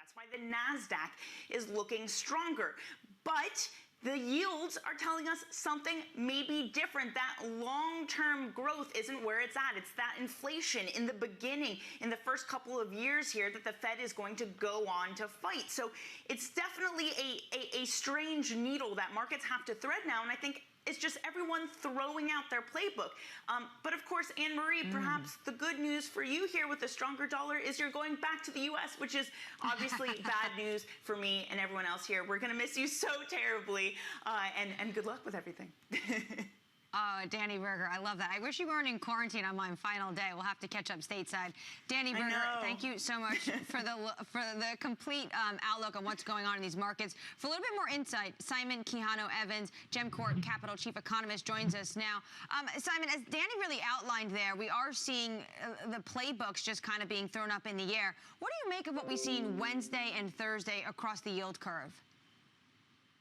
That's why the NASDAQ is looking stronger. But the yields are telling us something maybe different. That long-term growth isn't where it's at. It's that inflation in the beginning, in the first couple of years here, that the Fed is going to go on to fight. So it's definitely a strange needle that markets have to thread now. And I think it's just everyone throwing out their playbook. But of course, Anne-Marie, perhaps the good news for you here with the stronger dollar is you're going back to the U.S., which is obviously bad news for me and everyone else here. We're going to miss you so terribly, and good luck with everything. Oh, Danny Berger, I love that. I wish you weren't in quarantine on my final day. We'll have to catch up stateside. Danny Berger, thank you so much for the complete outlook on what's going on in these markets. For a little bit more insight, Simon Quijano-Evans, GEMCorp Capital Chief Economist, joins us now. Simon, as Danny really outlined there, we are seeing the playbooks just kind of being thrown up in the air. What do you make of what we've seen Wednesday and Thursday across the yield curve?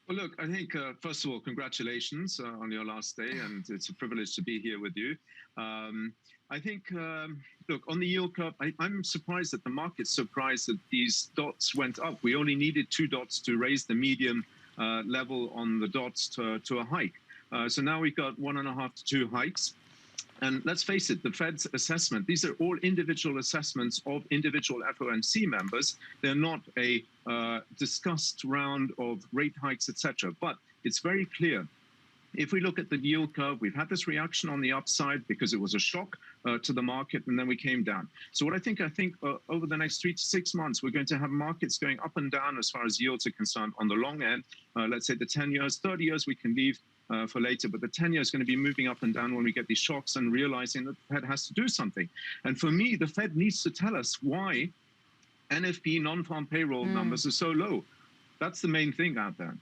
Well, look, I think, first of all, congratulations on your last day, and it's a privilege to be here with you. I think, look, on the yield curve, I'm surprised that the market's surprised that these dots went up. We only needed 2 dots to raise the medium level on the dots to a hike. So now we've got 1.5 to 2 hikes. And let's face it, the Fed's assessment, these are all individual assessments of individual FOMC members. They're not a discussed round of rate hikes, etc. But it's very clear. If we look at the yield curve, we've had this reaction on the upside because it was a shock to the market, and then we came down. So what I think over the next 3 to 6 months, we're going to have markets going up and down as far as yields are concerned. On the long end, let's say the 10 years, 30 years we can leave for later, but the 10 year is going to be moving up and down when we get these shocks and realizing that the Fed has to do something. And for me, the Fed needs to tell us why NFP, non-farm payroll numbers, are so low. That's the main thing out there.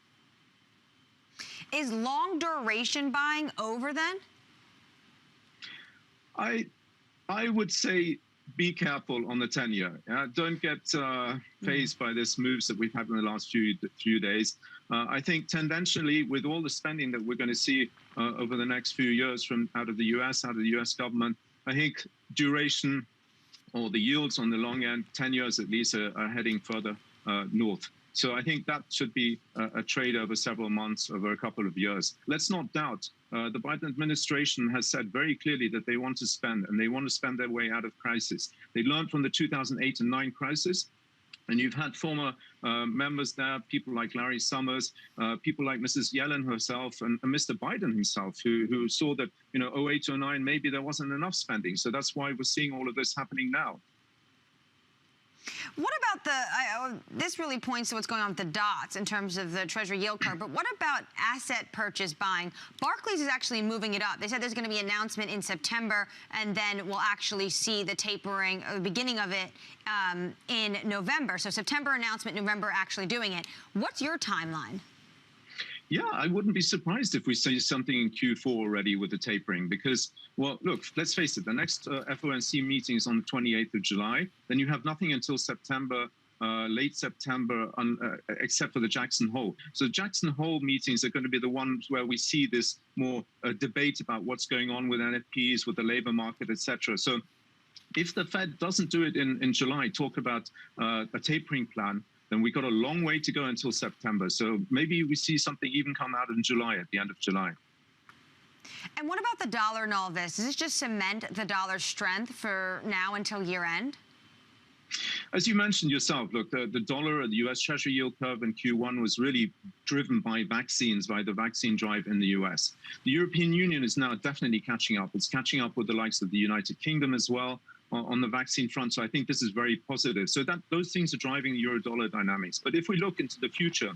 Is long duration buying over then? I would say be careful on the 10 year. Don't get fazed by these moves that we've had in the last few days. I think tendentially, with all the spending that we're going to see over the next few years from out of the US government, I think duration or the yields on the long end, 10 years at least, are heading further north. So I think that should be a trade over several months, over a couple of years. Let's not doubt, the Biden administration has said very clearly that they want to spend, and they want to spend their way out of crisis. They learned from the 2008 and 9 crisis. And you've had former members there, people like Larry Summers, people like Mrs. Yellen herself, and Mr. Biden himself, who saw that, 08 to 09, maybe there wasn't enough spending. So that's why we're seeing all of this happening now. What about this really points to what's going on with the dots in terms of the Treasury yield curve, but what about asset purchase buying? Barclays is actually moving it up. They said there's going to be an announcement in September, and then we'll actually see the tapering, the beginning of it in November. So September announcement, November actually doing it. What's your timeline? Yeah, I wouldn't be surprised if we see something in Q4 already with the tapering because, well, look, let's face it, the next FOMC meeting is on the 28th of July. Then you have nothing until September, late September, except for the Jackson Hole. So the Jackson Hole meetings are going to be the ones where we see this more debate about what's going on with NFPs, with the labor market, etc. So if the Fed doesn't do it in July, talk about a tapering plan, then we've got a long way to go until September. So maybe we see something even come out in July, at the end of July. And what about the dollar in all this? Does this just cement the dollar's strength for now until year end? As you mentioned yourself, look, the dollar and the US Treasury yield curve in Q1 was really driven by vaccines, by the vaccine drive in the US. The European Union is now definitely catching up. It's catching up with the likes of the United Kingdom as well on the vaccine front. So I think this is very positive. So those things are driving the euro-dollar dynamics. But if we look into the future,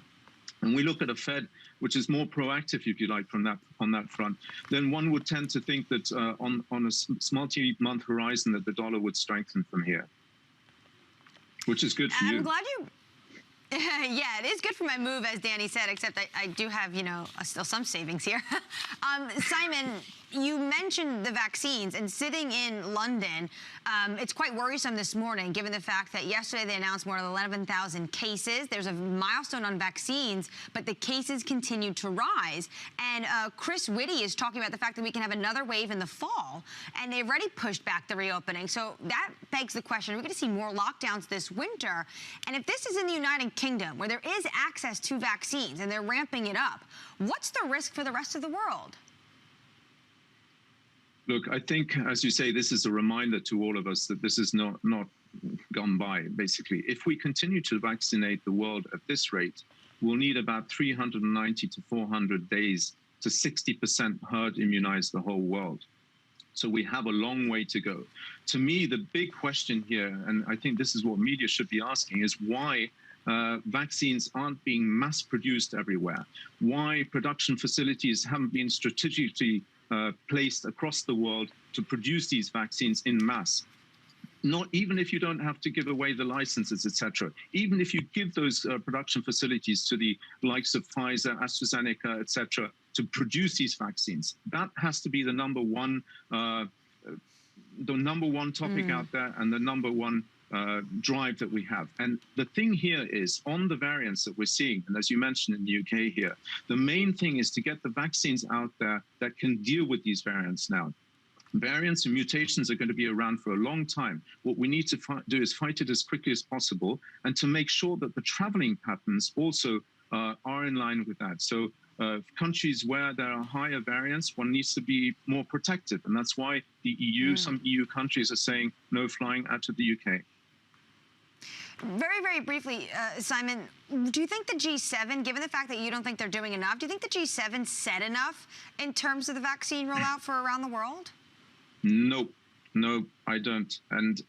and we look at a Fed which is more proactive, if you like, on that front, then one would tend to think that on a multi-month horizon that the dollar would strengthen from here, which is good for you. Yeah, it is good for my move, as Danny said, except I do have, still some savings here. Simon, you mentioned the vaccines, and sitting in London, it's quite worrisome this morning, given the fact that yesterday they announced more than 11,000 cases. There's a milestone on vaccines, but the cases continue to rise. And Chris Whitty is talking about the fact that we can have another wave in the fall, and they've already pushed back the reopening. So that begs the question, are we going to see more lockdowns this winter? And if this is in the United Kingdom, where there is access to vaccines and they're ramping it up, what's the risk for the rest of the world? Look, I think, as you say, this is a reminder to all of us that this is not gone by, basically. If we continue to vaccinate the world at this rate, we'll need about 390 to 400 days to 60% herd immunize the whole world. So we have a long way to go. To me, the big question here, and I think this is what media should be asking, is why vaccines aren't being mass produced everywhere, why production facilities haven't been strategically placed across the world to produce these vaccines in mass. Not even if you don't have to give away the licenses, etc. Even if you give those production facilities to the likes of Pfizer, AstraZeneca, etc., to produce these vaccines, that has to be the number one topic out there, and the number one drive that we have. And the thing here is, on the variants that we're seeing, and as you mentioned in the UK here, the main thing is to get the vaccines out there that can deal with these variants now. Variants and mutations are going to be around for a long time. What we need to do is fight it as quickly as possible, and to make sure that the traveling patterns also are in line with that. So countries where there are higher variants, one needs to be more protective. And that's why the EU, some EU countries are saying no flying out of the UK. Very, very briefly, Simon, do you think the G7, given the fact that you don't think they're doing enough, do you think the G7 said enough in terms of the vaccine rollout for around the world? No, I don't. And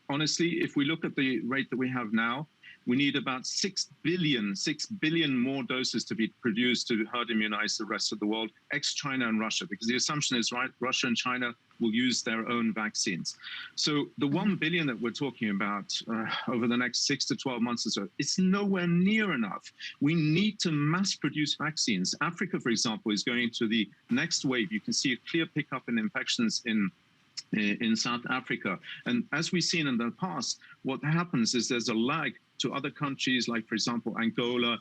honestly, if we look at the rate that we have now, we need about 6 billion more doses to be produced to herd immunize the rest of the world, ex-China and Russia, because the assumption is, right, Russia and China will use their own vaccines. So the 1 billion that we're talking about over the next 6 to 12 months or so, it's nowhere near enough. We need to mass produce vaccines. Africa, for example, is going to the next wave. You can see a clear pickup in infections in South Africa. And as we've seen in the past, what happens is there's a lag to other countries, like, for example, Angola,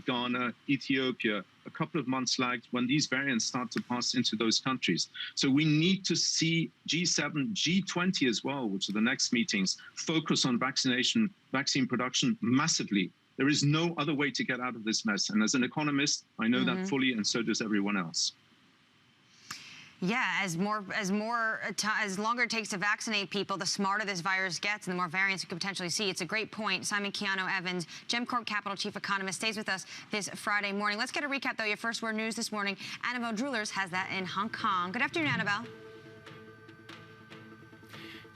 Ghana, Ethiopia, a couple of months lagged when these variants start to pass into those countries. So we need to see G7, G20 as well, which are the next meetings, focus on vaccine production massively. There is no other way to get out of this mess. And as an economist, I know that fully, and so does everyone else. Yeah, as longer it takes to vaccinate people, the smarter this virus gets and the more variants you could potentially see. It's a great point. Simon Keanu-Evans, GemCorp Capital Chief Economist, stays with us this Friday morning. Let's get a recap, though. Your first word news this morning. Annabelle Drewlers has that in Hong Kong. Good afternoon, Annabelle.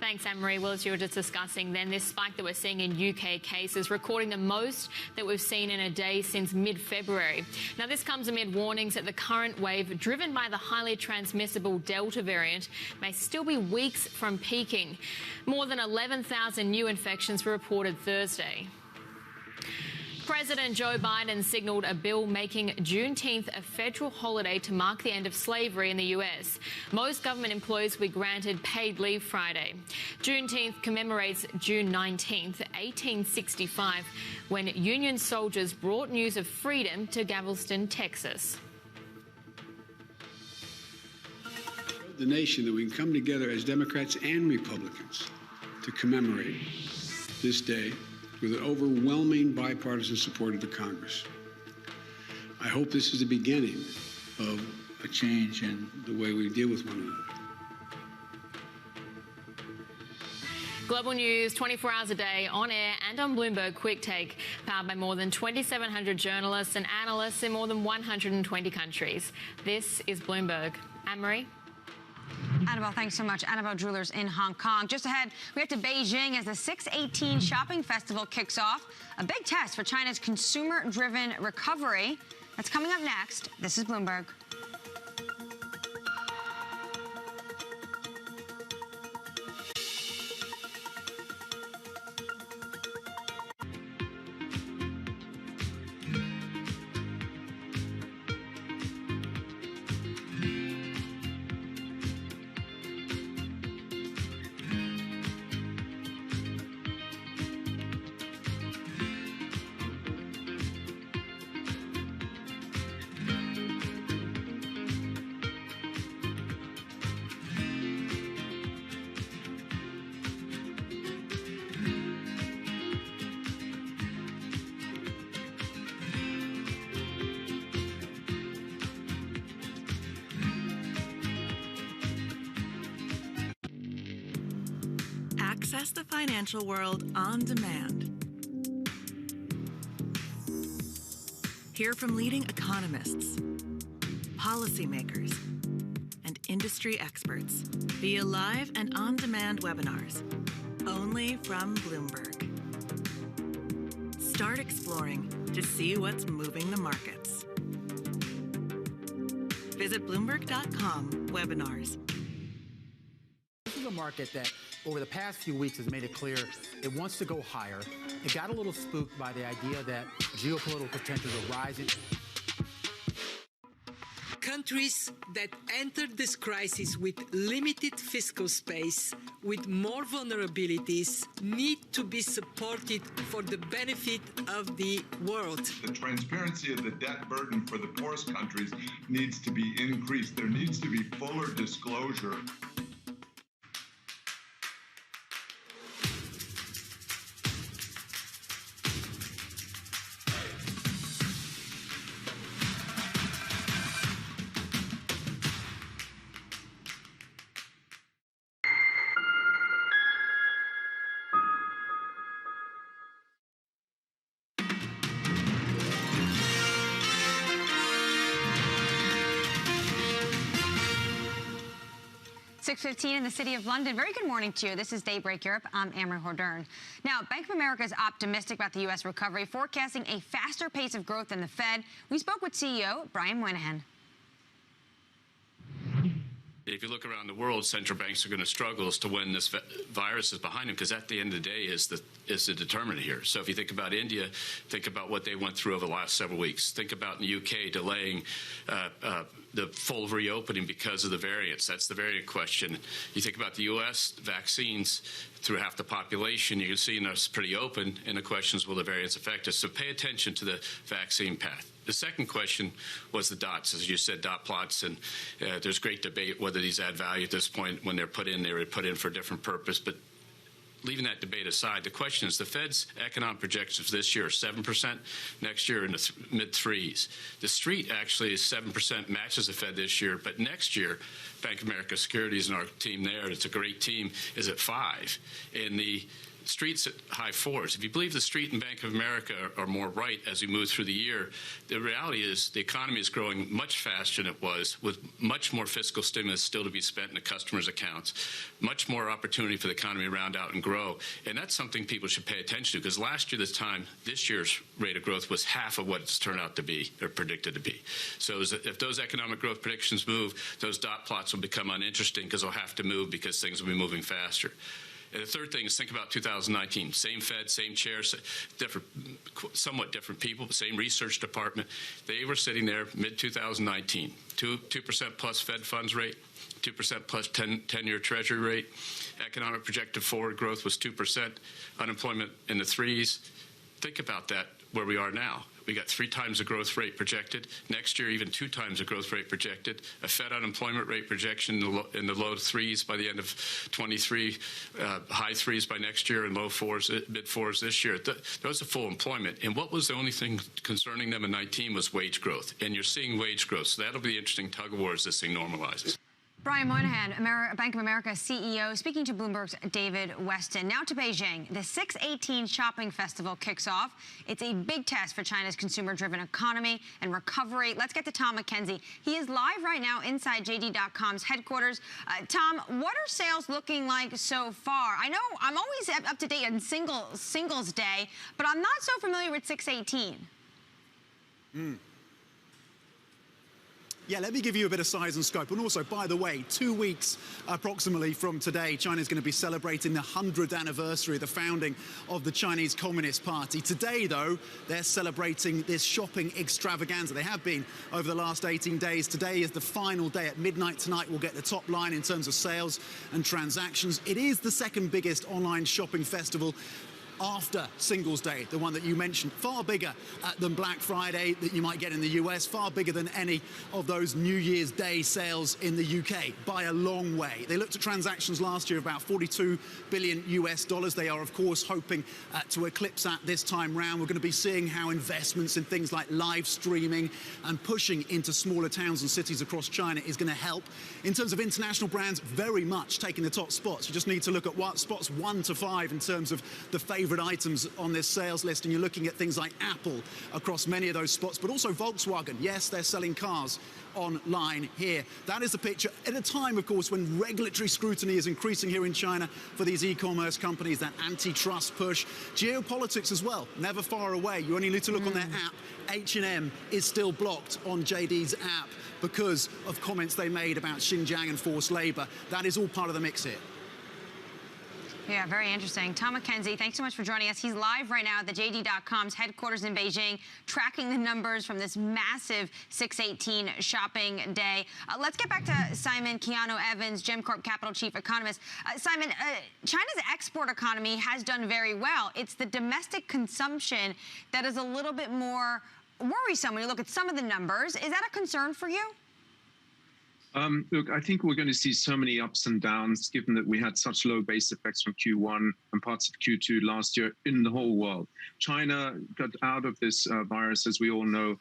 Thanks, Anne-Marie. Well, as you were just discussing then, this spike that we're seeing in UK cases, recording the most that we've seen in a day since mid-February. Now, this comes amid warnings that the current wave, driven by the highly transmissible Delta variant, may still be weeks from peaking. More than 11,000 new infections were reported Thursday. President Joe Biden signalled a bill making Juneteenth a federal holiday to mark the end of slavery in the US. Most government employees will be granted paid leave Friday. Juneteenth commemorates June 19th, 1865, when Union soldiers brought news of freedom to Galveston, Texas. The nation that we can come together as Democrats and Republicans to commemorate this day with an overwhelming bipartisan support of the Congress. I hope this is the beginning of a change in the way we deal with one another. Global news 24 hours a day, on air and on Bloomberg Quick Take, powered by more than 2,700 journalists and analysts in more than 120 countries. This is Bloomberg. Anne-Marie? Annabelle, thanks so much. Annabelle Drewlers in Hong Kong. Just ahead, we head to Beijing as the 618 Shopping Festival kicks off. A big test for China's consumer-driven recovery. That's coming up next. This is Bloomberg. Access the financial world on demand. Hear from leading economists, policymakers, and industry experts via live and on-demand webinars, only from Bloomberg. Start exploring to see what's moving the markets. Visit Bloomberg.com/webinars. This is a market that over the past few weeks has made it clear it wants to go higher. It got a little spooked by the idea that geopolitical tensions are rising. Countries that entered this crisis with limited fiscal space, with more vulnerabilities, need to be supported for the benefit of the world. The transparency of the debt burden for the poorest countries needs to be increased. There needs to be fuller disclosure. .15 in the City of London. Very good morning to you. This is Daybreak Europe. I'm Amory Hordern. Now, Bank of America is optimistic about the U.S. recovery, forecasting a faster pace of growth than the Fed. We spoke with CEO Brian Moynihan. If you look around the world, central banks are going to struggle as to when this virus is behind them, because at the end of the day is the determinant here. So if you think about India, think about what they went through over the last several weeks. Think about in the UK delaying the full reopening because of the variants. That's the variant question. You think about the U.S., vaccines through half the population, you can see us pretty open, and the question is, will the variants affect us? So pay attention to the vaccine path. The second question was the dots, as you said, dot plots, and there's great debate whether these add value at this point. When they're put in, they were put in for a different purpose. But leaving that debate aside, the question is the Fed's economic projections this year are 7%, next year in the mid-3s. The street actually is 7%, matches the Fed this year, but next year, Bank of America Securities and our team there, it's a great team, is at 5. And the street's at high 4s. If you believe the street and Bank of America are more right as we move through the year, the reality is the economy is growing much faster than it was, with much more fiscal stimulus still to be spent in the customers' accounts, much more opportunity for the economy to round out and grow. And that's something people should pay attention to, because last year this year's rate of growth was half of what it's turned out to be, or predicted to be. So if those economic growth predictions move, those dot plots will become uninteresting because they'll have to move because things will be moving faster. And the third thing is think about 2019. Same Fed, same chairs, somewhat different people, same research department. They were sitting there mid-2019. 2% plus Fed funds rate, 2% plus 10-year Treasury rate. Economic projected forward growth was 2%. Unemployment in the 3s. Think about that, where we are now. We got 3 times the growth rate projected. Next year, even 2 times the growth rate projected. A Fed unemployment rate projection in the low 3s by the end of 23, high 3s by next year, and low 4s, mid 4s this year. Those are full employment. And what was the only thing concerning them in 19 was wage growth. And you're seeing wage growth. So that'll be the interesting tug of war as this thing normalizes. Brian Moynihan, Bank of America CEO, speaking to Bloomberg's David Weston. Now to Beijing. The 618 Shopping Festival kicks off. It's a big test for China's consumer-driven economy and recovery. Let's get to Tom McKenzie. He is live right now inside JD.com's headquarters. Tom, what are sales looking like so far? I know I'm always up to date on Singles Day, but I'm not so familiar with 618. Yeah, let me give you a bit of size and scope. And also, by the way, 2 weeks approximately from today, China's going to be celebrating the 100th anniversary of the founding of the Chinese Communist Party. Today, though, they're celebrating this shopping extravaganza. They have been over the last 18 days. Today is the final day. At midnight tonight, we'll get the top line in terms of sales and transactions. It is the second biggest online shopping festival after Singles Day, the one that you mentioned, far bigger than Black Friday that you might get in the US, far bigger than any of those New Year's Day sales in the UK by a long way. They looked at transactions last year of about 42 billion US dollars. They are, of course, hoping to eclipse that this time round. We're going to be seeing how investments in things like live streaming and pushing into smaller towns and cities across China is going to help. In terms of international brands, very much taking the top spots. You just need to look at spots 1 to 5 in terms of the favourite items on this sales list, and you're looking at things like Apple across many of those spots, but also Volkswagen. Yes, they're selling cars online here. That is the picture at a time, of course, when regulatory scrutiny is increasing here in China for these e-commerce companies, that antitrust push. Geopolitics as well, never far away. You only need to look on their app. H&M is still blocked on JD's app because of comments they made about Xinjiang and forced labor. That is all part of the mix here. Yeah, very interesting. Tom McKenzie, thanks so much for joining us. He's live right now at the JD.com's headquarters in Beijing, tracking the numbers from this massive 6/18 shopping day. Let's get back to Simon Keanu-Evans, GEMCorp Capital Chief Economist. Simon, China's export economy has done very well. It's the domestic consumption that is a little bit more worrisome when you look at some of the numbers. Is that a concern for you? Look, I think we're going to see so many ups and downs, given that we had such low base effects from Q1 and parts of Q2 last year in the whole world. China got out of this virus, as we all know,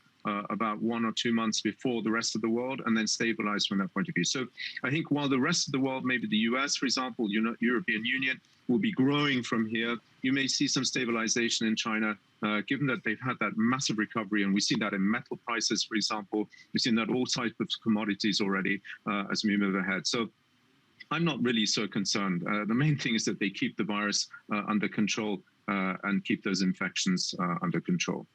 about 1 or 2 months before the rest of the world, and then stabilized from that point of view. So I think while the rest of the world, maybe the US, for example, European Union, will be growing from here, you may see some stabilization in China, given that they've had that massive recovery. And we've seen that in metal prices, for example. We've seen that all types of commodities already as we move ahead. So I'm not really so concerned. The main thing is that they keep the virus under control and keep those infections under control.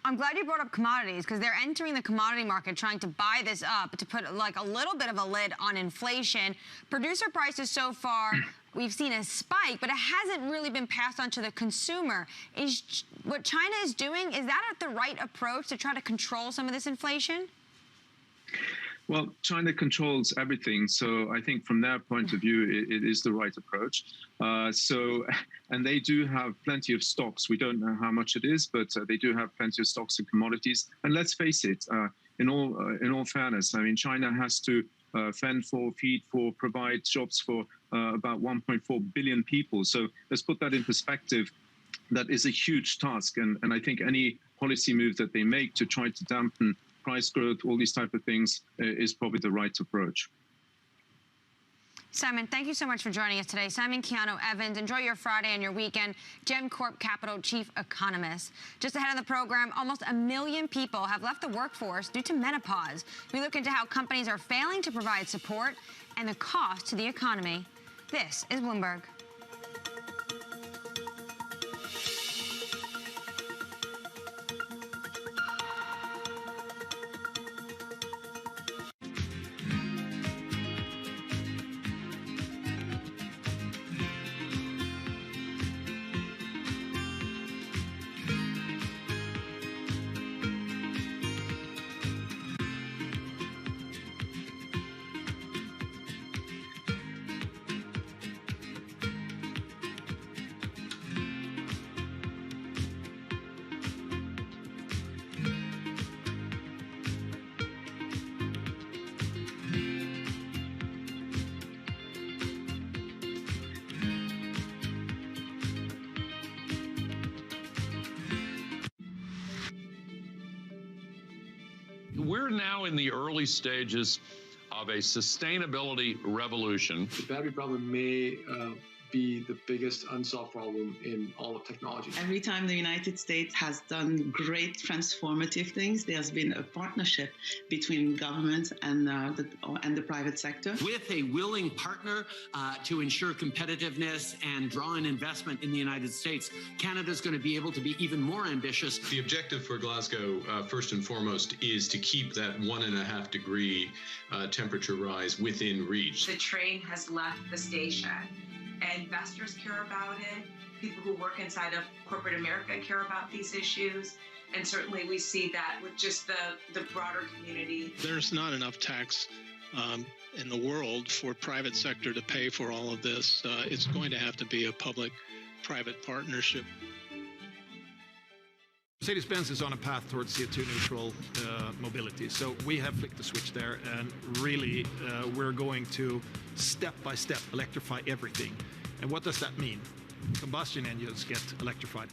I'm glad you brought up commodities, because they're entering the commodity market trying to buy this up to put like a little bit of a lid on inflation. Producer prices so far, we've seen a spike, but it hasn't really been passed on to the consumer. Is what China is doing, is that the right approach to try to control some of this inflation? Well, China controls everything, so I think from their point of view, it is the right approach. And they do have plenty of stocks. We don't know how much it is, but they do have plenty of stocks and commodities. And let's face it, in all fairness, I mean, China has to fend for, feed for, provide jobs for about 1.4 billion people. So let's put that in perspective. That is a huge task, and I think any policy move that they make to try to dampen price growth, all these type of things, is probably the right approach. Simon, thank you so much for joining us today. Simon Keanu-Evans, enjoy your Friday and your weekend. GEMCorp Capital Chief Economist. Just ahead of the program, almost 1 million people have left the workforce due to menopause. We look into how companies are failing to provide support and the cost to the economy. This is Bloomberg. We're now in the early stages of a sustainability revolution. The battery problem may be the biggest unsolved problem in all of technology. Every time the United States has done great transformative things, there's been a partnership between government and the private sector. With a willing partner to ensure competitiveness and draw in investment in the United States, Canada's going to be able to be even more ambitious. The objective for Glasgow, first and foremost, is to keep that 1.5 degree temperature rise within reach. The train has left the station. Investors care about it. People who work inside of corporate America care about these issues. And certainly we see that with just the broader community. There's not enough tax in the world for private sector to pay for all of this. It's going to have to be a public public-private partnership. Mercedes-Benz is on a path towards CO2 neutral mobility. So we have flicked the switch there, and really we're going to step by step electrify everything. And what does that mean? Combustion engines get electrified.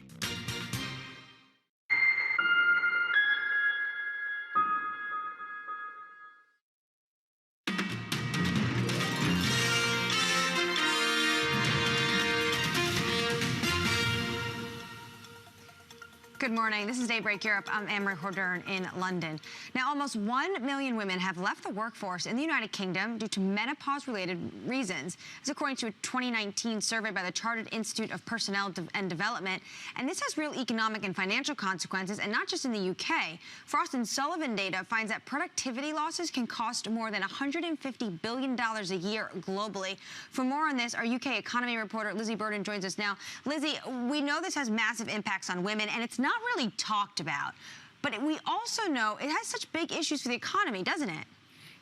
Good morning. This is Daybreak Europe. I'm Amory Hordern in London. Now, almost 1 million women have left the workforce in the United Kingdom due to menopause-related reasons. This according to a 2019 survey by the Chartered Institute of Personnel and Development. And this has real economic and financial consequences, and not just in the UK. Frost & Sullivan data finds that productivity losses can cost more than $150 billion a year globally. For more on this, our UK economy reporter Lizzie Burden joins us now. Lizzie, we know this has massive impacts on women, and it's not really talked about, but we also know it has such big issues for the economy, doesn't it?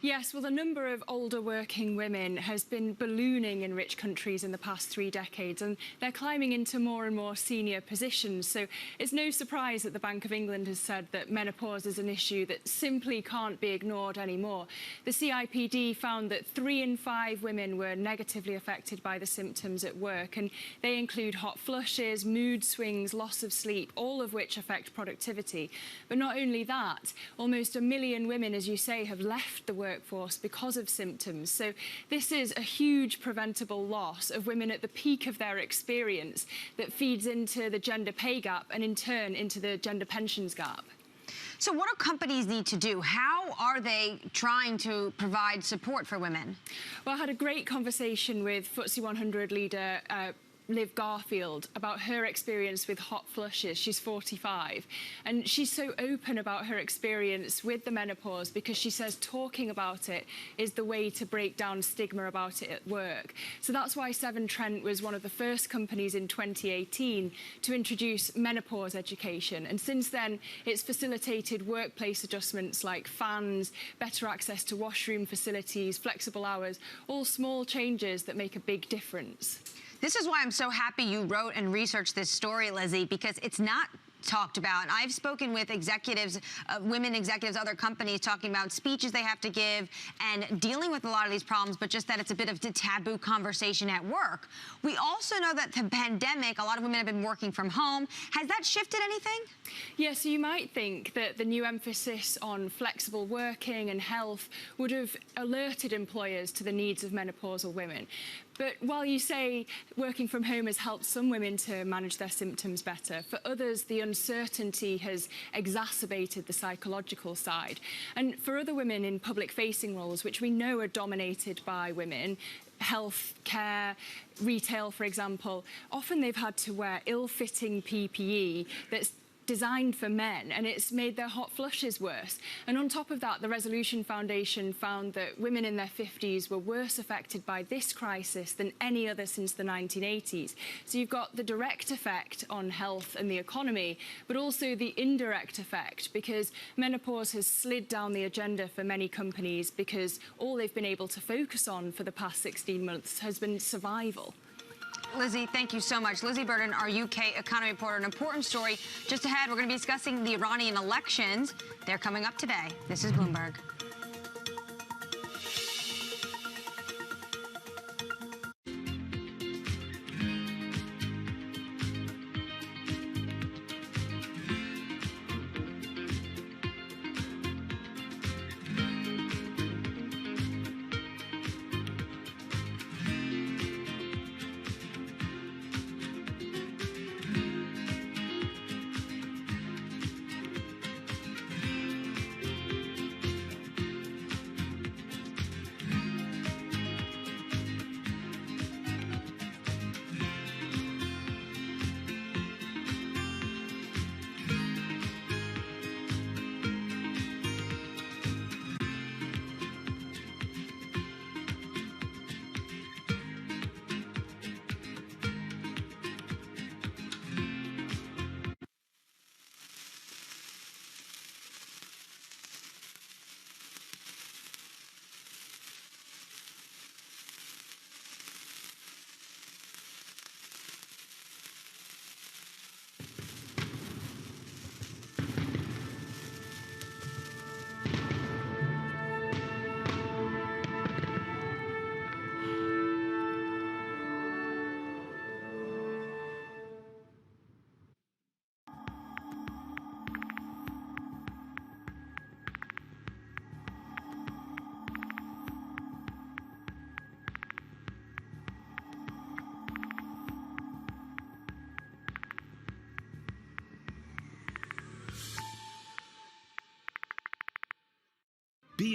Yes, well, the number of older working women has been ballooning in rich countries in the past 3 decades, and they're climbing into more and more senior positions. So it's no surprise that the Bank of England has said that menopause is an issue that simply can't be ignored anymore. The CIPD found that 3 in 5 women were negatively affected by the symptoms at work, and they include hot flushes, mood swings, loss of sleep, all of which affect productivity. But not only that, almost 1 million women, as you say, have left the workforce because of symptoms. So this is a huge preventable loss of women at the peak of their experience that feeds into the gender pay gap and in turn into the gender pensions gap. So what do companies need to do? How are they trying to provide support for women? Well, I had a great conversation with FTSE 100 leader Liv Garfield about her experience with hot flushes. She's 45, and she's so open about her experience with the menopause because she says talking about it is the way to break down stigma about it at work. So that's why Severn Trent was one of the first companies in 2018 to introduce menopause education, and since then it's facilitated workplace adjustments like fans, better access to washroom facilities, flexible hours, all small changes that make a big difference. This is why I'm so happy you wrote and researched this story, Lizzie, because it's not talked about. I've spoken with executives, women executives, other companies talking about speeches they have to give and dealing with a lot of these problems, but just that it's a bit of a taboo conversation at work. We also know that the pandemic, a lot of women have been working from home. Has that shifted anything? Yes, you might think that the new emphasis on flexible working and health would have alerted employers to the needs of menopausal women. But while you say working from home has helped some women to manage their symptoms better, for others the uncertainty has exacerbated the psychological side. And for other women in public-facing roles, which we know are dominated by women, health care, retail, for example, often they've had to wear ill-fitting PPE that's designed for men, and it's made their hot flushes worse. And on top of that, the Resolution Foundation found that women in their 50s were worse affected by this crisis than any other since the 1980s. So you've got the direct effect on health and the economy, but also the indirect effect, because menopause has slid down the agenda for many companies because all they've been able to focus on for the past 16 months has been survival. Lizzie, thank you so much. Lizzie Burden, our UK economy reporter. An important story just ahead. We're going to be discussing the Iranian elections. They're coming up today. This is Bloomberg.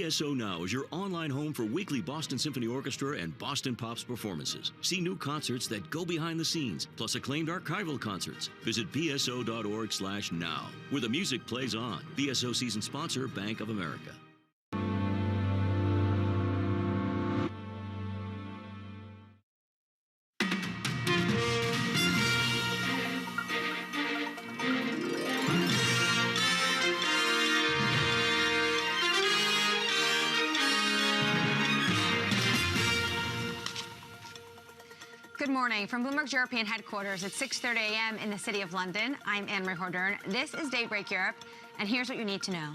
BSO Now is your online home for weekly Boston Symphony Orchestra and Boston Pops performances. See new concerts that go behind the scenes, plus acclaimed archival concerts. Visit bso.org/now, where the music plays on. BSO season sponsor, Bank of America. Good morning. From Bloomberg's European headquarters at 6:30 a.m. in the City of London, I'm Anne-Marie Hordern. This is Daybreak Europe, and here's what you need to know.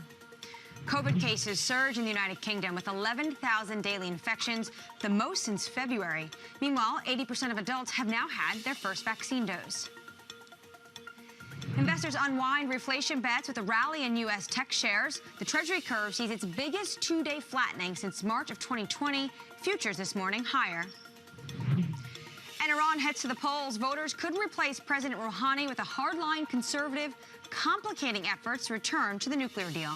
COVID cases surge in the United Kingdom with 11,000 daily infections, the most since February. Meanwhile, 80% of adults have now had their first vaccine dose. Investors unwind reflation bets with a rally in U.S. tech shares. The Treasury curve sees its biggest two-day flattening since March of 2020. Futures this morning higher. And Iran heads to the polls. Voters could replace President Rouhani with a hardline conservative, complicating efforts to return to the nuclear deal.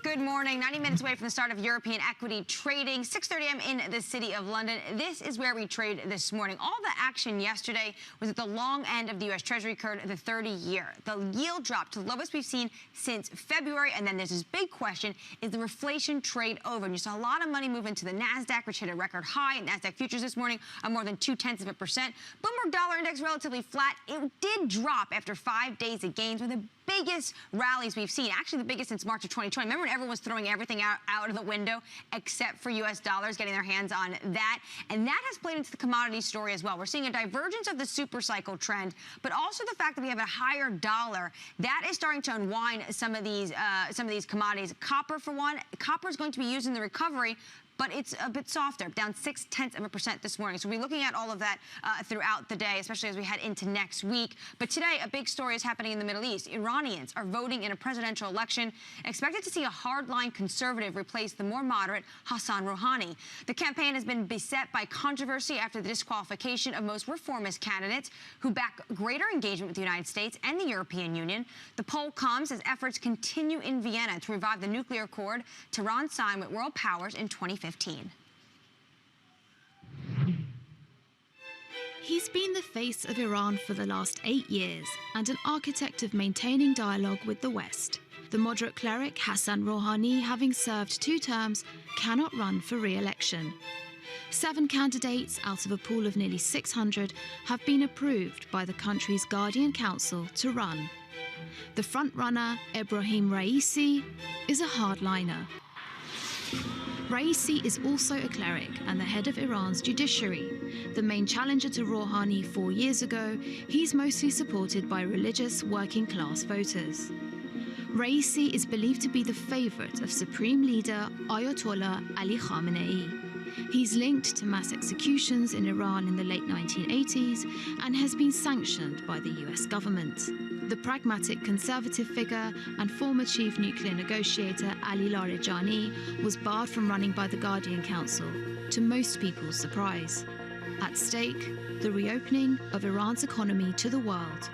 Good morning. 90 minutes away from the start of European equity trading, 6:30 a.m. in the City of London. This is where we trade this morning. All the action yesterday was at the long end of the U.S. Treasury curve, the 30-year. The yield dropped to the lowest we've seen since February. And then there's this big question, is the reflation trade over? And you saw a lot of money move into the NASDAQ, which hit a record high. NASDAQ futures this morning are more than 0.2%. Bloomberg Dollar Index relatively flat. It did drop after 5 days of gains with a biggest rallies we've seen, actually the biggest since March of 2020. Remember when everyone was throwing everything out of the window except for U.S. dollars, getting their hands on that? And that has played into the commodity story as well. We're seeing a divergence of the super cycle trend, but also the fact that we have a higher dollar. That is starting to unwind some of these commodities. Copper, for one, copper is going to be used in the recovery, but it's a bit softer, down 0.6% this morning. So we'll be looking at all of that throughout the day, especially as we head into next week. But today, a big story is happening in the Middle East. Iranians are voting in a presidential election, expected to see a hardline conservative replace the more moderate Hassan Rouhani. The campaign has been beset by controversy after the disqualification of most reformist candidates who back greater engagement with the United States and the European Union. The poll comes as efforts continue in Vienna to revive the nuclear accord Tehran signed with world powers in 2015. He's been the face of Iran for the last 8 years and an architect of maintaining dialogue with the West. The moderate cleric Hassan Rouhani, having served 2 terms, cannot run for re-election. 7 candidates out of a pool of nearly 600 have been approved by the country's Guardian Council to run. The frontrunner, Ebrahim Raisi, is a hardliner. Raisi is also a cleric and the head of Iran's judiciary. The main challenger to Rouhani 4 years ago, he's mostly supported by religious working-class voters. Raisi is believed to be the favorite of Supreme Leader Ayatollah Ali Khamenei. He's linked to mass executions in Iran in the late 1980s and has been sanctioned by the US government. The pragmatic conservative figure and former chief nuclear negotiator Ali Larijani was barred from running by the Guardian Council, to most people's surprise. At stake, the reopening of Iran's economy to the world.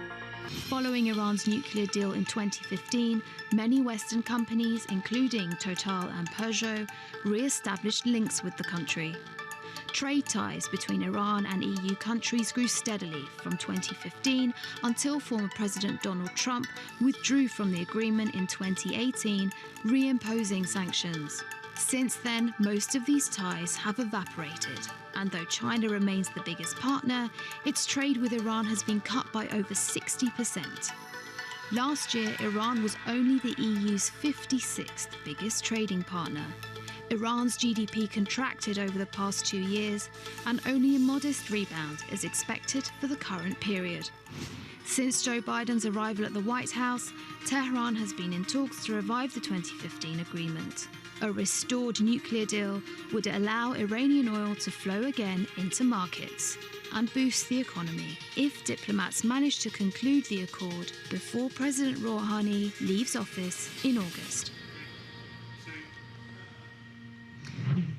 Following Iran's nuclear deal in 2015, many Western companies, including Total and Peugeot, re-established links with the country. Trade ties between Iran and EU countries grew steadily from 2015 until former President Donald Trump withdrew from the agreement in 2018, reimposing sanctions. Since then, most of these ties have evaporated, and though China remains the biggest partner, its trade with Iran has been cut by over 60%. Last year, Iran was only the EU's 56th biggest trading partner. Iran's GDP contracted over the past 2 years, and only a modest rebound is expected for the current period. Since Joe Biden's arrival at the White House, Tehran has been in talks to revive the 2015 agreement. A restored nuclear deal would allow Iranian oil to flow again into markets and boost the economy if diplomats manage to conclude the accord before President Rouhani leaves office in August.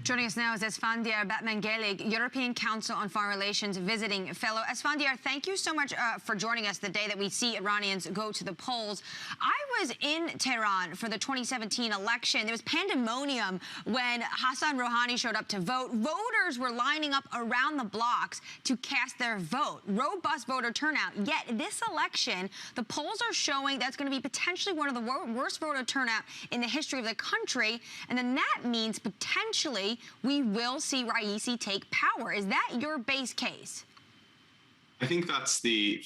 Joining us now is Esfandiar Batmangelig, European Council on Foreign Relations visiting fellow. Esfandiar, thank you so much for joining us the day that we see Iranians go to the polls. I was in Tehran for the 2017 election, there was pandemonium when Hassan Rouhani showed up to vote. Voters were lining up around the blocks to cast their vote. Robust voter turnout. Yet this election, the polls are showing that's going to be potentially one of the worst voter turnout in the history of the country. And then that means potentially we will see Raisi take power. Is that your base case? I think that's the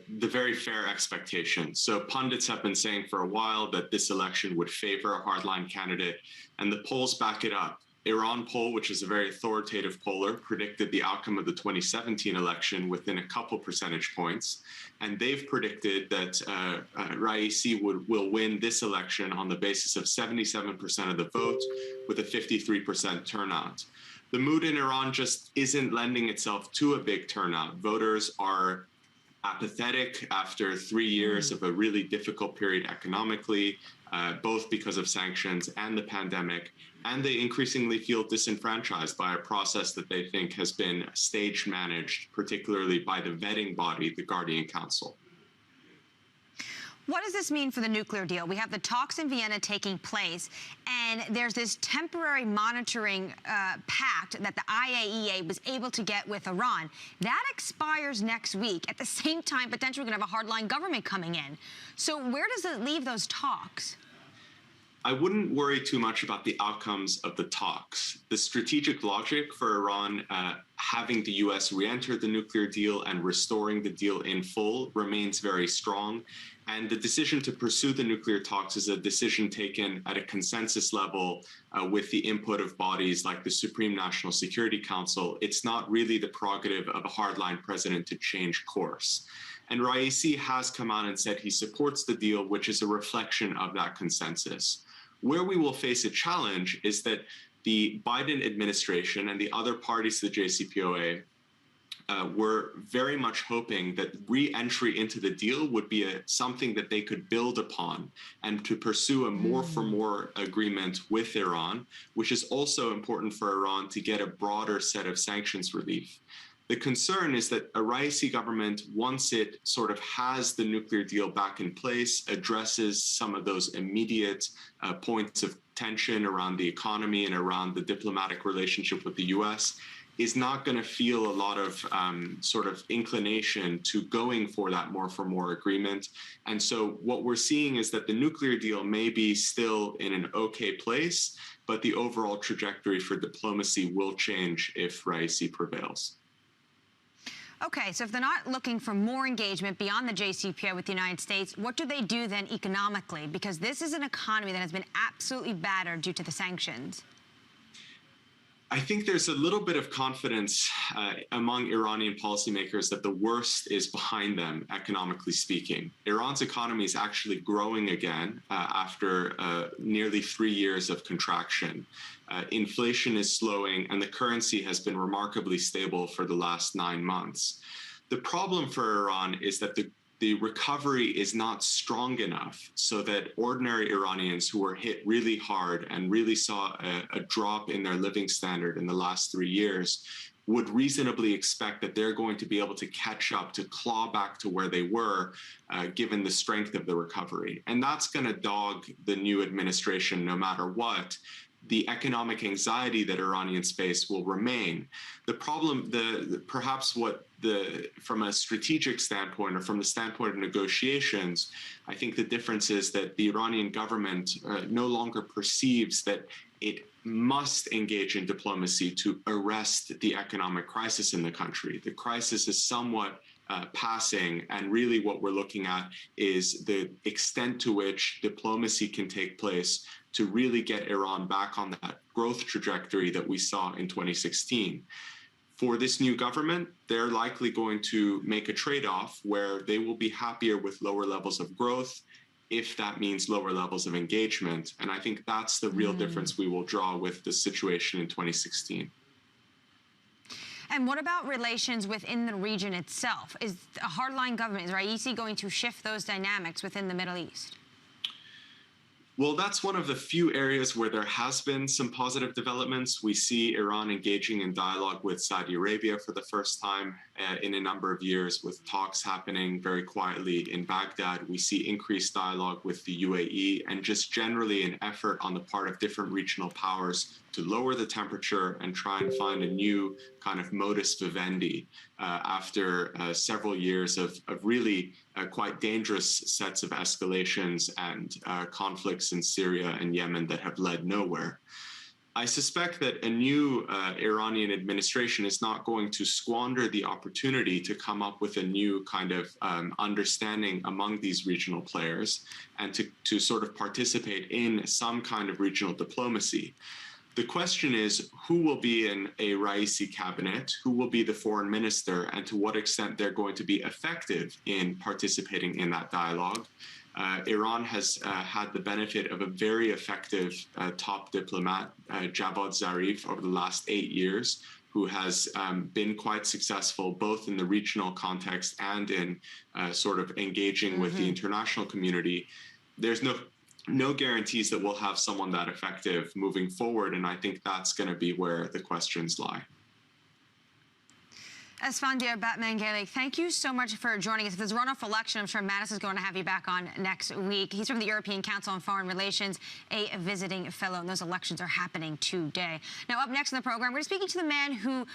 very fair expectation. So pundits have been saying for a while that this election would favor a hardline candidate, and the polls back it up. Iran poll, which is a very authoritative poller, predicted the outcome of the 2017 election within a couple percentage points, and they've predicted that Raisi will win this election on the basis of 77% of the vote with a 53% turnout. The mood in Iran just isn't lending itself to a big turnout. Voters are apathetic after 3 years of a really difficult period economically, both because of sanctions and the pandemic, and they increasingly feel disenfranchised by a process that they think has been stage managed, particularly by the vetting body, the Guardian Council. What does this mean for the nuclear deal? We have the talks in Vienna taking place, and there's this temporary monitoring pact that the IAEA was able to get with Iran. That expires next week. At the same time, potentially we're going to have a hardline government coming in. So where does it leave those talks? I wouldn't worry too much about the outcomes of the talks. The strategic logic for Iran having the U.S. re-enter the nuclear deal and restoring the deal in full remains very strong. And the decision to pursue the nuclear talks is a decision taken at a consensus level with the input of bodies like the Supreme National Security Council. It's not really the prerogative of a hardline president to change course. And Raisi has come out and said he supports the deal, which is a reflection of that consensus. Where we will face a challenge is that the Biden administration and the other parties to the JCPOA were very much hoping that re-entry into the deal would be something that they could build upon and to pursue a more for more agreement with Iran, which is also important for Iran to get a broader set of sanctions relief. The concern is that a Raisi government, once it sort of has the nuclear deal back in place, addresses some of those immediate points of tension around the economy and around the diplomatic relationship with the U.S., is not going to feel a lot of sort of inclination to going for that more for more agreement. And so what we're seeing is that the nuclear deal may be still in an okay place, but the overall trajectory for diplomacy will change if Raisi prevails. Okay, so if they're not looking for more engagement beyond the JCPOA with the United States, what do they do then economically? Because this is an economy that has been absolutely battered due to the sanctions. I think there's a little bit of confidence among Iranian policymakers that the worst is behind them, economically speaking. Iran's economy is actually growing again after nearly 3 years of contraction. Inflation is slowing, and the currency has been remarkably stable for the last 9 months. The problem for Iran is that the recovery is not strong enough so that ordinary Iranians who were hit really hard and really saw a drop in their living standard in the last 3 years would reasonably expect that they're going to be able to catch up, to claw back to where they were, given the strength of the recovery. And that's going to dog the new administration no matter what. The economic anxiety that Iranians face will remain. The problem, perhaps from a strategic standpoint or from the standpoint of negotiations, I think the difference is that the Iranian government no longer perceives that it must engage in diplomacy to arrest the economic crisis in the country. The crisis is somewhat passing, and really what we're looking at is the extent to which diplomacy can take place to really get Iran back on that growth trajectory that we saw in 2016. For this new government, they're likely going to make a trade-off where they will be happier with lower levels of growth if that means lower levels of engagement. And I think that's the real difference we will draw with the situation in 2016. And what about relations within the region itself? Is a hardline government, is Raisi going to shift those dynamics within the Middle East? Well, that's one of the few areas where there has been some positive developments. We see Iran engaging in dialogue with Saudi Arabia for the first time in a number of years, with talks happening very quietly in Baghdad. We see increased dialogue with the UAE, and just generally an effort on the part of different regional powers to lower the temperature and try and find a new kind of modus vivendi after several years of really quite dangerous sets of escalations and conflicts in Syria and Yemen that have led nowhere. I suspect that a new Iranian administration is not going to squander the opportunity to come up with a new kind of understanding among these regional players and to sort of participate in some kind of regional diplomacy. The question is, who will be in a Raisi cabinet, who will be the foreign minister, and to what extent they're going to be effective in participating in that dialogue. Iran has had the benefit of a very effective top diplomat, Javad Zarif, over the last 8 years, who has been quite successful both in the regional context and in sort of engaging with the international community. There's no guarantees that we'll have someone that effective moving forward, and I think that's going to be where the questions lie. Esfandiar Batmanghelidj, thank you so much for joining us. If there's a runoff election, I'm sure Mattis is going to have you back on next week. He's from the European Council on Foreign Relations, a visiting fellow, and those elections are happening today. Now, up next in the program, we're speaking to the man who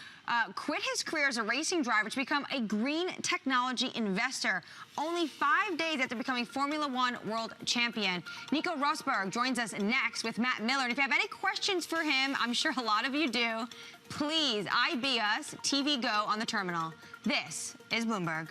quit his career as a racing driver to become a green technology investor only 5 days after becoming Formula One world champion. Nico Rosberg joins us next with Matt Miller. And if you have any questions for him, I'm sure a lot of you do, please IB us, TV Go on the terminal. This is Bloomberg.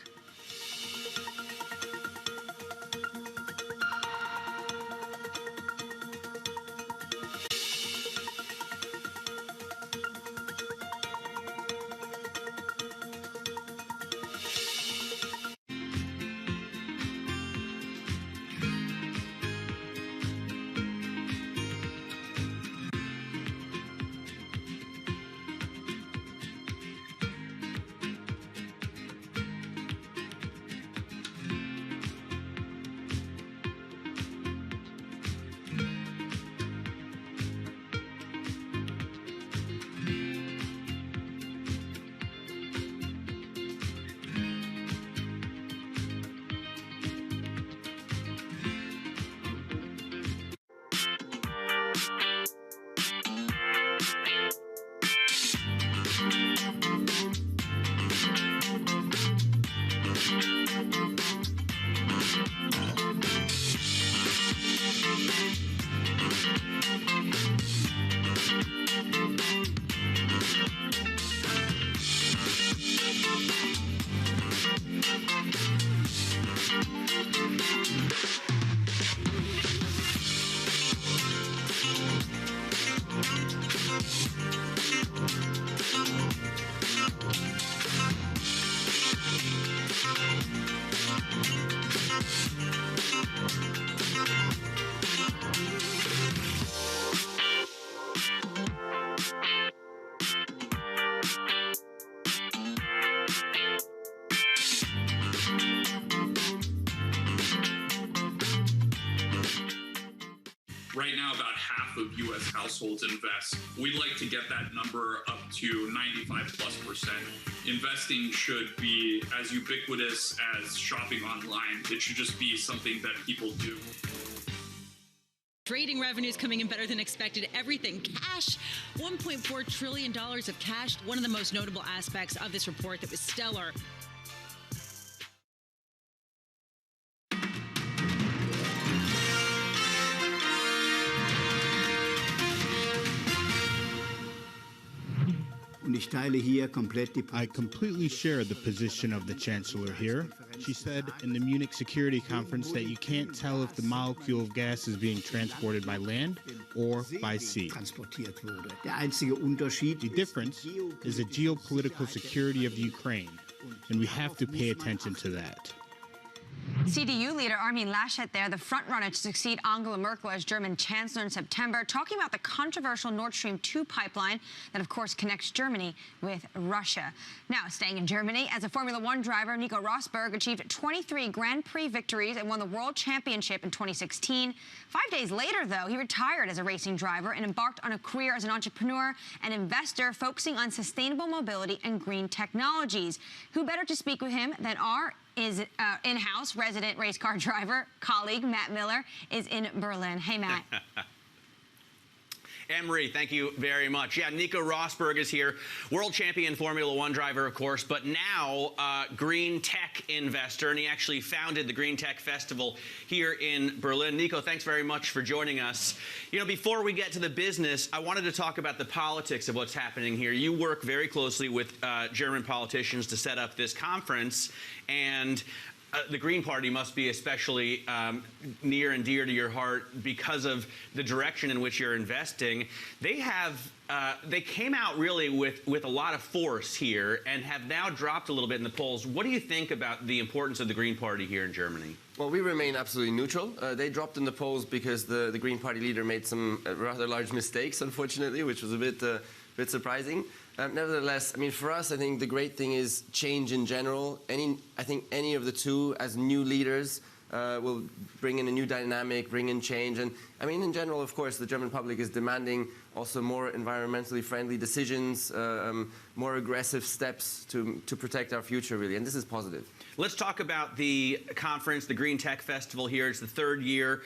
Right now, about half of U.S. households invest. We'd like to get that number up to 95+%. Investing should be as ubiquitous as shopping online. It should just be something that people do. Trading revenues coming in better than expected. Everything cash, $1.4 trillion of cash. One of the most notable aspects of this report that was stellar. I completely share the position of the Chancellor here. She said in the Munich Security Conference that you can't tell if the molecule of gas is being transported by land or by sea. The difference is the geopolitical security of the Ukraine, and we have to pay attention to that. CDU leader Armin Laschet there, the frontrunner to succeed Angela Merkel as German chancellor in September, talking about the controversial Nord Stream 2 pipeline that, of course, connects Germany with Russia. Now, staying in Germany, as a Formula One driver, Nico Rosberg achieved 23 Grand Prix victories and won the World Championship in 2016. 5 days later, though, he retired as a racing driver and embarked on a career as an entrepreneur and investor focusing on sustainable mobility and green technologies. Who better to speak with him than our in-house resident race car driver colleague Matt Miller is in Berlin. Hey, Matt. Anne-Marie, thank you very much. Yeah, Nico Rosberg is here, world champion Formula One driver, of course, but now green tech investor, and he actually founded the Green Tech Festival here in Berlin. Nico, thanks very much for joining us. You know, before we get to the business, I wanted to talk about the politics of what's happening here. You work very closely with German politicians to set up this conference, and the Green Party must be especially near and dear to your heart because of the direction in which you're investing. They came out really with a lot of force here and have now dropped a little bit in the polls. What do you think about the importance of the Green Party here in Germany? Well, we remain absolutely neutral. They dropped in the polls because the Green Party leader made some rather large mistakes, unfortunately, which was a bit surprising. Nevertheless, I mean, for us, I think the great thing is change in general. I think any of the two, as new leaders, will bring in a new dynamic, bring in change. And I mean, in general, of course, the German public is demanding also more environmentally friendly decisions, more aggressive steps to protect our future, really. And this is positive. Let's talk about the conference, the Green Tech Festival here. It's the third year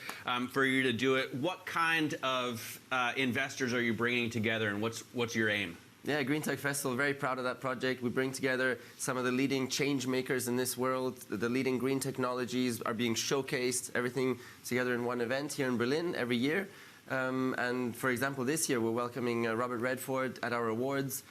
for you to do it. What kind of investors are you bringing together, and what's your aim? Yeah, Green Tech Festival, very proud of that project. We bring together some of the leading change makers in this world. The leading green technologies are being showcased, everything together in one event here in Berlin every year. And for example, this year we're welcoming Robert Redford at our awards.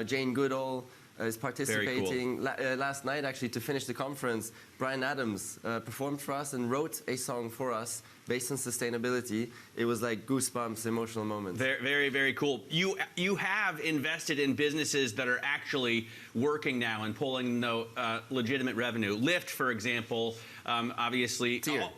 Jane Goodall is participating. Very cool. Last night, actually, to finish the conference, Bryan Adams performed for us and wrote a song for us based on sustainability. It was like goosebumps, emotional moments. Very, very cool. You have invested in businesses that are actually working now and pulling legitimate revenue. Lyft, for example, obviously. Tier.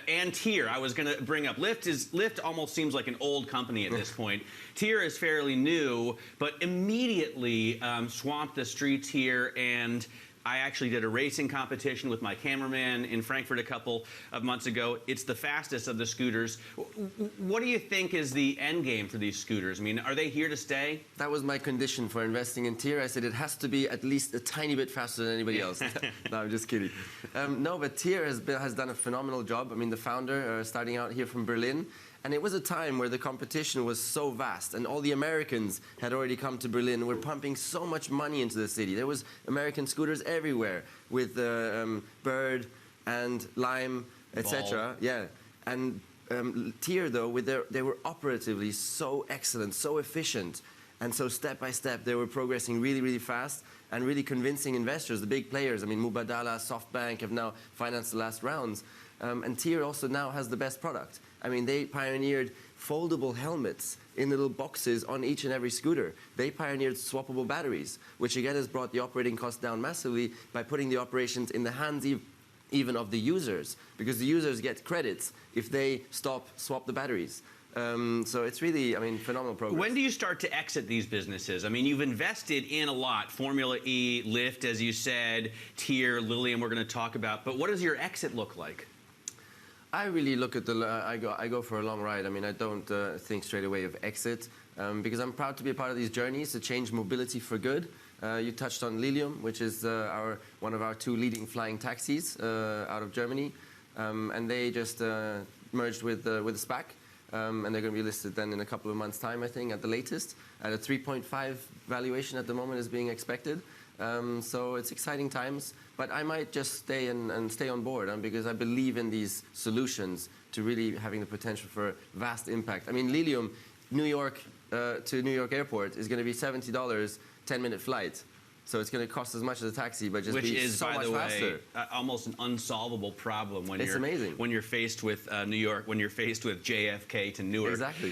And Tier, I was going to bring up. Lyft almost seems like an old company at this point. Tier is fairly new, but immediately swamped the streets here, and I actually did a racing competition with my cameraman in Frankfurt a couple of months ago. It's the fastest of the scooters. What do you think is the end game for these scooters? I mean, are they here to stay? That was my condition for investing in Tier. I said it has to be at least a tiny bit faster than anybody else. No, I'm just kidding. No, but Tier has done a phenomenal job. I mean, the founder, starting out here from Berlin. And it was a time where the competition was so vast, and all the Americans had already come to Berlin. We're pumping so much money into the city. There was American scooters everywhere with Bird and Lime, etc. Yeah, and Tier, though, they were operatively so excellent, so efficient, and so step by step they were progressing really, really fast and really convincing investors, the big players. I mean, Mubadala, SoftBank have now financed the last rounds, and Tier also now has the best product. I mean, they pioneered foldable helmets in little boxes on each and every scooter. They pioneered swappable batteries, which again has brought the operating cost down massively by putting the operations in the hands even of the users, because the users get credits if they swap the batteries. So it's really, I mean, phenomenal progress. When do you start to exit these businesses? I mean, you've invested in a lot. Formula E, Lyft, as you said, Tier, Lilium we're going to talk about. But what does your exit look like? I really look at I go for a long ride. I mean, I don't think straight away of exit because I'm proud to be a part of these journeys to change mobility for good. You touched on Lilium, which is one of our two leading flying taxis out of Germany, and they just merged with a SPAC, and they're going to be listed then in a couple of months' time, I think, at the latest. At a 3.5 valuation at the moment is being expected. So it's exciting times, but I might just stay on board because I believe in these solutions to really having the potential for vast impact. I mean, Lilium, New York to New York Airport is going to be $70, 10-minute flight. So it's going to cost as much as a taxi, but just be so much faster. Which is, by the way, almost an unsolvable problem when you're faced with New York, when you're faced with JFK to Newark. Exactly.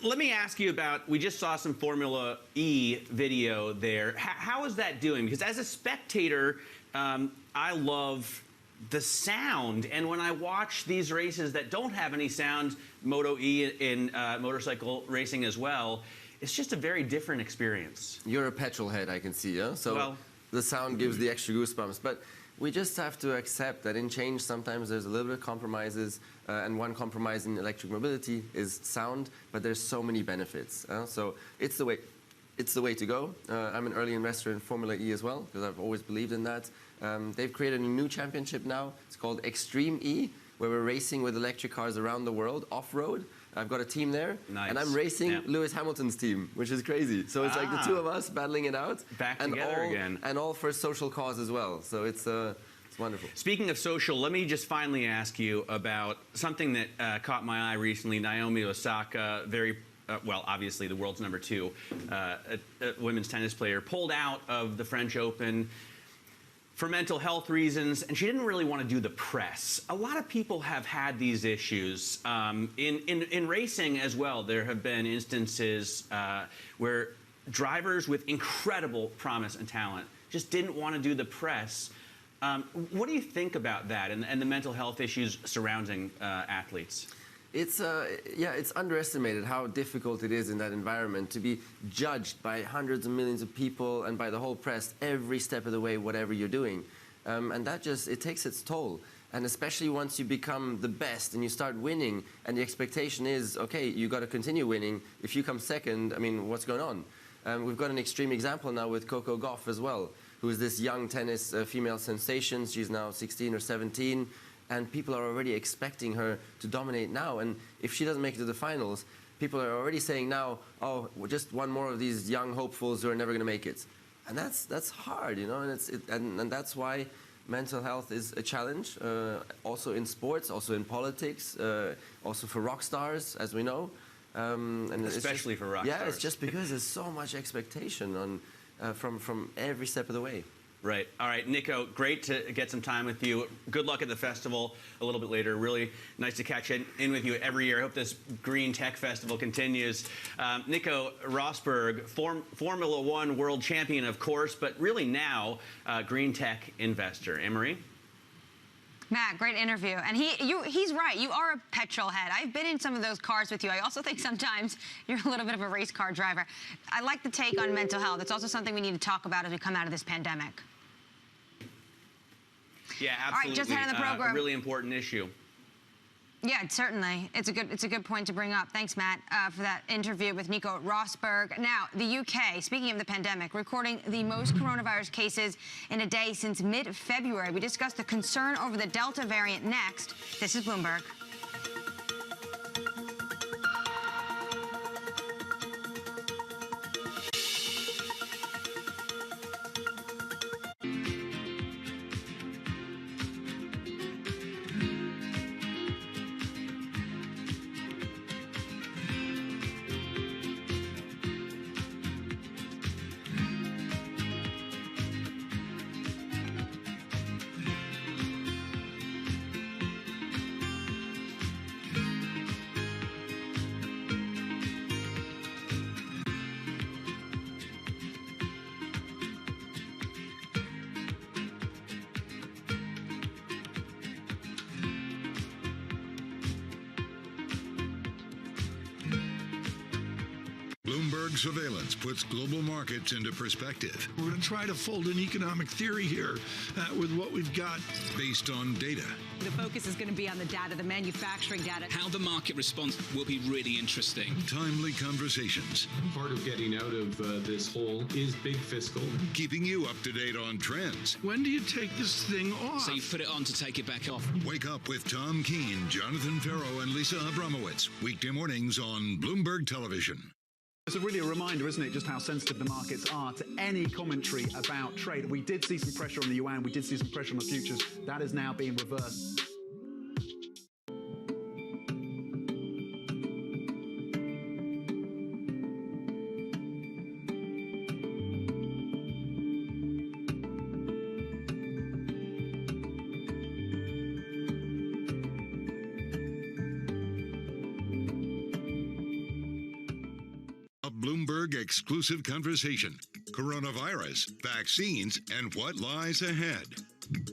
Let me ask you about, we just saw some Formula E video there. How is that doing? Because as a spectator, I love the sound. And when I watch these races that don't have any sound, Moto E in motorcycle racing as well, it's just a very different experience. You're a petrol head, I can see, yeah? So well, the sound gives the extra goosebumps. But we just have to accept that in change, sometimes there's a little bit of compromises, and one compromise in electric mobility is sound, but there's so many benefits. So it's the way to go. I'm an early investor in Formula E as well, because I've always believed in that. They've created a new championship now. It's called Extreme E, where we're racing with electric cars around the world, off-road. I've got a team there, and I'm racing Lewis Hamilton's team, which is crazy. So it's like the two of us battling it out. Back together again. And all for a social cause as well. So it's wonderful. Speaking of social, let me just finally ask you about something that caught my eye recently. Naomi Osaka, well, obviously the world's #2 women's tennis player, pulled out of the French Open for mental health reasons, and she didn't really want to do the press. A lot of people have had these issues. In racing as well, there have been instances where drivers with incredible promise and talent just didn't want to do the press. What do you think about that and the mental health issues surrounding athletes? It's underestimated how difficult it is in that environment to be judged by hundreds of millions of people and by the whole press every step of the way, whatever you're doing. And that it takes its toll. And especially once you become the best and you start winning and the expectation is, okay, you got to continue winning. If you come second, I mean, what's going on? We've got an extreme example now with Coco Gauff as well, who is this young tennis female sensation. She's now 16 or 17. And people are already expecting her to dominate now. And if she doesn't make it to the finals, people are already saying now, oh, just one more of these young hopefuls who are never going to make it. And that's hard, you know, and that's why mental health is a challenge, also in sports, also in politics, also for rock stars, as we know. And especially for rock stars. Yeah, it's just because there's so much expectation from every step of the way. Right. All right, Nico, great to get some time with you. Good luck at the festival a little bit later. Really nice to catch in with you every year. I hope this Green Tech Festival continues. Nico Rosberg, Formula One world champion, of course, but really now Green Tech investor. Anne-Marie? Matt, great interview. And he's right. You are a petrol head. I've been in some of those cars with you. I also think sometimes you're a little bit of a race car driver. I like the take on mental health. It's also something we need to talk about as we come out of this pandemic. Yeah, absolutely. All right, just ahead of the program. A really important issue. Yeah, certainly. It's a good point to bring up. Thanks, Matt, for that interview with Nico Rosberg. Now, the UK, speaking of the pandemic, recording the most coronavirus cases in a day since mid-February. We discussed the concern over the Delta variant next. This is Bloomberg. Bloomberg surveillance puts global markets into perspective. We're going to try to fold an economic theory here with what we've got. Based on data. The focus is going to be on the data, the manufacturing data. How the market responds will be really interesting. Timely conversations. Part of getting out of this hole is big fiscal. Keeping you up to date on trends. When do you take this thing off? So you put it on to take it back off. Wake up with Tom Keene, Jonathan Ferro, and Lisa Abramowitz. Weekday mornings on Bloomberg Television. It's really a reminder, isn't it, just how sensitive the markets are to any commentary about trade. We did see some pressure on the yuan, we did see some pressure on the futures. That is now being reversed. Bloomberg exclusive conversation. Coronavirus, vaccines, and what lies ahead.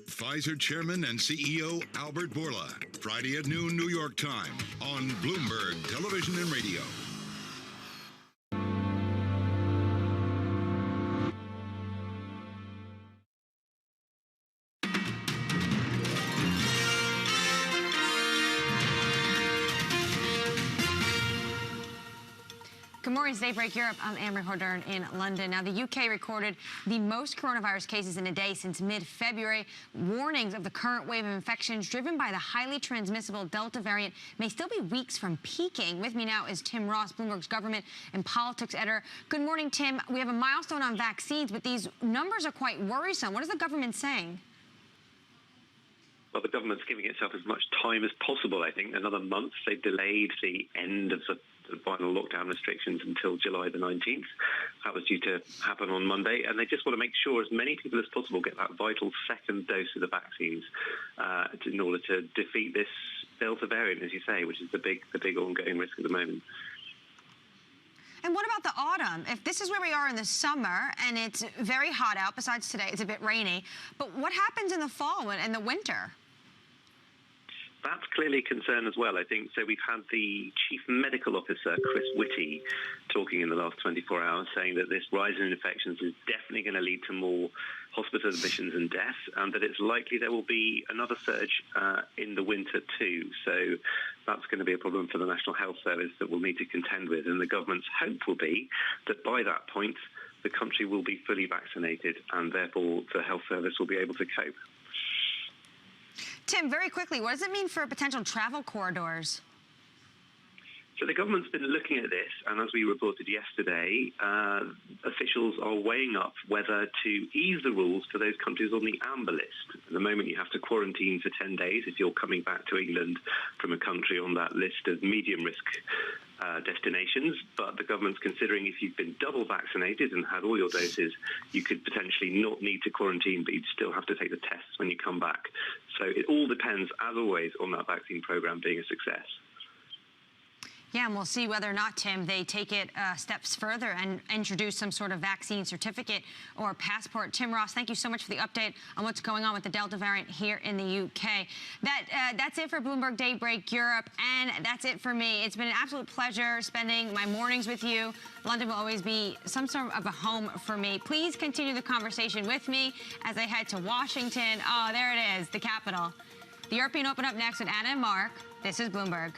Pfizer Chairman and CEO Albert Bourla, Friday at noon New York time on Bloomberg Television and Radio. Good morning, it's Daybreak Europe. I'm Amber Hordern in London. Now, the UK recorded the most coronavirus cases in a day since mid-February. Warnings of the current wave of infections driven by the highly transmissible Delta variant may still be weeks from peaking. With me now is Tim Ross, Bloomberg's government and politics editor. Good morning, Tim. We have a milestone on vaccines, but these numbers are quite worrisome. What is the government saying? Well, the government's giving itself as much time as possible, I think. Another month. They've delayed the end of the final lockdown restrictions until July the 19th. That was due to happen on Monday, and they just want to make sure as many people as possible get that vital second dose of the vaccines in order to defeat this Delta variant, as you say, which is the big ongoing risk at the moment. And what about the autumn? If this is where we are in the summer and it's very hot out, besides today, it's a bit rainy, but what happens in the fall and the winter? That's clearly a concern as well, I think. So we've had the Chief Medical Officer, Chris Whitty, talking in the last 24 hours, saying that this rise in infections is definitely going to lead to more hospital admissions and deaths, and that it's likely there will be another surge in the winter too. So that's going to be a problem for the National Health Service that we'll need to contend with. And the government's hope will be that by that point, the country will be fully vaccinated, and therefore the health service will be able to cope. Tim, very quickly, what does it mean for potential travel corridors? So the government's been looking at this, and as we reported yesterday, officials are weighing up whether to ease the rules for those countries on the amber list. At the moment, you have to quarantine for 10 days if you're coming back to England from a country on that list of medium-risk destinations, but the government's considering if you've been double vaccinated and had all your doses, you could potentially not need to quarantine, but you'd still have to take the tests when you come back. So it all depends, as always, on that vaccine program being a success. Yeah, and we'll see whether or not, Tim, they take it steps further and introduce some sort of vaccine certificate or passport. Tim Ross, thank you so much for the update on what's going on with the Delta variant here in the UK. That's it for Bloomberg Daybreak Europe, and that's it for me. It's been an absolute pleasure spending my mornings with you. London will always be some sort of a home for me. Please continue the conversation with me as I head to Washington. Oh, there it is, the capital. The European Open up next with Anna and Mark. This is Bloomberg.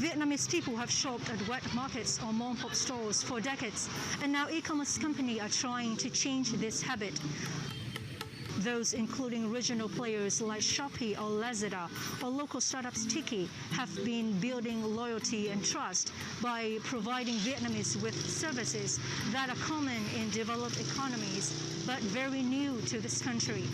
Vietnamese people have shopped at wet markets or mom-pop stores for decades, and now e-commerce companies are trying to change this habit. Those, including regional players like Shopee or Lazada or local startups Tiki, have been building loyalty and trust by providing Vietnamese with services that are common in developed economies but very new to this country.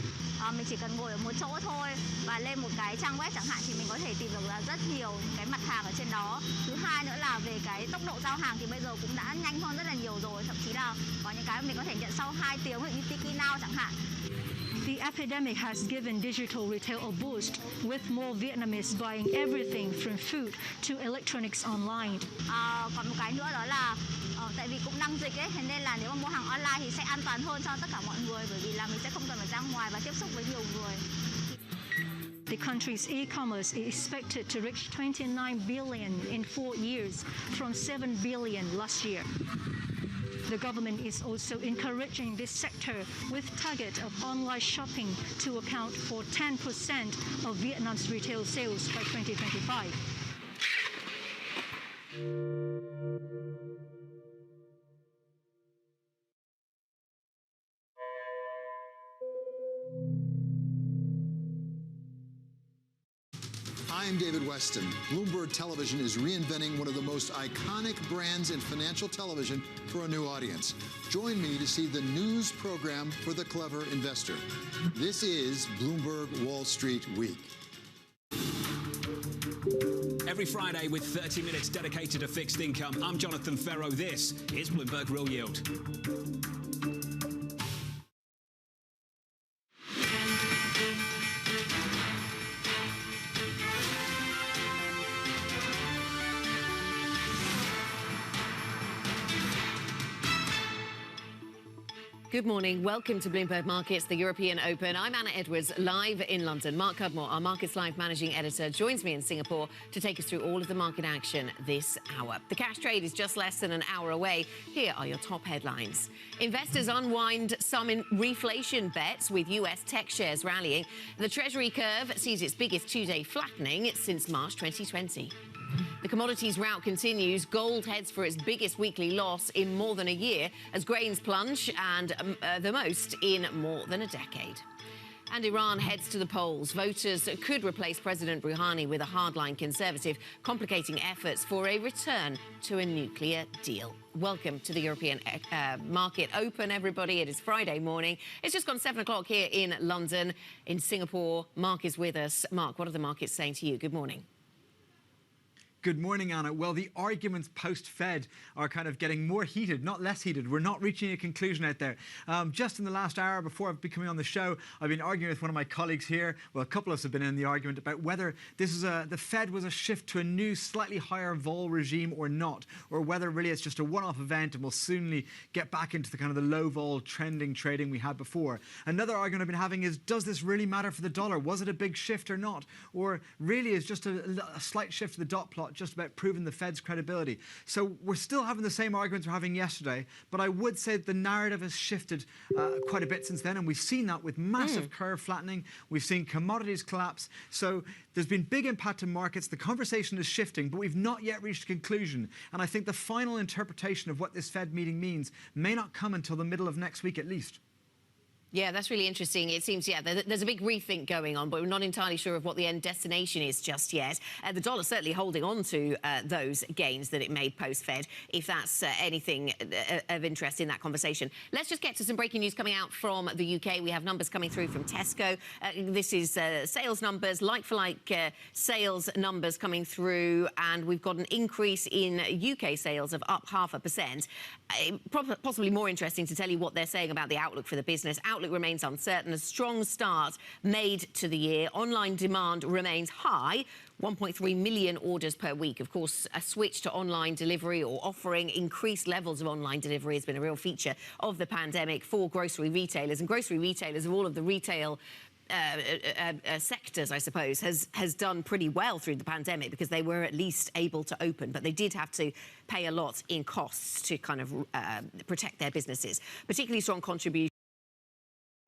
Mình chỉ cần ngồi ở một chỗ thôi và lên một cái trang web chẳng hạn thì mình có thể tìm được là rất nhiều cái mặt hàng ở trên đó. Thứ hai nữa là về cái tốc độ giao hàng thì bây giờ cũng đã nhanh hơn rất là nhiều rồi, thậm chí là có những cái mình có thể nhận sau 2 tiếng như Tiki Now chẳng hạn. The epidemic has given digital retail a boost, with more Vietnamese buying everything from food to electronics online. Còn một cái nữa đó là tại vì cũng đang dịch ấy, thế nên là nếu mà mua hàng online thì sẽ an toàn hơn cho tất cả mọi người, bởi vì là mình sẽ không cần phải ra ngoài và tiếp xúc với nhiều người. The country's e-commerce is expected to reach 29 billion in 4 years, from 7 billion last year. The government is also encouraging this sector with target of online shopping to account for 10% of Vietnam's retail sales by 2025. I'm David Weston. Bloomberg Television is reinventing one of the most iconic brands in financial television for a new audience. Join me to see the news program for the clever investor. This is Bloomberg Wall Street Week. Every Friday with 30 minutes dedicated to fixed income, I'm Jonathan Ferro. This is Bloomberg Real Yield. Good morning. Welcome to Bloomberg Markets, the European Open. I'm Anna Edwards, live in London. Mark Cudmore, our Markets Live managing editor, joins me in Singapore to take us through all of the market action this hour. The cash trade is just less than an hour away. Here are your top headlines. Investors unwind some reflation bets with US tech shares rallying. The Treasury curve sees its biggest two-day flattening since March 2020. The commodities rout continues. Gold heads for its biggest weekly loss in more than a year as grains plunge, and the most in more than a decade. And Iran heads to the polls. Voters could replace President Rouhani with a hardline conservative, complicating efforts for a return to a nuclear deal. Welcome to the European Market Open, everybody. It is Friday morning. It's just gone 7 o'clock here in London. In Singapore, Mark is with us. Mark, what are the markets saying to you? Good morning. Good morning, Anna. Well, the arguments post-Fed are kind of getting more heated, not less heated. We're not reaching a conclusion out there. Just in the last hour before I've been coming on the show, I've been arguing with one of my colleagues here. Well, a couple of us have been in the argument about whether this is the Fed was a shift to a new, slightly higher vol regime or not, or whether really it's just a one-off event and we'll soon get back into the kind of the low vol trending trading we had before. Another argument I've been having is, does this really matter for the dollar? Was it a big shift or not? Or really is just a slight shift to the dot plot just about proving the Fed's credibility? So we're still having the same arguments we're having yesterday, but I would say that the narrative has shifted quite a bit since then, and we've seen that with massive curve flattening. We've seen commodities collapse. So there's been big impact in markets. The conversation is shifting, but we've not yet reached a conclusion. And I think the final interpretation of what this Fed meeting means may not come until the middle of next week at least. Yeah, that's really interesting. It seems, there's a big rethink going on, but we're not entirely sure of what the end destination is just yet. The dollar certainly holding on to those gains that it made post-Fed, if that's anything of interest in that conversation. Let's just get to some breaking news coming out from the UK. We have numbers coming through from Tesco. This is sales numbers, like-for-like sales numbers coming through, and we've got an increase in UK sales of up 0.5%. Possibly more interesting to tell you what they're saying about the outlook for the business. Outlook remains uncertain. A strong start made to the year. Online demand remains high. 1.3 million orders per week. Of course, a switch to online delivery or offering increased levels of online delivery has been a real feature of the pandemic for grocery retailers. And grocery retailers of all of the retail sectors, I suppose, has done pretty well through the pandemic because they were at least able to open, but they did have to pay a lot in costs to kind of protect their businesses. Particularly strong contribution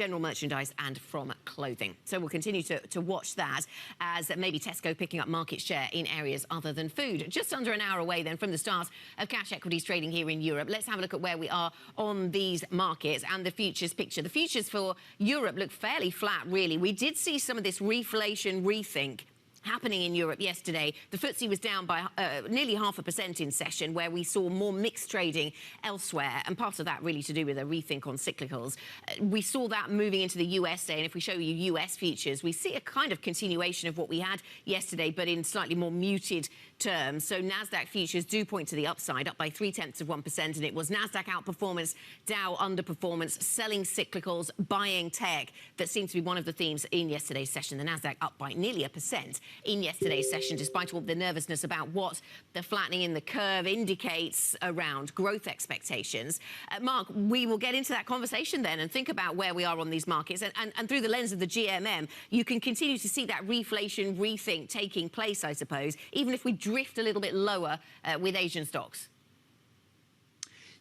general merchandise and from clothing. So we'll continue to watch that as maybe Tesco picking up market share in areas other than food. Just under an hour away then from the start of cash equities trading here in Europe. Let's have a look at where we are on these markets and the futures picture. The futures for Europe look fairly flat, really. We did see some of this reflation rethink happening in Europe yesterday. The FTSE was down by nearly 0.5% in session, where we saw more mixed trading elsewhere, and part of that really to do with a rethink on cyclicals. We saw that moving into the US day, and if we show you US futures, we see a kind of continuation of what we had yesterday, but in slightly more muted terms. So Nasdaq futures do point to the upside, up by 0.3%, and it was Nasdaq outperformance, Dow underperformance, selling cyclicals, buying tech. That seemed to be one of the themes in yesterday's session. The Nasdaq up by nearly 1% in yesterday's session, despite all the nervousness about what the flattening in the curve indicates around growth expectations. Mark, we will get into that conversation then and think about where we are on these markets. And through the lens of the GMM, you can continue to see that reflation rethink taking place, I suppose, even if we drift a little bit lower with Asian stocks.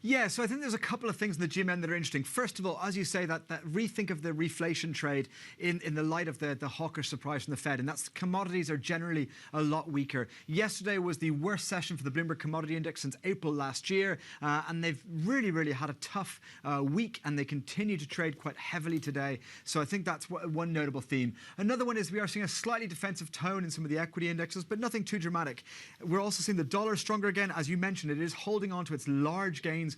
Yeah, so I think there's a couple of things in the GMM that are interesting. First of all, as you say, that rethink of the reflation trade in the light of the hawkish surprise from the Fed, and that's commodities are generally a lot weaker. Yesterday was the worst session for the Bloomberg Commodity Index since April last year, and they've really had a tough week, and they continue to trade quite heavily today. So I think that's one notable theme. Another one is we are seeing a slightly defensive tone in some of the equity indexes, but nothing too dramatic. We're also seeing the dollar stronger again. As you mentioned, it is holding on to its large gains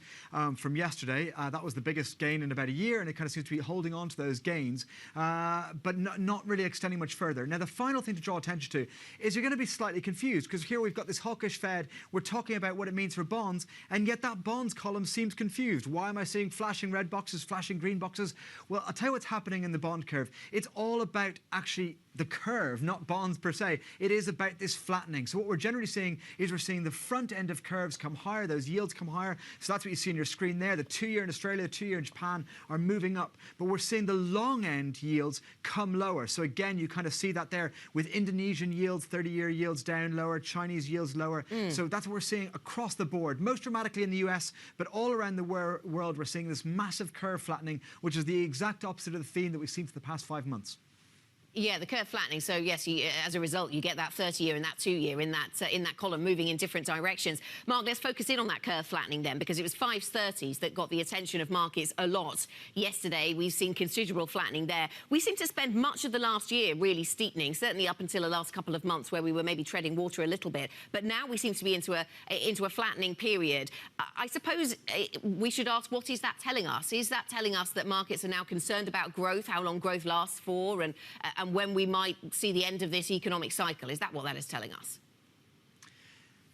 from yesterday. That was the biggest gain in about a year, and it kind of seems to be holding on to those gains, but not really extending much further. Now, the final thing to draw attention to is you're going to be slightly confused, because here we've got this hawkish Fed. We're talking about what it means for bonds, and yet that bonds column seems confused. Why am I seeing flashing red boxes, flashing green boxes? Well, I'll tell you what's happening in the bond curve. It's all about actually the curve, not bonds per se. It is about this flattening. So what we're generally seeing is we're seeing the front end of curves come higher, those yields come higher. So that's what you see on your screen there. The 2-year in Australia, the 2-year in Japan are moving up. But we're seeing the long end yields come lower. So again, you kind of see that there with Indonesian yields, 30-year yields down lower, Chinese yields lower. So that's what we're seeing across the board, most dramatically in the US, but all around the world, we're seeing this massive curve flattening, which is the exact opposite of the theme that we've seen for the past 5 months. Yeah, the curve flattening. So yes, as a result, you get that 30-year and that 2-year in that column moving in different directions. Mark, let's focus in on that curve flattening then, because it was 530s that got the attention of markets a lot yesterday. We've seen considerable flattening there. We seem to spend much of the last year really steepening, certainly up until the last couple of months where we were maybe treading water a little bit. But now we seem to be into a flattening period. I suppose we should ask, what is that telling us? Is that telling us that markets are now concerned about growth, how long growth lasts for, and when we might see the end of this economic cycle? Is that what that is telling us?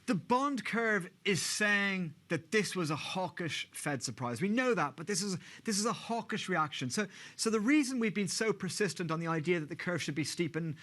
The bond curve is saying that this was a hawkish Fed surprise. We know that, but this is a hawkish reaction. So the reason we've been so persistent on the idea that the curve should be steepening,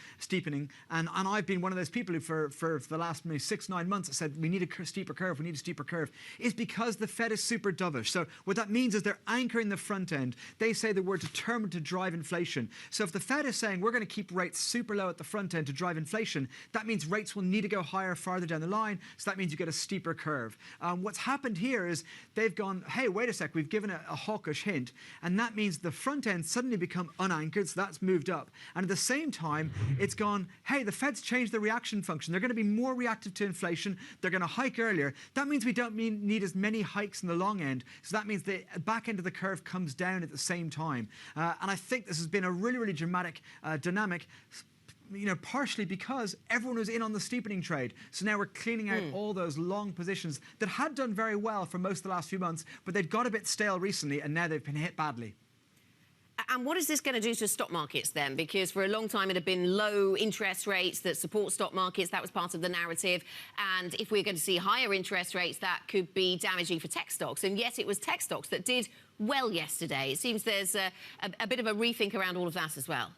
and I've been one of those people who for the last maybe 6-9 months said we need a steeper curve, we need a steeper curve, is because the Fed is super dovish. So what that means is they're anchoring the front end. They say that we're determined to drive inflation. So if the Fed is saying we're going to keep rates super low at the front end to drive inflation, that means rates will need to go higher farther down the line. So that means you get a steeper curve. What's happened here is they've gone, hey, wait a sec, we've given a hawkish hint, and that means the front end suddenly become unanchored, so that's moved up. And at the same time, it's gone, hey, the Fed's changed the reaction function. They're going to be more reactive to inflation. They're going to hike earlier. That means we don't need as many hikes in the long end. So that means the back end of the curve comes down at the same time. And I think this has been a really dramatic dynamic, partially because everyone was in on the steepening trade. So now we're cleaning out all those long positions that had done very well for most of the last few months, but they'd got a bit stale recently, and now they've been hit badly. And what is this going to do to stock markets then? Because for a long time it had been low interest rates that support stock markets. That was part of the narrative. And if we're going to see higher interest rates, that could be damaging for tech stocks. And yet it was tech stocks that did well yesterday. It seems there's a bit of a rethink around all of that as well.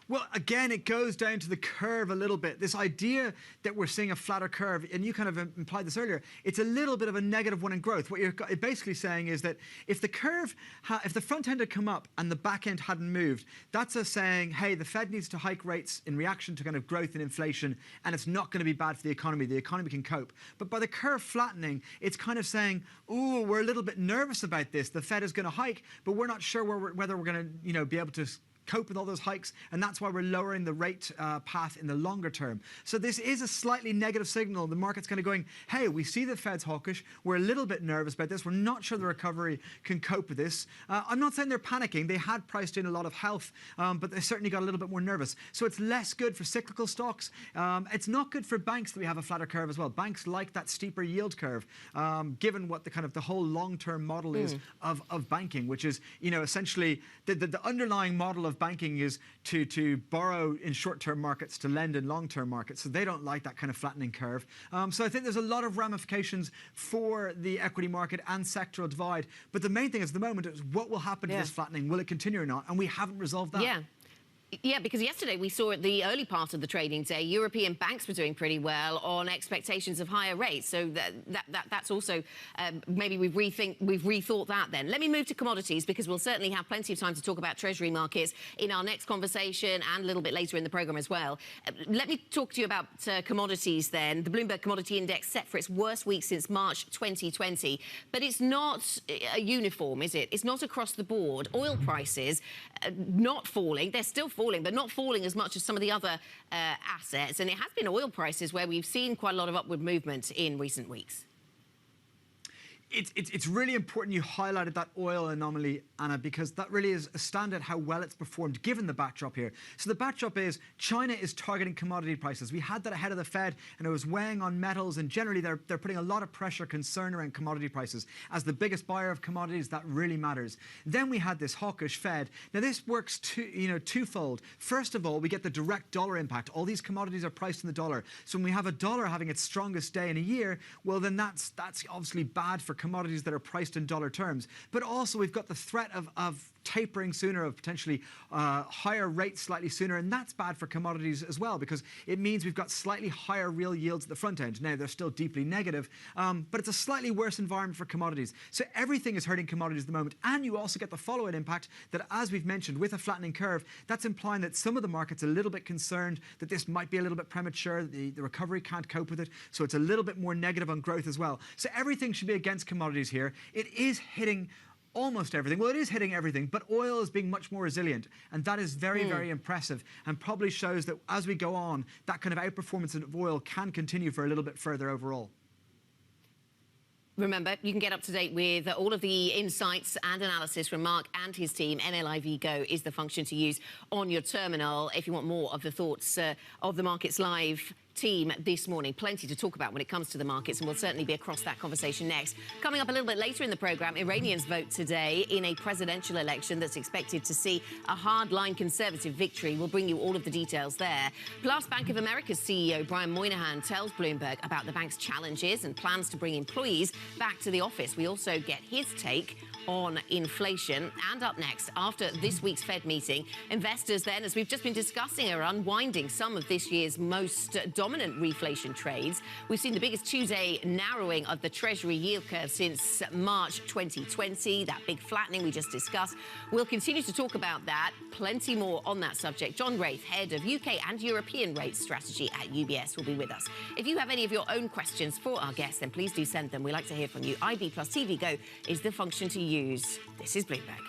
Well, again, it goes down to the curve a little bit. This idea that we're seeing a flatter curve, and you kind of implied this earlier, it's a little bit of a negative one in growth. What you're basically saying is that if the curve, if the front end had come up and the back end hadn't moved, that's us saying, hey, the Fed needs to hike rates in reaction to kind of growth and inflation, and it's not going to be bad for the economy. The economy can cope. But by the curve flattening, it's kind of saying, ooh, we're a little bit nervous about this. The Fed is going to hike, but we're not sure whether we're going to, be able to cope with all those hikes, and that's why we're lowering the rate path in the longer term. So this is a slightly negative signal. The market's kind of going, hey, we see the Fed's hawkish. We're a little bit nervous about this. We're not sure the recovery can cope with this. I'm not saying they're panicking. They had priced in a lot of health, but they certainly got a little bit more nervous. So it's less good for cyclical stocks. It's not good for banks that we have a flatter curve as well. Banks like that steeper yield curve, given what the whole long-term model is of banking, which is, essentially the underlying model of banking is to borrow in short-term markets to lend in long-term markets. So they don't like that kind of flattening curve. So I think there's a lot of ramifications for the equity market and sectoral divide. But the main thing is, at the moment, is what will happen to this flattening? Will it continue or not? And we haven't resolved that. Yeah. Yeah, because yesterday we saw at the early part of the trading day, European banks were doing pretty well on expectations of higher rates. So that's also maybe we've rethought that then. Let me move to commodities, because we'll certainly have plenty of time to talk about treasury markets in our next conversation and a little bit later in the programme as well. Let me talk to you about commodities then. The Bloomberg Commodity Index set for its worst week since March 2020. But it's not a uniform, is it? It's not across the board. Oil prices not falling. They're still falling, but not falling as much as some of the other assets. And it has been oil prices where we've seen quite a lot of upward movement in recent weeks. It's really important you highlighted that oil anomaly, Anna, because that really is a standout how well it's performed given the backdrop here. So the backdrop is China is targeting commodity prices. We had that ahead of the Fed, and it was weighing on metals, and generally they're putting a lot of pressure, concern around commodity prices. As the biggest buyer of commodities, that really matters. Then we had this hawkish Fed. Now this works twofold. First of all, we get the direct dollar impact. All these commodities are priced in the dollar. So when we have a dollar having its strongest day in a year, well then that's obviously bad for commodities that are priced in dollar terms. But also we've got the threat of tapering sooner, of potentially higher rates slightly sooner, and that's bad for commodities as well, because it means we've got slightly higher real yields at the front end. Now, they're still deeply negative, but it's a slightly worse environment for commodities. So everything is hurting commodities at the moment, and you also get the follow-on impact that, as we've mentioned, with a flattening curve, that's implying that some of the markets are a little bit concerned that this might be a little bit premature, the recovery can't cope with it, so it's a little bit more negative on growth as well. So everything should be against commodities here. It is hitting almost everything. Well, it is hitting everything, but oil is being much more resilient, and that is very, very impressive, and probably shows that as we go on, that kind of outperformance of oil can continue for a little bit further overall. Remember, you can get up to date with all of the insights and analysis from Mark and his team. NLIV Go is the function to use on your terminal if you want more of the thoughts of the Markets Live team this morning. Plenty to talk about when it comes to the markets, and we'll certainly be across that conversation next. Coming up a little bit later in the programme, Iranians vote today in a presidential election that's expected to see a hardline conservative victory. We'll bring you all of the details there. Plus, Bank of America's CEO Brian Moynihan tells Bloomberg about the bank's challenges and plans to bring employees back to the office. We also get his take on inflation. And up next, after this week's Fed meeting, investors then, as we've just been discussing, are unwinding some of this year's most dominant reflation trades. We've seen the biggest two-day narrowing of the Treasury yield curve since March 2020, that big flattening we just discussed. We'll continue to talk about that. Plenty more on that subject. John Wraith, head of UK and European rates strategy at UBS, will be with us. If you have any of your own questions for our guests, then please do send them. We like to hear from you. IB plus TV Go is the function to use. This is Bloomberg.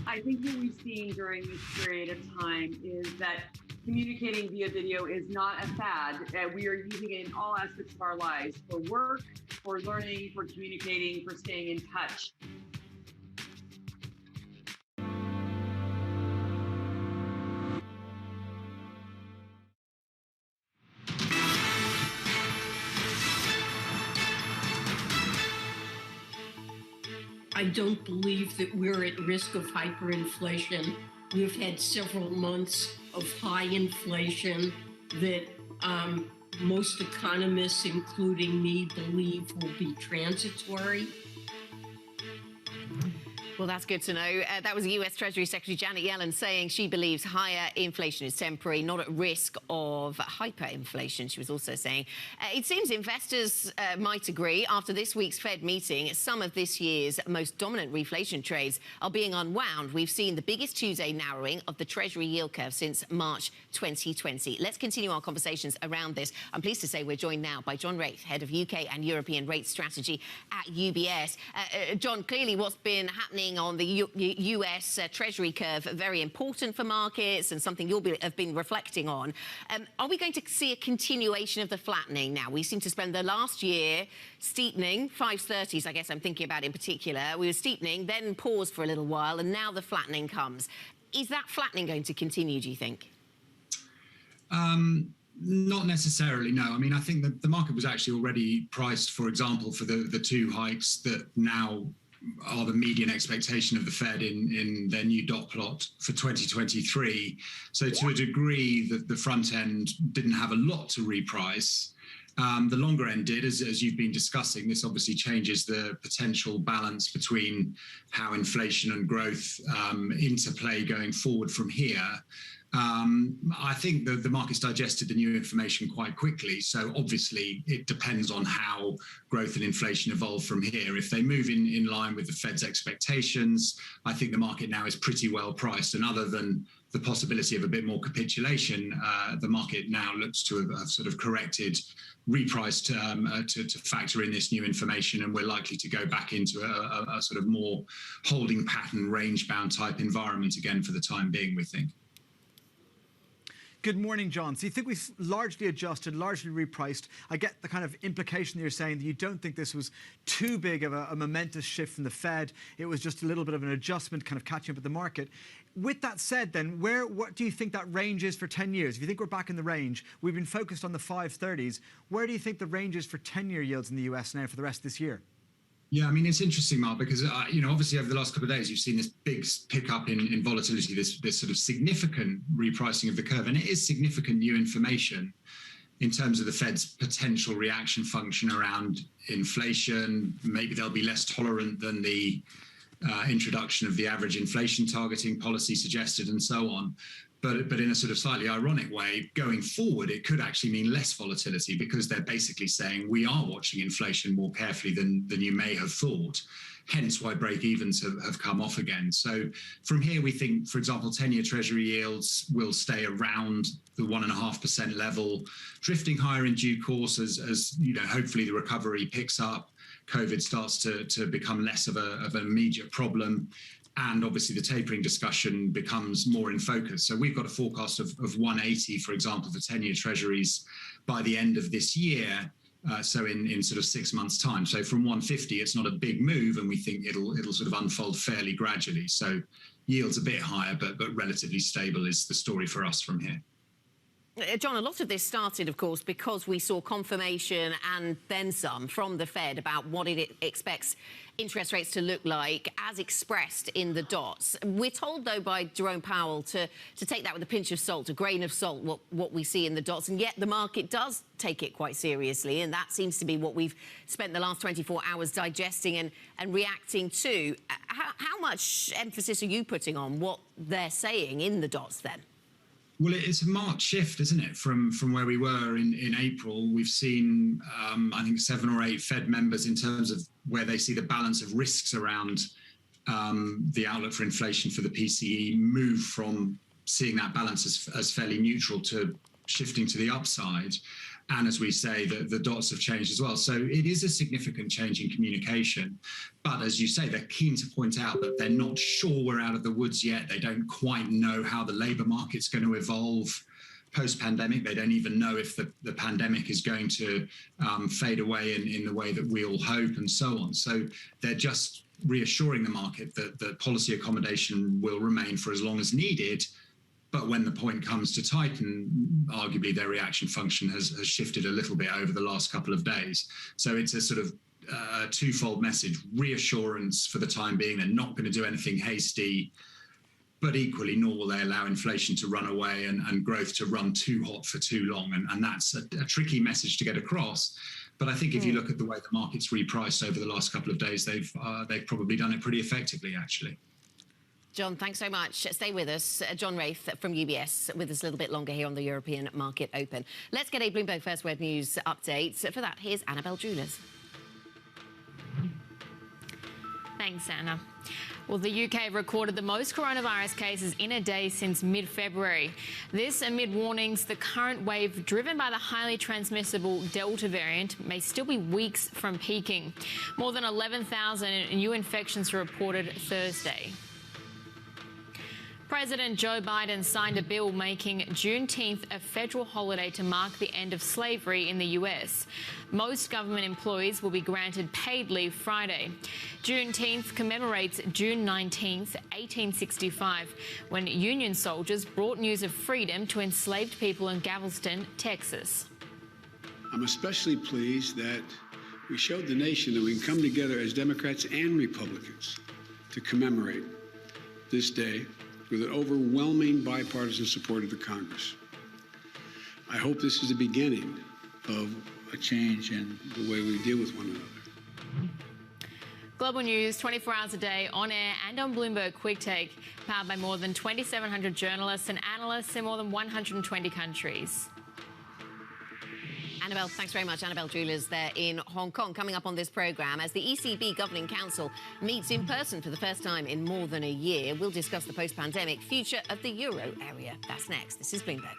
I think what we've seen during this period of time is that communicating via video is not a fad. We are using it in all aspects of our lives, for work, for learning, for communicating, for staying in touch. I don't believe that we're at risk of hyperinflation. We've had several months of high inflation that most economists, including me, believe will be transitory. Well, that's good to know. That was US Treasury Secretary Janet Yellen saying she believes higher inflation is temporary, not at risk of hyperinflation, she was also saying. It seems investors might agree. After this week's Fed meeting, some of this year's most dominant reflation trades are being unwound. We've seen the biggest Tuesday narrowing of the Treasury yield curve since March 2020. Let's continue our conversations around this. I'm pleased to say we're joined now by John Wraith, Head of UK and European Rate Strategy at UBS. John, clearly what's been happening on the US Treasury curve very important for markets and something you'll have been reflecting on. Are we going to see a continuation of the flattening now? We seem to spend the last year steepening, 530s I guess I'm thinking about in particular. We were steepening, then paused for a little while, and now the flattening comes. Is that flattening going to continue, do you think? Not necessarily, no. I mean, I think that the market was actually already priced, for example, for the two hikes that now are the median expectation of the Fed in their new dot plot for 2023. So to a degree, the front end didn't have a lot to reprice. The longer end did, as you've been discussing. This obviously changes the potential balance between how inflation and growth interplay going forward from here. I think that the market's digested the new information quite quickly. So obviously it depends on how growth and inflation evolve from here. If they move in line with the Fed's expectations, I think the market now is pretty well priced. And other than the possibility of a bit more capitulation, the market now looks to have sort of corrected, repriced to factor in this new information, and we're likely to go back into a sort of more holding pattern, range-bound type environment again for the time being, we think. Good morning, John. So you think we've largely adjusted, largely repriced. I get the kind of implication that you're saying that you don't think this was too big of a momentous shift from the Fed. It was just a little bit of an adjustment, kind of catching up with the market. With that said, then, what do you think that range is for 10 years? If you think we're back in the range, we've been focused on the 530s. Where do you think the range is for 10-year yields in the US now for the rest of this year? Yeah, I mean, it's interesting, Mark, because, obviously over the last couple of days, you've seen this big pickup in volatility, this sort of significant repricing of the curve. And it is significant new information in terms of the Fed's potential reaction function around inflation. Maybe they'll be less tolerant than the introduction of the average inflation targeting policy suggested and so on. But in a sort of slightly ironic way, going forward, it could actually mean less volatility because they're basically saying we are watching inflation more carefully than you may have thought, hence why break-evens have come off again. So from here, we think, for example, 10-year Treasury yields will stay around the 1.5% level, drifting higher in due course as hopefully the recovery picks up, COVID starts to become less of an immediate problem. And obviously the tapering discussion becomes more in focus. So we've got a forecast of 180, for example, for 10-year treasuries by the end of this year. So in sort of 6 months' time. So from 150, it's not a big move, and we think it'll sort of unfold fairly gradually. So yields a bit higher, but relatively stable is the story for us from here. John, a lot of this started, of course, because we saw confirmation and then some from the Fed about what it expects interest rates to look like as expressed in the dots. We're told, though, by Jerome Powell to take that with a pinch of salt, a grain of salt, what we see in the dots, and yet the market does take it quite seriously, and that seems to be what we've spent the last 24 hours digesting and reacting to. How much emphasis are you putting on what they're saying in the dots, then? Well, it's a marked shift, isn't it, from where we were in April. We've seen, I think, 7 or 8 Fed members in terms of where they see the balance of risks around the outlook for inflation for the PCE move from seeing that balance as fairly neutral to shifting to the upside. And as we say, the dots have changed as well. So it is a significant change in communication. But as you say, they're keen to point out that they're not sure we're out of the woods yet. They don't quite know how the labour market's going to evolve post-pandemic. They don't even know if the pandemic is going to fade away in the way that we all hope and so on. So they're just reassuring the market that policy accommodation will remain for as long as needed. But when the point comes to tighten, arguably their reaction function has shifted a little bit over the last couple of days. So it's a sort of twofold message: reassurance for the time being, they're not going to do anything hasty, but equally, nor will they allow inflation to run away and growth to run too hot for too long. And that's a tricky message to get across. But I think if you look at the way the market's repriced over the last couple of days, they've probably done it pretty effectively, actually. John, thanks so much. Stay with us. John Wraith from UBS with us a little bit longer here on the European Market Open. Let's get a Bloomberg First Word News update. For that, here's Annabelle Jewellers. Thanks, Anna. Well, the UK recorded the most coronavirus cases in a day since mid-February. This amid warnings the current wave, driven by the highly transmissible Delta variant, may still be weeks from peaking. More than 11,000 new infections were reported Thursday. President Joe Biden signed a bill making Juneteenth a federal holiday to mark the end of slavery in the US. Most government employees will be granted paid leave Friday. Juneteenth commemorates June 19th, 1865, when Union soldiers brought news of freedom to enslaved people in Galveston, Texas. I'm especially pleased that we showed the nation that we can come together as Democrats and Republicans to commemorate this day with an overwhelming bipartisan support of the Congress. I hope this is the beginning of a change in the way we deal with one another. Global news 24 hours a day, on air and on Bloomberg Quick Take, powered by more than 2,700 journalists and analysts in more than 120 countries. Annabelle, thanks very much. Annabelle Jewellers there in Hong Kong. Coming up on this programme, as the ECB Governing Council meets in person for the first time in more than a year, we'll discuss the post-pandemic future of the euro area. That's next. This is Bloomberg.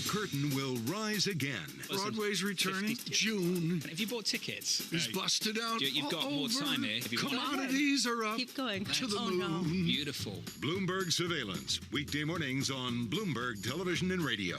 Curtain will rise again. Broadway's returning June. Have you bought tickets? Is busted out. You've got more time here. Commodities are up. Keep going. To the moon. Beautiful. Bloomberg Surveillance, weekday mornings on Bloomberg Television and Radio.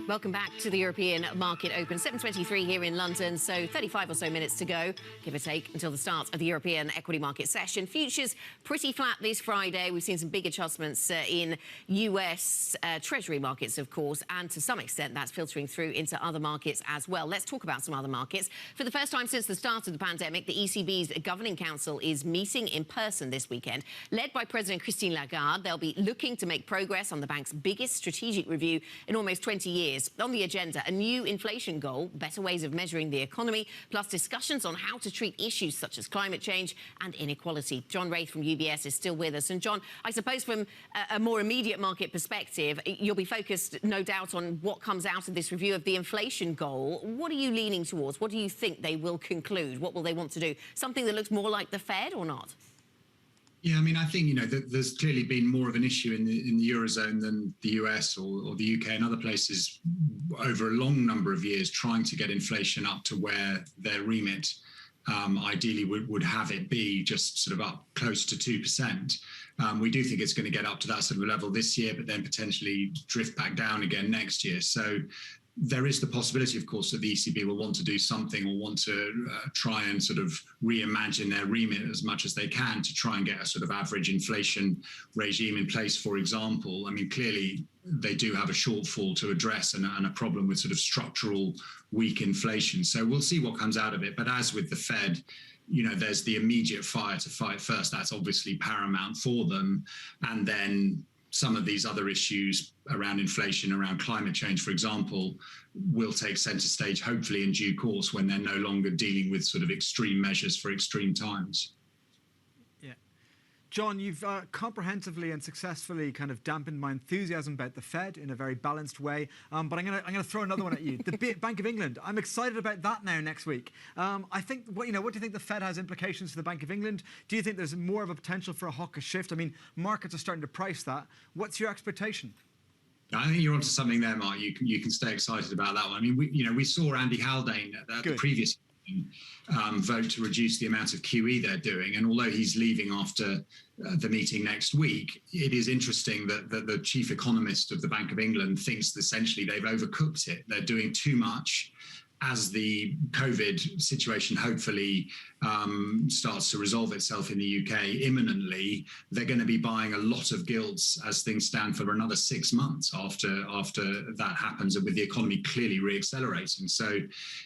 Welcome back to the European Market Open. 7:23 here in London, so 35 or so minutes to go, give or take, until the start of the European equity market session. Futures pretty flat this Friday. We've seen some big adjustments in US Treasury markets, of course, and to some extent that's filtering through into other markets as well. Let's talk about some other markets. For the first time since the start of the pandemic, the ECB's Governing Council is meeting in person this weekend. Led by President Christine Lagarde, they'll be looking to make progress on the bank's biggest strategic review in almost 20 years. On the agenda, a new inflation goal, better ways of measuring the economy, plus discussions on how to treat issues such as climate change and inequality. John Wraith from UBS is still with us. And John, I suppose from a more immediate market perspective, you'll be focused, no doubt, on what comes out of this review of the inflation goal. What are you leaning towards? What do you think they will conclude? What will they want to do? Something that looks more like the Fed or not? Yeah, I mean, I think, there's clearly been more of an issue in the Eurozone than the US or the UK and other places over a long number of years trying to get inflation up to where their remit ideally would have it be, just sort of up close to 2%. We do think it's going to get up to that sort of level this year, but then potentially drift back down again next year. So there is the possibility, of course, that the ECB will want to do something or want to try and sort of reimagine their remit as much as they can to try and get a sort of average inflation regime in place, for example. I mean, clearly, they do have a shortfall to address and a problem with sort of structural weak inflation. So we'll see what comes out of it. But as with the Fed, there's the immediate fire to fight first. That's obviously paramount for them. And then some of these other issues around inflation, around climate change, for example, will take center stage, hopefully in due course, when they're no longer dealing with sort of extreme measures for extreme times. Yeah. John, you've comprehensively and successfully kind of dampened my enthusiasm about the Fed in a very balanced way. But I'm gonna throw another one at you. The Bank of England. I'm excited about that now next week. I think, what do you think the Fed has implications for the Bank of England? Do you think there's more of a potential for a hawkish shift? I mean, markets are starting to price that. What's your expectation? I think you're onto something there, Mark. You can stay excited about that one. I mean, we saw Andy Haldane at the previous vote to reduce the amount of QE they're doing. And although he's leaving after the meeting next week, it is interesting that the chief economist of the Bank of England thinks that essentially they've overcooked it. They're doing too much. As the COVID situation hopefully starts to resolve itself in the UK imminently, they're going to be buying a lot of gilts as things stand for another 6 months after that happens, and with the economy clearly reaccelerating. So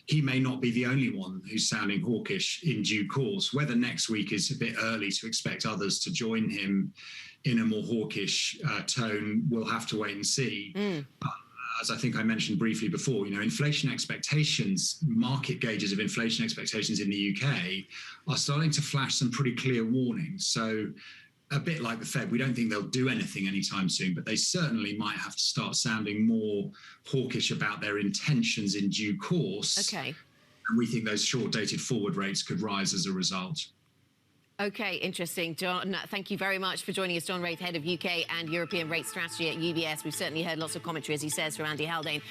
he may not be the only one who's sounding hawkish in due course. Whether next week is a bit early to expect others to join him in a more hawkish tone, we'll have to wait and see. As I think I mentioned briefly before, inflation expectations, market gauges of inflation expectations in the UK are starting to flash some pretty clear warnings. So a bit like the Fed, we don't think they'll do anything anytime soon, but they certainly might have to start sounding more hawkish about their intentions in due course. Okay. And we think those short-dated forward rates could rise as a result. Okay, interesting. John, thank you very much for joining us. John Wraith, Head of UK and European Rate Strategy at UBS. We've certainly heard lots of commentary, as he says, from Andy Haldane,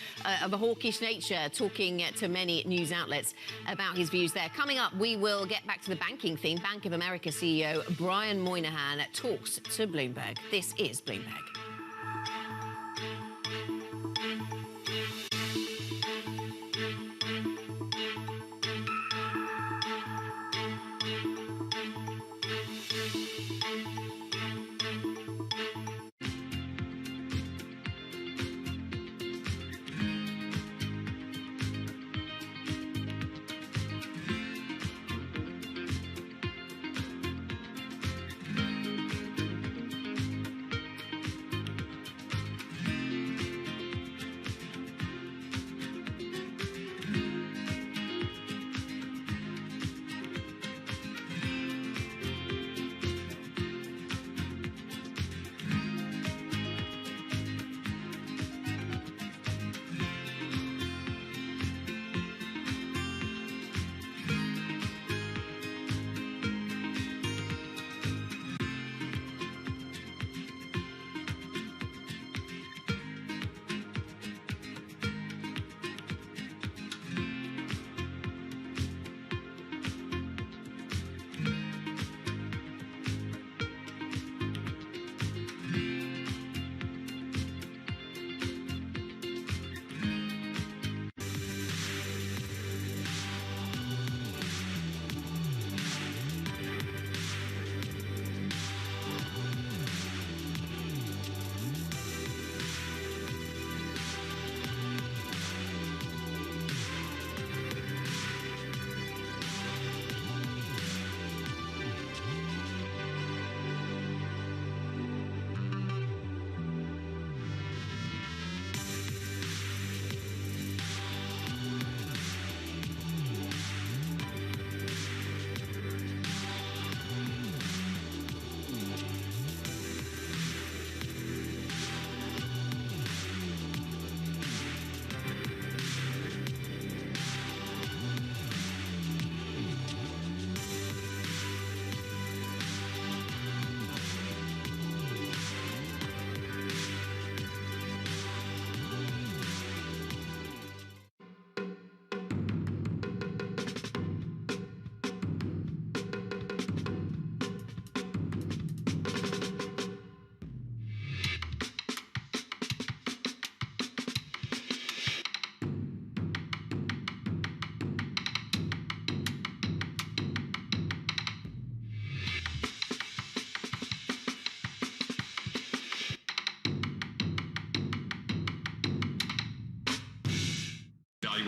of a hawkish nature, talking to many news outlets about his views there. Coming up, we will get back to the banking theme. Bank of America CEO Brian Moynihan talks to Bloomberg. This is Bloomberg.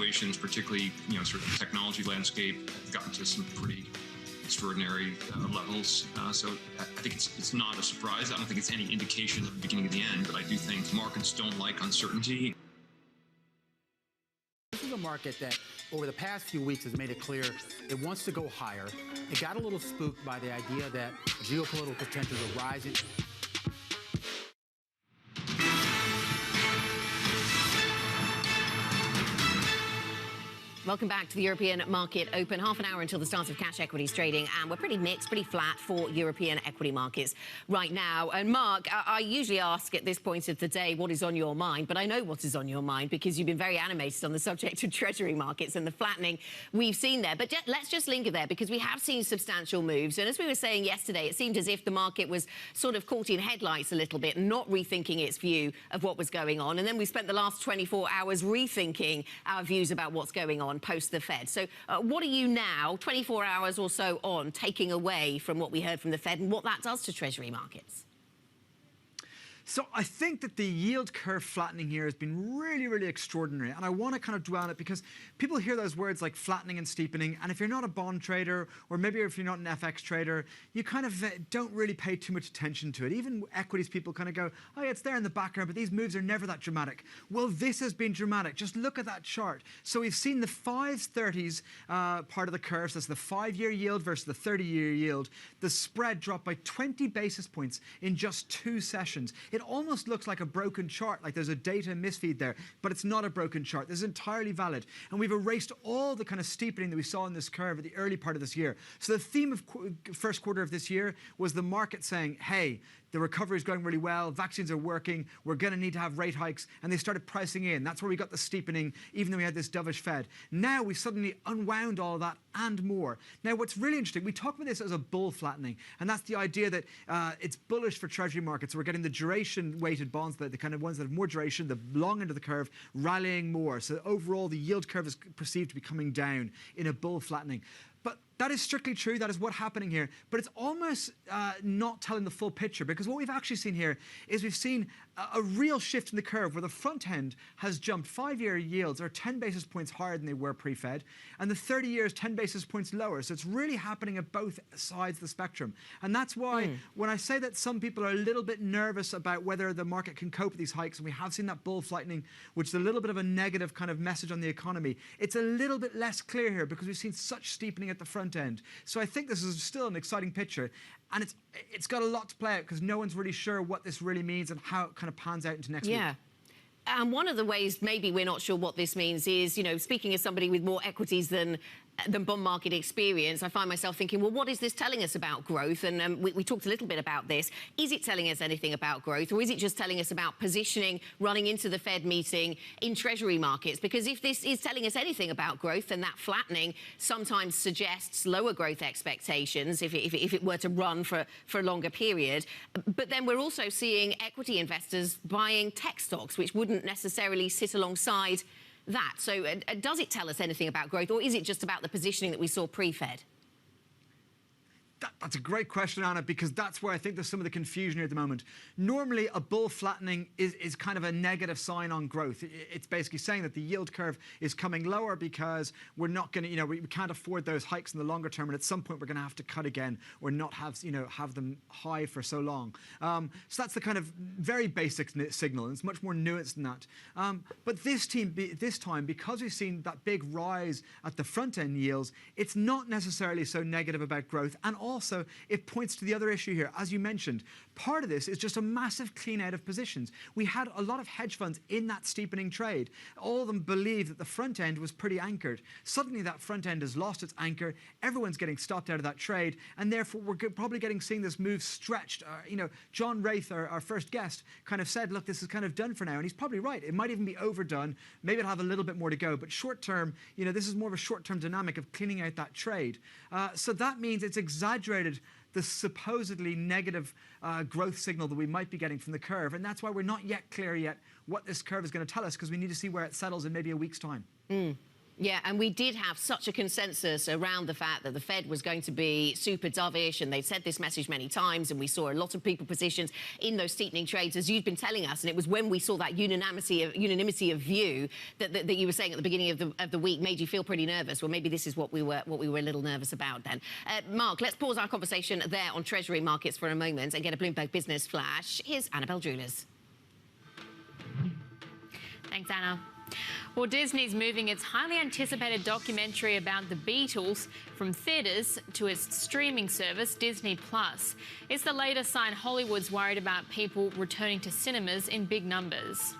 valuations, particularly, sort of the technology landscape, have gotten to some pretty extraordinary levels. So I think it's not a surprise. I don't think it's any indication of the beginning of the end, but I do think markets don't like uncertainty. This is a market that over the past few weeks has made it clear it wants to go higher. It got a little spooked by the idea that geopolitical tensions are rising. Welcome back to the European Market Open. Half an hour until the start of cash equities trading, and we're pretty mixed, pretty flat for European equity markets right now. And Mark, I usually ask at this point of the day what is on your mind, but I know what is on your mind because you've been very animated on the subject of treasury markets and the flattening we've seen there. But let's just linger there because we have seen substantial moves. And as we were saying yesterday, it seemed as if the market was sort of caught in headlights a little bit, not rethinking its view of what was going on. And then we spent the last 24 hours rethinking our views about what's going on post the Fed. So what are you now, 24 hours or so on, taking away from what we heard from the Fed and what that does to treasury markets? So I think that the yield curve flattening here has been really, really extraordinary. And I want to kind of dwell on it because people hear those words like flattening and steepening. And if you're not a bond trader, or maybe if you're not an FX trader, you kind of don't really pay too much attention to it. Even equities people kind of go, oh, yeah, it's there in the background, but these moves are never that dramatic. Well, this has been dramatic. Just look at that chart. So we've seen the 5s, 30s part of the curve. So that's the 5-year yield versus the 30-year yield. The spread dropped by 20 basis points in just 2 sessions. It almost looks like a broken chart, like there's a data misfeed there, but it's not a broken chart. This is entirely valid. And we've erased all the kind of steepening that we saw in this curve at the early part of this year. So the theme of first quarter of this year was the market saying, hey, the recovery is going really well, vaccines are working, we're going to need to have rate hikes, and they started pricing in. That's where we got the steepening, even though we had this dovish Fed. Now we suddenly unwound all of that and more. Now what's really interesting, we talk about this as a bull flattening, and that's the idea that it's bullish for treasury markets. We're getting the duration-weighted bonds, the kind of ones that have more duration, the long end of the curve, rallying more. So overall, the yield curve is perceived to be coming down in a bull flattening. But that is strictly true. That is what's happening here. But it's almost not telling the full picture, because what we've actually seen here is we've seen a real shift in the curve where the front end has jumped. 5-year yields are 10 basis points higher than they were pre-Fed, and the 30 years 10 basis points lower. So it's really happening at both sides of the spectrum. And that's why when I say that some people are a little bit nervous about whether the market can cope with these hikes, and we have seen that bull flattening, which is a little bit of a negative kind of message on the economy, it's a little bit less clear here because we've seen such steepening at the front end. So I think this is still an exciting picture, and it's got a lot to play out because no one's really sure what this really means and how it kind of pans out into next week. And one of the ways maybe we're not sure what this means is, speaking as somebody with more equities than bond market experience, I find myself thinking, well, what is this telling us about growth? And we talked a little bit about this. Is it telling us anything about growth, or is it just telling us about positioning running into the Fed meeting in treasury markets? Because if this is telling us anything about growth, then that flattening sometimes suggests lower growth expectations if it were to run for a longer period. But then we're also seeing equity investors buying tech stocks, which wouldn't necessarily sit alongside that. So does it tell us anything about growth, or is it just about the positioning that we saw pre-Fed? That's a great question, Anna, because that's where I think there's some of the confusion here at the moment. Normally, a bull flattening is kind of a negative sign on growth. It's basically saying that the yield curve is coming lower because we're not going to, we can't afford those hikes in the longer term, and at some point we're going to have to cut again or not have, have them high for so long. So that's the kind of very basic signal, and it's much more nuanced than that. But this time, because we've seen that big rise at the front end yields, it's not necessarily so negative about growth, and also it points to the other issue here. As you mentioned, part of this is just a massive clean out of positions. We had a lot of hedge funds in that steepening trade. All of them believed that the front end was pretty anchored. Suddenly that front end has lost its anchor. Everyone's getting stopped out of that trade, and therefore we're probably seeing this move stretched. John Wraith, our first guest, kind of said, look, this is kind of done for now, and he's probably right. It might even be overdone. Maybe it'll have a little bit more to go, but short term, this is more of a short-term dynamic of cleaning out that trade. So that means it's exaggerated the supposedly negative growth signal that we might be getting from the curve. And that's why we're not yet clear what this curve is going to tell us, because we need to see where it settles in maybe a week's time. Yeah, and we did have such a consensus around the fact that the Fed was going to be super dovish, and they'd said this message many times, and we saw a lot of people positions in those steepening trades, as you've been telling us, and it was when we saw that unanimity of view that you were saying at the beginning of the week made you feel pretty nervous. Well, maybe this is what we were a little nervous about then. Mark, let's pause our conversation there on Treasury markets for a moment and get a Bloomberg Business Flash. Here's Annabelle Jewelers. Thanks, Anna. Well, Disney's moving its highly anticipated documentary about the Beatles from theatres to its streaming service, Disney+. It's the latest sign Hollywood's worried about people returning to cinemas in big numbers.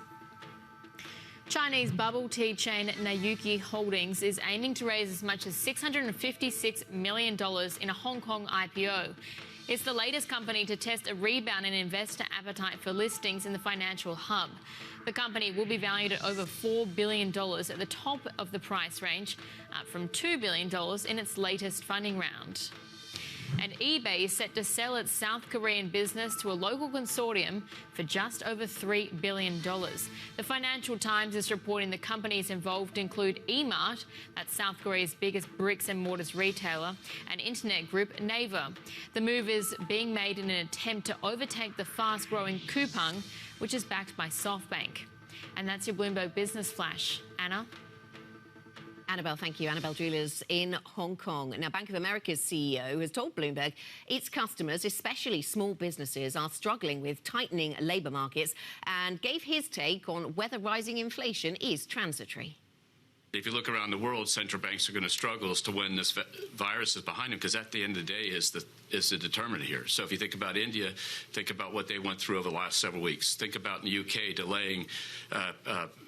Chinese bubble tea chain Nayuki Holdings is aiming to raise as much as $656 million in a Hong Kong IPO. It's the latest company to test a rebound in investor appetite for listings in the financial hub. The company will be valued at over $4 billion at the top of the price range, up from $2 billion in its latest funding round. And eBay is set to sell its South Korean business to a local consortium for just over $3 billion. The Financial Times is reporting the companies involved include eMart, that's South Korea's biggest bricks and mortars retailer, and internet group Naver. The move is being made in an attempt to overtake the fast-growing Coupang, which is backed by SoftBank. And that's your Bloomberg Business Flash. Anna? Annabelle, thank you. Annabelle Jewelers in Hong Kong. Now, Bank of America's CEO has told Bloomberg its customers, especially small businesses, are struggling with tightening labour markets, and gave his take on whether rising inflation is transitory. If you look around the world, central banks are going to struggle as to when this virus is behind them, because at the end of the day is the determinant here. So if you think about India, think about what they went through over the last several weeks. Think about in the UK delaying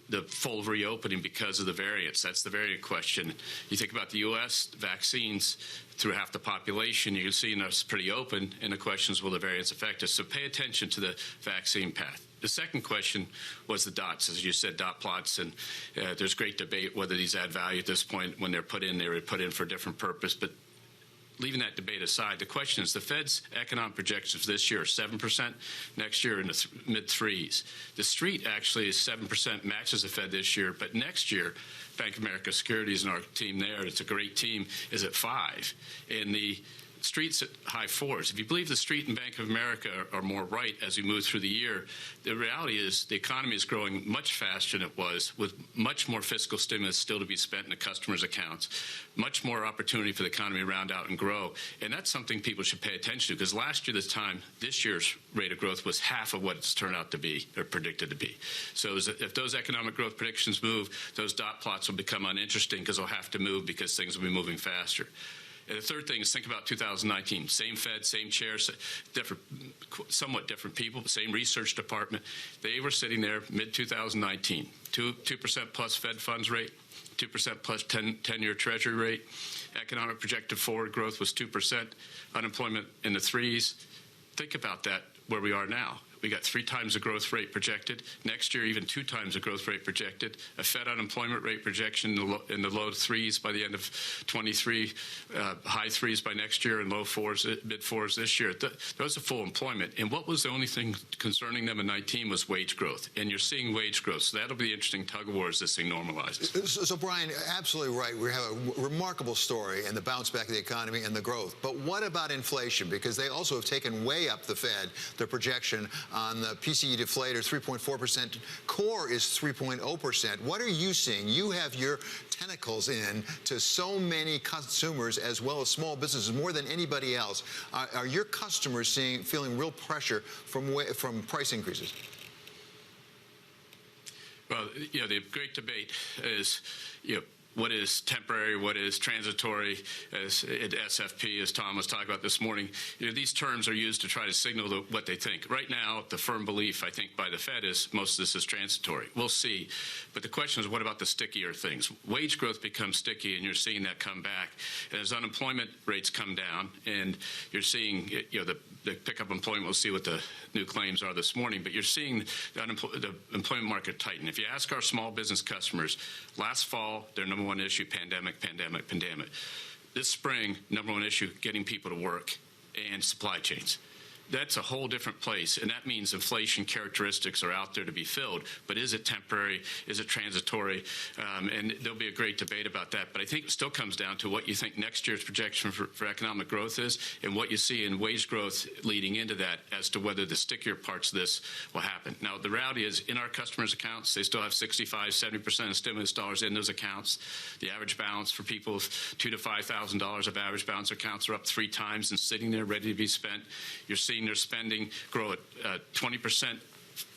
the full reopening because of the variants. That's the variant question. You think about the U.S., vaccines through half the population, you can see us pretty open, and the question is, will the variants affect us? So pay attention to the vaccine path. The second question was the dots, as you said, dot plots, and there's great debate whether these add value at this point. When they're put in, they were put in for a different purpose. But leaving that debate aside, the question is the Fed's economic projections for this year are 7%, next year in the mid-threes. The street actually is 7%, matches the Fed this year, but next year, Bank of America Securities and our team there, it's a great team, is at 5%. And the street's at high 4s. If you believe the street and Bank of America are more right as we move through the year, the reality is the economy is growing much faster than it was, with much more fiscal stimulus still to be spent in the customers' accounts, much more opportunity for the economy to round out and grow. And that's something people should pay attention to, because last year this time, this year's rate of growth was half of what it's turned out to be, or predicted to be. So if those economic growth predictions move, those dot plots will become uninteresting because they'll have to move because things will be moving faster. And the third thing is think about 2019. Same Fed, same chairs, somewhat different people, same research department. They were sitting there mid-2019. 2% plus Fed funds rate, 2% plus 10-year Treasury rate. Economic projected forward growth was 2%. Unemployment in the 3s. Think about that where we are now. We got 3 times the growth rate projected. Next year, even 2 times the growth rate projected. A Fed unemployment rate projection in the low 3s by the end of 23, high 3s by next year, and low 4s, mid 4s this year. Those are full employment. And what was the only thing concerning them in 19 was wage growth. And you're seeing wage growth. So that'll be the interesting tug of war as this thing normalizes. So Brian, absolutely right. We have a remarkable story in the bounce back of the economy and the growth. But what about inflation? Because they also have taken way up the Fed, the projection on the PCE deflator, 3.4%. Core is 3.0%. What are you seeing? You have your tentacles in to so many consumers as well as small businesses, more than anybody else. Are your customers feeling real pressure from price increases? Well, the great debate is, what is temporary, what is transitory, as at SFP, as Tom was talking about this morning. These terms are used to try to signal what they think. Right now, the firm belief, I think, by the Fed is most of this is transitory. We'll see. But the question is, what about the stickier things? Wage growth becomes sticky, and you're seeing that come back. And as unemployment rates come down, and you're seeing, the pickup employment, we'll see what the new claims are this morning, but you're seeing the employment market tighten. If you ask our small business customers, last fall, their number one issue, pandemic. This spring, number one issue, getting people to work and supply chains. that's a whole different place, and that means inflation characteristics are out there to be filled. But is it temporary? Is it transitory? And there'll be a great debate about that. But I think it still comes down to what you think next year's projection for economic growth is, and what you see in wage growth leading into that as to whether the stickier parts of this will happen. Now, the reality is, in our customers' accounts, they still have 65, 70% of stimulus dollars in those accounts. The average balance for people with $2,000 to $5,000 of average balance accounts are up 3 times and sitting there ready to be spent. You're seeing their spending grow at 20%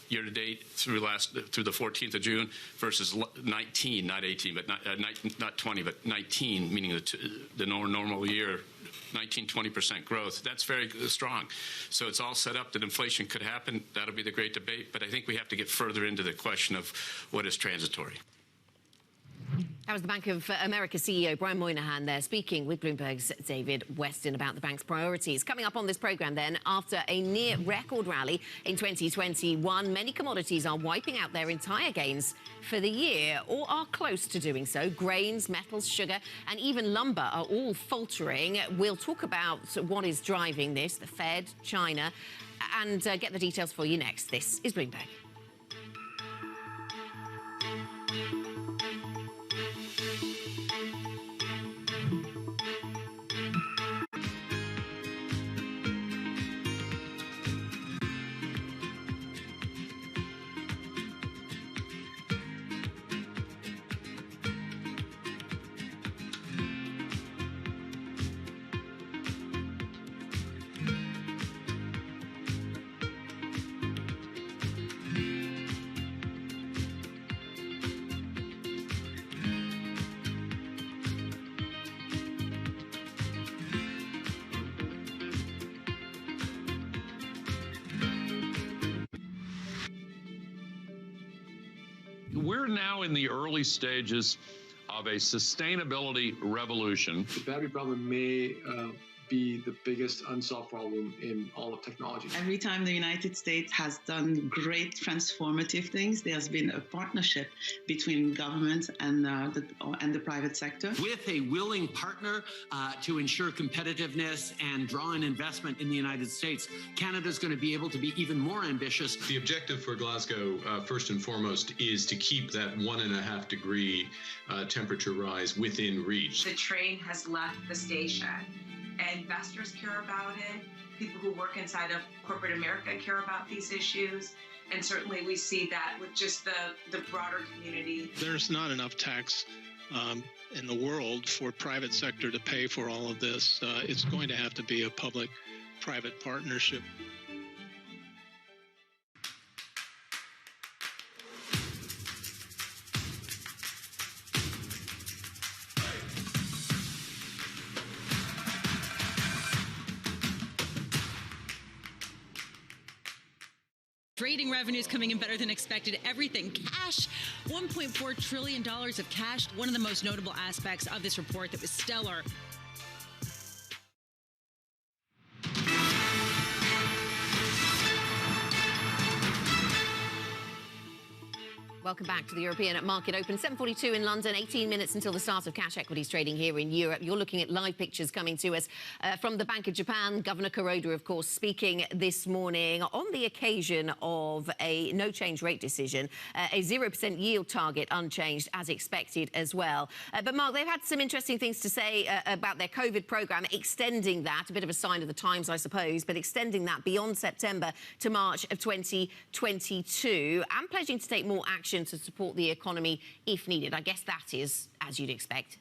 year to date through the 14th of June versus 19, not 18, but not 20, but 19, meaning the normal year. 19-20% growth. That's very strong. So it's all set up that inflation could happen. That'll be the great debate. But I think we have to get further into the question of what is transitory. That was the Bank of America CEO Brian Moynihan there speaking with Bloomberg's David Weston about the bank's priorities. Coming up on this programme then, after a near record rally in 2021, many commodities are wiping out their entire gains for the year or are close to doing so. Grains, metals, sugar and even lumber are all faltering. We'll talk about what is driving this, the Fed, China, and get the details for you next. This is Bloomberg. We're now in the early stages of a sustainability revolution. The battery problem may be the biggest unsolved problem in all of technology. Every time the United States has done great transformative things, there's been a partnership between government and the private sector. With a willing partner to ensure competitiveness and draw in investment in the United States, Canada's going to be able to be even more ambitious. The objective for Glasgow, first and foremost, is to keep that 1.5 degree temperature rise within reach. The train has left the station. Investors care about it. People who work inside of corporate America care about these issues. And certainly we see that with just the broader community. There's not enough tax in the world for private sector to pay for all of this. It's going to have to be a public-private partnership. Trading revenues coming in better than expected. Everything cash, $1.4 trillion of cash. One of the most notable aspects of this report that was stellar. Welcome back to the European Market Open. 7:42 in London, 18 minutes until the start of cash equities trading here in Europe. You're looking at live pictures coming to us from the Bank of Japan. Governor Kuroda, of course, speaking this morning on the occasion of a no-change rate decision, a 0% yield target unchanged as expected as well. But, Mark, they've had some interesting things to say about their COVID programme, extending that, a bit of a sign of the times, I suppose, but extending that beyond September to March of 2022 and pledging to take more action to support the economy if needed. I guess that is as you'd expect.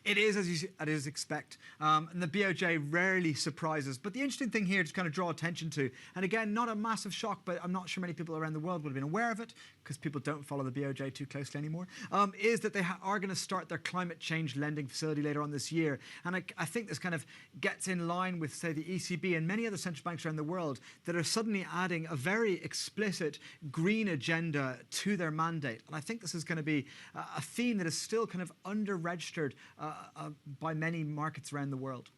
It is as expect, and the BOJ rarely surprises. But the interesting thing here to kind of draw attention to, and again, not a massive shock, but I'm not sure many people around the world would have been aware of it because people don't follow the BOJ too closely anymore, is that they are going to start their climate change lending facility later on this year. And I think this kind of gets in line with, say, the ECB and many other central banks around the world that are suddenly adding a very explicit green agenda to their mandate. And I think this is going to be a theme that is still kind of under-registered by many markets around the world.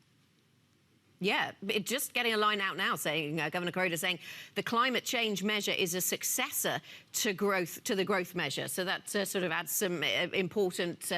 Yeah, just getting a line out now saying, Governor Kuroda saying the climate change measure is a successor to the growth measure. So that sort of adds some important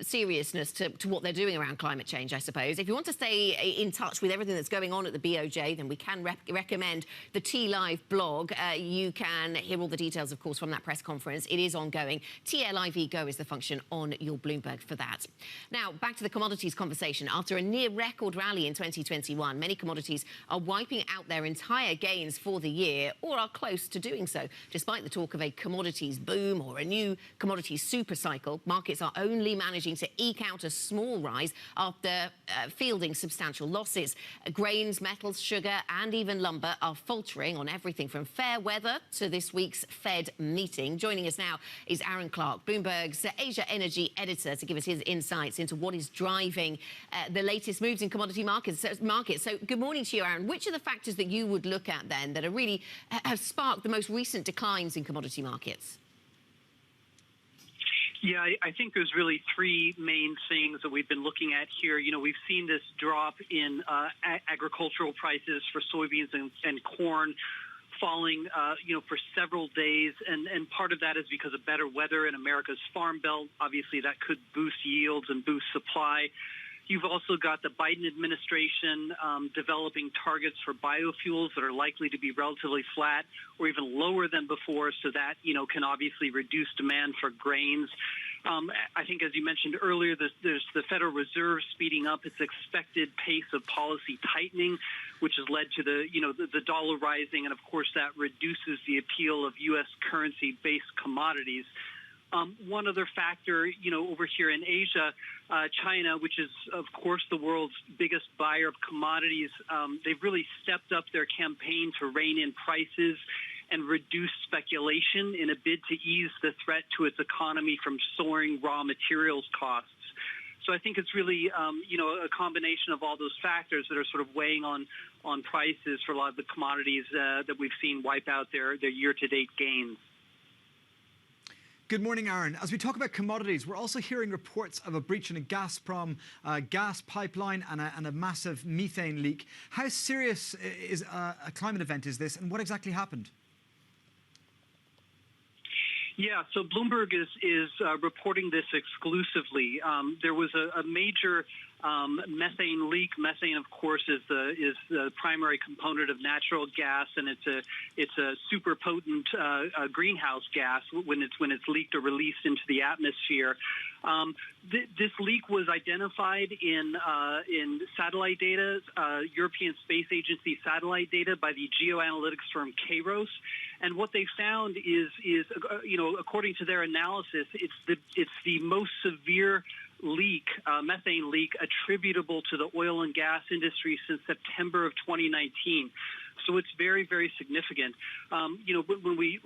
seriousness to what they're doing around climate change, I suppose. If you want to stay in touch with everything that's going on at the BOJ, then we can recommend the TLive blog. You can hear all the details, of course, from that press conference. It is ongoing. TLIV Go is the function on your Bloomberg for that. Now, back to the commodities conversation. After a near-record rally in 2021, many commodities are wiping out their entire gains for the year or are close to doing so. Despite the talk of a commodities boom or a new commodities super cycle, markets are only managing to eke out a small rise after fielding substantial losses. Grains, metals, sugar and even lumber are faltering on everything from fair weather to this week's Fed meeting. Joining us now is Aaron Clark, Bloomberg's Asia Energy editor, to give us his insights into what is driving the latest moves in commodity markets. So good morning to you, Aaron. Which are the factors that you would look at then that are really have sparked the most recent declines in commodity markets? Yeah, I think there's really three main things that we've been looking at here. You know, we've seen this drop in agricultural prices for soybeans and corn falling, for several days. And part of that is because of better weather in America's Farm Belt. Obviously, that could boost yields and boost supply. You've also got the Biden administration developing targets for biofuels that are likely to be relatively flat or even lower than before, so that, can obviously reduce demand for grains. I think, as you mentioned earlier, there's the Federal Reserve speeding up its expected pace of policy tightening, which has led to the dollar rising, and of course that reduces the appeal of U.S. currency-based commodities. One other factor, over here in Asia, China, which is, of course, the world's biggest buyer of commodities, they've really stepped up their campaign to rein in prices and reduce speculation in a bid to ease the threat to its economy from soaring raw materials costs. So I think it's really, a combination of all those factors that are sort of weighing on prices for a lot of the commodities that we've seen wipe out their year-to-date gains. Good morning, Aaron. As we talk about commodities, we're also hearing reports of a breach in a Gazprom gas pipeline and a massive methane leak. How serious is a climate event is this, and what exactly happened? Yeah, so Bloomberg is reporting this exclusively. There was a major methane leak. Methane, of course, is the primary component of natural gas, and it's a super potent greenhouse gas when it's leaked or released into the atmosphere. This leak was identified in satellite data, European Space Agency satellite data by the geoanalytics firm Kairos. And what they found is according to their analysis, it's the most severe leak, methane leak, attributable to the oil and gas industry since September of 2019. So it's very, very significant. When we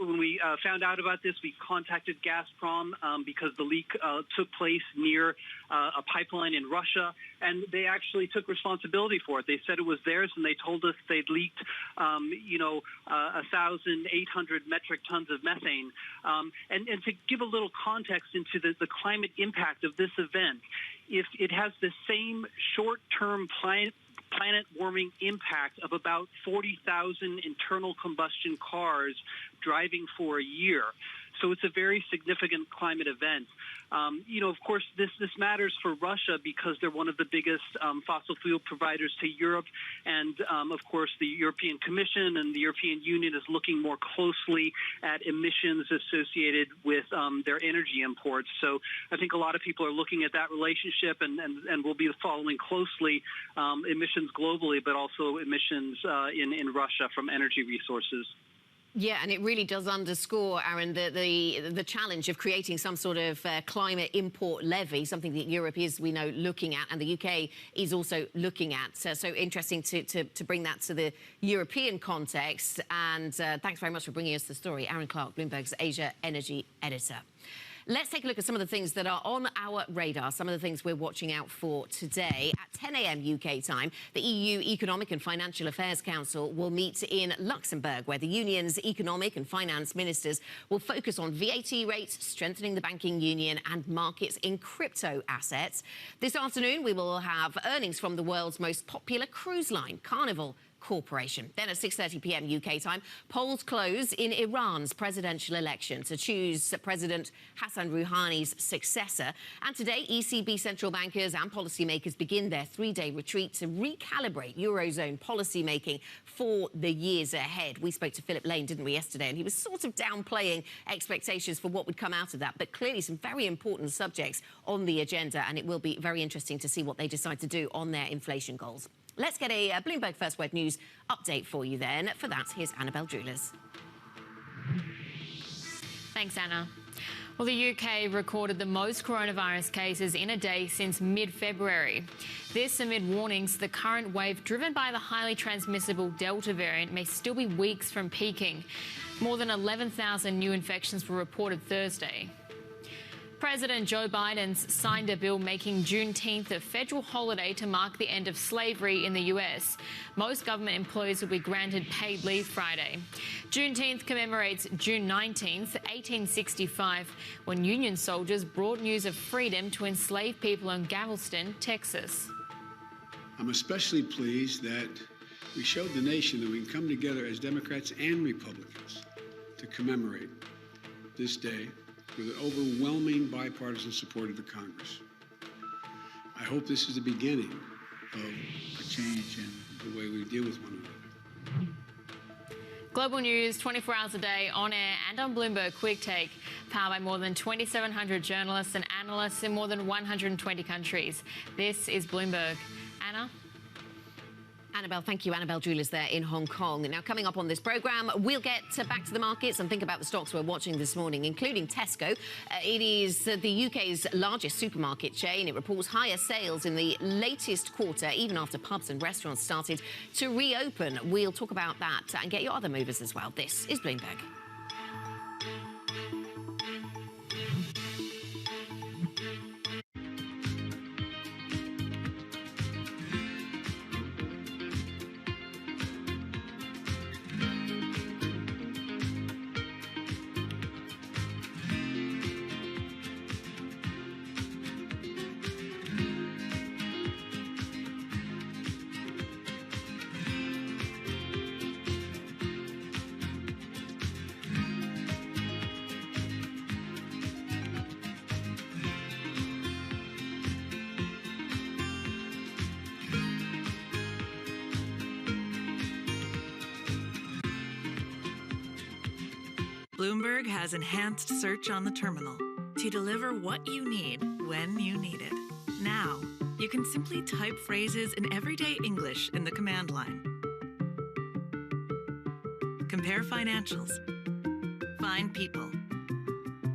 found out about this, we contacted Gazprom because the leak took place near a pipeline in Russia, and they actually took responsibility for it. They said it was theirs, and they told us they'd leaked, 1,800 metric tons of methane. And to give a little context into the climate impact of this event, if it has the same short-term planet warming impact of about 40,000 internal combustion cars driving for a year. So it's a very significant climate event. Of course, this matters for Russia because they're one of the biggest fossil fuel providers to Europe. And, of course, the European Commission and the European Union is looking more closely at emissions associated with their energy imports. So I think a lot of people are looking at that relationship and will be following closely emissions globally, but also emissions in Russia from energy resources. Yeah, and it really does underscore, Aaron, the challenge of creating some sort of climate import levy, something that Europe is, we know, looking at, and the UK is also looking at. So interesting to bring that to the European context. And thanks very much for bringing us the story. Aaron Clark, Bloomberg's Asia Energy editor. Let's take a look at some of the things that are on our radar, some of the things we're watching out for today. At 10 a.m. UK time, the EU Economic and Financial Affairs Council will meet in Luxembourg, where the union's economic and finance ministers will focus on VAT rates, strengthening the banking union and markets in crypto assets. This afternoon, we will have earnings from the world's most popular cruise line, Carnival Corporation. Then at 6:30 p.m. UK time, polls close in Iran's presidential election to choose President Hassan Rouhani's successor. And today, ECB central bankers and policymakers begin their three-day retreat to recalibrate Eurozone policymaking for the years ahead. We spoke to Philip Lane, didn't we, yesterday, and he was sort of downplaying expectations for what would come out of that, but clearly some very important subjects on the agenda, and it will be very interesting to see what they decide to do on their inflation goals. Let's get a Bloomberg First Word News update for you then. For that, here's Annabelle Drewlers. Thanks, Anna. Well, the UK recorded the most coronavirus cases in a day since mid-February. This amid warnings the current wave, driven by the highly transmissible Delta variant, may still be weeks from peaking. More than 11,000 new infections were reported Thursday. President Joe Biden's signed a bill making Juneteenth a federal holiday to mark the end of slavery in the US. Most government employees will be granted paid leave Friday. Juneteenth commemorates June 19th, 1865, when Union soldiers brought news of freedom to enslaved people in Galveston, Texas. I'm especially pleased that we showed the nation that we can come together as Democrats and Republicans to commemorate this day with an overwhelming bipartisan support of the Congress. I hope this is the beginning of a change in the way we deal with one another. Global news 24 hours a day, on air and on Bloomberg Quick Take, powered by more than 2,700 journalists and analysts in more than 120 countries. This is Bloomberg. Anna? Annabelle, thank you. Annabelle Drewlers there in Hong Kong. Now, coming up on this programme, we'll get back to the markets and think about the stocks we're watching this morning, including Tesco. It is the UK's largest supermarket chain. It reports higher sales in the latest quarter, even after pubs and restaurants started to reopen. We'll talk about that and get your other movers as well. This is Bloomberg. Bloomberg has enhanced search on the terminal to deliver what you need when you need it. Now, you can simply type phrases in everyday English in the command line. Compare financials. Find people.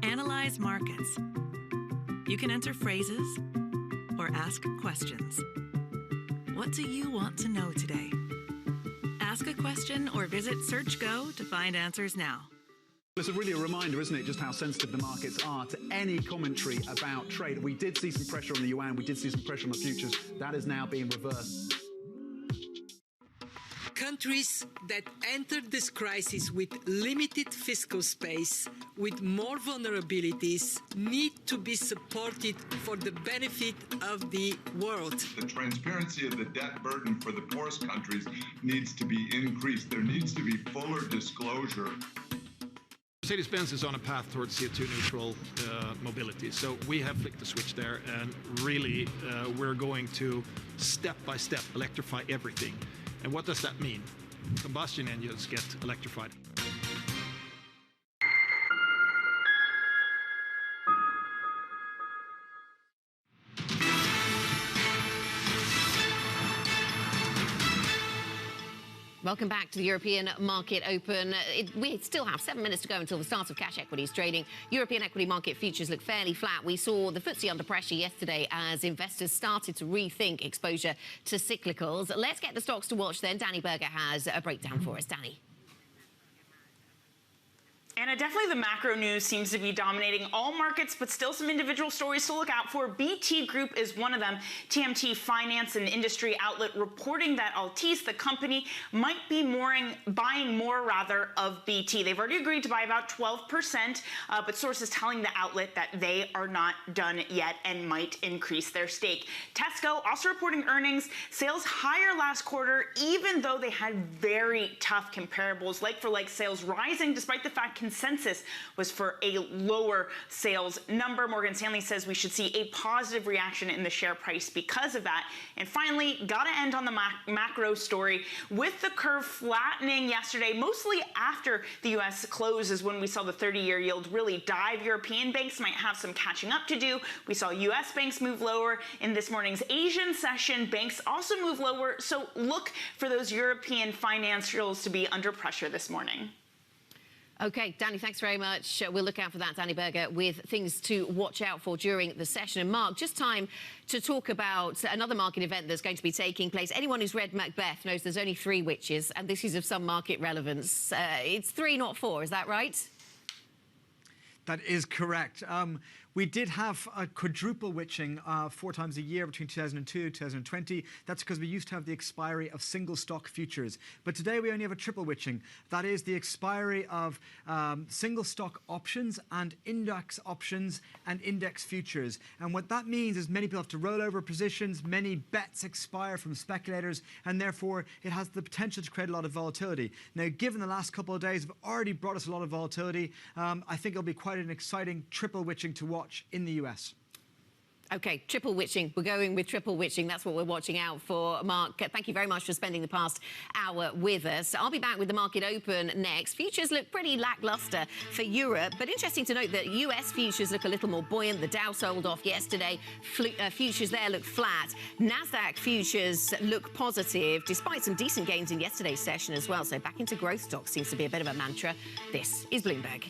Analyze markets. You can enter phrases or ask questions. What do you want to know today? Ask a question or visit SearchGo to find answers now. It's really a reminder, isn't it, just how sensitive the markets are to any commentary about trade. We did see some pressure on the yuan, we did see some pressure on the futures. That is now being reversed. Countries that entered this crisis with limited fiscal space, with more vulnerabilities, need to be supported for the benefit of the world. The transparency of the debt burden for the poorest countries needs to be increased. There needs to be fuller disclosure. Mercedes-Benz is on a path towards CO2 neutral mobility. So we have flicked the switch there, and really we're going to step by step electrify everything. And what does that mean? Combustion engines get electrified. Welcome back to the European Market Open. We still have 7 minutes to go until the start of cash equities trading. European equity market futures look fairly flat. We saw the FTSE under pressure yesterday as investors started to rethink exposure to cyclicals. Let's get the stocks to watch then. Danny Berger has a breakdown for us. Danny. Anna, definitely the macro news seems to be dominating all markets, but still some individual stories to look out for. BT Group is one of them. TMT Finance, an industry outlet, reporting that Altice, the company, might be buying more of BT. They've already agreed to buy about 12%, but sources telling the outlet that they are not done yet and might increase their stake. Tesco also reporting earnings, sales higher last quarter, even though they had very tough comparables, like-for-like sales rising despite the fact consensus was for a lower sales number. Morgan Stanley says we should see a positive reaction in the share price because of that. And finally, gotta end on the macro story. With the curve flattening yesterday, mostly after the U.S. closes when we saw the 30-year yield really dive. European banks might have some catching up to do. We saw U.S. banks move lower in this morning's Asian session. Banks also move lower, so look for those European financials to be under pressure this morning. Okay, Danny, thanks very much. We'll look out for that, Danny Berger, with things to watch out for during the session. And Mark, just time to talk about another market event that's going to be taking place. Anyone who's read Macbeth knows there's only 3 witches, and this is of some market relevance. It's 3, not 4, is that right? That is correct. We did have a quadruple witching 4 times a year between 2002 and 2020. That's because we used to have the expiry of single stock futures. But today we only have a triple witching. That is the expiry of single stock options and index options and index futures. And what that means is many people have to roll over positions, many bets expire from speculators, and therefore it has the potential to create a lot of volatility. Now, given the last couple of days have already brought us a lot of volatility, I think it'll be quite an exciting triple witching to watch in the US. Okay, triple witching. We're going with triple witching. That's what we're watching out for. Mark, thank you very much for spending the past hour with us. I'll be back with the market open next. Futures look pretty lackluster for Europe, but interesting to note that US futures look a little more buoyant. The Dow sold off yesterday. Futures there look flat. NASDAQ futures look positive, despite some decent gains in yesterday's session as well. So back into growth stocks seems to be a bit of a mantra. This is Bloomberg.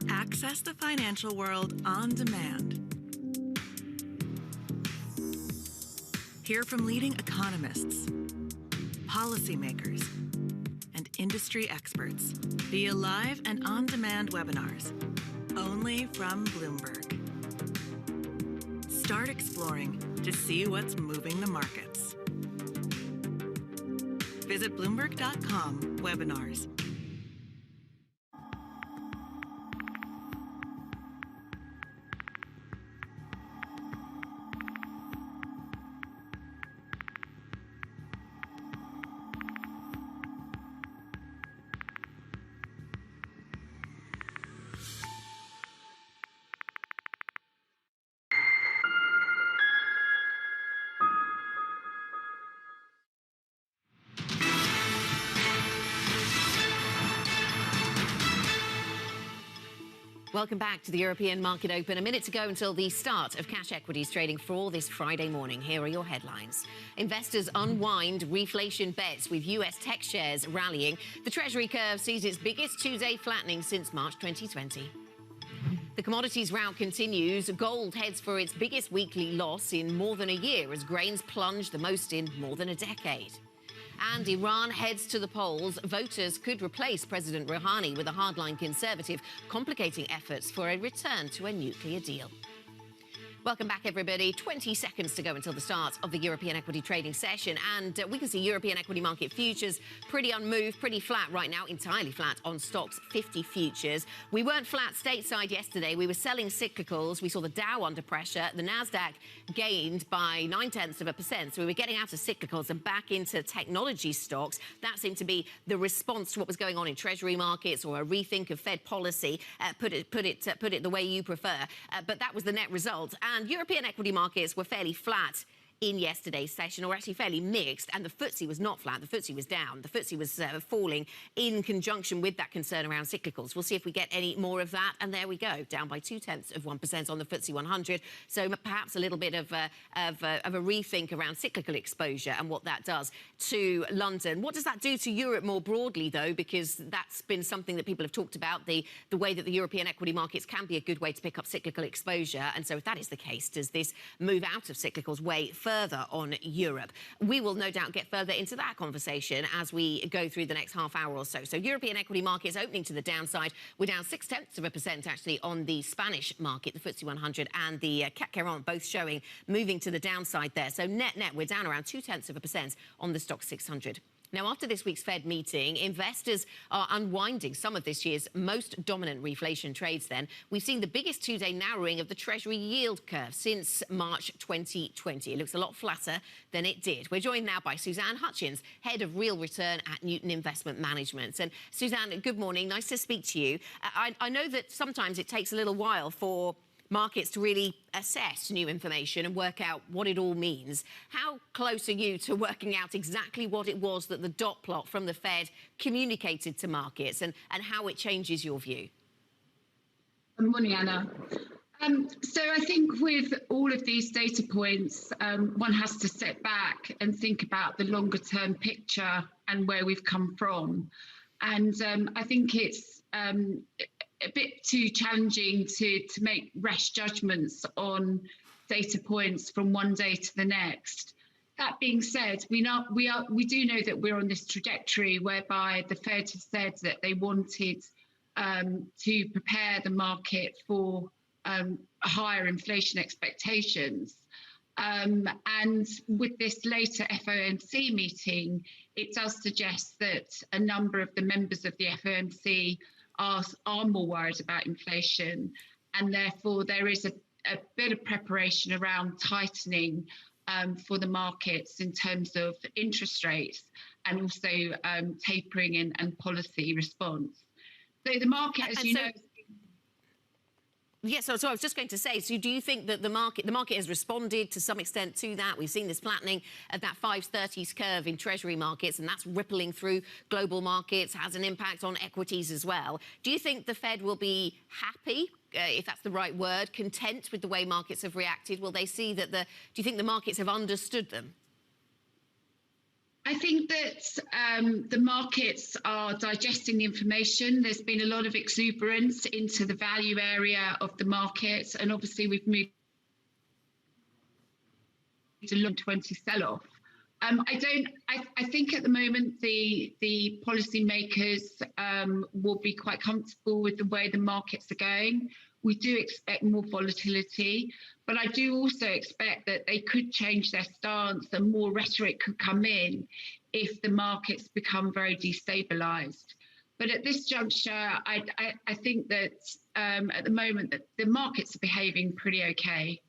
Access the financial world on demand. Hear from leading economists, policymakers, and industry experts via live and on-demand webinars, only from Bloomberg. Start exploring to see what's moving the markets. Visit Bloomberg.com/webinars. Welcome back to the European Market Open. A minute to go until the start of cash equities trading for all this Friday morning. Here are your headlines. Investors unwind reflation bets with US tech shares rallying. The Treasury curve sees its biggest two-day flattening since March 2020. The commodities rout continues. Gold heads for its biggest weekly loss in more than a year as grains plunge the most in more than a decade. And Iran heads to the polls. Voters could replace President Rouhani with a hardline conservative, complicating efforts for a return to a nuclear deal. Welcome back, everybody. 20 seconds to go until the start of the European equity trading session. And we can see European equity market futures pretty unmoved, pretty flat right now, entirely flat on Stoxx 50 futures. We weren't flat stateside yesterday. We were selling cyclicals. We saw the Dow under pressure. The Nasdaq gained by 0.9%. So we were getting out of cyclicals and back into technology stocks. That seemed to be the response to what was going on in Treasury markets or a rethink of Fed policy. Put it the way you prefer. But that was the net result. And European equity markets were fairly flat in yesterday's session, or actually fairly mixed, and the FTSE was not flat. The FTSE was down. The FTSE was falling in conjunction with that concern around cyclicals. We'll see if we get any more of that, and there we go, down by 0.2% on the FTSE 100. So perhaps a little bit of a rethink around cyclical exposure and what that does to London. What does that do to Europe more broadly, though? Because that's been something that people have talked about, the way that the European equity markets can be a good way to pick up cyclical exposure. And so if that is the case, does this move out of cyclicals weigh further on Europe? We will no doubt get further into that conversation as we go through the next half hour or so. So European equity markets opening to the downside. We're down 0.6% actually on the Spanish market, the FTSE 100 and the CAC 40 both showing moving to the downside there. So net, we're down around 0.2% on the Stoxx 600. Now, after this week's Fed meeting, investors are unwinding some of this year's most dominant reflation trades then. We've seen the biggest two-day narrowing of the Treasury yield curve since March 2020. It looks a lot flatter than it did. We're joined now by Suzanne Hutchins, Head of Real Return at Newton Investment Management. And Suzanne, good morning. Nice to speak to you. I know that sometimes it takes a little while for markets to really assess new information and work out what it all means. How close are you to working out exactly what it was that the dot plot from the Fed communicated to markets and how it changes your view? Good morning, Anna. So I think with all of these data points, one has to step back and think about the longer term picture and where we've come from. And I think it's a bit too challenging to make rash judgments on data points from one day to the next. That being said, we do know that we're on this trajectory whereby the Fed has said that they wanted to prepare the market for higher inflation expectations. And with this later FOMC meeting, it does suggest that a number of the members of the FOMC are more worried about inflation, and therefore there is a bit of preparation around tightening for the markets in terms of interest rates and also tapering and policy response. So the market, as you know. Yes, so I was just going to say, so do you think that the market has responded to some extent to that? We've seen this flattening of that 530s curve in Treasury markets, and that's rippling through global markets, has an impact on equities as well. Do you think the Fed will be happy, if that's the right word, content with the way markets have reacted? Will they see that do you think the markets have understood them? I think that the markets are digesting the information. There's been a lot of exuberance into the value area of the market, and obviously we've moved to long 20 sell-off. I think at the moment the policymakers will be quite comfortable with the way the markets are going. We do expect more volatility, but I do also expect that they could change their stance and more rhetoric could come in if the markets become very destabilized. But at this juncture, I think that at the moment that the markets are behaving pretty okay.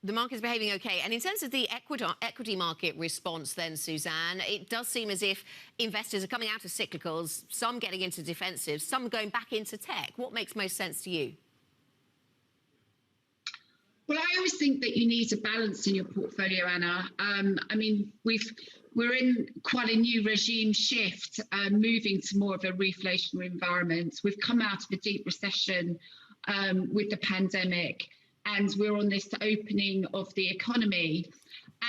The market's behaving okay. And in terms of the equity market response then, Suzanne, it does seem as if investors are coming out of cyclicals, some getting into defensive, some going back into tech. What makes most sense to you? Well, I always think that you need a balance in your portfolio, Anna. I mean, we're in quite a new regime shift, moving to more of a reflationary environment. We've come out of a deep recession with the pandemic, and we're on this opening of the economy.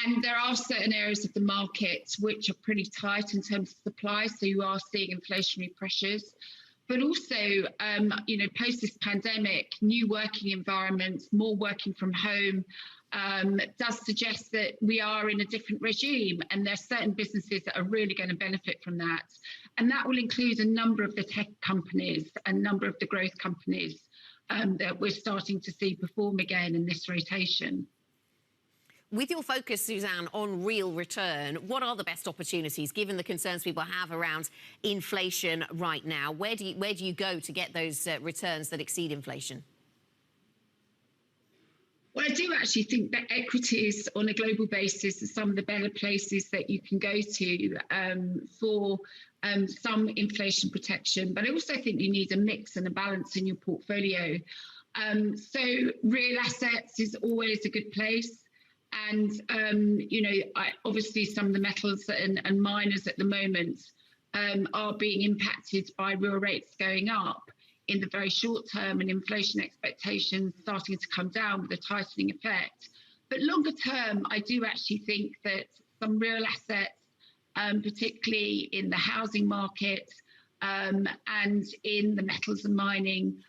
And there are certain areas of the market which are pretty tight in terms of supply, so you are seeing inflationary pressures. But also, post this pandemic, new working environments, more working from home, does suggest that we are in a different regime, and there are certain businesses that are really going to benefit from that. And that will include a number of the tech companies, a number of the growth companies that we're starting to see perform again in this rotation. With your focus, Suzanne, on real return, what are the best opportunities, given the concerns people have around inflation right now? Where do you go to get those returns that exceed inflation? Well, I do actually think that equities on a global basis are some of the better places that you can go to for some inflation protection. But I also think you need a mix and a balance in your portfolio. So real assets is always a good place. And, obviously some of the metals and miners at the moment are being impacted by real rates going up in the very short term and inflation expectations starting to come down with a tightening effect. But longer term, I do actually think that some real assets, particularly in the housing market and in the metals and mining,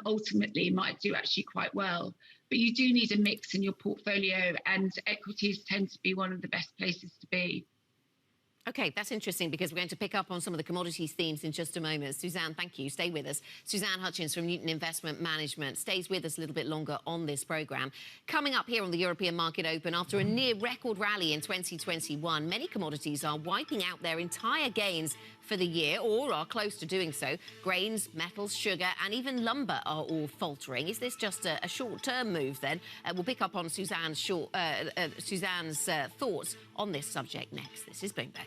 ultimately might do actually quite well. But you do need a mix in your portfolio, and equities tend to be one of the best places to be. OK, that's interesting, because we're going to pick up on some of the commodities themes in just a moment. Suzanne, thank you. Stay with us. Suzanne Hutchins from Newton Investment Management stays with us a little bit longer on this programme. Coming up here on the European Market Open, after a near-record rally in 2021, many commodities are wiping out their entire gains for the year, or are close to doing so. Grains, metals, sugar and even lumber are all faltering. Is this just a short-term move then? We'll pick up on Suzanne's thoughts on this subject next. This is Bloomberg.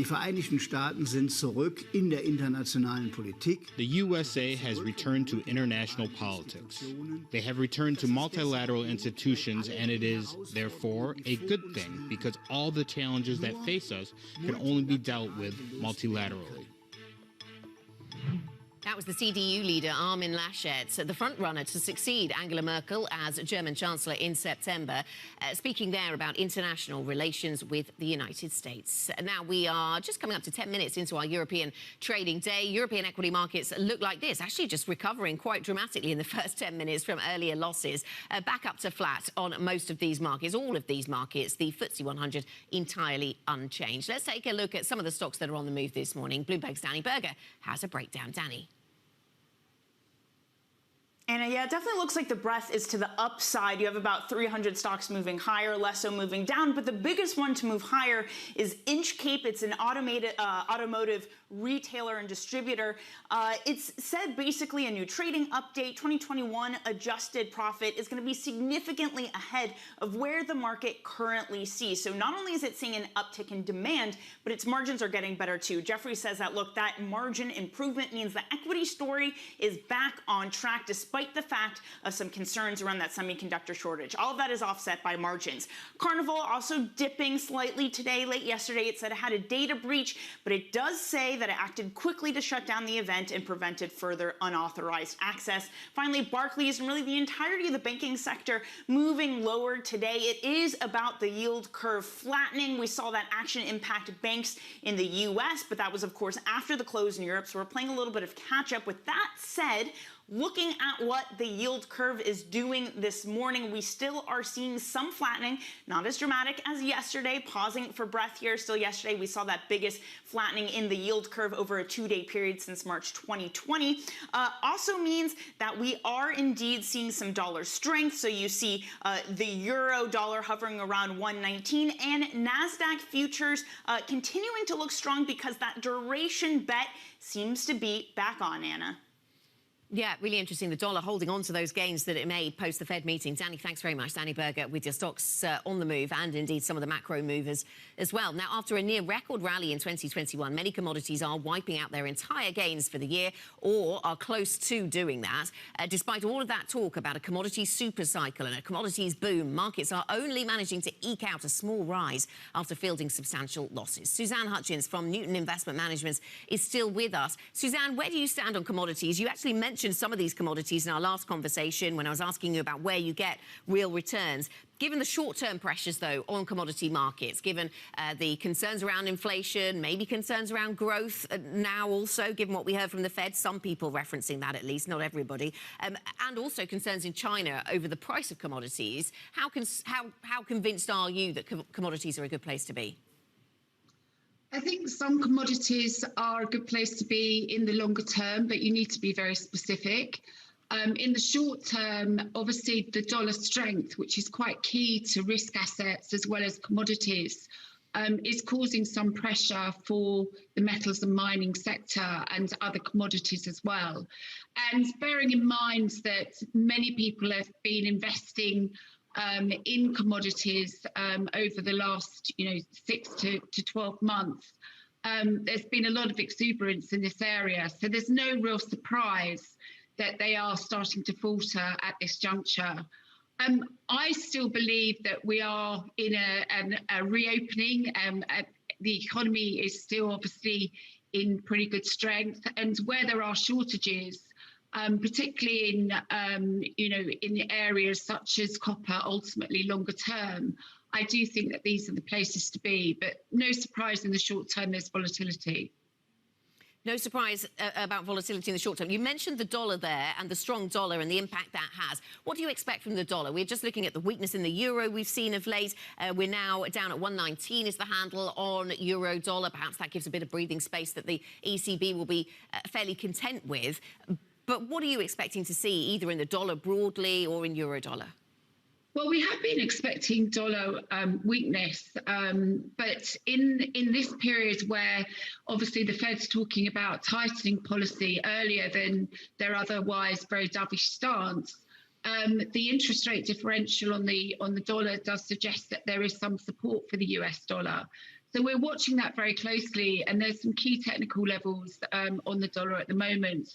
Die Vereinigten Staaten sind zurück in der internationalen Politik. The USA has returned to international politics. They have returned to multilateral institutions, and it is, therefore, a good thing because all the challenges that face us can only be dealt with multilaterally. That was the CDU leader, Armin Laschet, the front-runner to succeed Angela Merkel as German Chancellor in September, speaking there about international relations with the United States. Now, we are just coming up to 10 minutes into our European trading day. European equity markets look like this, actually just recovering quite dramatically in the first 10 minutes from earlier losses, back up to flat on most of these markets, all of these markets, the FTSE 100 entirely unchanged. Let's take a look at some of the stocks that are on the move this morning. Bloomberg's Danny Berger has a breakdown. Danny. And yeah, it definitely looks like the breadth is to the upside. You have about 300 stocks moving higher, less so moving down. But the biggest one to move higher is Inchcape. It's an automotive retailer and distributor. It's said basically a new trading update. 2021 adjusted profit is going to be significantly ahead of where the market currently sees. So not only is it seeing an uptick in demand, but its margins are getting better too. Jeffrey says that, look, that margin improvement means the equity story is back on track despite the fact of some concerns around that semiconductor shortage. All of that is offset by margins. Carnival also dipping slightly today. Late yesterday, it said it had a data breach, but it does say that it acted quickly to shut down the event and prevented further unauthorized access. Finally, Barclays and really the entirety of the banking sector moving lower today. It is about the yield curve flattening. We saw that action impact banks in the U.S., but that was, of course, after the close in Europe, so we're playing a little bit of catch up. With that said, looking at what the yield curve is doing this morning, we still are seeing some flattening, not as dramatic as yesterday. Pausing for breath here. Still yesterday, we saw that biggest flattening in the yield curve over a 2-day period since March 2020. Also means that we are indeed seeing some dollar strength. So you see the euro dollar hovering around 119 and NASDAQ futures continuing to look strong because that duration bet seems to be back on, Anna. Yeah, really interesting. The dollar holding on to those gains that it made post the Fed meeting. Danny, thanks very much. Danny Berger with your stocks on the move and indeed some of the macro movers as well. Now, after a near record rally in 2021, many commodities are wiping out their entire gains for the year or are close to doing that. Despite all of that talk about a commodity super cycle and a commodities boom, markets are only managing to eke out a small rise after fielding substantial losses. Suzanne Hutchins from Newton Investment Management is still with us. Suzanne, where do you stand on commodities? You actually mentioned some of these commodities in our last conversation when I was asking you about where you get real returns. Given the short-term pressures, though, on commodity markets, given the concerns around inflation, maybe concerns around growth now also, given what we heard from the Fed, some people referencing that at least, not everybody, and also concerns in China over the price of commodities, how convinced are you that commodities are a good place to be? I think some commodities are a good place to be in the longer term, but you need to be very specific. In the short term, obviously, the dollar strength, which is quite key to risk assets as well as commodities, is causing some pressure for the metals and mining sector and other commodities as well. And bearing in mind that many people have been investing in commodities over the last 6 to 12 months. There's been a lot of exuberance in this area, so there's no real surprise that they are starting to falter at this juncture. I still believe that we are in a reopening. The economy is still obviously in pretty good strength, and where there are shortages, particularly in areas such as copper, ultimately longer term, I do think that these are the places to be. But no surprise in the short term, there's volatility. No surprise about volatility in the short term. You mentioned the dollar there and the strong dollar and the impact that has. What do you expect from the dollar? We're just looking at the weakness in the euro we've seen of late. We're now down at 119 is the handle on euro dollar. Perhaps that gives a bit of breathing space that the ECB will be fairly content with. But what are you expecting to see either in the dollar broadly or in euro dollar? Well, we have been expecting dollar weakness, but in this period where obviously the Fed's talking about tightening policy earlier than their otherwise very dovish stance, the interest rate differential on the dollar does suggest that there is some support for the US dollar. So we're watching that very closely, and there's some key technical levels on the dollar at the moment,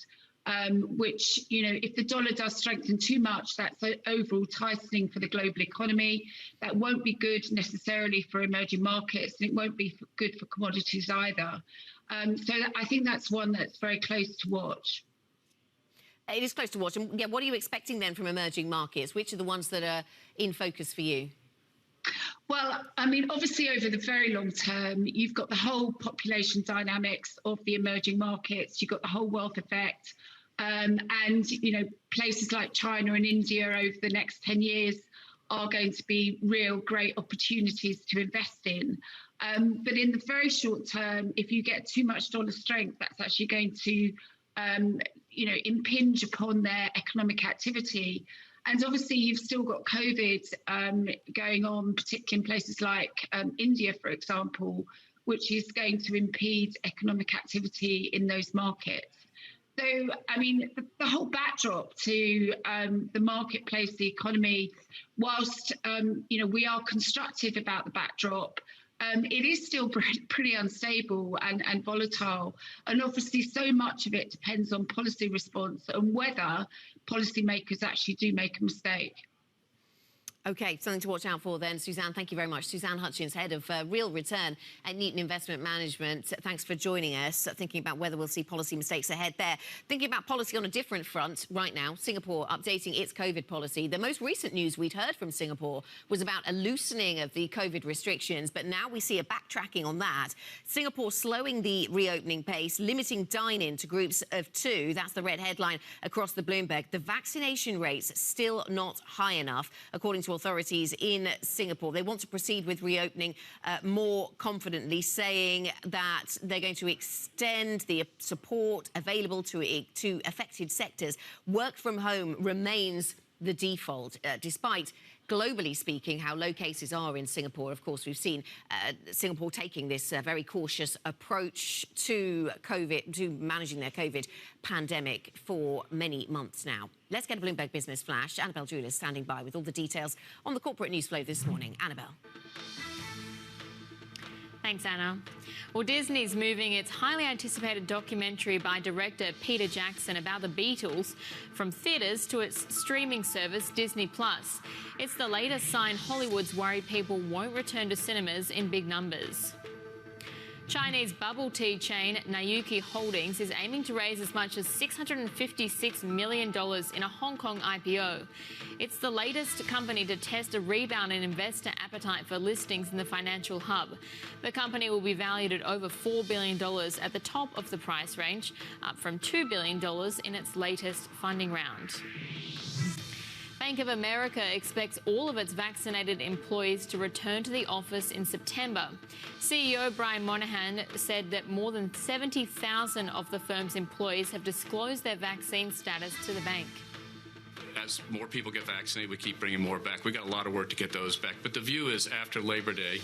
which, if the dollar does strengthen too much, that's overall tightening for the global economy. That won't be good necessarily for emerging markets, and it won't be good for commodities either. So I think that's one that's very close to watch. It is close to watch. And what are you expecting then from emerging markets? Which are the ones that are in focus for you? Well, I mean, obviously, over the very long term, you've got the whole population dynamics of the emerging markets. You've got the whole wealth effect. And, places like China and India over the next 10 years are going to be real great opportunities to invest in. But in the very short term, if you get too much dollar strength, that's actually going to impinge upon their economic activity. And obviously, you've still got COVID going on, particularly in places like India, for example, which is going to impede economic activity in those markets. So, I mean, the whole backdrop to the marketplace, the economy, whilst, we are constructive about the backdrop, it is still pretty unstable and volatile. And obviously, so much of it depends on policy response and whether policymakers actually do make a mistake. OK, something to watch out for then. Suzanne, thank you very much. Suzanne Hutchins, Head of Real Return at Newton Investment Management. Thanks for joining us, thinking about whether we'll see policy mistakes ahead there. Thinking about policy on a different front right now, Singapore updating its COVID policy. The most recent news we'd heard from Singapore was about a loosening of the COVID restrictions, but now we see a backtracking on that. Singapore slowing the reopening pace, limiting dine-in to groups of 2. That's the red headline across the Bloomberg. The vaccination rates still not high enough, according to authorities in Singapore. They want to proceed with reopening more confidently, saying that they're going to extend the support available to affected sectors. Work from home remains the default, despite, globally speaking, how low cases are in Singapore. Of course, we've seen Singapore taking this very cautious approach to COVID, to managing their COVID pandemic for many months now. Let's get a Bloomberg Business Flash. Annabelle Jewell is standing by with all the details on the corporate news flow this morning. Annabelle. Thanks, Anna. Well, Disney's moving its highly anticipated documentary by director Peter Jackson about the Beatles from theatres to its streaming service, Disney+. It's the latest sign Hollywood's worried people won't return to cinemas in big numbers. Chinese bubble tea chain Nayuki Holdings is aiming to raise as much as $656 million in a Hong Kong IPO. It's the latest company to test a rebound in investor appetite for listings in the financial hub. The company will be valued at over $4 billion at the top of the price range, up from $2 billion in its latest funding round. Bank of America expects all of its vaccinated employees to return to the office in September. CEO Brian Moynihan said that more than 70,000 of the firm's employees have disclosed their vaccine status to the bank. As more people get vaccinated, we keep bringing more back. We've got a lot of work to get those back. But the view is after Labor Day,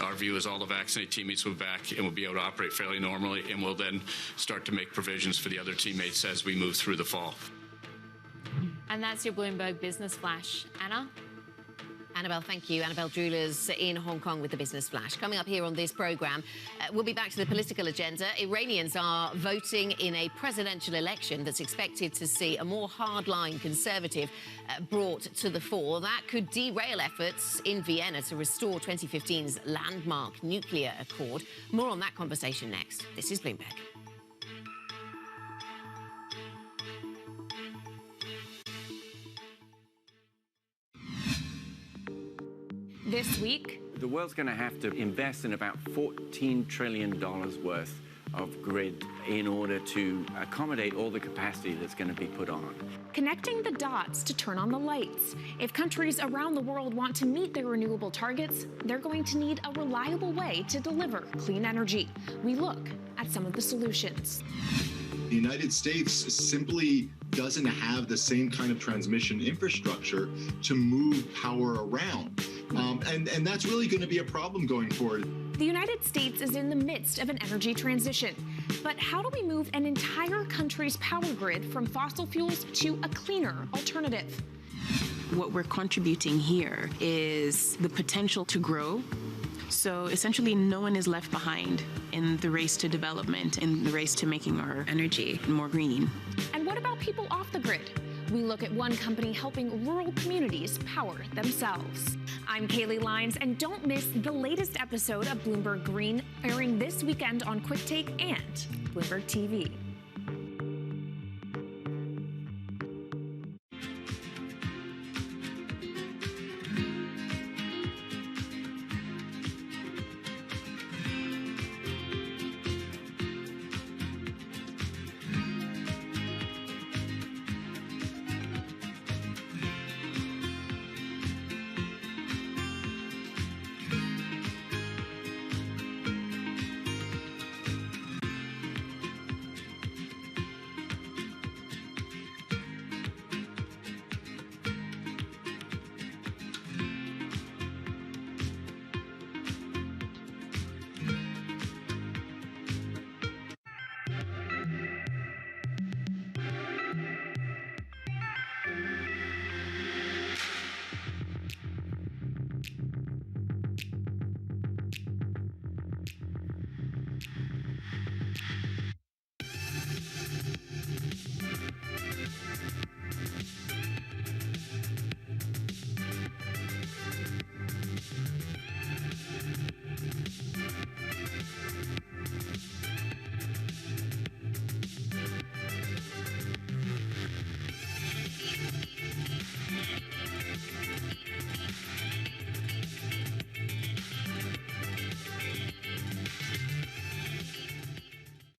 our view is all the vaccinated teammates will be back and will be able to operate fairly normally, and we'll then start to make provisions for the other teammates as we move through the fall. And that's your Bloomberg Business Flash. Anna? Annabelle, thank you. Annabelle Jewellers in Hong Kong with the Business Flash. Coming up here on this programme, we'll be back to the political agenda. Iranians are voting in a presidential election that's expected to see a more hardline conservative brought to the fore. That could derail efforts in Vienna to restore 2015's landmark nuclear accord. More on that conversation next. This is Bloomberg. This week, the world's going to have to invest in about $14 trillion worth of grid in order to accommodate all the capacity that's going to be put on. Connecting the dots to turn on the lights. If countries around the world want to meet their renewable targets, they're going to need a reliable way to deliver clean energy. We look at some of the solutions. The United States simply doesn't have the same kind of transmission infrastructure to move power around. And that's really going to be a problem going forward. The United States is in the midst of an energy transition. But how do we move an entire country's power grid from fossil fuels to a cleaner alternative? What we're contributing here is the potential to grow. So So essentially, no one is left behind in the race to development, in the race to making our energy more green. And what about people off the grid? We look at one company helping rural communities power themselves. I'm Kaylee Lyons, and don't miss the latest episode of Bloomberg Green, airing this weekend on Quick Take and Bloomberg TV.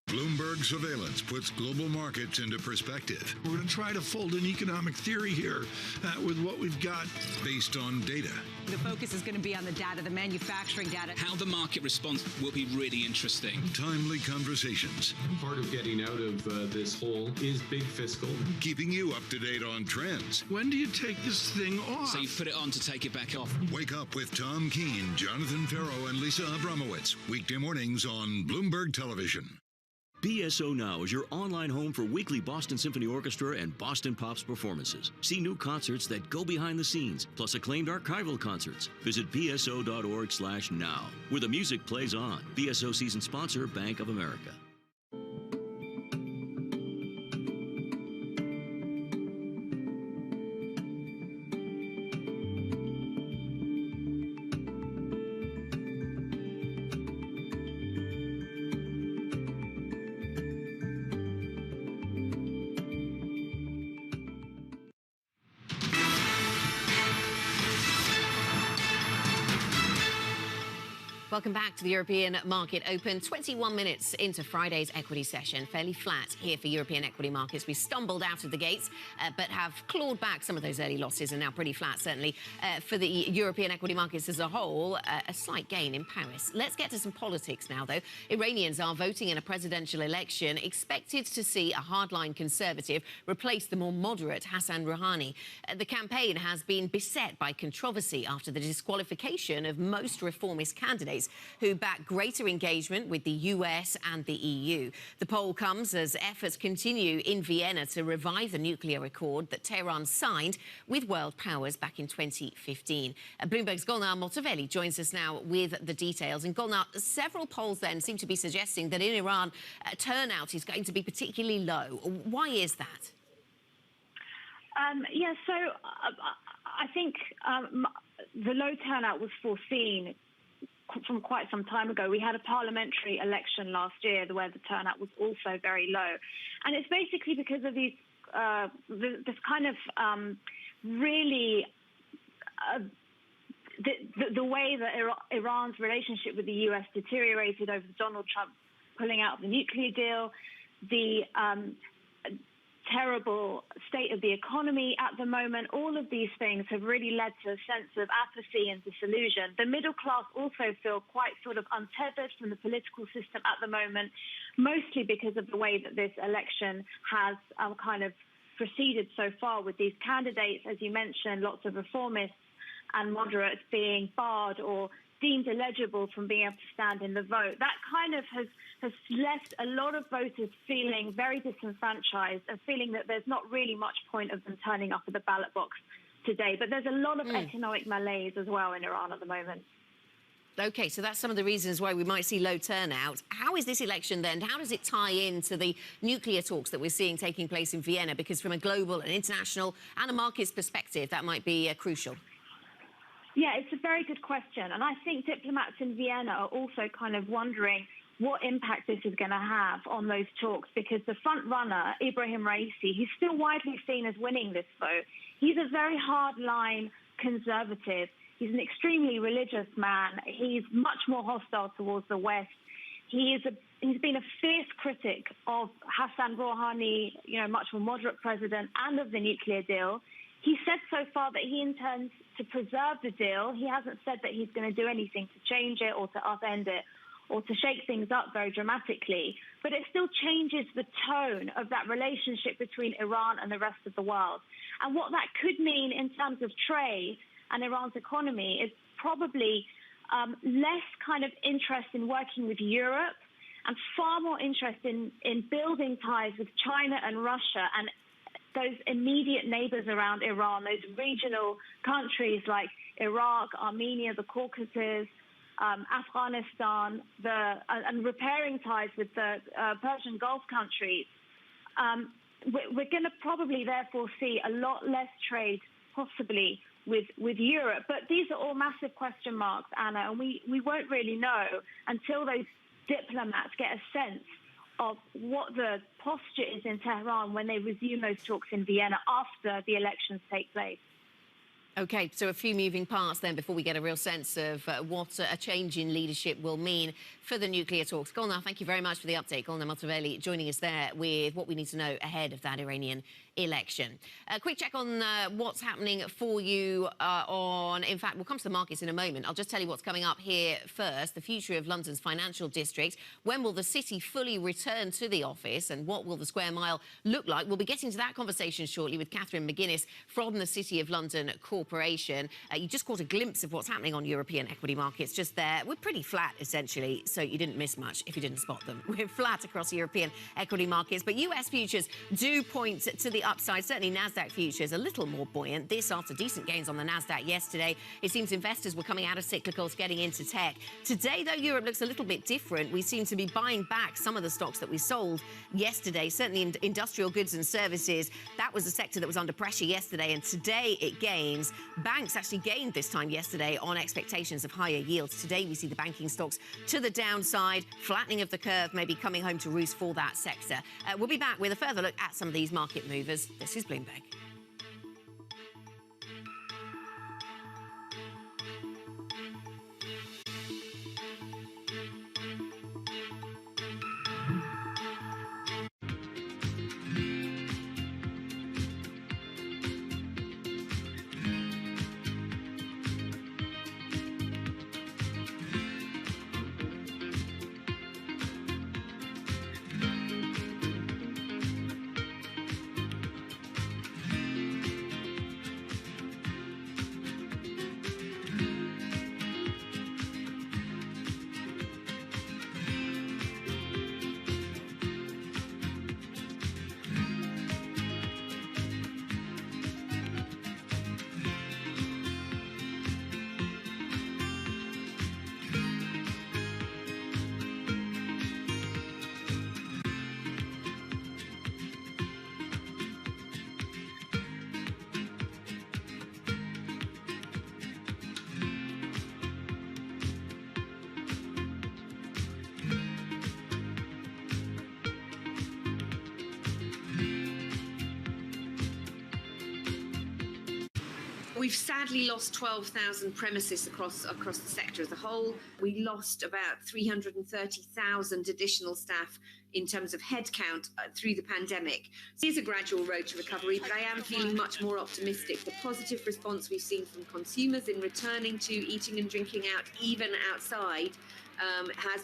Bloomberg surveillance puts global markets into perspective. We're going to try to fold an economic theory here with what we've got. Based on data. The focus is going to be on the data, the manufacturing data. How the market responds will be really interesting. Timely conversations. Part of getting out of this hole is big fiscal. Keeping you up to date on trends. When do you take this thing off? So you put it on to take it back off. Wake up with Tom Keene, Jonathan Farrow, and Lisa Abramowitz. Weekday mornings on Bloomberg Television. BSO Now is your online home for weekly Boston Symphony Orchestra and Boston Pops performances. See new concerts that go behind the scenes, plus acclaimed archival concerts. Visit bso.org/now, where the music plays on. BSO season sponsor, Bank of America. Welcome back to the European Market Open. 21 minutes into Friday's equity session. Fairly flat here for European equity markets. We stumbled out of the gates, but have clawed back some of those early losses and now pretty flat, certainly, for the European equity markets as a whole. A slight gain in Paris. Let's get to some politics now, though. Iranians are voting in a presidential election, expected to see a hardline conservative replace the more moderate Hassan Rouhani. The campaign has been beset by controversy after the disqualification of most reformist candidates who back greater engagement with the US and the EU. The poll comes as efforts continue in Vienna to revive the nuclear accord that Tehran signed with world powers back in 2015. Bloomberg's Golnar Motavelli joins us now with the details. And Golnar, several polls then seem to be suggesting that in Iran, turnout is going to be particularly low. Why is that? So I think the low turnout was foreseen from quite some time ago. We had a parliamentary election last year where the turnout was also very low. And it's basically because of these this kind of really the way that Iran's relationship with the US deteriorated over Donald Trump pulling out of the nuclear deal, the terrible state of the economy at the moment. All of these things have really led to a sense of apathy and disillusion. The middle class also feel quite sort of untethered from the political system at the moment, mostly because of the way that this election has kind of proceeded so far, with these candidates, as you mentioned, lots of reformists and moderates being barred or deemed illegible from being able to stand in the vote. That kind of has left a lot of voters feeling very disenfranchised and feeling that there's not really much point of them turning up at the ballot box today. But there's a lot of economic malaise as well in Iran at the moment. OK, so that's some of the reasons why we might see low turnout. How is this election then? How does it tie into the nuclear talks that we're seeing taking place in Vienna? Because from a global and international and a markets perspective, that might be crucial. Yeah, it's a very good question. And I think diplomats in Vienna are also kind of wondering what impact this is going to have on those talks, because the front runner, Ibrahim Raisi, he's still widely seen as winning this vote. He's a very hard-line conservative. He's an extremely religious man. He's much more hostile towards the West. He's been a fierce critic of Hassan Rouhani, much more moderate president, and of the nuclear deal. He said so far that he intends to preserve the deal. He hasn't said that he's going to do anything to change it or to upend it or to shake things up very dramatically. But it still changes the tone of that relationship between Iran and the rest of the world. And what that could mean in terms of trade and Iran's economy is probably less kind of interest in working with Europe and far more interest in building ties with China and Russia and those immediate neighbors around Iran, those regional countries like Iraq, Armenia, the Caucasus, Afghanistan, and repairing ties with the Persian Gulf countries. We're going to probably therefore see a lot less trade possibly with Europe. But these are all massive question marks, Anna, and we won't really know until those diplomats get a sense of what the posture is in Tehran when they resume those talks in Vienna after the elections take place. OK, so a few moving parts then before we get a real sense of what a change in leadership will mean for the nuclear talks. Golnar, thank you very much for the update. Golnar Motavelli joining us there with what we need to know ahead of that Iranian election. A quick check on what's happening for you in fact, we'll come to the markets in a moment. I'll just tell you what's coming up here first. The future of London's financial district. When will the city fully return to the office and what will the square mile look like? We'll be getting to that conversation shortly with Catherine McGuinness from the City of London Corporation. You just caught a glimpse of what's happening on European equity markets just there. We're pretty flat, essentially, so you didn't miss much if you didn't spot them. We're flat across European equity markets, but US futures do point to the upside. Certainly NASDAQ futures a little more buoyant. This after decent gains on the NASDAQ yesterday. It seems investors were coming out of cyclicals, getting into tech. Today, though, Europe looks a little bit different. We seem to be buying back some of the stocks that we sold yesterday. Certainly in industrial goods and services, that was a sector that was under pressure yesterday, and today it gains. Banks actually gained this time yesterday on expectations of higher yields. Today we see the banking stocks to the downside, flattening of the curve maybe coming home to roost for that sector. We'll be back with a further look at some of these market movers. This is Bloomberg. We've sadly lost 12,000 premises across the sector as a whole. We lost about 330,000 additional staff in terms of headcount through the pandemic. It is a gradual road to recovery, but I am feeling much more optimistic. The positive response we've seen from consumers in returning to eating and drinking out, even outside,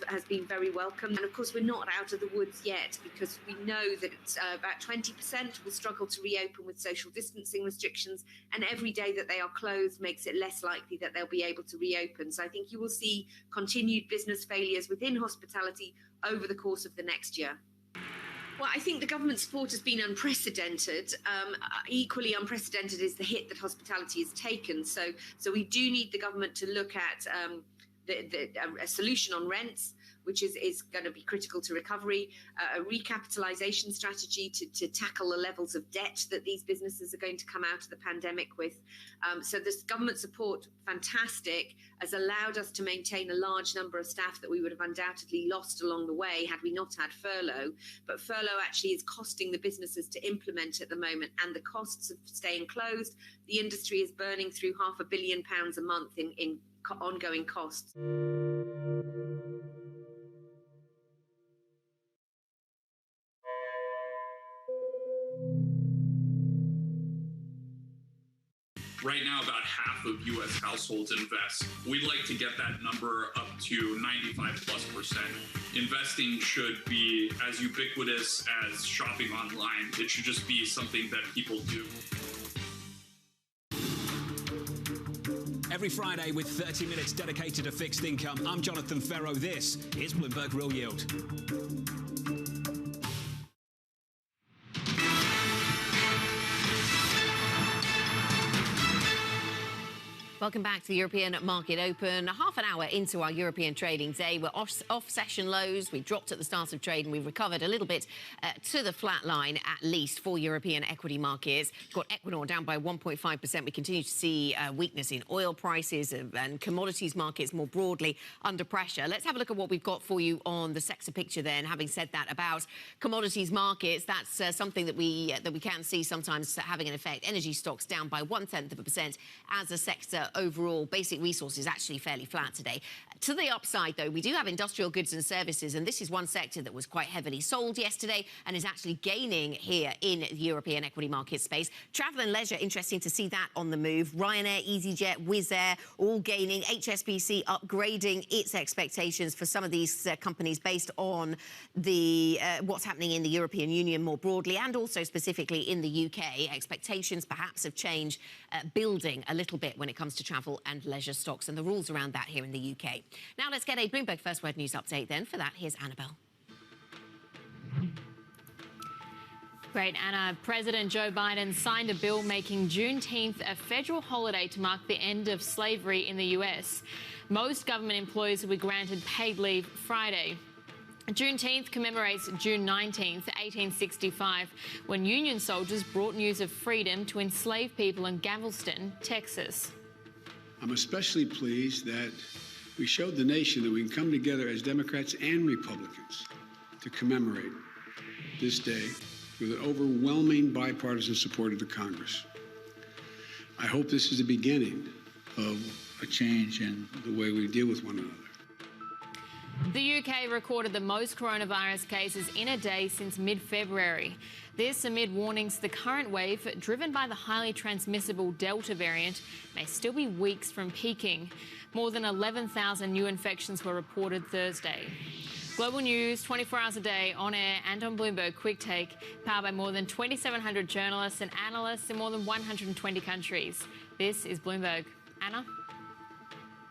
has been very welcome. And of course, we're not out of the woods yet, because we know that about 20% will struggle to reopen with social distancing restrictions, and every day that they are closed makes it less likely that they'll be able to reopen. So I think you will see continued business failures within hospitality over the course of the next year. Well, I think the government support has been unprecedented. Equally unprecedented is the hit that hospitality has taken. So we do need the government to look at a solution on rents, which is going to be critical to recovery, a recapitalization strategy to tackle the levels of debt that these businesses are going to come out of the pandemic with. So this government support, fantastic, has allowed us to maintain a large number of staff that we would have undoubtedly lost along the way had we not had furlough. But furlough actually is costing the businesses to implement at the moment, and the costs of staying closed, the industry is burning through £500 million a month in ongoing costs. Right now, about half of U.S. households invest. We'd like to get that number up to 95+%. Investing should be as ubiquitous as shopping online. It should just be something that people do. Every Friday with 30 minutes dedicated to fixed income, I'm Jonathan Ferro. This is Bloomberg Real Yield. Welcome back to the European Market Open. Half an hour into our European trading day. We're off session lows. We dropped at the start of trade and we've recovered a little bit to the flat line, at least, for European equity markets. Got Equinor down by 1.5%. We continue to see weakness in oil prices and commodities markets more broadly under pressure. Let's have a look at what we've got for you on the sector picture then. Having said that about commodities markets, that's something that we can see sometimes having an effect. Energy stocks down by 0.1% as a sector overall. Basic resources actually fairly flat today. To the upside, though, we do have industrial goods and services, and this is one sector that was quite heavily sold yesterday and is actually gaining here in the European equity market space. Travel and leisure, interesting to see that on the move. Ryanair, EasyJet, Wizz Air, all gaining. HSBC upgrading its expectations for some of these companies based on the what's happening in the European Union more broadly, and also specifically in the UK. Expectations perhaps have changed, building a little bit when it comes to travel and leisure stocks and the rules around that here in the UK. Now let's get a Bloomberg First Word News update then. For that, here's Annabelle. Great, Anna. President Joe Biden signed a bill making Juneteenth a federal holiday to mark the end of slavery in the US. Most government employees will be granted paid leave Friday. Juneteenth commemorates June 19th, 1865, when Union soldiers brought news of freedom to enslaved people in Galveston, Texas. I'm especially pleased that we showed the nation that we can come together as Democrats and Republicans to commemorate this day with an overwhelming bipartisan support of the Congress. I hope this is the beginning of a change in the way we deal with one another. The UK recorded the most coronavirus cases in a day since mid-February. This amid warnings the current wave, driven by the highly transmissible Delta variant, may still be weeks from peaking. More than 11,000 new infections were reported Thursday. Global news 24 hours a day, on air and on Bloomberg Quick Take, powered by more than 2,700 journalists and analysts in more than 120 countries. This is Bloomberg. Anna?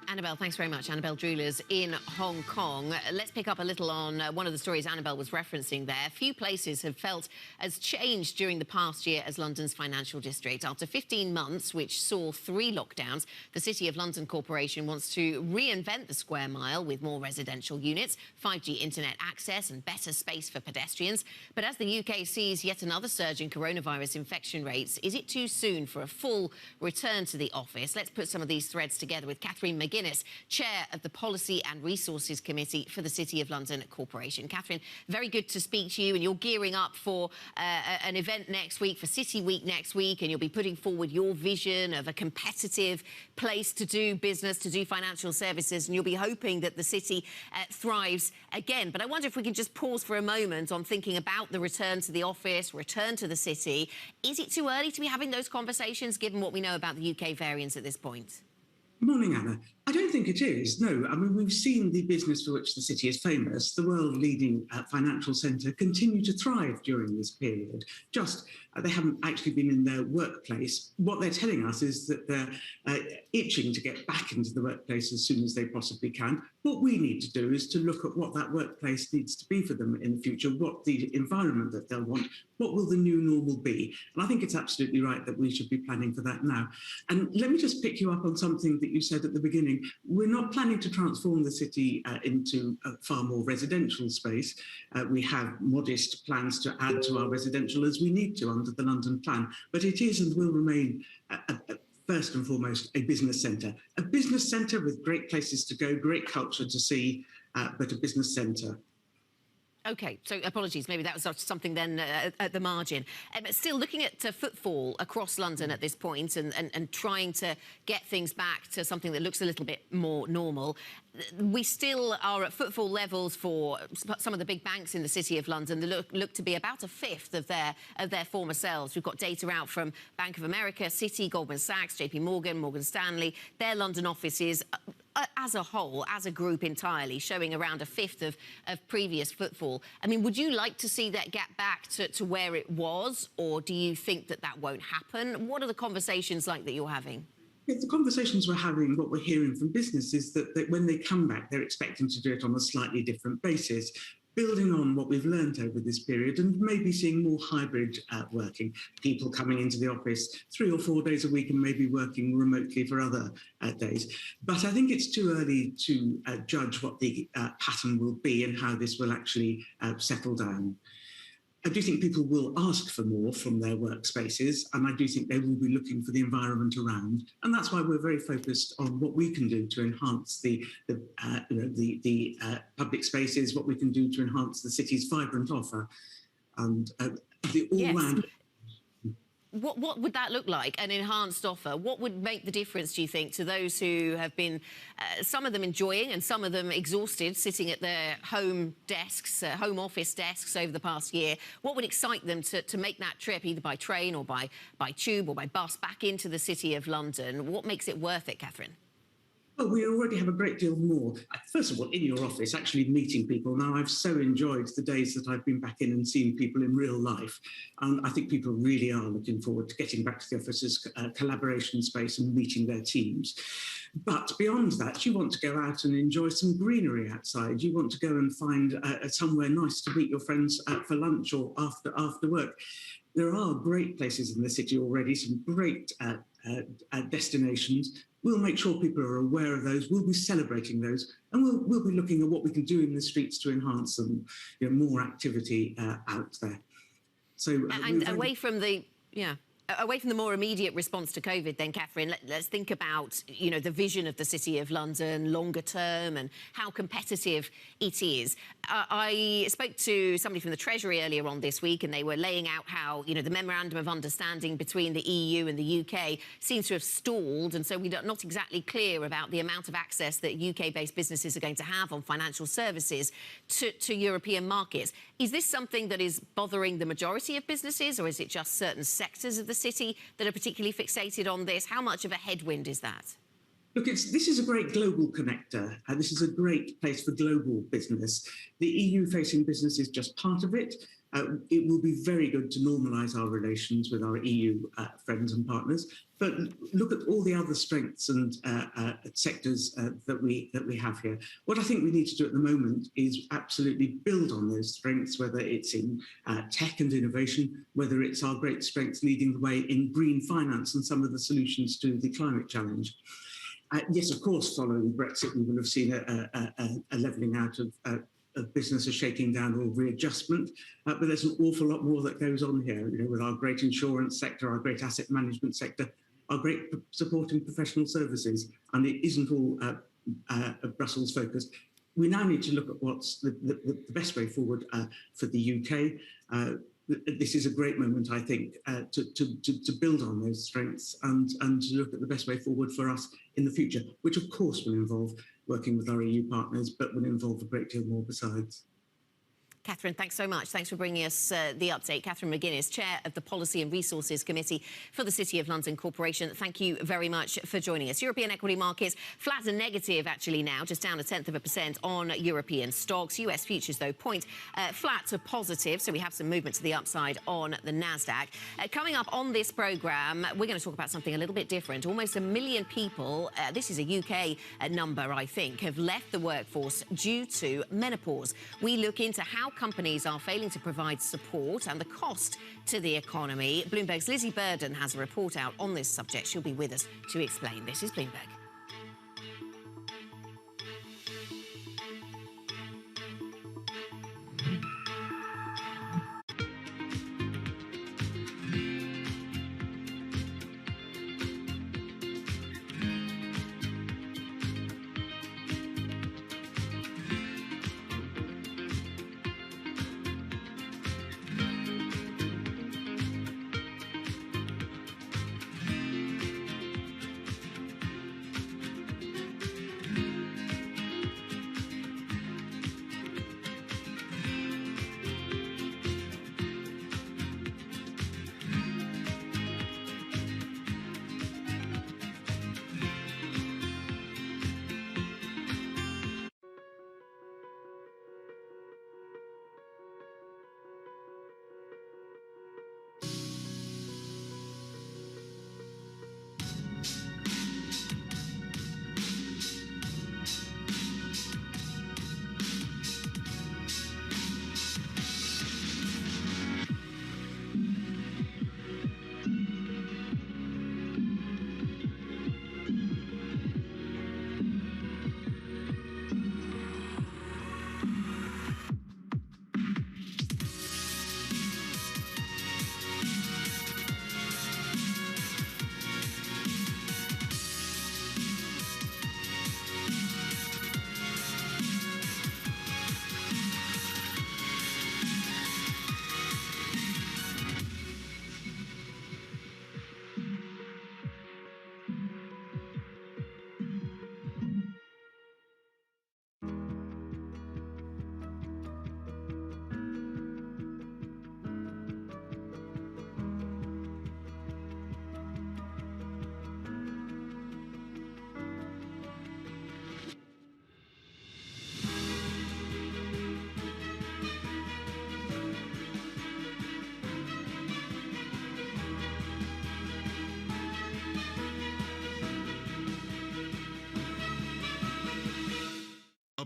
Annabelle, thanks very much. Annabelle Drewlers in Hong Kong. Let's pick up a little on one of the stories Annabelle was referencing there. Few places have felt as changed during the past year as London's financial district. After 15 months, which saw 3 lockdowns, the City of London Corporation wants to reinvent the square mile with more residential units, 5G internet access and better space for pedestrians. But as the UK sees yet another surge in coronavirus infection rates, is it too soon for a full return to the office? Let's put some of these threads together with Catherine McGuinness, Chair of the Policy and Resources Committee for the City of London Corporation. Catherine, very good to speak to you, and you're gearing up for an event next week, for City Week next week, and you'll be putting forward your vision of a competitive place to do business, to do financial services, and you'll be hoping that the city thrives again. But I wonder if we can just pause for a moment on thinking about the return to the office, return to the city. Is it too early to be having those conversations, given what we know about the UK variants at this point? Good morning, Anna. I don't think it is, no. I mean, we've seen the business for which the city is famous, the world-leading financial centre, continue to thrive during this period. Just, they haven't actually been in their workplace. What they're telling us is that they're itching to get back into the workplace as soon as they possibly can. What we need to do is to look at what that workplace needs to be for them in the future, what the environment that they'll want, what will the new normal be. And I think it's absolutely right that we should be planning for that now. And let me just pick you up on something that you said at the beginning beginning, we're not planning to transform the city into a far more residential space. We have modest plans to add to our residential as we need to under the London Plan, but it is and will remain first and foremost a business centre with great places to go, great culture to see, but a business centre. OK, so apologies, maybe that was something then at the margin. But still, looking at footfall across London at this point and trying to get things back to something that looks a little bit more normal, we still are at footfall levels for some of the big banks in the City of London that look to be about a fifth of their former selves. We've got data out from Bank of America, Citi, Goldman Sachs, JP Morgan, Morgan Stanley, their London offices as a whole, as a group entirely, showing around a fifth of previous footfall. I mean, would you like to see that get back to where it was, or do you think that won't happen? What are the conversations like that you're having? Yeah, the conversations we're having, what we're hearing from business is that when they come back, they're expecting to do it on a slightly different basis, building on what we've learned over this period and maybe seeing more hybrid working, people coming into the office 3 or 4 days a week and maybe working remotely for other days. But I think it's too early to judge what the pattern will be and how this will actually settle down. I do think people will ask for more from their workspaces, and I do think they will be looking for the environment around, and that's why we're very focused on what we can do to enhance the public spaces, what we can do to enhance the city's vibrant offer, and the all-round. What would that look like, an enhanced offer? What would make the difference, do you think, to those who have been, some of them enjoying and some of them exhausted, sitting at their home desks, home office desks over the past year? What would excite them to make that trip, either by train or by tube or by bus, back into the City of London? What makes it worth it, Catherine? Oh, we already have a great deal more. First of all, in your office, actually meeting people. Now, I've so enjoyed the days that I've been back in and seeing people in real life. And I think people really are looking forward to getting back to the office's collaboration space and meeting their teams. But beyond that, you want to go out and enjoy some greenery outside. You want to go and find somewhere nice to meet your friends for lunch or after work. There are great places in the city already, some great destinations. We'll make sure people are aware of those. We'll be celebrating those, and we'll be looking at what we can do in the streets to enhance them. More activity out there. So and away from the more immediate response to COVID, then, Catherine, let's think about the vision of the City of London longer term and how competitive it is. I spoke to somebody from the Treasury earlier on this week, and they were laying out how the memorandum of understanding between the EU and the UK seems to have stalled, and so we're not exactly clear about the amount of access that UK-based businesses are going to have on financial services to European markets. Is this something that is bothering the majority of businesses, or is it just certain sectors of the city that are particularly fixated on this? How much of a headwind is that? Look, this is a great global connector. This is a great place for global business. The EU-facing business is just part of it. It will be very good to normalise our relations with our EU friends and partners. But look at all the other strengths and sectors that we have here. What I think we need to do at the moment is absolutely build on those strengths, whether it's in tech and innovation, whether it's our great strengths leading the way in green finance and some of the solutions to the climate challenge. Yes, of course, following Brexit, we will have seen a levelling out of businesses shaking down or readjustment, but there's an awful lot more that goes on here, with our great insurance sector, our great asset management sector, our great supporting professional services, and it isn't all Brussels focused. We now need to look at what's the best way forward for the UK. This is a great moment, I think, to build on those strengths and to look at the best way forward for us in the future, which of course will involve working with our EU partners, but will involve a great deal more besides. Catherine, thanks so much. Thanks for bringing us the update. Catherine McGuinness, Chair of the Policy and Resources Committee for the City of London Corporation. Thank you very much for joining us. European equity markets flat and negative actually now, just down 0.1% on European stocks. US futures, though, point flat to positive, so we have some movement to the upside on the Nasdaq. Coming up on this programme, we're going to talk about something a little bit different. Almost 1 million people, this is a UK number, I think, have left the workforce due to menopause. We look into how companies are failing to provide support and the cost to the economy. Bloomberg's Lizzie Burden has a report out on this subject. She'll be with us to explain. This is Bloomberg.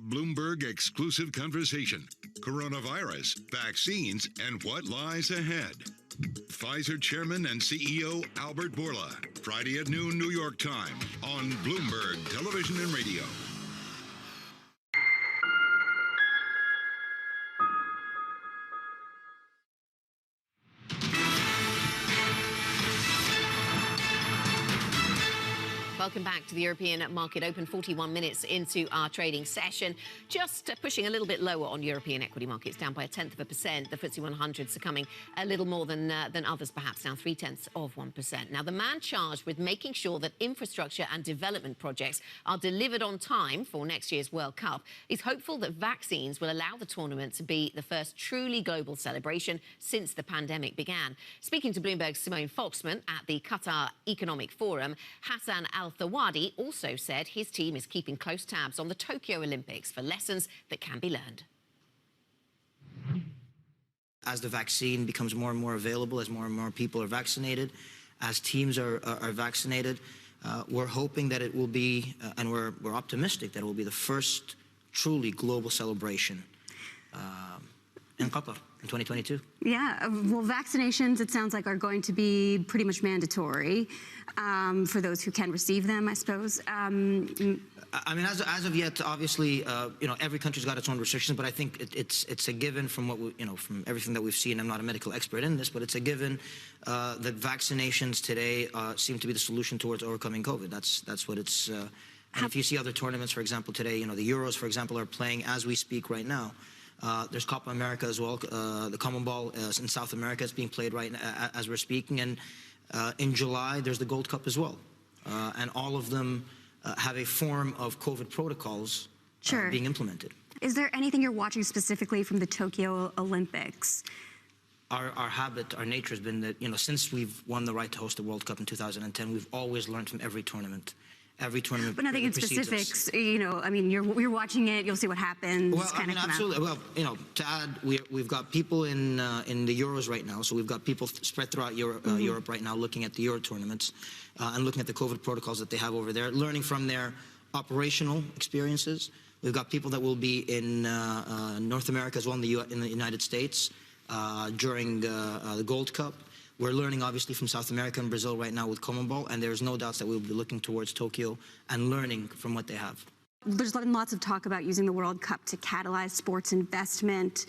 Bloomberg exclusive conversation. Coronavirus, vaccines, and what lies ahead. Pfizer Chairman and CEO Albert Bourla, Friday at noon New York time on Bloomberg Television and Radio. Welcome back to the European Market Open, 41 minutes into our trading session. Just pushing a little bit lower on European equity markets, down by 0.1%. The FTSE 100 succumbing a little more than others, perhaps down 0.3%. Now, the man charged with making sure that infrastructure and development projects are delivered on time for next year's World Cup is hopeful that vaccines will allow the tournament to be the first truly global celebration since the pandemic began. Speaking to Bloomberg's Simone Foxman at the Qatar Economic Forum, Hassan Al-Thawadi also said his team is keeping close tabs on the Tokyo Olympics for lessons that can be learned. As the vaccine becomes more and more available, as more and more people are vaccinated, as teams are vaccinated, we're hoping that it will be, and we're optimistic that it will be the first truly global celebration in Qatar in 2022. Yeah, well, vaccinations, it sounds like, are going to be pretty much mandatory for those who can receive them, I suppose. I mean, as of yet, obviously, every country's got its own restrictions, but I think it's a given from what from everything that we've seen. I'm not a medical expert in this, but it's a given that vaccinations today seem to be the solution towards overcoming COVID. That's what it's. And if you see other tournaments, for example, today, the Euros, for example, are playing as we speak right now. There's Copa America as well. The Common Ball in South America is being played right now as we're speaking. And in July, there's the Gold Cup as well. And all of them have a form of COVID protocols being implemented. Is there anything you're watching specifically from the Tokyo Olympics? Our habit, our nature has been that, since we've won the right to host the World Cup in 2010, we've always learned from every tournament. But nothing in specifics, I mean, you're watching it, you'll see what happens. Well, I mean, absolutely. Well, to add, we've got people in the Euros right now, so we've got people spread throughout Europe right now looking at the Euro tournaments and looking at the COVID protocols that they have over there, learning from their operational experiences. We've got people that will be in North America as well, in the United States during the Gold Cup. We're learning, obviously, from South America and Brazil right now with Common Ball, and there's no doubts that we'll be looking towards Tokyo and learning from what they have. There's been lots of talk about using the World Cup to catalyze sports investment.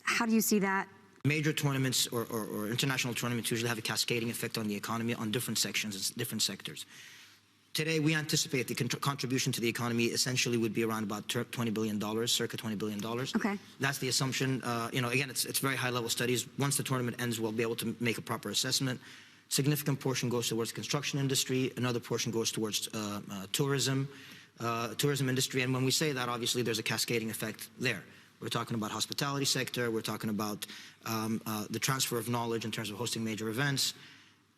How do you see that? Major tournaments or international tournaments usually have a cascading effect on the economy on different sections, different sectors. Today, we anticipate the contribution to the economy essentially would be around about $20 billion, circa $20 billion. Okay. That's the assumption. Again, it's very high-level studies. Once the tournament ends, we'll be able to make a proper assessment. Significant portion goes towards the construction industry. Another portion goes towards tourism industry. And when we say that, obviously, there's a cascading effect there. We're talking about hospitality sector. We're talking about the transfer of knowledge in terms of hosting major events.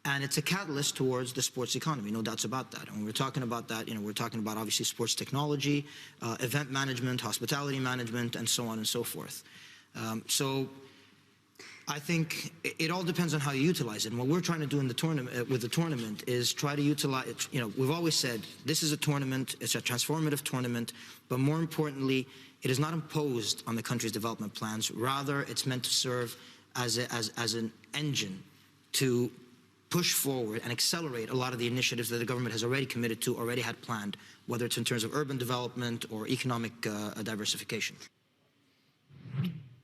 And it's a catalyst towards the sports economy, no doubts about that. And when we're talking about that, we're talking about obviously sports technology, event management, hospitality management, and so on and so forth. So I think it all depends on how you utilize it. And what we're trying to do in the tournament, with the tournament, is try to utilize. We've always said this is a tournament. It's a transformative tournament, but more importantly, it is not imposed on the country's development plans. Rather, it's meant to serve as an engine to push forward and accelerate a lot of the initiatives that the government has already committed to, already had planned, whether it's in terms of urban development or economic diversification.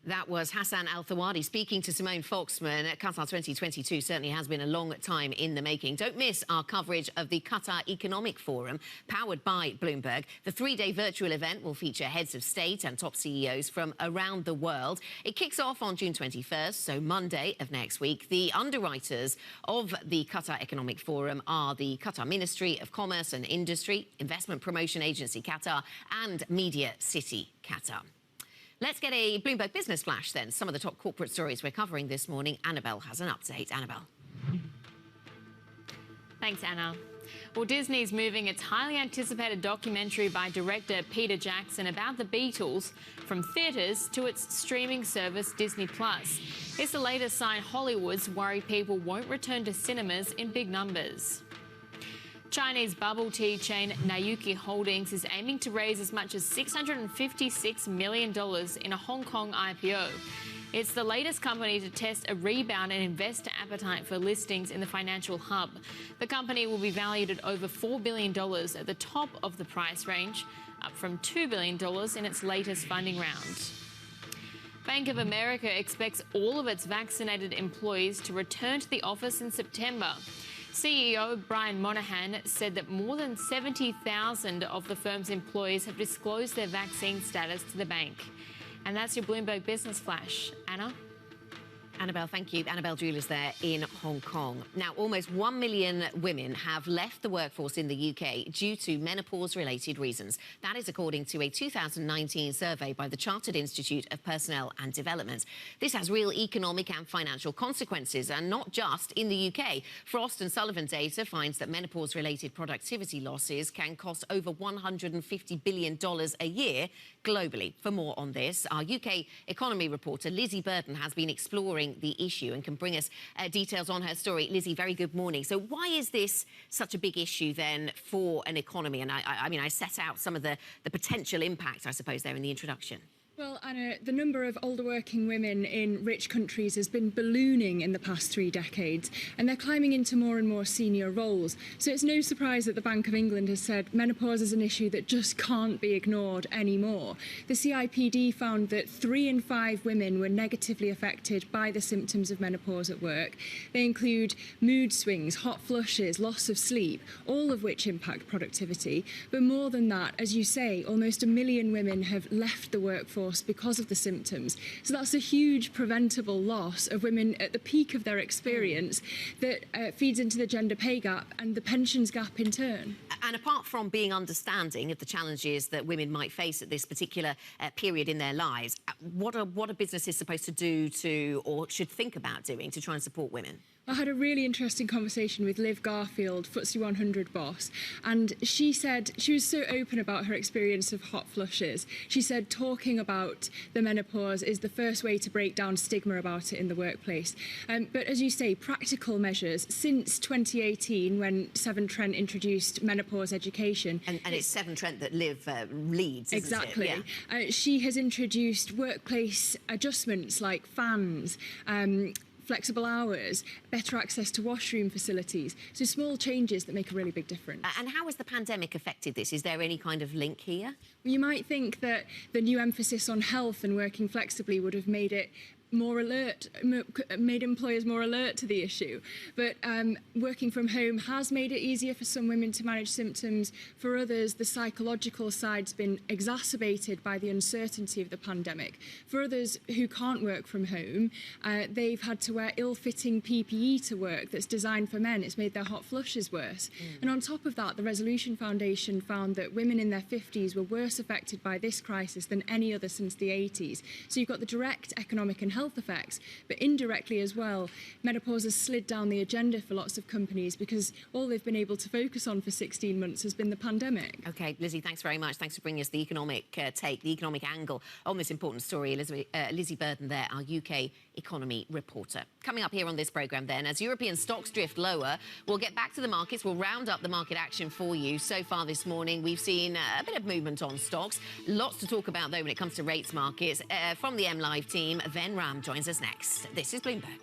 That was Hassan Al-Thawadi speaking to Simone Foxman. Qatar 2022 certainly has been a long time in the making. Don't miss our coverage of the Qatar Economic Forum, powered by Bloomberg. The three-day virtual event will feature heads of state and top CEOs from around the world. It kicks off on June 21st, so Monday of next week. The underwriters of the Qatar Economic Forum are the Qatar Ministry of Commerce and Industry, Investment Promotion Agency Qatar, and Media City Qatar. Let's get a Bloomberg Business Flash then. Some of the top corporate stories we're covering this morning. Annabelle has an update. Annabelle. Thanks, Anna. Well, Disney's moving its highly anticipated documentary by director Peter Jackson about the Beatles from theatres to its streaming service Disney+. It's the latest sign Hollywood's worried people won't return to cinemas in big numbers. Chinese bubble tea chain Nayuki Holdings is aiming to raise as much as $656 million in a Hong Kong IPO. It's the latest company to test a rebound in investor appetite for listings in the financial hub. The company will be valued at over $4 billion at the top of the price range, up from $2 billion in its latest funding round. Bank of America expects all of its vaccinated employees to return to the office in September. CEO Brian Monahan said that more than 70,000 of the firm's employees have disclosed their vaccine status to the bank. And that's your Bloomberg Business Flash. Anna? Annabelle, thank you. Annabelle Jewell is there in Hong Kong. Now, almost 1 million women have left the workforce in the UK due to menopause-related reasons. That is according to a 2019 survey by the Chartered Institute of Personnel and Development. This has real economic and financial consequences, and not just in the UK. Frost & Sullivan data finds that menopause-related productivity losses can cost over $150 billion a year globally. For more on this, our UK economy reporter Lizzie Burden has been exploring the issue and can bring us details on her story. Lizzie, very good morning. So why is this such a big issue then for an economy? And I mean, I set out some of the potential impact, I suppose, there in the introduction. Well, Anna, the number of older working women in rich countries has been ballooning in the past 3 decades, and they're climbing into more and more senior roles. So it's no surprise that the Bank of England has said menopause is an issue that just can't be ignored anymore. The CIPD found that 3 in 5 women were negatively affected by the symptoms of menopause at work. They include mood swings, hot flushes, loss of sleep, all of which impact productivity. But more than that, as you say, almost 1 million women have left the workforce because of the symptoms. So that's a huge preventable loss of women at the peak of their experience that feeds into the gender pay gap and the pensions gap in turn. And apart from being understanding of the challenges that women might face at this particular period in their lives, what are businesses supposed to do to, or should think about doing, to try and support women? I had a really interesting conversation with Liv Garfield, FTSE 100 boss, and she said she was so open about her experience of hot flushes. She said talking about the menopause is the first way to break down stigma about it in the workplace. But as you say, practical measures since 2018, when Severn Trent introduced menopause education. And it's Severn Trent that Liv leads, isn't exactly. it? Yeah. She has introduced workplace adjustments like fans, flexible hours, better access to washroom facilities. So small changes that make a really big difference. And how has the pandemic affected this? Is there any kind of link here? Well, you might think that the new emphasis on health and working flexibly would have made it more alert, made employers more alert to the issue. But working from home has made it easier for some women to manage symptoms. For others, the psychological side's been exacerbated by the uncertainty of the pandemic. For others who can't work from home, they've had to wear ill-fitting PPE to work that's designed for men. It's made their hot flushes worse. And on top of that, the Resolution Foundation found that women in their 50s were worse affected by this crisis than any other since the 80s. So you've got the direct economic and health effects, but indirectly as well, menopause has slid down the agenda for lots of companies because all they've been able to focus on for 16 months has been the pandemic. OK, Lizzie, thanks very much. Thanks for bringing us the economic take, the economic angle on this important story. Lizzie Burden there, our UK economy reporter. Coming up here on this programme then, as European stocks drift lower, we'll get back to the markets. We'll round up the market action for you. So far this morning, we've seen a bit of movement on stocks. Lots to talk about, though, when it comes to rates markets. From the MLive team, Ven Ram joins us next. This is Bloomberg.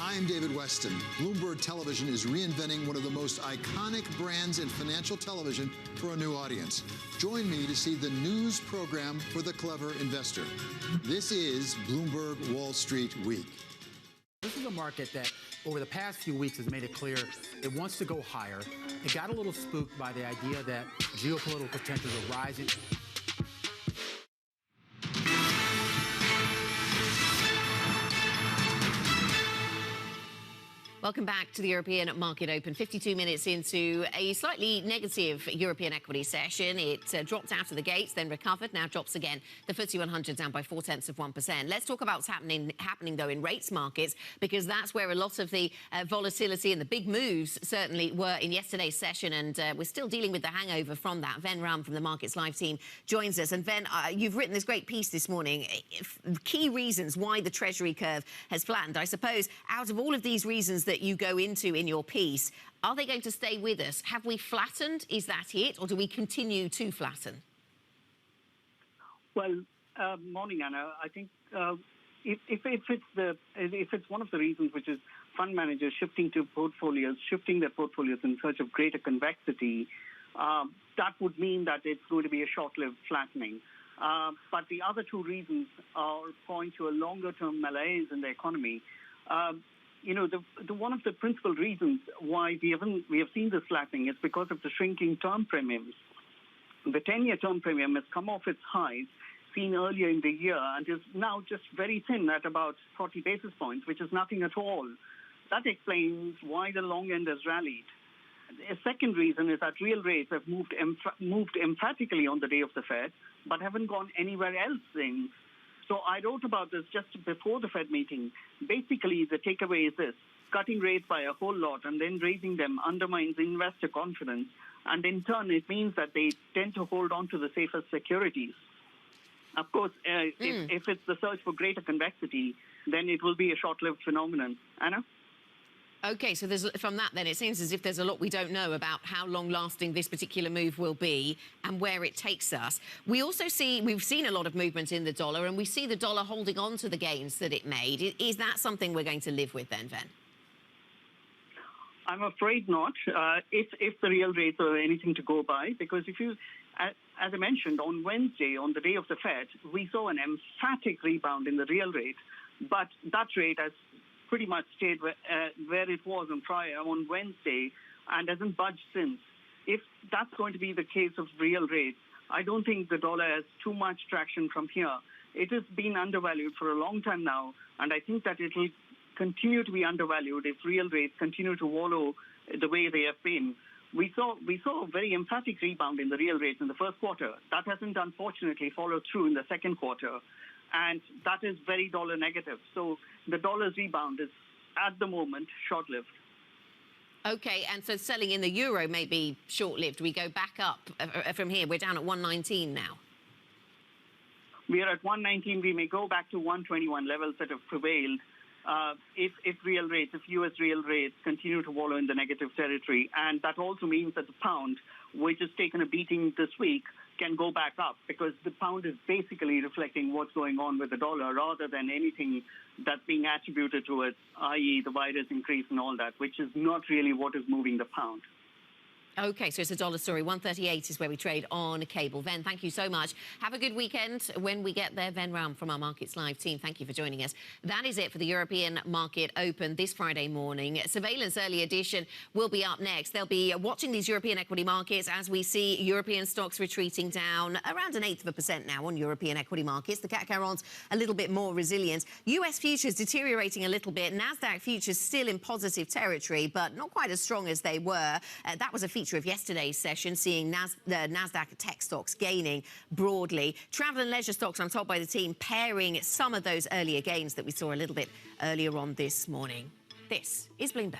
I'm David Weston. Bloomberg Television is reinventing one of the most iconic brands in financial television for a new audience. Join me to see the news program for the clever investor. This is Bloomberg Wall Street Week. This is a market that over the past few weeks has made it clear it wants to go higher. It got a little spooked by the idea that geopolitical tensions are rising. Welcome back to the European Market Open. 52 minutes into a slightly negative European equity session. It dropped out of the gates, then recovered, now drops again. The FTSE 100 down by 0.4%. Let's talk about what's happening though in rates markets, because that's where a lot of the volatility and the big moves certainly were in yesterday's session, and we're still dealing with the hangover from that. Ven Ram from the Markets Live team joins us. And Ven, you've written this great piece this morning. Key reasons why the Treasury curve has flattened. I suppose out of all of these reasons that you go into in your piece, are they going to stay with us? Have we flattened? Is that it? Or do we continue to flatten? Well, morning, Anna. I think if it's one of the reasons, which is fund managers shifting their portfolios in search of greater convexity, that would mean that it's going to be a short-lived flattening. But the other two reasons point to a longer-term malaise in the economy. One of the principal reasons why we have seen this flattening is because of the shrinking term premiums. The 10-year term premium has come off its highs seen earlier in the year and is now just very thin at about 40 basis points, which is nothing at all. That explains why the long end has rallied. A second reason is that real rates have moved emphatically on the day of the Fed, but haven't gone anywhere else since. So I wrote about this just before the Fed meeting. Basically, the takeaway is this: cutting rates by a whole lot and then raising them undermines investor confidence. And in turn, it means that they tend to hold on to the safest securities. Of course, if it's the search for greater convexity, then it will be a short-lived phenomenon. Anna? OK, so from that, then, it seems as if there's a lot we don't know about how long-lasting this particular move will be and where it takes us. We've seen a lot of movement in the dollar, and we see the dollar holding on to the gains that it made. Is that something we're going to live with then, Ven? I'm afraid not, if the real rates are anything to go by, because as I mentioned, on Wednesday, on the day of the Fed, we saw an emphatic rebound in the real rate, but that rate has pretty much stayed where it was on Wednesday and hasn't budged since. If that's going to be the case of real rates, I don't think the dollar has too much traction from here. It has been undervalued for a long time now, and I think that it will continue to be undervalued if real rates continue to wallow the way they have been. We saw a very emphatic rebound in the real rates in the first quarter. That hasn't unfortunately followed through in the second quarter. And that is very dollar negative. So the dollar's rebound is, at the moment, short-lived. OK, and so selling in the euro may be short-lived. We go back up from here. We're down at 119 now. We are at 119. We may go back to 121 levels that have prevailed if U.S. real rates continue to wallow in the negative territory. And that also means that the pound, which has taken a beating this week, can go back up, because the pound is basically reflecting what's going on with the dollar rather than anything that's being attributed to it, i.e. the virus increase and all that, which is not really what is moving the pound. OK, so it's a dollar story. 138 is where we trade on cable. Ven, thank you so much. Have a good weekend when we get there. Ven Ram from our Markets Live team, thank you for joining us. That is it for the European Market Open this Friday morning. Surveillance Early Edition will be up next. They'll be watching these European equity markets as we see European stocks retreating down around 0.1% now on European equity markets. The CAC 40's a little bit more resilient. US futures deteriorating a little bit. NASDAQ futures still in positive territory, but not quite as strong as they were. That was a feature of yesterday's session, seeing NASDAQ tech stocks gaining broadly. Travel and leisure stocks, I'm told by the team, pairing some of those earlier gains that we saw a little bit earlier on this morning. This is Bloomberg.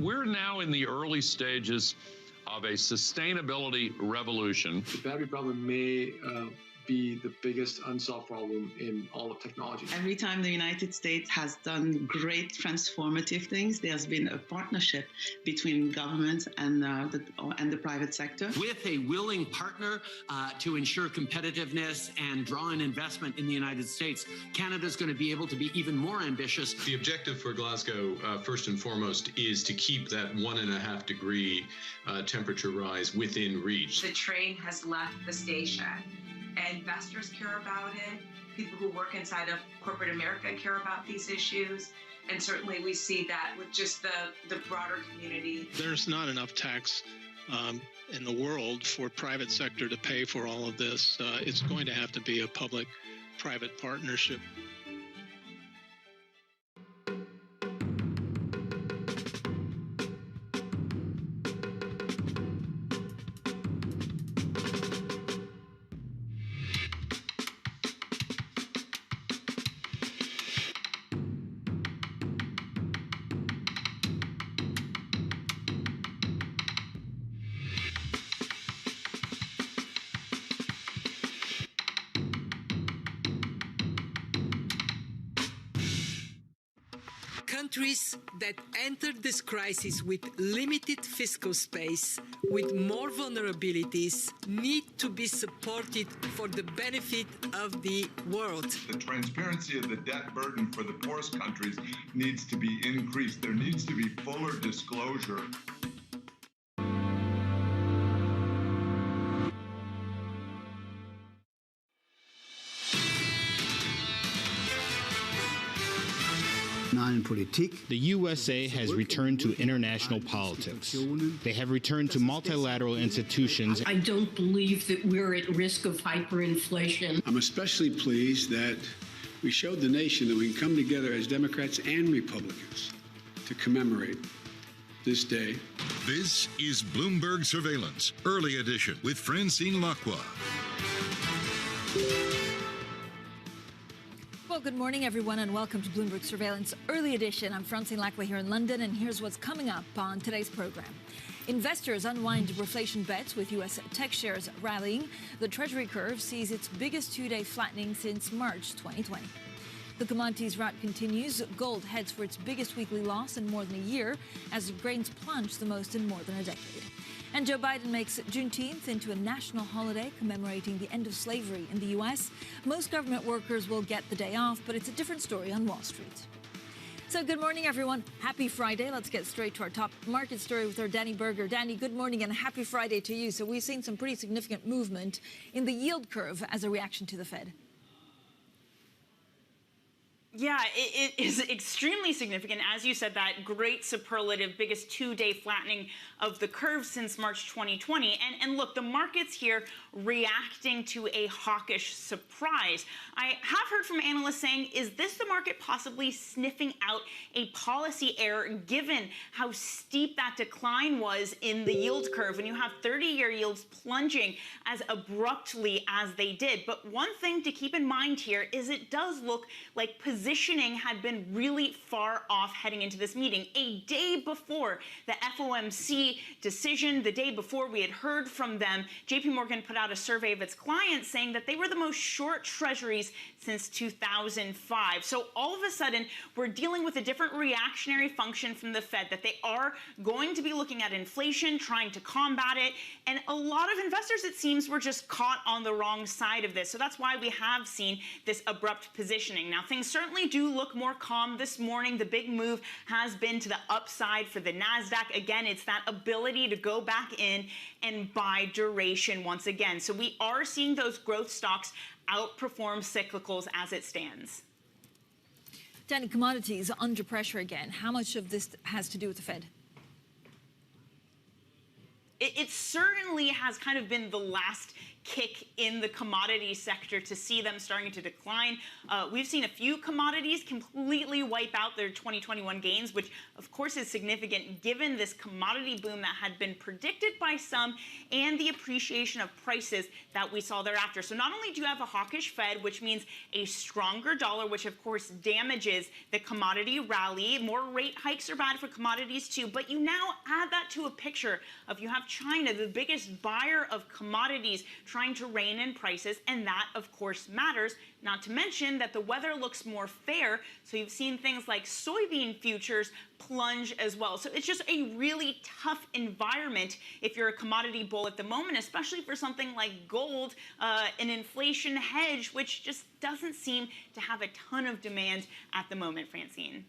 we're now in the early stages of a sustainability revolution. The battery problem may be the biggest unsolved problem in all of technology. Every time the United States has done great transformative things, there's been a partnership between government and the private sector. With a willing partner to ensure competitiveness and draw in investment in the United States, Canada's going to be able to be even more ambitious. The objective for Glasgow, first and foremost, is to keep that 1.5 degree temperature rise within reach. The train has left the station. Investors care about it. People who work inside of corporate America care about these issues. And certainly we see that with just the broader community. There's not enough tax in the world for private sector to pay for all of this. It's going to have to be a public-private partnership. Countries that entered this crisis with limited fiscal space, with more vulnerabilities, need to be supported for the benefit of the world. The transparency of the debt burden for the poorest countries needs to be increased. There needs to be fuller disclosure. The USA has returned to international politics. They have returned to multilateral institutions. I don't believe that we're at risk of hyperinflation. I'm especially pleased that we showed the nation that we can come together as Democrats and Republicans to commemorate this day. This is Bloomberg Surveillance, Early Edition with Francine Lacqua. Well, good morning, everyone, and welcome to Bloomberg Surveillance Early Edition. I'm Francine Lacqua here in London, and here's what's coming up on today's program. Investors unwind reflation bets with U.S. tech shares rallying. The Treasury curve sees its biggest two-day flattening since March 2020. The commodities rout continues. Gold heads for its biggest weekly loss in more than a year as grains plunge the most in more than a decade. And Joe Biden makes Juneteenth into a national holiday commemorating the end of slavery in the U.S. Most government workers will get the day off, but it's a different story on Wall Street. So good morning, everyone. Happy Friday. Let's get straight to our top market story with our Danny Berger. Danny, good morning and happy Friday to you. So we've seen some pretty significant movement in the yield curve as a reaction to the Fed. Yeah, it is extremely significant. As you said, that great superlative, biggest two-day flattening of the curve since March 2020. And look, the market's here reacting to a hawkish surprise. I have heard from analysts saying, is this the market possibly sniffing out a policy error given how steep that decline was in the yield curve when you have 30-year yields plunging as abruptly as they did? But one thing to keep in mind here is it does look like positioning had been really far off heading into this meeting. A day before the FOMC decision, the day before we had heard from them, JP Morgan put out a survey of its clients saying that they were the most short treasuries since 2005. So all of a sudden, we're dealing with a different reactionary function from the Fed, that they are going to be looking at inflation, trying to combat it. And a lot of investors, it seems, were just caught on the wrong side of this. So that's why we have seen this abrupt positioning. Now, things certainly do look more calm this morning. The big move has been to the upside for the NASDAQ. Again, it's that ability to go back in and buy duration once again. So we are seeing those growth stocks outperform cyclicals as it stands. Danny, commodities under pressure again. How much of this has to do with the Fed? It certainly has kind of been the last kick in the commodity sector to see them starting to decline. We've seen a few commodities completely wipe out their 2021 gains, which of course is significant given this commodity boom that had been predicted by some and the appreciation of prices that we saw thereafter. So not only do you have a hawkish Fed, which means a stronger dollar, which of course damages the commodity rally. More rate hikes are bad for commodities too, but you now add that to a picture of you have China, the biggest buyer of commodities, trying to rein in prices, and that of course matters. Not to mention that the weather looks more fair, so you've seen things like soybean futures plunge as well. So it's just a really tough environment if you're a commodity bull at the moment, especially for something like gold, an inflation hedge, which just doesn't seem to have a ton of demand at the moment, Francine.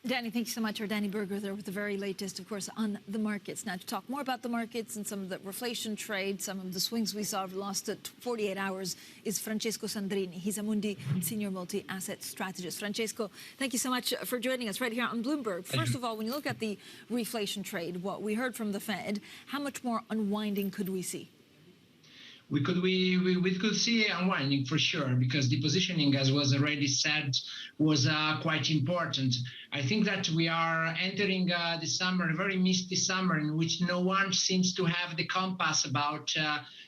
Danny, thank you so much. Our Danny Berger there with the very latest, of course, on the markets. Now, to talk more about the markets and some of the reflation trade, some of the swings we saw over the last 48 hours is Francesco Sandrini. He's a Mundi senior multi-asset strategist. Francesco, thank you so much for joining us right here on Bloomberg. First of all, when you look at the reflation trade, what we heard from the Fed, how much more unwinding could we see? We could see unwinding for sure, because the positioning, as was already said, was quite important. I think that we are entering the summer, a very misty summer, in which no one seems to have the compass about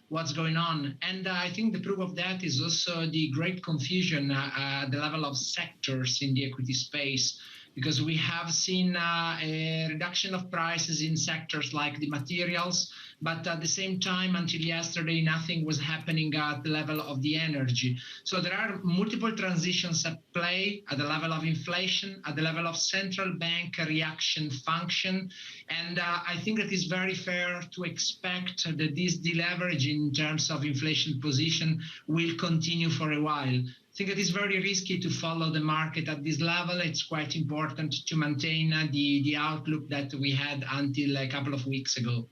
what's going on. And I think the proof of that is also the great confusion at the level of sectors in the equity space, because we have seen a reduction of prices in sectors like the materials, but at the same time, until yesterday, nothing was happening at the level of the energy. So there are multiple transitions at play at the level of inflation, at the level of central bank reaction function. And I think that it's very fair to expect that this deleveraging in terms of inflation position will continue for a while. I think it is very risky to follow the market at this level. It's quite important to maintain the outlook that we had until a couple of weeks ago.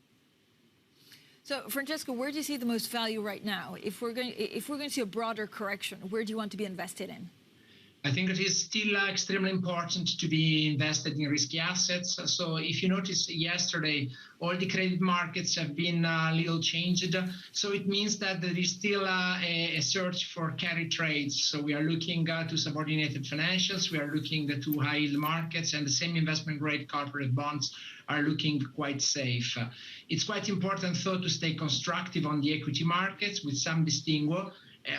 So, Francesco, where do you see the most value right now? If we're going to see a broader correction, where do you want to be invested in? I think it is still extremely important to be invested in risky assets. So if you notice yesterday, all the credit markets have been a little changed. So it means that there is still a search for carry trades. So we are looking to subordinated financials, we are looking to high yield markets, and the same investment grade corporate bonds are looking quite safe. It's quite important, though, to stay constructive on the equity markets with some distinguo.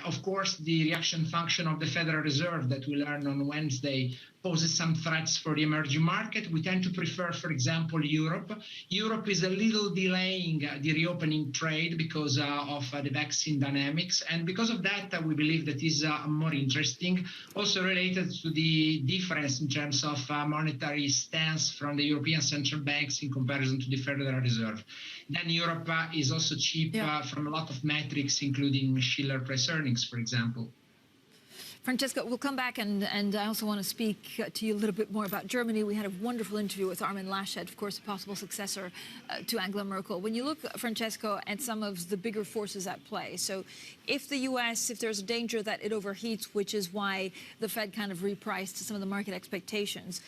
Of course, the reaction function of the Federal Reserve that we learned on Wednesday poses some threats for the emerging market. We tend to prefer, for example, Europe. Europe is a little delaying the reopening trade because of the vaccine dynamics. And because of that, we believe that is more interesting, also related to the difference in terms of monetary stance from the European central banks in comparison to the Federal Reserve. Then Europe is also cheap from a lot of metrics, including Schiller price earnings, for example. Francesco, we'll come back, and I also want to speak to you a little bit more about Germany. We had a wonderful interview with Armin Laschet, of course, a possible successor to Angela Merkel. When you look, Francesco, at some of the bigger forces at play, so if the U.S., if there's a danger that it overheats, which is why the Fed kind of repriced some of the market expectations,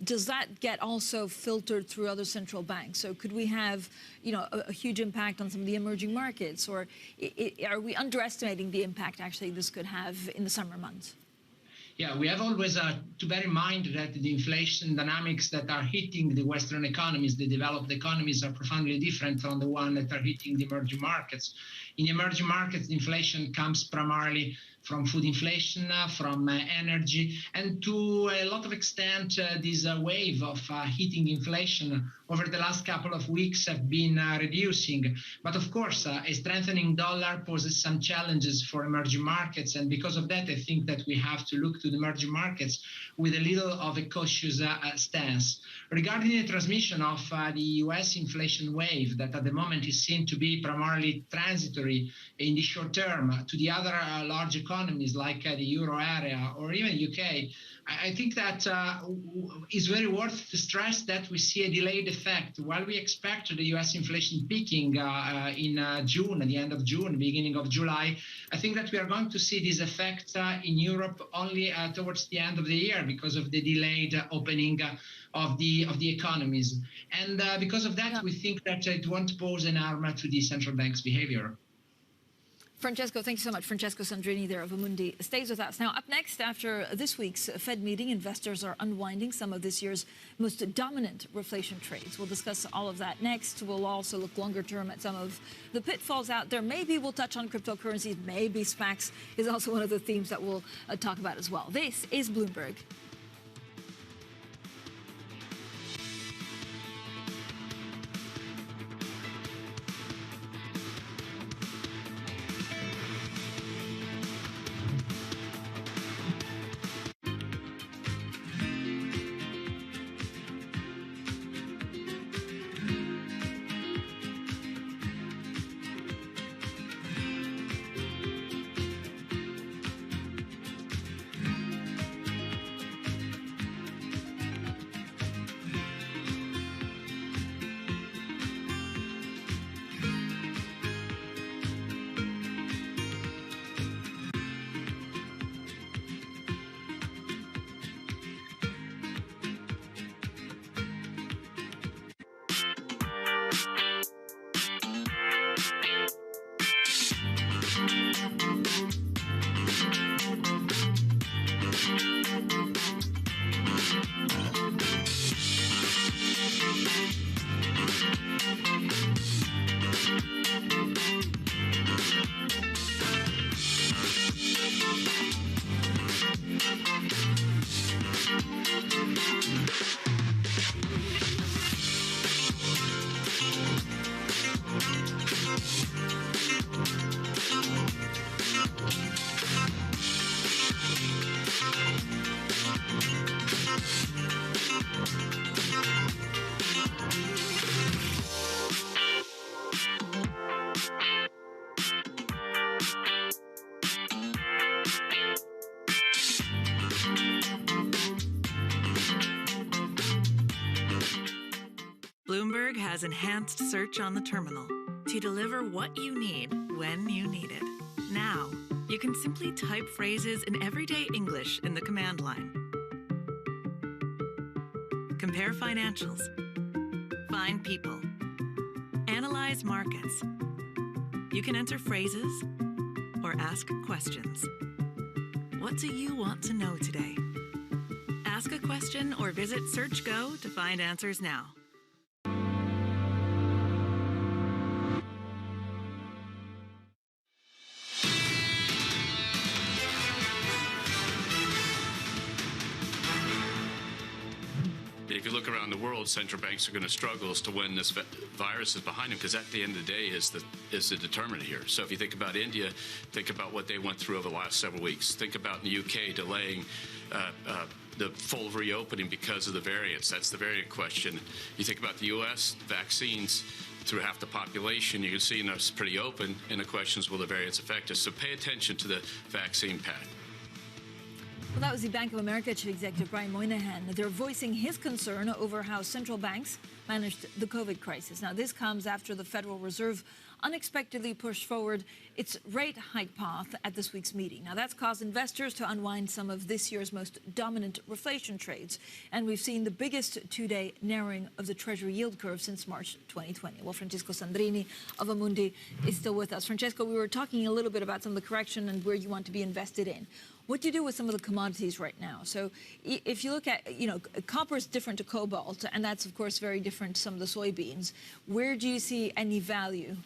does that get also filtered through other central banks? So could we have, a huge impact on some of the emerging markets, or are we underestimating the impact actually this could have in the summer months? Yeah, we have always to bear in mind that the inflation dynamics that are hitting the Western economies, the developed economies, are profoundly different from the one that are hitting the emerging markets. In emerging markets, the inflation comes primarily from food inflation, from energy, and to a lot of extent, this wave of heating inflation over the last couple of weeks have been reducing. But of course, a strengthening dollar poses some challenges for emerging markets. And because of that, I think that we have to look to the emerging markets with a little of a cautious stance. Regarding the transmission of the US inflation wave that at the moment is seen to be primarily transitory in the short term to the other large economies like the Euro area or even UK, I think that it's very worth to stress that we see a delayed effect. While we expect the US inflation peaking in June, at the end of June, beginning of July, I think that we are going to see this effect in Europe only towards the end of the year because of the delayed opening of the economies. And because of that, we think that it won't pose an harm to the central bank's behavior. Francesco, thank you so much. Francesco Sandrini there of Amundi stays with us. Now, up next, after this week's Fed meeting, investors are unwinding some of this year's most dominant reflation trades. We'll discuss all of that next. We'll also look longer term at some of the pitfalls out there. Maybe we'll touch on cryptocurrencies. Maybe SPACs is also one of the themes that we'll talk about as well. This is Bloomberg. Bloomberg has enhanced search on the terminal to deliver what you need when you need it. Now, you can simply type phrases in everyday English in the command line. Compare financials. Find people. Analyze markets. You can enter phrases or ask questions. What do you want to know today? Ask a question or visit SearchGo to find answers now. If you look around the world, central banks are going to struggle as to when this virus is behind them, because at the end of the day is the determinant here. So if you think about India, think about what they went through over the last several weeks. Think about in the UK delaying the full reopening because of the variants. That's the variant question. You think about the U.S., vaccines through half the population, you can see it's pretty open, and the question is, will the variants affect us? So pay attention to the vaccine path. Well, that was the Bank of America Chief Executive Brian Moynihan. They're voicing his concern over how central banks managed the COVID crisis. Now, this comes after the Federal Reserve unexpectedly pushed forward its rate hike path at this week's meeting. Now, that's caused investors to unwind some of this year's most dominant reflation trades. And we've seen the biggest two-day narrowing of the Treasury yield curve since March 2020. Well, Francesco Sandrini of Amundi is still with us. Francesco, we were talking a little bit about some of the correction and where you want to be invested in. What do you do with some of the commodities right now? So if you look at, copper is different to cobalt, and that's, of course, very different to some of the soybeans. Where do you see any value?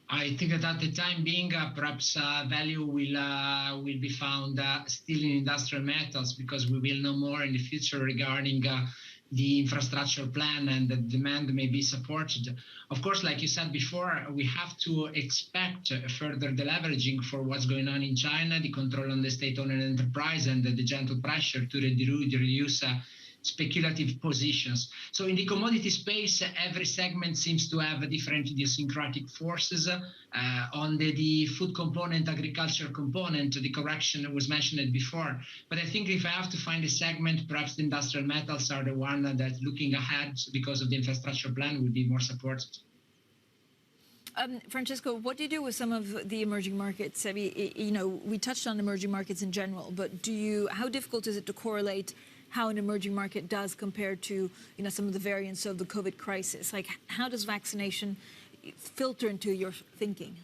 I think that at the time being, perhaps value will be found still in industrial metals, because we will know more in the future regarding the infrastructure plan, and the demand may be supported. Of course, like you said before, we have to expect further deleveraging for what's going on in China, the control on the state-owned enterprise, and the gentle pressure to reduce speculative positions. So in the commodity space, every segment seems to have different idiosyncratic forces. On the food component, agriculture component, the correction was mentioned before. But I think if I have to find a segment, perhaps the industrial metals are the one that looking ahead because of the infrastructure plan will be more supported. Francesco, what do you do with some of the emerging markets? I mean, we touched on emerging markets in general, but how difficult is it to correlate how an emerging market does compared to, some of the variants of the COVID crisis? Like, how does vaccination filter into your thinking?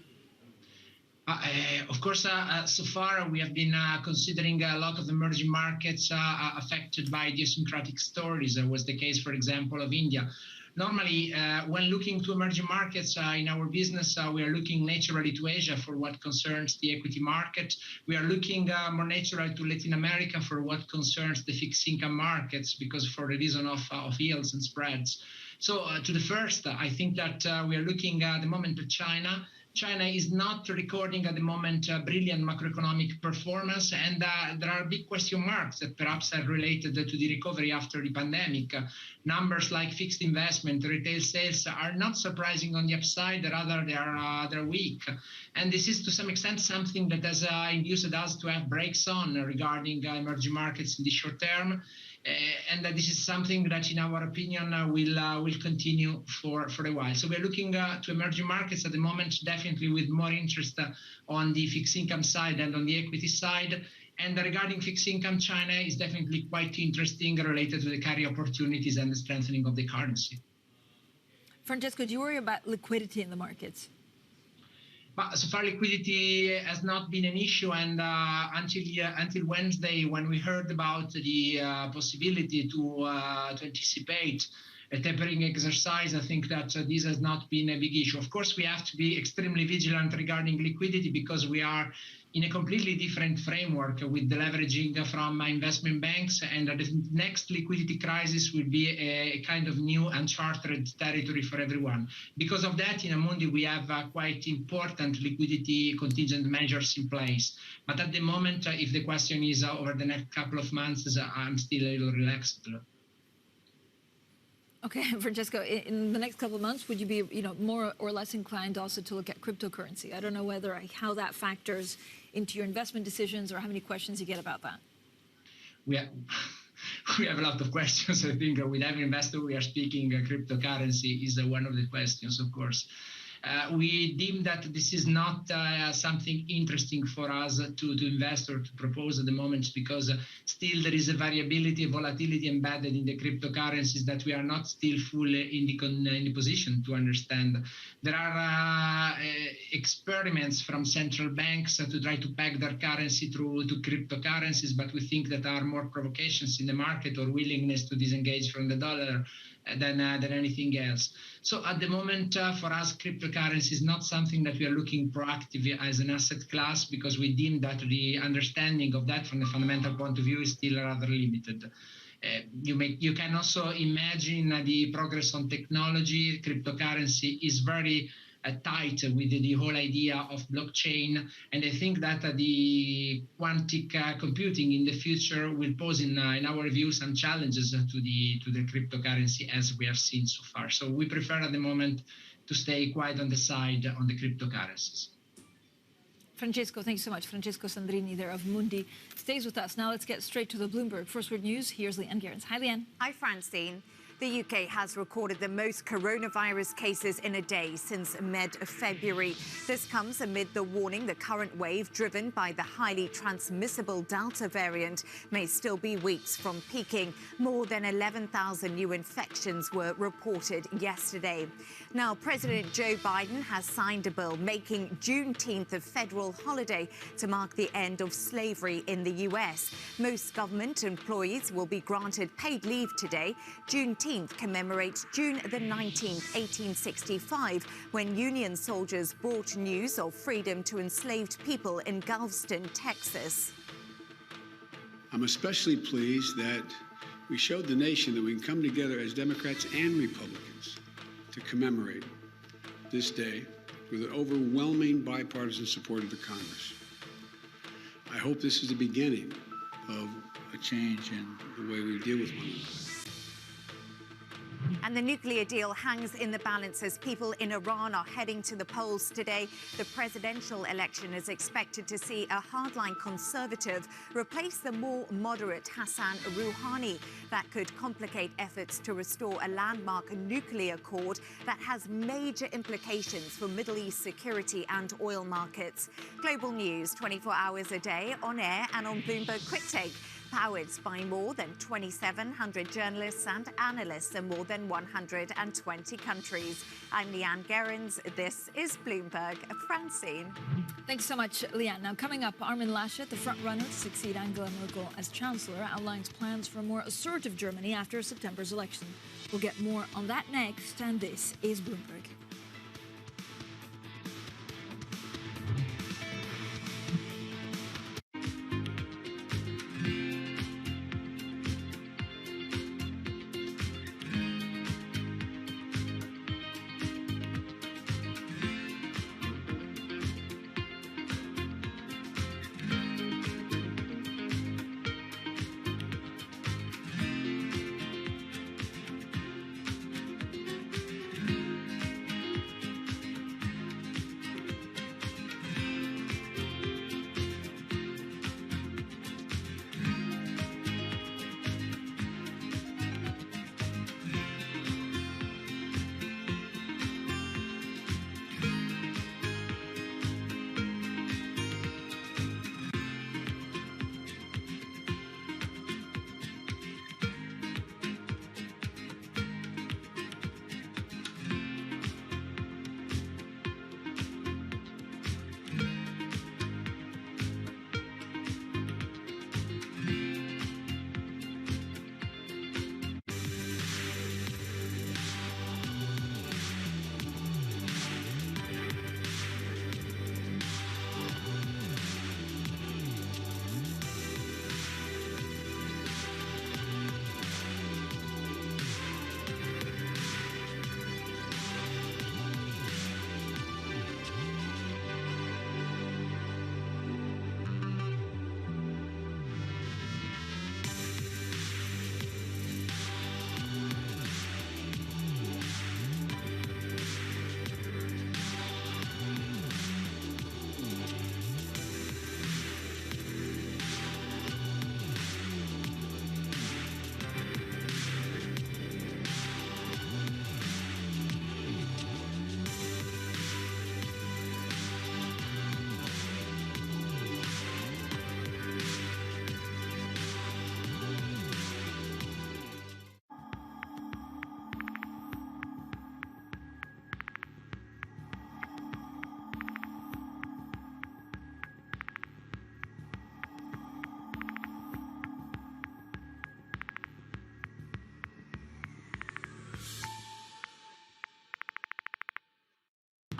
Of course, so far we have been considering a lot of emerging markets affected by idiosyncratic stories. That was the case, for example, of India. Normally, when looking to emerging markets in our business, we are looking naturally to Asia for what concerns the equity market. We are looking more naturally to Latin America for what concerns the fixed income markets, because for the reason of yields and spreads. So to the first, I think that we are looking at the moment at China. China is not recording at the moment brilliant macroeconomic performance, and there are big question marks that perhaps are related to the recovery after the pandemic. Numbers like fixed investment, retail sales are not surprising on the upside, rather they're weak. And this is to some extent something that has induced us to have brakes on regarding emerging markets in the short term. And this is something that, in our opinion, will continue for a while. So we're looking to emerging markets at the moment, definitely with more interest on the fixed income side and on the equity side. And regarding fixed income, China is definitely quite interesting related to the carry opportunities and the strengthening of the currency. Francesco, do you worry about liquidity in the markets? But so far, liquidity has not been an issue, and until Wednesday, when we heard about the possibility to anticipate a tapering exercise, I think that this has not been a big issue. Of course, we have to be extremely vigilant regarding liquidity because we are in a completely different framework with the leveraging from investment banks, and the next liquidity crisis will be a kind of new uncharted territory for everyone. Because of that, in Amundi, we have quite important liquidity contingent measures in place. But at the moment, if the question is over the next couple of months, I'm still a little relaxed. Okay, Francesco, in the next couple of months, would you be, more or less inclined also to look at cryptocurrency? I don't know how that factors into your investment decisions or how many questions you get about that. We have a lot of questions. I think with every investor we are speaking, cryptocurrency is one of the questions, of course. We deem that this is not something interesting for us to invest or to propose at the moment, because still there is a variability, volatility embedded in the cryptocurrencies that we are not still fully in the position to understand. There are experiments from central banks to try to peg their currency through to cryptocurrencies, but we think that there are more provocations in the market or willingness to disengage from the dollar than anything else. So at the moment, for us, cryptocurrency is not something that we are looking proactively as an asset class, because we deem that the understanding of that from the fundamental point of view is still rather limited. You can also imagine the progress on technology. Cryptocurrency is very tight with the whole idea of blockchain, and I think that the quantic computing in the future will pose, in our view, some challenges to the cryptocurrency as we have seen so far. So we prefer at the moment to stay quite on the side on the cryptocurrencies. Francesco, thank you so much. Francesco Sandrini there of Amundi stays with us. Now let's get straight to the Bloomberg First Word News. Here's Leanne Gearns. Hi, Leanne. Hi, Francine. The UK has recorded the most coronavirus cases in a day since mid-February. This comes amid the warning the current wave, driven by the highly transmissible Delta variant, may still be weeks from peaking. More than 11,000 new infections were reported yesterday. Now, President Joe Biden has signed a bill making Juneteenth a federal holiday to mark the end of slavery in the US. Most government employees will be granted paid leave today. Juneteenth commemorates June the 19th, 1865, when Union soldiers brought news of freedom to enslaved people in Galveston, Texas. I'm especially pleased that we showed the nation that we can come together as Democrats and Republicans to commemorate this day with an overwhelming bipartisan support of the Congress. I hope this is the beginning of a change in the way we deal with one another. And the nuclear deal hangs in the balance as people in Iran are heading to the polls today. The presidential election is expected to see a hardline conservative replace the more moderate Hassan Rouhani. That could complicate efforts to restore a landmark nuclear accord that has major implications for Middle East security and oil markets. Global news 24 hours a day, on air and on Bloomberg Quick Take. powered by more than 2,700 journalists and analysts in more than 120 countries. I'm Leanne Gerrans. This is Bloomberg. Francine. Thanks so much, Leanne. Now, coming up, Armin Laschet, the front-runner to succeed Angela Merkel as Chancellor, outlines plans for a more assertive Germany after September's election. We'll get more on that next, and this is Bloomberg.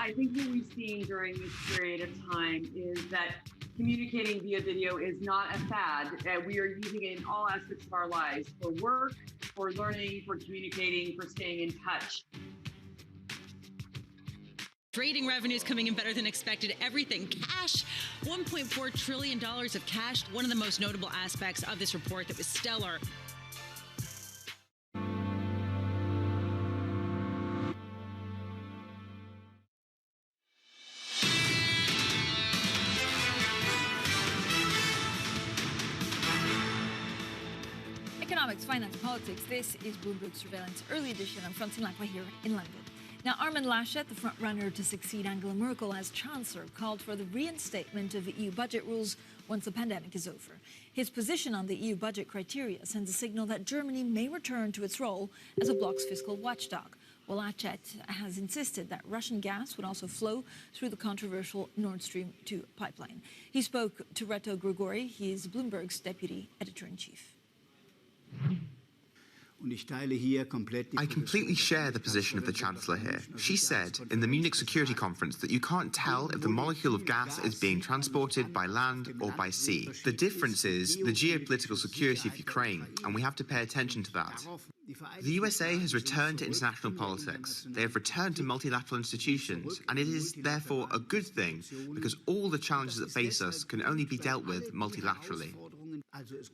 I think what we've seen during this period of time is that communicating via video is not a fad. We are using it in all aspects of our lives, for work, for learning, for communicating, for staying in touch. Trading revenues coming in better than expected. Everything. Cash, $1.4 trillion of cash. One of the most notable aspects of this report that was stellar. Economics, finance, politics. This is Bloomberg Surveillance Early Edition. I'm Francine Lacqua here in London. Now, Armin Laschet, the front-runner to succeed Angela Merkel as Chancellor, called for the reinstatement of EU budget rules once the pandemic is over. His position on the EU budget criteria sends a signal that Germany may return to its role as a bloc's fiscal watchdog. Well, Laschet has insisted that Russian gas would also flow through the controversial Nord Stream 2 pipeline. He spoke to Reto Grigori. He is Bloomberg's deputy editor-in-chief. I completely share the position of the Chancellor here. She said in the Munich Security Conference that you can't tell if the molecule of gas is being transported by land or by sea. The difference is the geopolitical security of Ukraine, and we have to pay attention to that. The USA has returned to international politics. They have returned to multilateral institutions, and it is therefore a good thing because all the challenges that face us can only be dealt with multilaterally.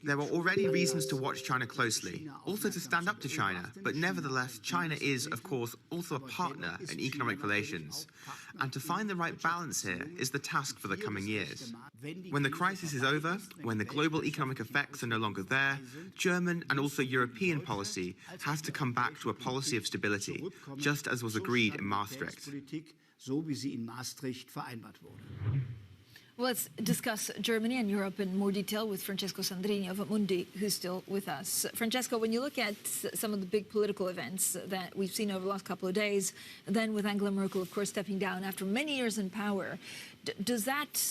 There are already reasons to watch China closely, also to stand up to China, but nevertheless, China is, of course, also a partner in economic relations. And to find the right balance here is the task for the coming years. When the crisis is over, when the global economic effects are no longer there, German and also European policy has to come back to a policy of stability, just as was agreed in Maastricht. Well, let's discuss Germany and Europe in more detail with Francesco Sandrini of Amundi, who's still with us. Francesco, when you look at some of the big political events that we've seen over the last couple of days, then with Angela Merkel, of course, stepping down after many years in power, does that,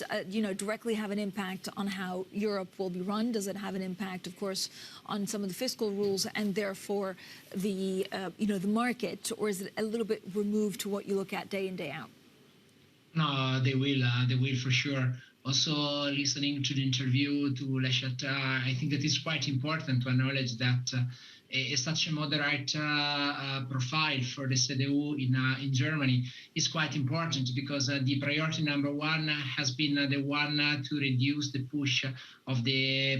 directly have an impact on how Europe will be run? Does it have an impact, of course, on some of the fiscal rules and therefore the, the market, or is it a little bit removed to what you look at day in, day out? No, they will for sure. Also, listening to the interview to Leschet, I think that it's quite important to acknowledge that such a moderate profile for the CDU in Germany is quite important, because the priority number one has been the one to reduce the push of the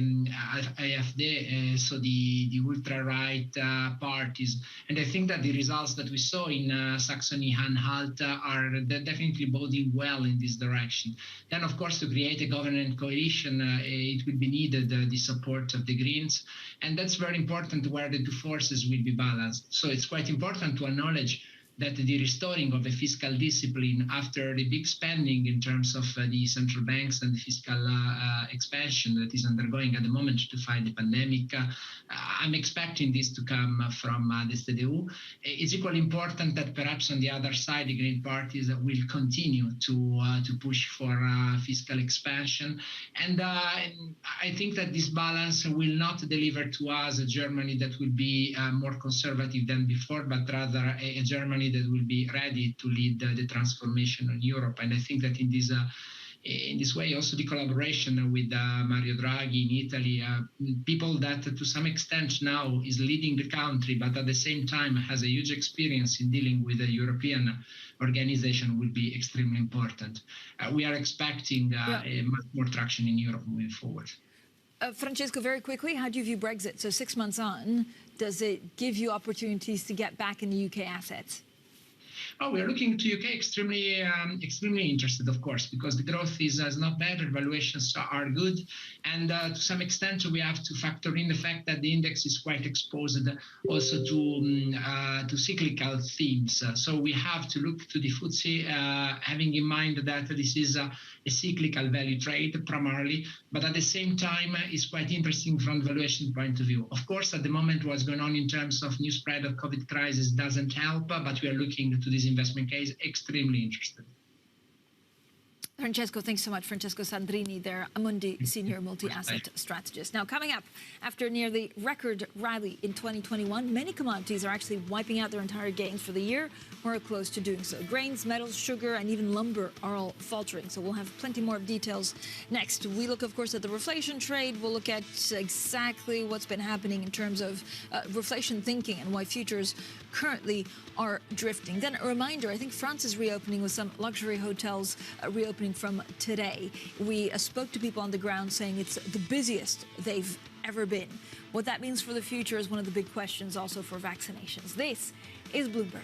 AfD, so the ultra-right parties. And I think that the results that we saw in Saxony-Anhalt are definitely boding well in this direction. Then, of course, to create a government coalition, it will be needed the support of the Greens. And that's very important, where the two forces will be balanced. So it's quite important to acknowledge that the restoring of the fiscal discipline after the big spending in terms of the central banks and the fiscal expansion that is undergoing at the moment to fight the pandemic, I'm expecting this to come from the CDU. It's equally important that perhaps on the other side, the Green parties will continue to push for fiscal expansion. And I think that this balance will not deliver to us a Germany that will be more conservative than before, but rather a Germany that will be ready to lead the transformation in Europe. And I think that in this way, also the collaboration with Mario Draghi in Italy, people that to some extent now is leading the country, but at the same time has a huge experience in dealing with the European organization, will be extremely important. We are expecting a much more traction in Europe moving forward. Francesco, very quickly, how do you view Brexit? So 6 months on, does it give you opportunities to get back in the UK assets? Oh, we're looking to UK extremely interested, of course, because the growth is not bad, valuations are good, and to some extent we have to factor in the fact that the index is quite exposed also to cyclical themes. So we have to look to the FTSE, having in mind that this is a cyclical value trade primarily, but at the same time is quite interesting from the valuation point of view. Of course, at the moment what's going on in terms of new spread of COVID crisis doesn't help, but we are looking to this investment case extremely interested. Francesco, thanks so much. Francesco Sandrini, their Amundi Senior Multi-Asset Strategist. Now, coming up, after nearly record rally in 2021, many commodities are actually wiping out their entire gains for the year or are close to doing so. Grains, metals, sugar, and even lumber are all faltering. So we'll have plenty more details next. We look, of course, at the reflation trade. We'll look at exactly what's been happening in terms of reflation thinking and why futures currently are drifting. Then a reminder, I think France is reopening with some luxury hotels reopening from today. We spoke to people on the ground saying it's the busiest they've ever been. What that means for the future is one of the big questions also for vaccinations. This is Bloomberg.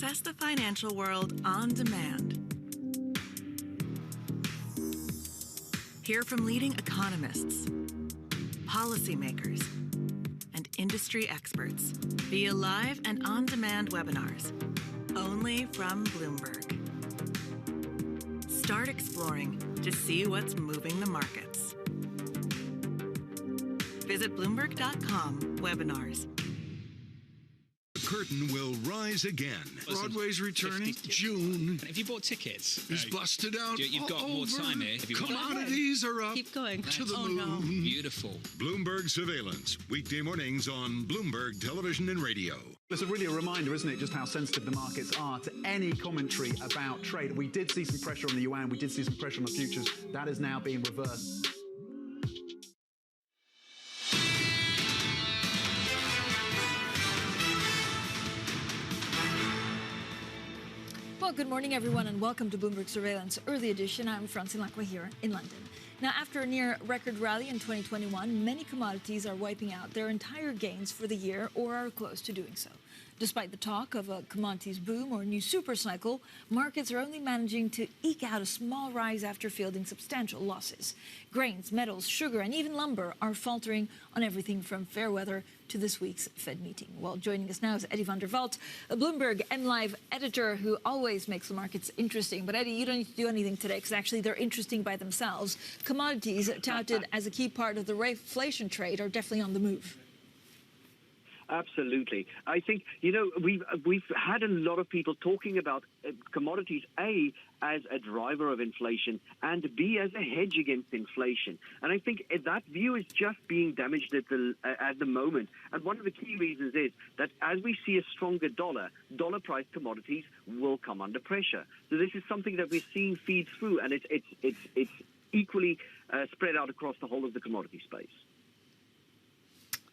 Access the financial world on demand. Hear from leading economists, policymakers, and industry experts via live and on-demand webinars, only from Bloomberg. Start exploring to see what's moving the markets. Visit Bloomberg.com/webinars. The curtain will rise again. Broadway's returning June. If you bought tickets, It's busted out. you've got more time here. If you want- Commodities are up. Keep going. To the Oh, moon. no. Beautiful. Bloomberg Surveillance, weekday mornings on Bloomberg Television and Radio. It's really a reminder, isn't it, just how sensitive the markets are to any commentary about trade. We did see some pressure on the yuan. We did see some pressure on the futures. That is now being reversed. Well, good morning, everyone, and welcome to Bloomberg Surveillance Early Edition. I'm Francine Lacqua here in London. Now, after a near record rally in 2021, many commodities are wiping out their entire gains for the year or are close to doing so. Despite the talk of a commodities boom or new super cycle, markets are only managing to eke out a small rise after fielding substantial losses. Grains, metals, sugar, and even lumber are faltering on everything from fair weather to this week's Fed meeting. Well, joining us now is Eddie van der Walt, a Bloomberg MLive editor who always makes the markets interesting. But Eddie, you don't need to do anything today because actually they're interesting by themselves. Commodities, touted as a key part of the reflation trade, are definitely on the move. Absolutely. I think, we've had a lot of people talking about commodities, A, as a driver of inflation, and B, as a hedge against inflation. And I think that view is just being damaged at the moment. And one of the key reasons is that as we see a stronger dollar-priced commodities will come under pressure. So this is something that we're seeing feed through, and it's equally spread out across the whole of the commodity space.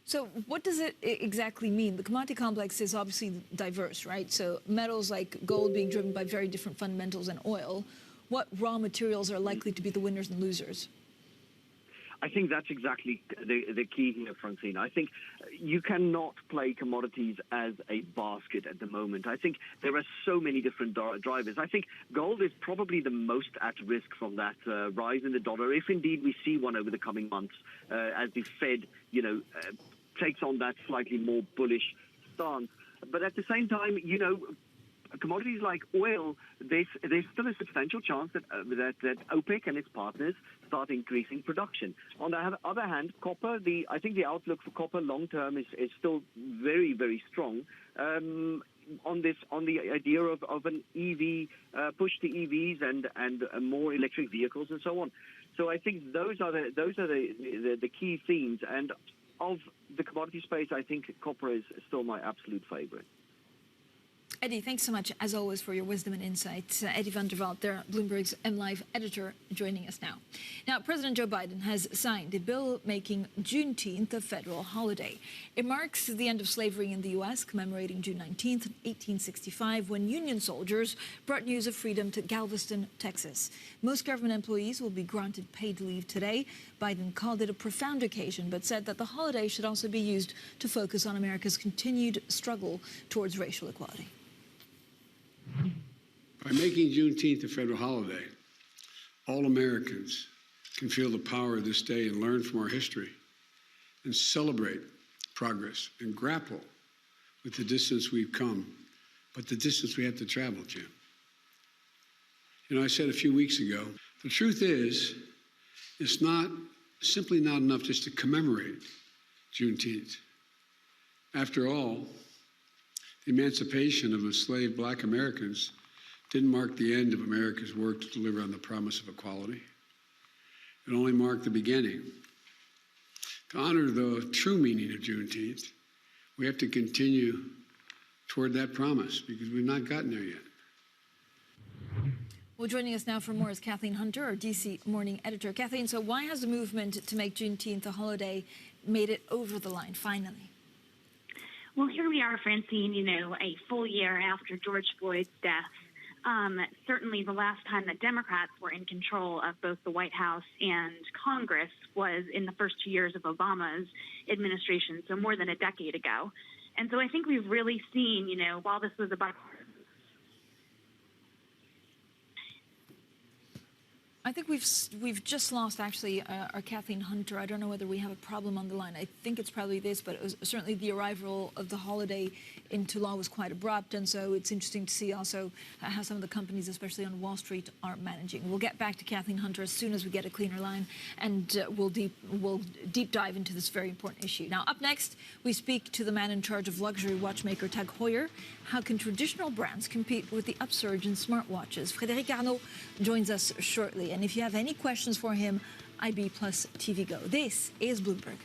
So what does it exactly mean? The commodity complex is obviously diverse, right? So metals like gold being driven by very different fundamentals than oil. What raw materials are likely to be the winners and losers? I think that's exactly the key here, Francine. I think you cannot play commodities as a basket at the moment. I think there are so many different drivers. I think gold is probably the most at risk from that rise in the dollar, if indeed we see one over the coming months as the Fed, takes on that slightly more bullish stance. But at the same time, commodities like oil, there's still a substantial chance that OPEC and its partners start increasing production. On the other hand, copper, I think the outlook for copper long term is still very, very strong. On the idea of an EV push to EVs and more electric vehicles and so on. So I think those are the key themes. And of the commodity space, I think copper is still my absolute favorite. Eddie, thanks so much, as always, for your wisdom and insight. Eddie van der Walt, there, Bloomberg's MLive editor, joining us now. Now, President Joe Biden has signed a bill making Juneteenth a federal holiday. It marks the end of slavery in the U.S., commemorating June 19th, 1865, when Union soldiers brought news of freedom to Galveston, Texas. Most government employees will be granted paid leave today. Biden called it a profound occasion, but said that the holiday should also be used to focus on America's continued struggle towards racial equality. By making Juneteenth a federal holiday, all Americans can feel the power of this day and learn from our history and celebrate progress and grapple with the distance we've come, but the distance we have to travel, Jim. I said a few weeks ago, the truth is, it's simply not enough just to commemorate Juneteenth. After all, the emancipation of enslaved Black Americans didn't mark the end of America's work to deliver on the promise of equality. It only marked the beginning. To honor the true meaning of Juneteenth, we have to continue toward that promise because we've not gotten there yet. Well, joining us now for more is Kathleen Hunter, our D.C. morning editor. Kathleen, so why has the movement to make Juneteenth a holiday made it over the line, finally? Well, here we are, Francine, a full year after George Floyd's death. Certainly the last time that Democrats were in control of both the White House and Congress was in the first 2 years of Obama's administration, so more than a decade ago. And so I think we've really seen, while this was about I think we've just lost actually our Kathleen Hunter. I don't know whether we have a problem on the line. I think it's probably this, but it was certainly the arrival of the holiday in Toulon was quite abrupt, and so it's interesting to see also how some of the companies, especially on Wall Street, are managing. We'll get back to Kathleen Hunter as soon as we get a cleaner line, and we'll deep dive into this very important issue. Now, up next, we speak to the man in charge of luxury watchmaker Tag Heuer. How can traditional brands compete with the upsurge in smartwatches? Frédéric Arnault joins us shortly. And if you have any questions for him, IB plus TV Go. This is Bloomberg.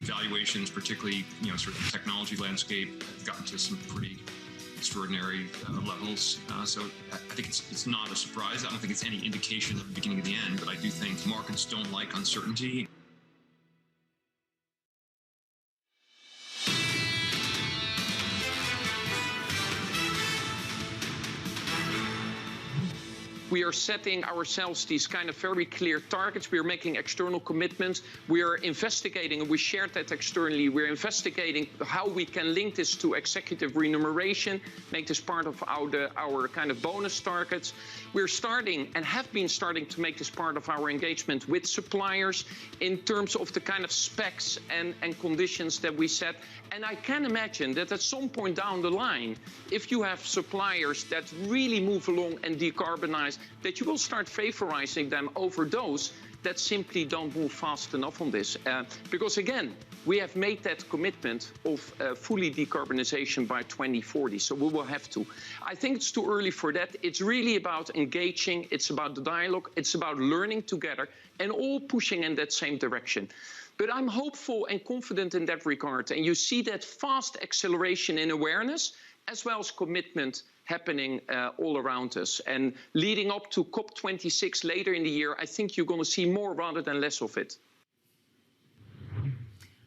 Valuations, particularly, sort of the technology landscape, have gotten to some pretty extraordinary levels. So I think it's not a surprise. I don't think it's any indication of the beginning of the end, but I do think markets don't like uncertainty. We are setting ourselves these kind of very clear targets. We are making external commitments. We are investigating, and we shared that externally. We're investigating how we can link this to executive remuneration, make this part of our kind of bonus targets. We're starting and have been starting to make this part of our engagement with suppliers in terms of the kind of specs and conditions that we set. And I can imagine that at some point down the line, if you have suppliers that really move along and decarbonize, that you will start favorizing them over those that simply don't move fast enough on this. Because again, we have made that commitment of fully decarbonization by 2040, so we will have to. I think it's too early for that. It's really about engaging, it's about the dialogue, it's about learning together and all pushing in that same direction. But I'm hopeful and confident in that regard. And you see that fast acceleration in awareness as well as commitment happening all around us. And leading up to COP26 later in the year, I think you're going to see more rather than less of it.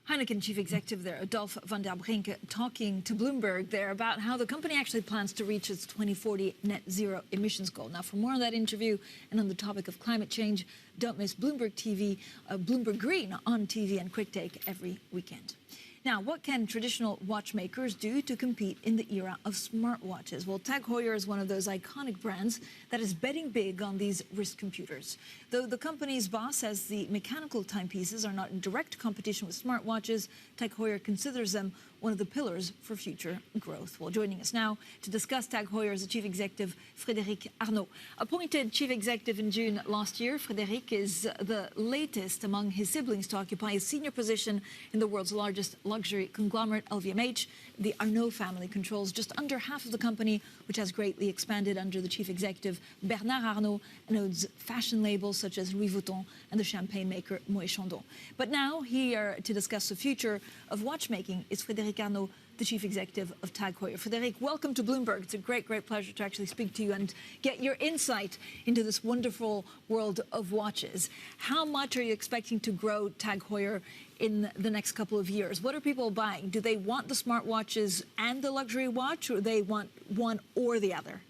Heineken Chief Executive there, Dolf van der Brink, talking to Bloomberg there about how the company actually plans to reach its 2040 net zero emissions goal. Now, for more on that interview and on the topic of climate change, don't miss Bloomberg TV, Bloomberg Green on TV and Quick Take every weekend. Now, what can traditional watchmakers do to compete in the era of smartwatches? Well, Tag Heuer is one of those iconic brands that is betting big on these wrist computers. Though the company's boss says the mechanical timepieces are not in direct competition with smartwatches, Tag Heuer considers them one of the pillars for future growth. Well, joining us now to discuss Tag Heuer is the Chief Executive, Frédéric Arnault. Appointed Chief Executive in June last year, Frédéric is the latest among his siblings to occupy a senior position in the world's largest luxury conglomerate, LVMH. the Arnault family controls just under half of the company, which has greatly expanded under the chief executive Bernard Arnault and owns fashion labels such as Louis Vuitton and the champagne maker Moët Chandon. But now, here to discuss the future of watchmaking is Frédéric Arnault, the chief executive of TAG Heuer. Frédéric, welcome to Bloomberg. It's a great, great pleasure to actually speak to you and get your insight into this wonderful world of watches. How much are you expecting to grow TAG Heuer in the next couple of years? What are people buying? Do they want the smartwatches and the luxury watch, or they want one or the other?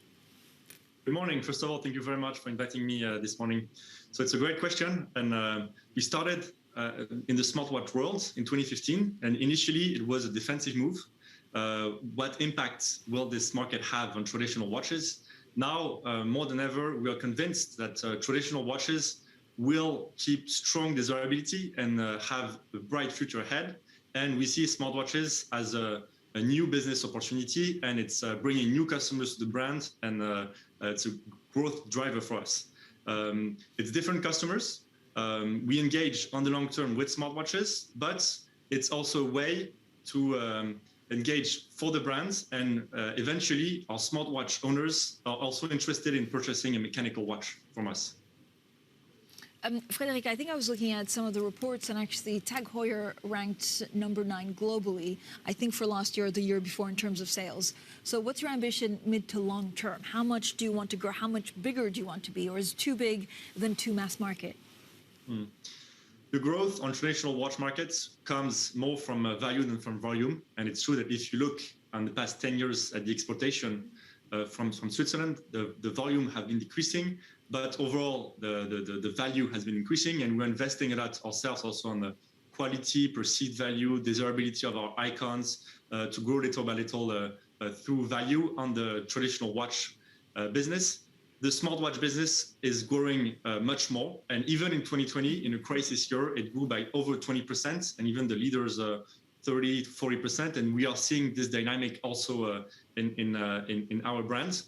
Good morning. First of all, thank you very much for inviting me this morning. So it's a great question. And we started in the smartwatch world in 2015. And initially, it was a defensive move. What impact will this market have on traditional watches? Now, more than ever, we are convinced that traditional watches will keep strong desirability and have a bright future ahead. And we see smartwatches as a new business opportunity, and it's bringing new customers to the brand, and it's a growth driver for us. It's different customers. We engage on the long term with smartwatches, but it's also a way to engage for the brands, and eventually our smartwatch owners are also interested in purchasing a mechanical watch from us. Frédéric, I think I was looking at some of the reports, and actually TAG Heuer ranked number 9 globally, I think for last year or the year before in terms of sales. So what's your ambition mid to long term? How much do you want to grow? How much bigger do you want to be? Or is it too big than too mass market? The growth on traditional watch markets comes more from value than from volume. And it's true that if you look on the past 10 years at the exportation from Switzerland, the volume have been decreasing, but overall the value has been increasing, and we're investing a lot ourselves also on the quality, perceived value, desirability of our icons to grow little by little through value on the traditional watch business. The smartwatch business is growing much more, and even in 2020, in a crisis year, it grew by over 20%, and even the leaders 30 to 40%, and we are seeing this dynamic also in our brands.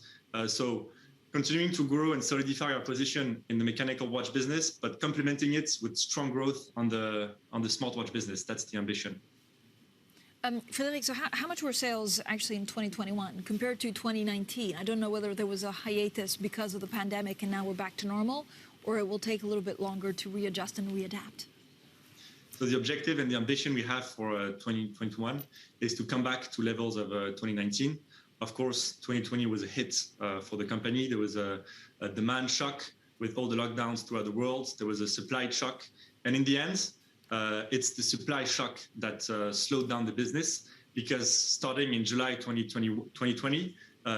So continuing to grow and solidify our position in the mechanical watch business, but complementing it with strong growth on the smartwatch business. That's the ambition. Frédéric, so how much were sales actually in 2021 compared to 2019? I don't know whether there was a hiatus because of the pandemic and now we're back to normal, or it will take a little bit longer to readjust and readapt. So the objective and the ambition we have for 2021 is to come back to levels of 2019. Of course, 2020 was a hit for the company. There was a demand shock with all the lockdowns throughout the world. There was a supply shock. And in the end, it's the supply shock that slowed down the business, because starting in July 2020,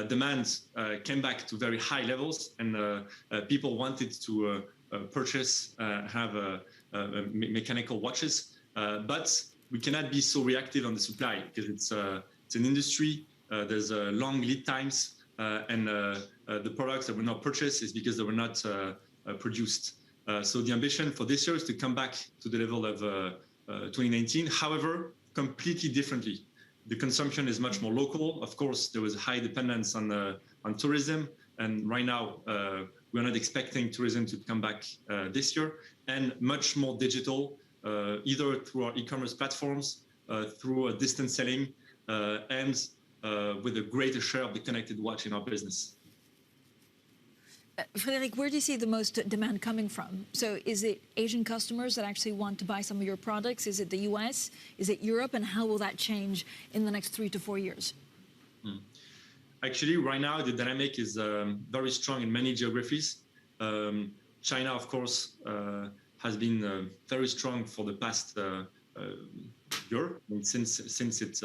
demand came back to very high levels, and people wanted to purchase, have mechanical watches. But we cannot be so reactive on the supply, because it's an industry. There's long lead times, and the products that were not purchased is because they were not produced. So the ambition for this year is to come back to the level of 2019. However, completely differently. The consumption is much more local. Of course, there was a high dependence on tourism, and right now we're not expecting tourism to come back this year. And much more digital, either through our e-commerce platforms, through distance selling, and with a greater share of the connected watch in our business. Frédéric, where do you see the most demand coming from? So is it Asian customers that actually want to buy some of your products? Is it the US? Is it Europe? And how will that change in the next 3 to 4 years? Actually, right now, the dynamic is very strong in many geographies. China, of course, has been very strong for the past year, since it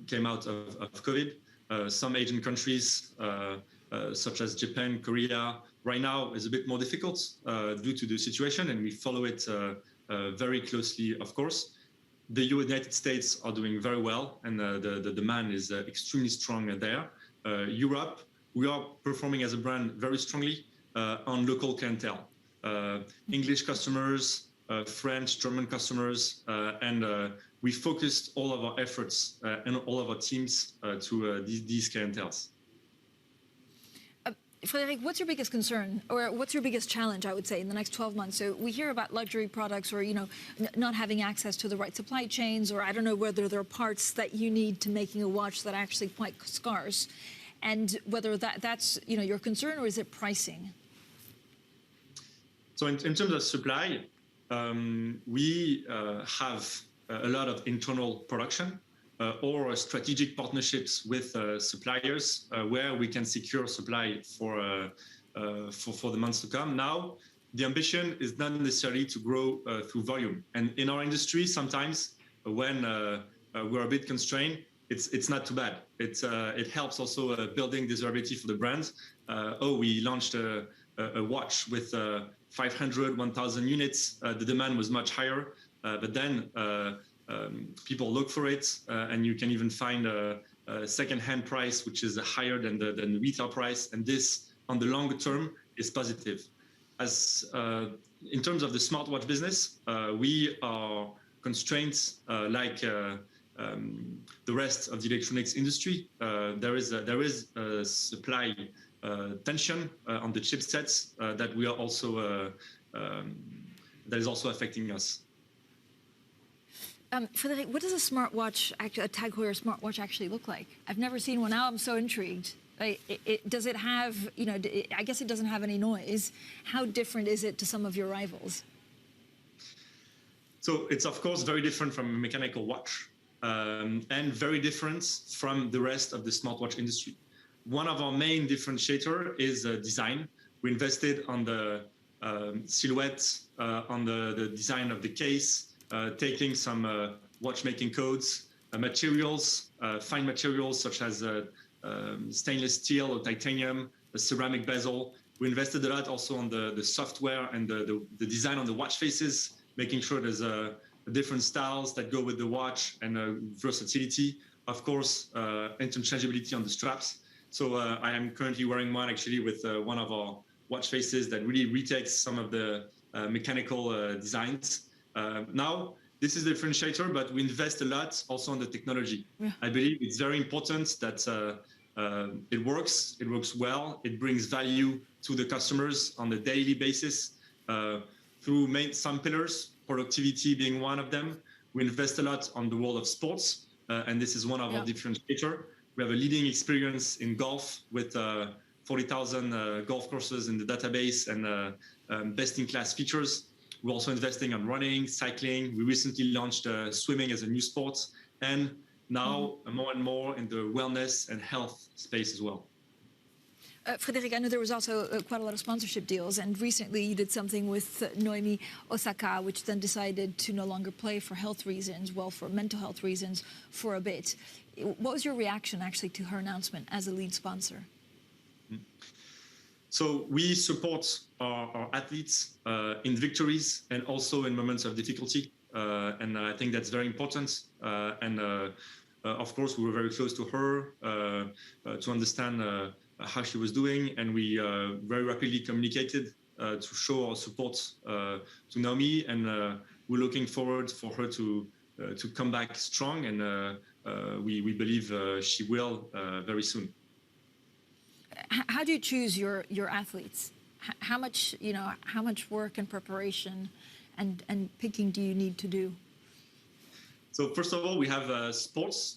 came out of COVID. Some Asian countries, such as Japan, Korea, right now is a bit more difficult due to the situation, and we follow it very closely, of course. The United States are doing very well, and the demand is extremely strong there. Europe, we are performing as a brand very strongly on local clientele. English customers, French, German customers, and we focused all of our efforts and all of our teams to these clienteles. Frédéric, what's your biggest concern, or what's your biggest challenge, I would say, in the next 12 months? So we hear about luxury products, or not having access to the right supply chains, or I don't know whether there are parts that you need to making a watch that are actually quite scarce, and whether that's your concern, or is it pricing? So in terms of supply, we have a lot of internal production or strategic partnerships with suppliers where we can secure supply for the months to come. Now, the ambition is not necessarily to grow through volume. And in our industry, sometimes when we're a bit constrained, it's not too bad. It helps also building desirability for the brand. We launched a watch with 500, 1,000 units. The demand was much higher, but then people look for it, and you can even find a second-hand price which is higher than the retail price, and this on the longer term is positive. As in terms of the smartwatch business, we are constrained like the rest of the electronics industry. There is a supply tension on the chipsets that we are also that is also affecting us. Frédéric, what does a smartwatch, a TAG Heuer smartwatch, actually look like? I've never seen one. Now I'm so intrigued. Does it have, I guess it doesn't have any noise. How different is it to some of your rivals? So it's, of course, very different from a mechanical watch and very different from the rest of the smartwatch industry. One of our main differentiator is design. We invested on the silhouette, on the design of the case, taking some watchmaking codes, materials, fine materials such as stainless steel or titanium, a ceramic bezel. We invested a lot also on the software and the design on the watch faces, making sure there's different styles that go with the watch and versatility. Of course, interchangeability on the straps. So I am currently wearing one actually with one of our watch faces that really retakes some of the mechanical designs. Now, this is the differentiator, but we invest a lot also on the technology. Yeah. I believe it's very important that it works well, it brings value to the customers on a daily basis through some pillars, productivity being one of them. We invest a lot on the world of sports, and this is one of our differentiator. We have a leading experience in golf with 40,000 golf courses in the database and best-in-class features. We're also investing on running, cycling. We recently launched swimming as a new sport, and now more and more in the wellness and health space as well. Frédéric, I know there was also quite a lot of sponsorship deals, and recently you did something with Naomi Osaka, which then decided to no longer play for health reasons, for mental health reasons, for a bit. What was your reaction actually to her announcement as a lead sponsor? So we support our athletes in victories and also in moments of difficulty. And I think that's very important. Of course, we were very close to her to understand how she was doing. And we very rapidly communicated to show our support to Naomi. And we're looking forward for her to come back strong. And we believe she will very soon. How do you choose your athletes? How much work and preparation and picking do you need to do? So first of all, we have sports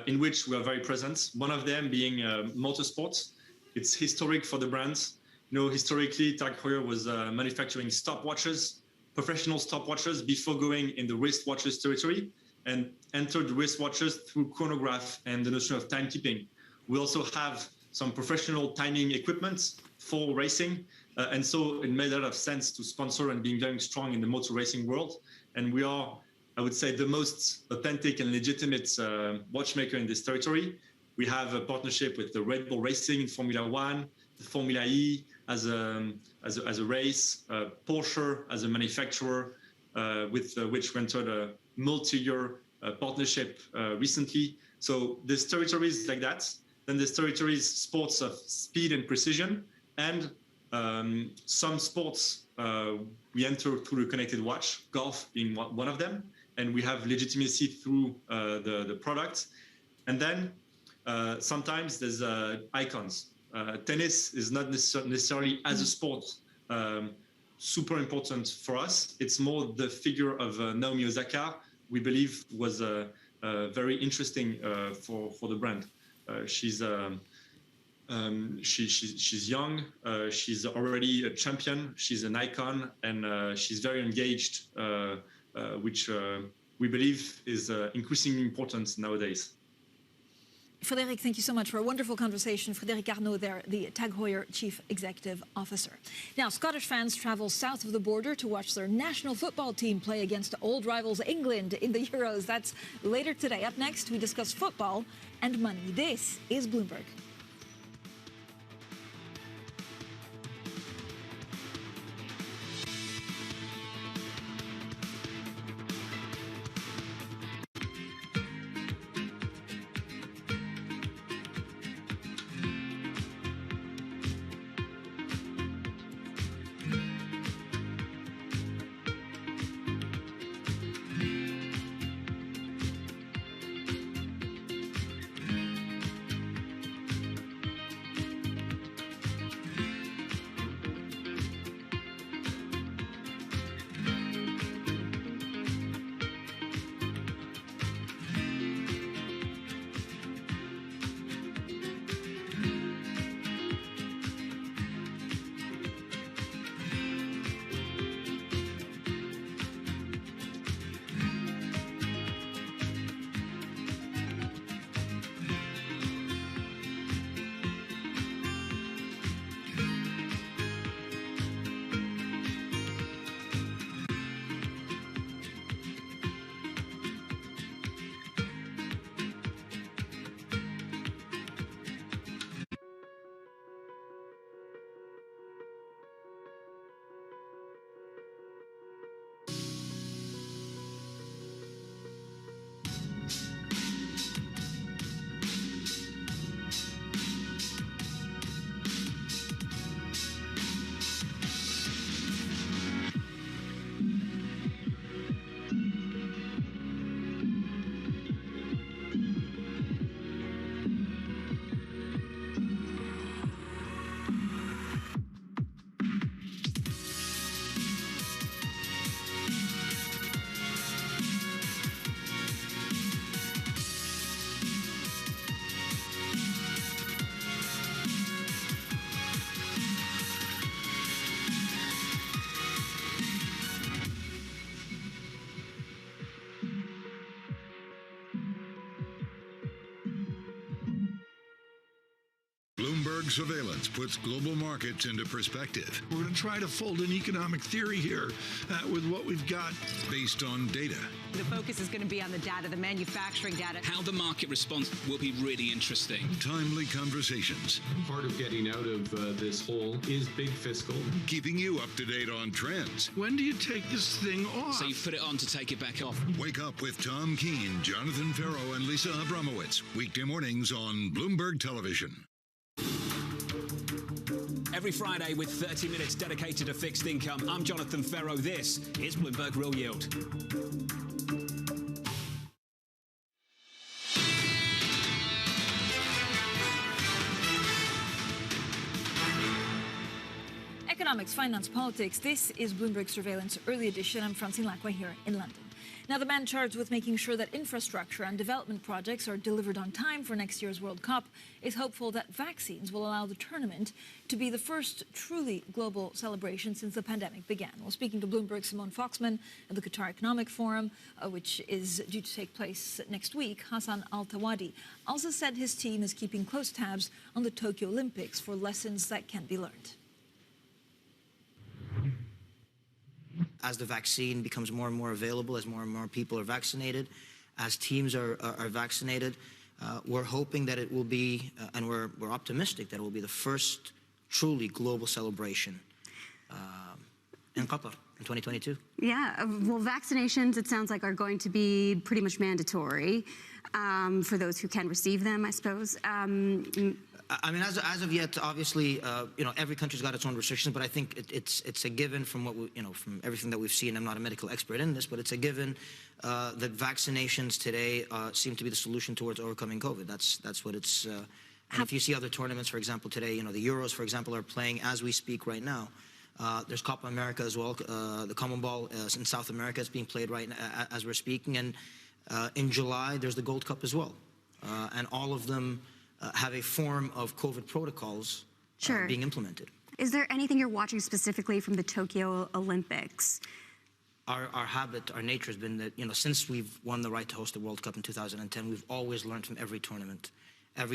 in which we are very present. One of them being motorsports. It's historic for the brands. Historically, TAG Heuer was manufacturing stopwatches, professional stopwatches, before going in the wristwatches territory, and entered wristwatches through chronograph and the notion of timekeeping. We also have some professional timing equipment for racing. And so it made a lot of sense to sponsor and being very strong in the motor racing world. And we are, I would say, the most authentic and legitimate watchmaker in this territory. We have a partnership with the Red Bull Racing in Formula One, the Formula E as a race, Porsche as a manufacturer, with which we entered a multi-year partnership recently. So there's territories like that. Then there's territories, sports of speed and precision, and some sports we enter through the connected watch, golf being one of them, and we have legitimacy through the product. And then sometimes there's icons. Tennis is not necessarily as a sport super important for us. It's more the figure of Naomi Osaka, we believe, was very interesting for the brand. She's young, she's already a champion, she's an icon, and she's very engaged, which we believe is increasingly important nowadays. Frédéric, thank you so much for a wonderful conversation. Frédéric Arnault there, the TAG Heuer Chief Executive Officer. Now, Scottish fans travel south of the border to watch their national football team play against old rivals England in the Euros. That's later today. Up next, we discuss football and money. This is Bloomberg. Bloomberg surveillance puts global markets into perspective. We're going to try to fold an economic theory here with what we've got. Based on data. The focus is going to be on the data, the manufacturing data. How the market responds will be really interesting. Timely conversations. Part of getting out of this hole is big fiscal. Keeping you up to date on trends. When do you take this thing off? So you put it on to take it back off. Wake up with Tom Keene, Jonathan Ferro, and Lisa Abramowitz. Weekday mornings on Bloomberg Television. Every Friday with 30 minutes dedicated to fixed income, I'm Jonathan Ferro. This is Bloomberg Real Yield. Economics, finance, politics. This is Bloomberg Surveillance Early Edition. I'm Francine Lacqua here in London. Now, the man charged with making sure that infrastructure and development projects are delivered on time for next year's World Cup is hopeful that vaccines will allow the tournament to be the first truly global celebration since the pandemic began. Well, speaking to Bloomberg's Simone Foxman at the Qatar Economic Forum, which is due to take place next week, Hassan Al-Thawadi also said his team is keeping close tabs on the Tokyo Olympics for lessons that can be learned. As the vaccine becomes more and more available, as more and more people are vaccinated, as teams are vaccinated, we're hoping that it will be, and we're optimistic that it will be the first truly global celebration in Qatar in 2022. Yeah, well, vaccinations, it sounds like, are going to be pretty much mandatory for those who can receive them, I suppose. I mean, as of yet, obviously, every country's got its own restrictions, but I think it's a given from what from everything that we've seen. I'm not a medical expert in this, but it's a given that vaccinations today seem to be the solution towards overcoming COVID. That's what it's And if you see other tournaments, for example, today, the Euros, for example, are playing as we speak right now. There's Copa America as well. The Common Ball in South America is being played right now as we're speaking. And in July, there's the Gold Cup as well. And all of them have a form of COVID protocols being implemented. Is there anything you're watching specifically from the Tokyo Olympics? Our habit, our nature has been that, since we've won the right to host the World Cup in 2010, we've always learned from every tournament. But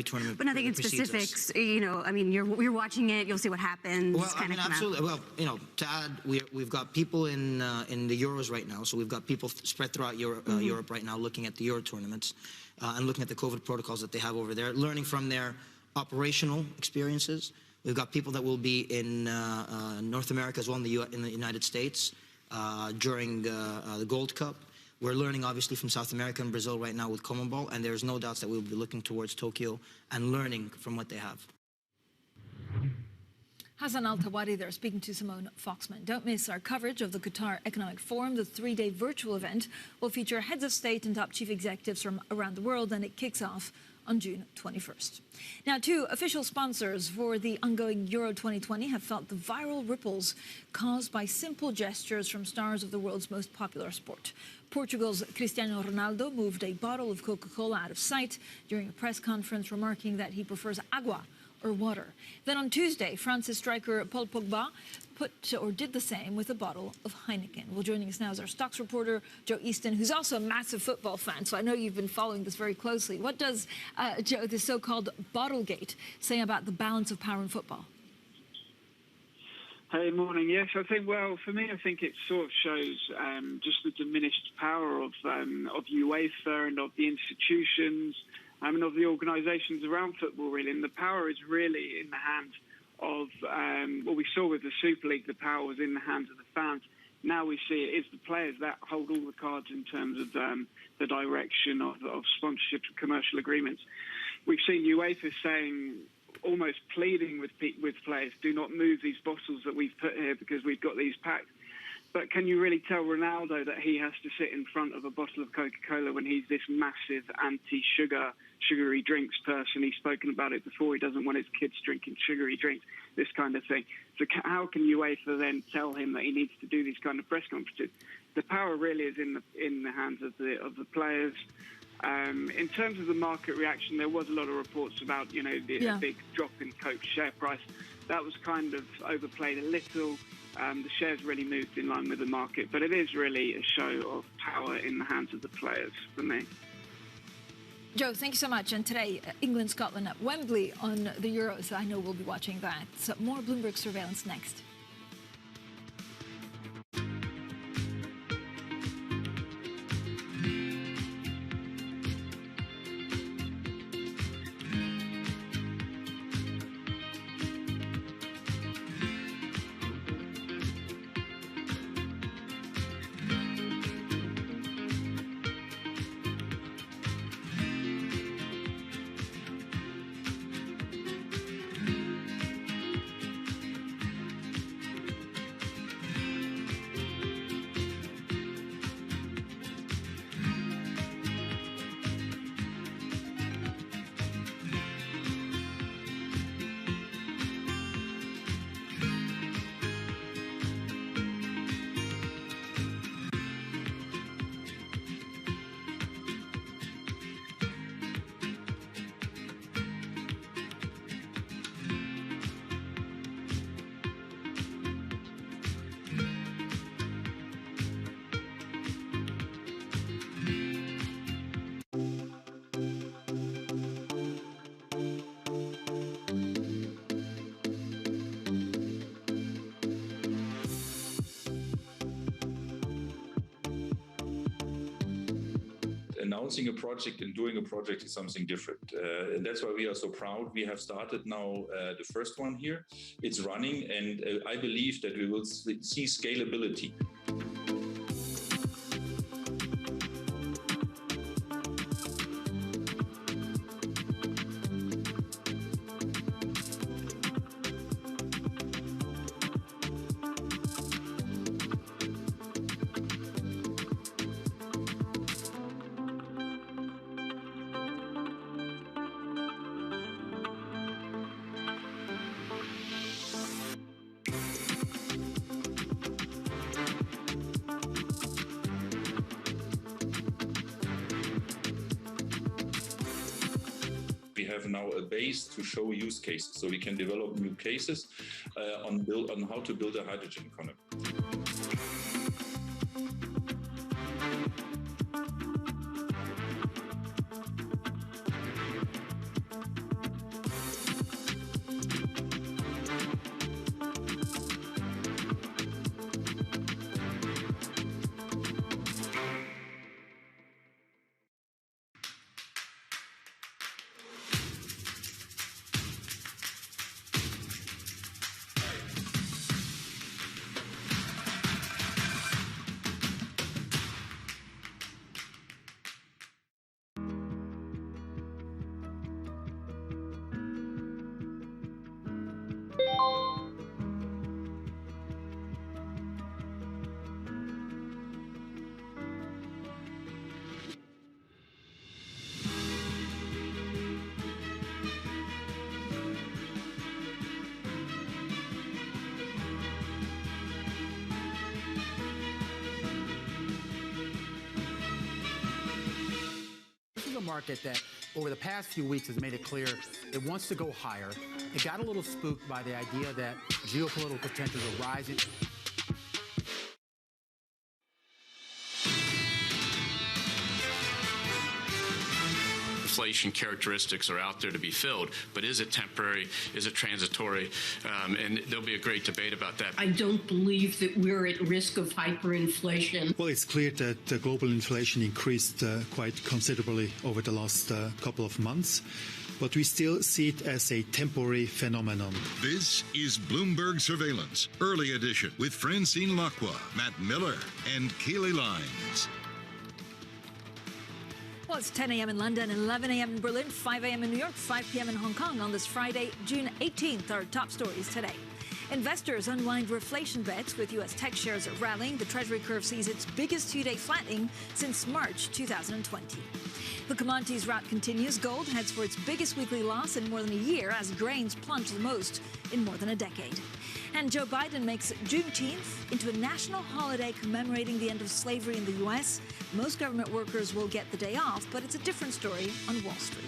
nothing in specifics, you're watching it, you'll see what happens. Well, absolutely. Well, to add, we've got people in the Euros right now, so we've got people spread throughout Europe right now looking at the Euro tournaments and looking at the COVID protocols that they have over there, learning from their operational experiences. We've got people that will be in North America as well, in the United States during the Gold Cup. We're learning, obviously, from South America and Brazil right now with Common Ball, and there's no doubts that we'll be looking towards Tokyo and learning from what they have. Hassan Al-Thawadi there speaking to Simone Foxman. Don't miss our coverage of the Qatar Economic Forum. The 3-day virtual event will feature heads of state and top chief executives from around the world, and it kicks off on June 21st. Now, 2 official sponsors for the ongoing Euro 2020 have felt the viral ripples caused by simple gestures from stars of the world's most popular sport. Portugal's Cristiano Ronaldo moved a bottle of Coca-Cola out of sight during a press conference, remarking that he prefers agua, or water. Then on Tuesday, France's striker Paul Pogba did the same with a bottle of Heineken. Well, joining us now is our stocks reporter, Joe Easton, who's also a massive football fan, so I know you've been following this very closely. What does, Joe, this so-called Bottlegate say about the balance of power in football? Hey, morning. Yes, I think, for me, I think it sort of shows just the diminished power of UEFA and of the institutions, and of the organisations around football, really. And the power is really in the hands of what we saw with the Super League. The power was in the hands of the fans. Now we see it is the players that hold all the cards in terms of the direction of sponsorship and commercial agreements. We've seen UEFA saying, almost pleading with players, do not move these bottles that we've put here because we've got these packed. But can you really tell Ronaldo that he has to sit in front of a bottle of Coca-Cola when he's this massive sugary drinks person? He's spoken about it before. He doesn't want his kids drinking sugary drinks, this kind of thing. So how can UEFA then tell him that he needs to do these kind of press conferences? The power really is in the hands of the players. In terms of the market reaction, there was a lot of reports about a big drop in Coke's share price. That was kind of overplayed a little. The shares really moved in line with the market, but it is really a show of power in the hands of the players for me. Joe, thank you so much. And today, England, Scotland at Wembley on the Euros. I know we'll be watching that. So more Bloomberg Surveillance next. Announcing a project and doing a project is something different. And that's why we are so proud. We have started now the first one here. It's running, and I believe that we will see scalability. have now a base to show use cases, so we can develop new cases on how to build a hydrogen economy. Market that over the past few weeks has made it clear it wants to go higher. It got a little spooked by the idea that geopolitical tensions are rising. Inflation characteristics are out there to be filled, but is it temporary? Is it transitory? And there'll be a great debate about that. I don't believe that we're at risk of hyperinflation. Well, it's clear that global inflation increased quite considerably over the last couple of months, but we still see it as a temporary phenomenon. This is Bloomberg Surveillance, Early Edition, with Francine Lacqua, Matt Miller, and Keely Lines. Well, it's 10 a.m. in London, 11 a.m. in Berlin, 5 a.m. in New York, 5 p.m. in Hong Kong on this Friday, June 18th. Our top stories today. Investors unwind reflation bets with U.S. tech shares rallying. The Treasury curve sees its biggest two-day flattening since March 2020. The commodities rout continues. Gold heads for its biggest weekly loss in more than a year as grains plunge the most in more than a decade. And Joe Biden makes Juneteenth into a national holiday commemorating the end of slavery in the U.S. Most government workers will get the day off, but it's a different story on Wall Street.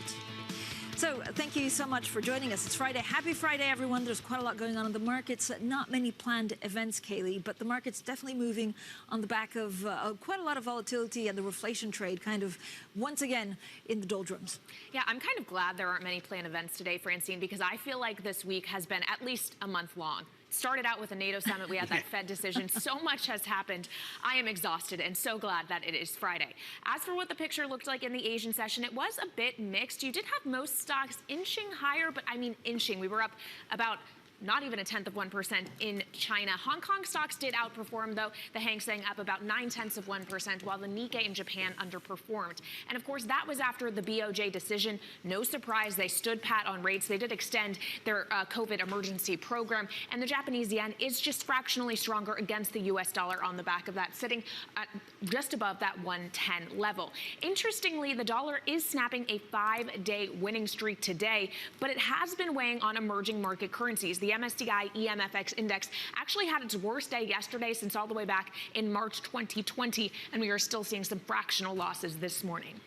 So thank you so much for joining us. It's Friday. Happy Friday, everyone. There's quite a lot going on in the markets. Not many planned events, Kaylee, but the market's definitely moving on the back of quite a lot of volatility and the reflation trade kind of once again in the doldrums. Yeah, I'm kind of glad there aren't many planned events today, Francine, because I feel like this week has been at least a month long. Started out with a NATO summit. We had that Fed decision. So much has happened. I am exhausted and so glad that it is Friday. As for what the picture looked like in the Asian session, it was a bit mixed. You did have most stocks inching higher, but I mean inching. We were up about not even 0.1% in China. Hong Kong stocks did outperform, though. The Hang Seng up about 0.9%, while the Nikkei in Japan underperformed. And of course, that was after the BOJ decision. No surprise, they stood pat on rates. They did extend their COVID emergency program. And the Japanese yen is just fractionally stronger against the US dollar on the back of that, sitting at just above that 110 level. Interestingly, the dollar is snapping a 5-day winning streak today, but it has been weighing on emerging market currencies. The MSCI EMFX index actually had its worst day yesterday since all the way back in March 2020, and we are still seeing some fractional losses this morning.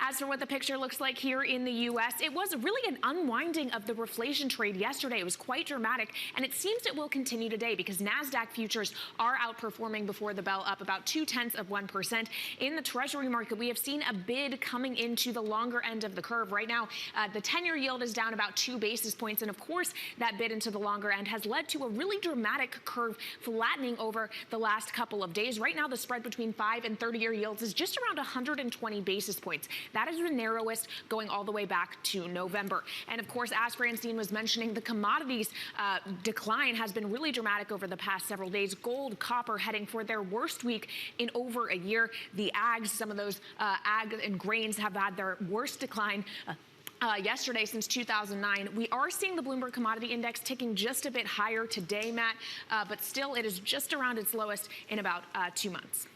As for what the picture looks like here in the U.S., it was really an unwinding of the reflation trade yesterday. It was quite dramatic, and it seems it will continue today because NASDAQ futures are outperforming before the bell, up about 0.2%. In the Treasury market, we have seen a bid coming into the longer end of the curve. Right now, the 10-year yield is down about 2 basis points, and of course, that bid into the longer end has led to a really dramatic curve flattening over the last couple of days. Right now, the spread between 5- and 30-year yields is just around 120 basis points. That is the narrowest going all the way back to November. And of course, as Francine was mentioning, the commodities decline has been really dramatic over the past several days. Gold, copper heading for their worst week in over a year. The ags, some of those ag and grains have had their worst decline yesterday since 2009. We are seeing the Bloomberg Commodity Index ticking just a bit higher today, Matt, but still it is just around its lowest in about 2 months.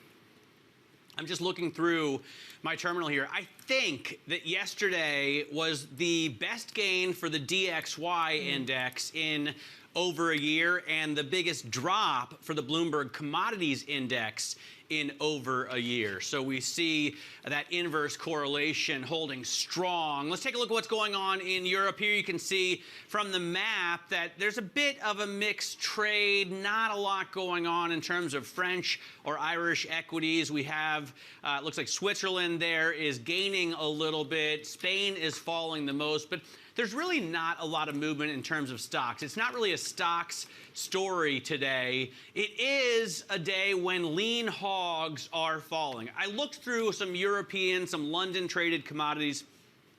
I'm just looking through my terminal here. I think that yesterday was the best gain for the DXY index in over a year, and the biggest drop for the Bloomberg Commodities Index in over a year. So we see that inverse correlation holding strong. Let's take a look at what's going on in Europe. Here you can see from the map that there's a bit of a mixed trade, not a lot going on in terms of French or Irish equities. We have, it looks like Switzerland there is gaining a little bit. Spain is falling the most, but there's really not a lot of movement in terms of stocks. It's not really a stocks story today. It is a day when lean hogs are falling. I looked through some European, some London traded commodities.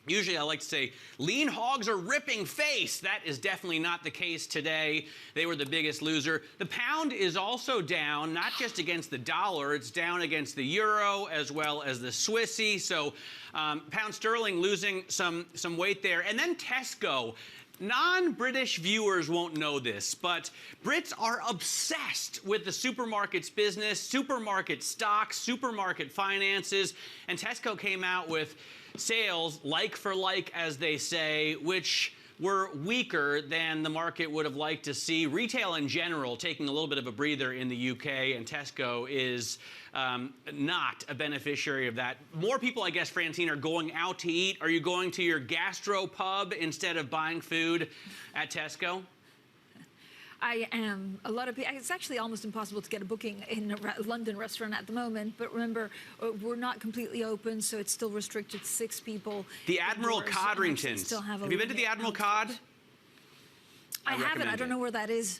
Usually I like to say lean hogs are ripping face. That is definitely not the case today. They were the biggest loser. The pound is also down, not just against the dollar. It's down against the euro as well as the Swissy. So pound sterling losing some weight there. And then Tesco. Non-British viewers won't know this, but Brits are obsessed with the supermarkets business, supermarket stocks, supermarket finances, and Tesco came out with sales like for like, as they say, which were weaker than the market would have liked to see. Retail in general taking a little bit of a breather in the UK, and Tesco is not a beneficiary of that. More people, I guess, Francine, are going out to eat. Are you going to your gastro pub instead of buying food at Tesco? I am. A lot of people, it's actually almost impossible to get a booking in a London restaurant at the moment. But remember, we're not completely open, so it's still restricted to 6 people. The Admiral Codringtons. Have you been to the Admiral Cod? I haven't. I don't know where that is.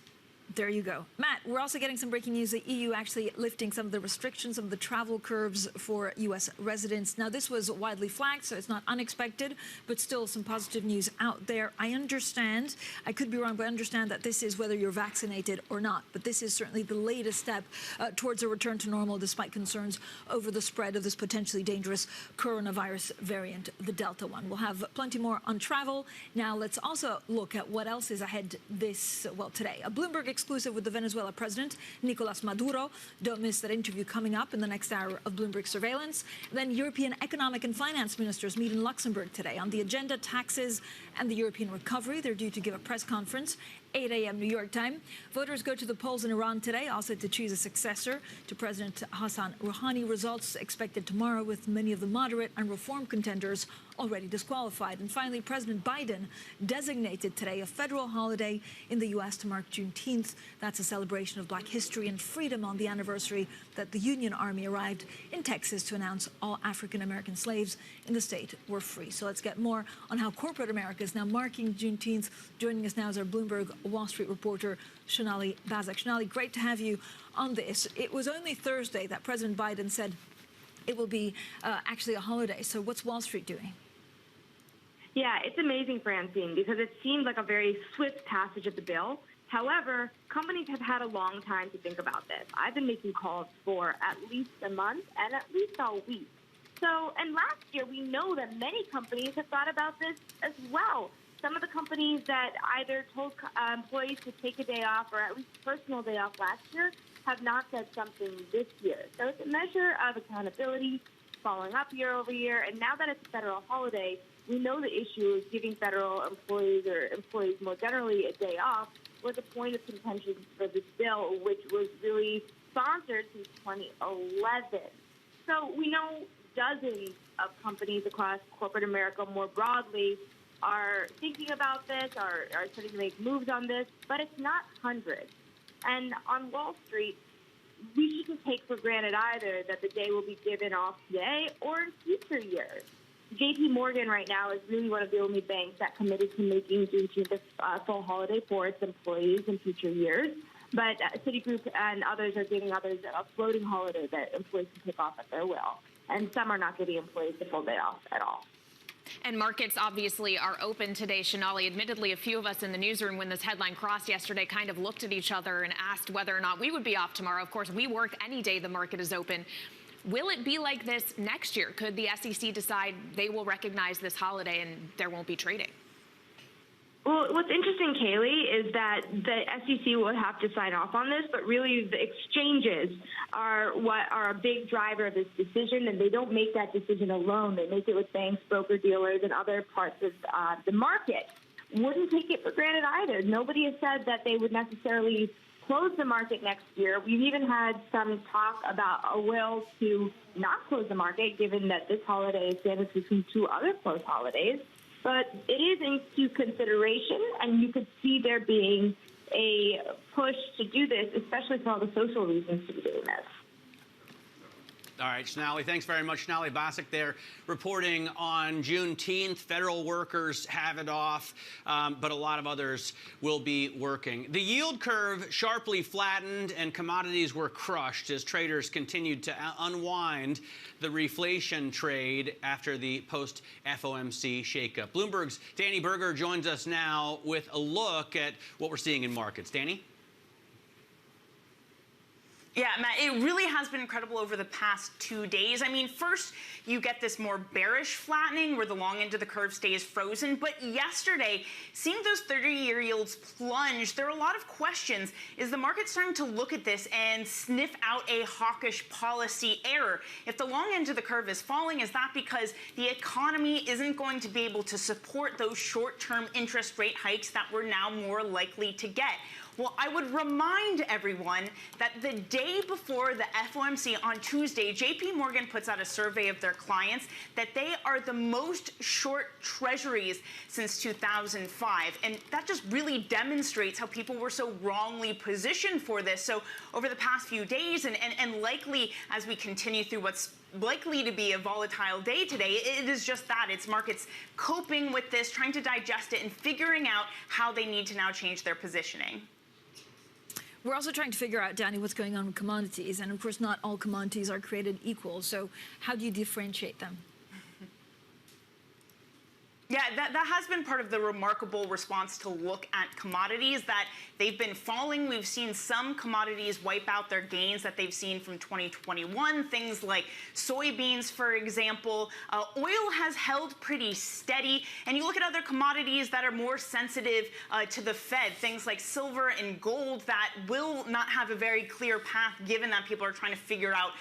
There you go. Matt, we're also getting some breaking news. The EU actually lifting some of the restrictions of the travel curbs for U.S. residents. Now, this was widely flagged, so it's not unexpected, but still some positive news out there. I understand, I could be wrong, but I understand that this is whether you're vaccinated or not. But this is certainly the latest step towards a return to normal, despite concerns over the spread of this potentially dangerous coronavirus variant, the Delta one. We'll have plenty more on travel. Now, let's also look at what else is ahead today. A Bloomberg exclusive with the Venezuela president, Nicolas Maduro. Don't miss that interview coming up in the next hour of Bloomberg Surveillance. Then European economic and finance ministers meet in Luxembourg today. On the agenda, taxes and the European recovery. They're due to give a press conference. 8 a.m. New York time. Voters go to the polls in Iran today, also to choose a successor to President Hassan Rouhani. Results expected tomorrow, with many of the moderate and reform contenders already disqualified. And finally, President Biden designated today a federal holiday in the U.S. to mark Juneteenth. That's a celebration of Black history and freedom on the anniversary that the Union Army arrived in Texas to announce all African-American slaves in the state were free. So let's get more on how corporate America is now marking Juneteenth. Joining us now is our Bloomberg Wall Street reporter, Sonali Basak. Sonali, great to have you on this. It was only Thursday that President Biden said it will be actually a holiday. So what's Wall Street doing? Yeah, it's amazing, Francine, because it seemed like a very swift passage of the bill. However, companies have had a long time to think about this. I've been making calls for at least a month and at least a week. So, and last year, we know that many companies have thought about this as well. Some of the companies that either told employees to take a day off or at least a personal day off last year have not said something this year. So it's a measure of accountability, following up year over year. And now that it's a federal holiday, we know the issue is giving federal employees or employees more generally a day off was a point of contention for this bill, which was really sponsored since 2011. So we know dozens of companies across corporate America more broadly are thinking about this, are starting to make moves on this, but it's not hundreds. And on Wall Street, we shouldn't take for granted either that the day will be given off today or in future years. JP Morgan right now is really one of the only banks that committed to making Juneteenth a full holiday for its employees in future years. But Citigroup and others are giving others a floating holiday that employees can take off at their will. And some are not giving employees the full day off at all. And markets obviously are open today, Sonali. Admittedly, a few of us in the newsroom when this headline crossed yesterday kind of looked at each other and asked whether or not we would be off tomorrow. Of course, we work any day the market is open. Will it be like this next year? Could the SEC decide they will recognize this holiday and there won't be trading? Well, what's interesting, Kaylee, is that the SEC will have to sign off on this, but really the exchanges are what are a big driver of this decision, and they don't make that decision alone. They make it with banks, broker-dealers, and other parts of the market. wouldn't take it for granted either. Nobody has said that they would necessarily close the market next year. We've even had some talk about a will to not close the market, given that this holiday is sandwiched between two other closed holidays. But it is into consideration, and you could see there being a push to do this, especially for all the social reasons to be doing this. All right, Sonali, thanks very much. Sonali Basak there reporting on Juneteenth. Federal workers have it off, but a lot of others will be working. The yield curve sharply flattened and commodities were crushed as traders continued to unwind the reflation trade after the post-FOMC shakeup. Bloomberg's Danny Berger joins us now with a look at what we're seeing in markets. Danny? Yeah, Matt, it really has been incredible over the past 2 days. I mean, first, you get this more bearish flattening where the long end of the curve stays frozen. But yesterday, seeing those 30-year yields plunge, there are a lot of questions. Is the market starting to look at this and sniff out a hawkish policy error? If the long end of the curve is falling, is that because the economy isn't going to be able to support those short-term interest rate hikes that we're now more likely to get? Well, I would remind everyone that the day before the FOMC on Tuesday, JP Morgan puts out a survey of their clients that they are the most short treasuries since 2005. And that just really demonstrates how people were so wrongly positioned for this. So over the past few days and likely as we continue through what's likely to be a volatile day today, it is just that. It's markets coping with this, trying to digest it and figuring out how they need to now change their positioning. We're also trying to figure out, Danny, what's going on with commodities. And of course, not all commodities are created equal. So how do you differentiate them? Yeah, that has been part of the remarkable response to look at commodities, that they've been falling. We've seen some commodities wipe out their gains that they've seen from 2021, things like soybeans, for example. Oil has held pretty steady. And you look at other commodities that are more sensitive to the Fed, things like silver and gold that will not have a very clear path, given that people are trying to figure out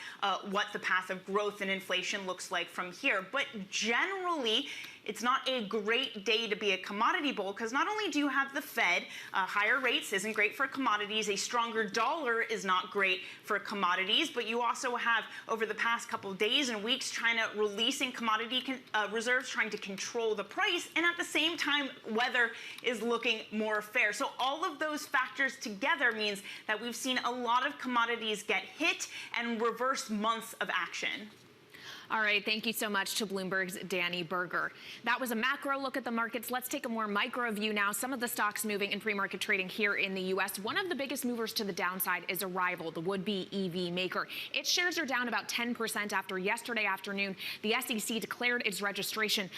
what the path of growth and inflation looks like from here. But generally, it's not a great day to be a commodity bull because not only do you have the Fed, higher rates isn't great for commodities, a stronger dollar is not great for commodities, but you also have, over the past couple of days and weeks, China releasing commodity reserves, trying to control the price, and at the same time, weather is looking more fair. So all of those factors together means that we've seen a lot of commodities get hit and reverse months of action. All right, thank you so much to Bloomberg's Danny Berger. That was a macro look at the markets. Let's take a more micro view now. Some of the stocks moving in pre-market trading here in the U.S. One of the biggest movers to the downside is Arrival, the would-be EV maker. Its shares are down about 10% after yesterday afternoon. The SEC declared its registration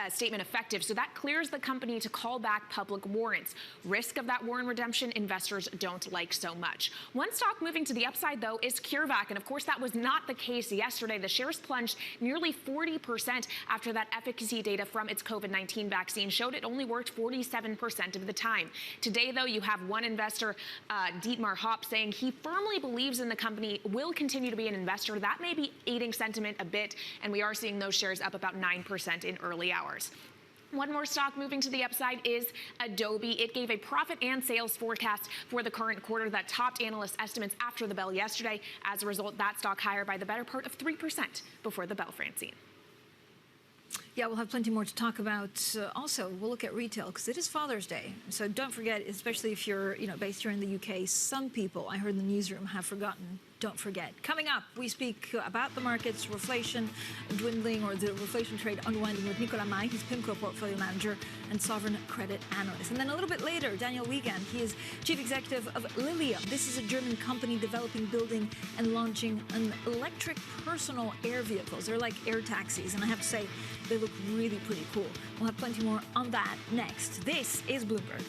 statement effective, so that clears the company to call back public warrants. Risk of that warrant redemption, investors don't like so much. One stock moving to the upside, though, is CureVac, and of course that was not the case yesterday. The shares plunged nearly 40% after that efficacy data from its COVID-19 vaccine showed it only worked 47% of the time. Today, though, you have one investor, Dietmar Hopp, saying he firmly believes in the company, will continue to be an investor. That may be aiding sentiment a bit, and we are seeing those shares up about 9% in early hours. One more stock moving to the upside is Adobe. It gave a profit and sales forecast for the current quarter that topped analyst estimates after the bell yesterday. As a result, that stock higher by the better part of 3% before the bell, Francine. Yeah, we'll have plenty more to talk about. Also, we'll look at retail because it is Father's Day. So don't forget, especially if you're based here in the UK, some people, I heard in the newsroom, have forgotten. Don't forget. Coming up, we speak about the markets, reflation dwindling or the reflation trade unwinding with Nicolas May, he's PIMCO portfolio manager and sovereign credit analyst. And then a little bit later, Daniel Wiegand, he is chief executive of Lilium. This is a German company developing, building, and launching an electric personal air vehicles. They're like air taxis, and I have to say, they look really pretty cool. We'll have plenty more on that next. This is Bloomberg.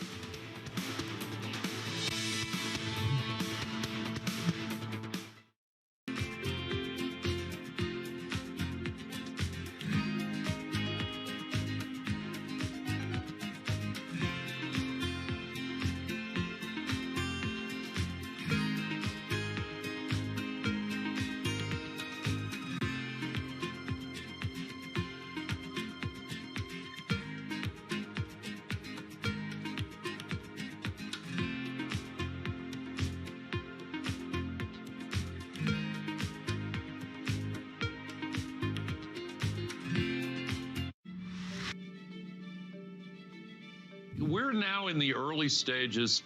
now in the early stages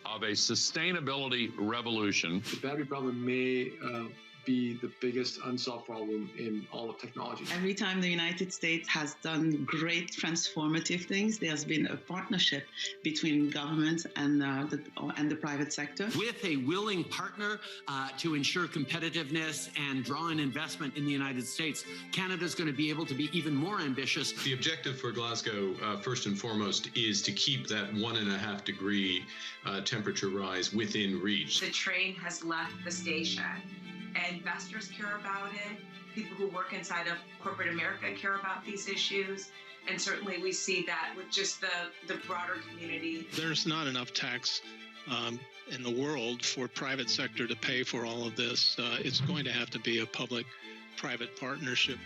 of a sustainability revolution. The battery problem may be the biggest unsolved problem in all of technology. Every time the United States has done great transformative things, there's been a partnership between governments and the private sector. With a willing partner to ensure competitiveness and draw in investment in the United States, Canada's going to be able to be even more ambitious. The objective for Glasgow, first and foremost, is to keep that 1.5 degree temperature rise within reach. The train has left the station. Investors care about it. People who work inside of corporate America care about these issues. And certainly we see that with just the broader community. There's not enough tax in the world for private sector to pay for all of this. It's going to have to be a public-private partnership.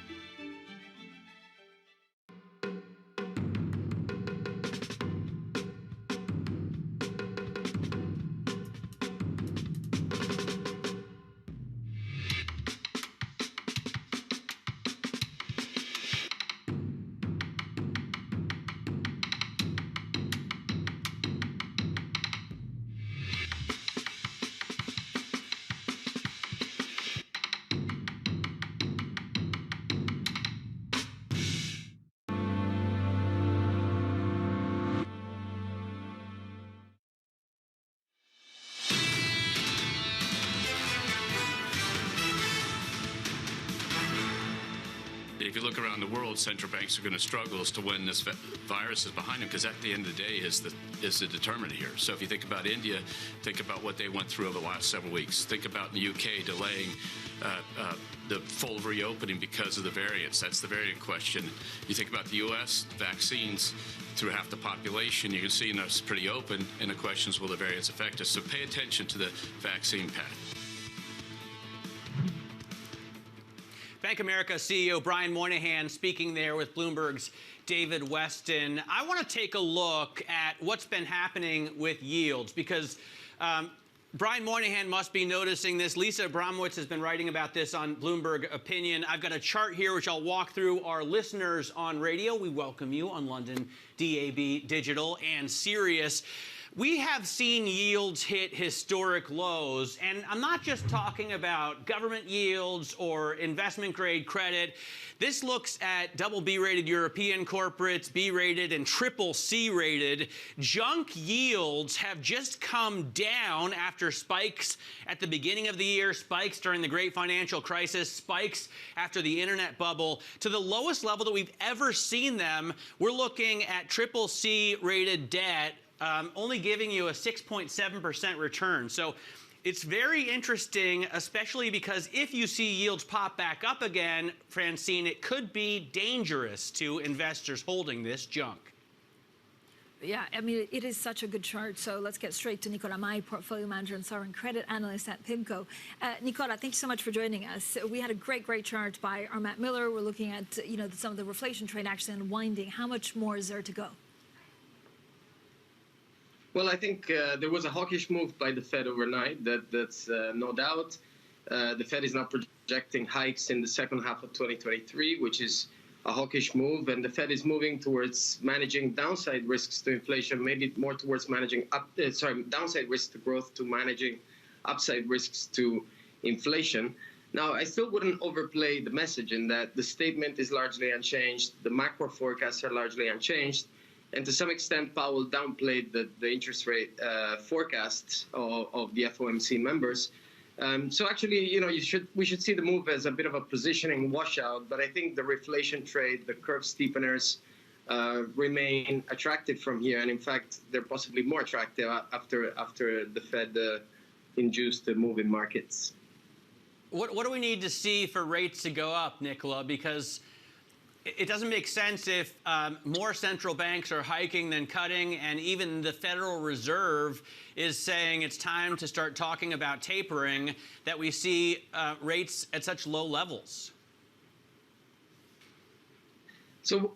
If you look around the world, central banks are going to struggle as to when this virus is behind them, because at the end of the day is the determinant here. So if you think about India, think about what they went through over the last several weeks. Think about the UK delaying the full reopening because of the variants. That's the variant question. You think about the U.S., vaccines through half the population, you can see it's pretty open, and the question is, will the variants affect us? So pay attention to the vaccine path. Bank of America CEO Brian Moynihan speaking there with Bloomberg's David Weston. I want to take a look at what's been happening with yields, because Brian Moynihan must be noticing this. Lisa Abramowitz has been writing about this on Bloomberg Opinion. I've got a chart here which I'll walk through. Our listeners on radio, we welcome you on London, DAB, Digital, and Sirius. We have seen yields hit historic lows, and I'm not just talking about government yields or investment-grade credit. This looks at double B-rated European corporates, B-rated and triple C-rated. Junk yields have just come down after spikes at the beginning of the year, spikes during the great financial crisis, spikes after the internet bubble, to the lowest level that we've ever seen them. We're looking at triple C-rated debt, only giving you a 6.7% return. So it's very interesting, especially because if you see yields pop back up again, Francine, it could be dangerous to investors holding this junk. Yeah, I mean, it is such a good chart. So let's get straight to Nicola Mai, portfolio manager and sovereign credit analyst at PIMCO. Nicola, thank you so much for joining us. We had a great chart by our Matt Miller. We're looking at, some of the reflation trade actually unwinding. How much more is there to go? Well, I think there was a hawkish move by the Fed overnight. That's no doubt. The Fed is now projecting hikes in the second half of 2023, which is a hawkish move. And the Fed is moving towards managing downside risks to inflation, maybe more towards managing downside risks to growth to managing upside risks to inflation. Now, I still wouldn't overplay the message in that the statement is largely unchanged. The macro forecasts are largely unchanged. And to some extent, Powell downplayed the interest rate forecasts of the FOMC members. So actually, we should see the move as a bit of a positioning washout. But I think the reflation trade, the curve steepeners, remain attractive from here. And in fact, they're possibly more attractive after the Fed induced the move in markets. What do we need to see for rates to go up, Nicola? Because it doesn't make sense if more central banks are hiking than cutting, and even the Federal Reserve is saying it's time to start talking about tapering, that we see rates at such low levels. So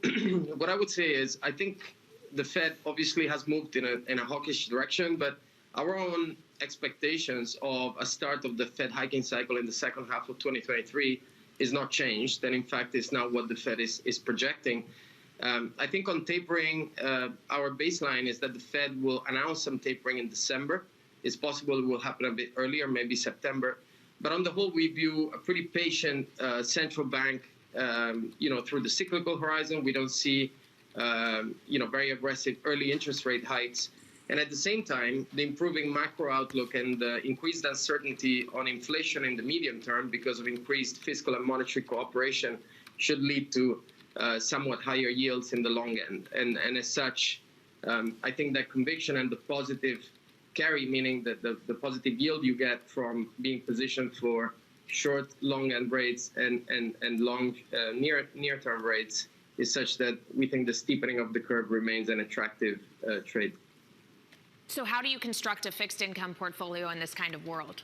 what I would say is I think the Fed obviously has moved in a hawkish direction, but our own expectations of a start of the Fed hiking cycle in the second half of 2023 is not changed, and in fact is now what the Fed is projecting. I think on tapering, our baseline is that the Fed will announce some tapering in December. It's possible it will happen a bit earlier, maybe September. But on the whole, we view a pretty patient central bank, through the cyclical horizon. We don't see, very aggressive early interest rate hikes. And at the same time, the improving macro outlook and the increased uncertainty on inflation in the medium term because of increased fiscal and monetary cooperation should lead to somewhat higher yields in the long end. And as such, I think that conviction and the positive carry, meaning that the positive yield you get from being positioned for short, long end rates and long near-term rates is such that we think the steepening of the curve remains an attractive trade. So how do you construct a fixed income portfolio in this kind of world?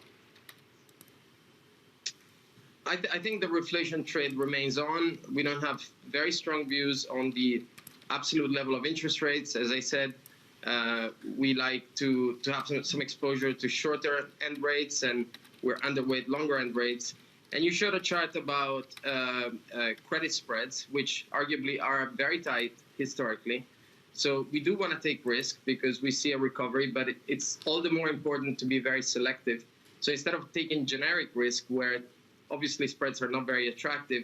I think the reflation trade remains on. We don't have very strong views on the absolute level of interest rates. As I said, we like to have some exposure to shorter end rates, and we're underweight longer end rates. And you showed a chart about credit spreads, which arguably are very tight historically. So we do want to take risk because we see a recovery, but it's all the more important to be very selective. So instead of taking generic risk where obviously spreads are not very attractive,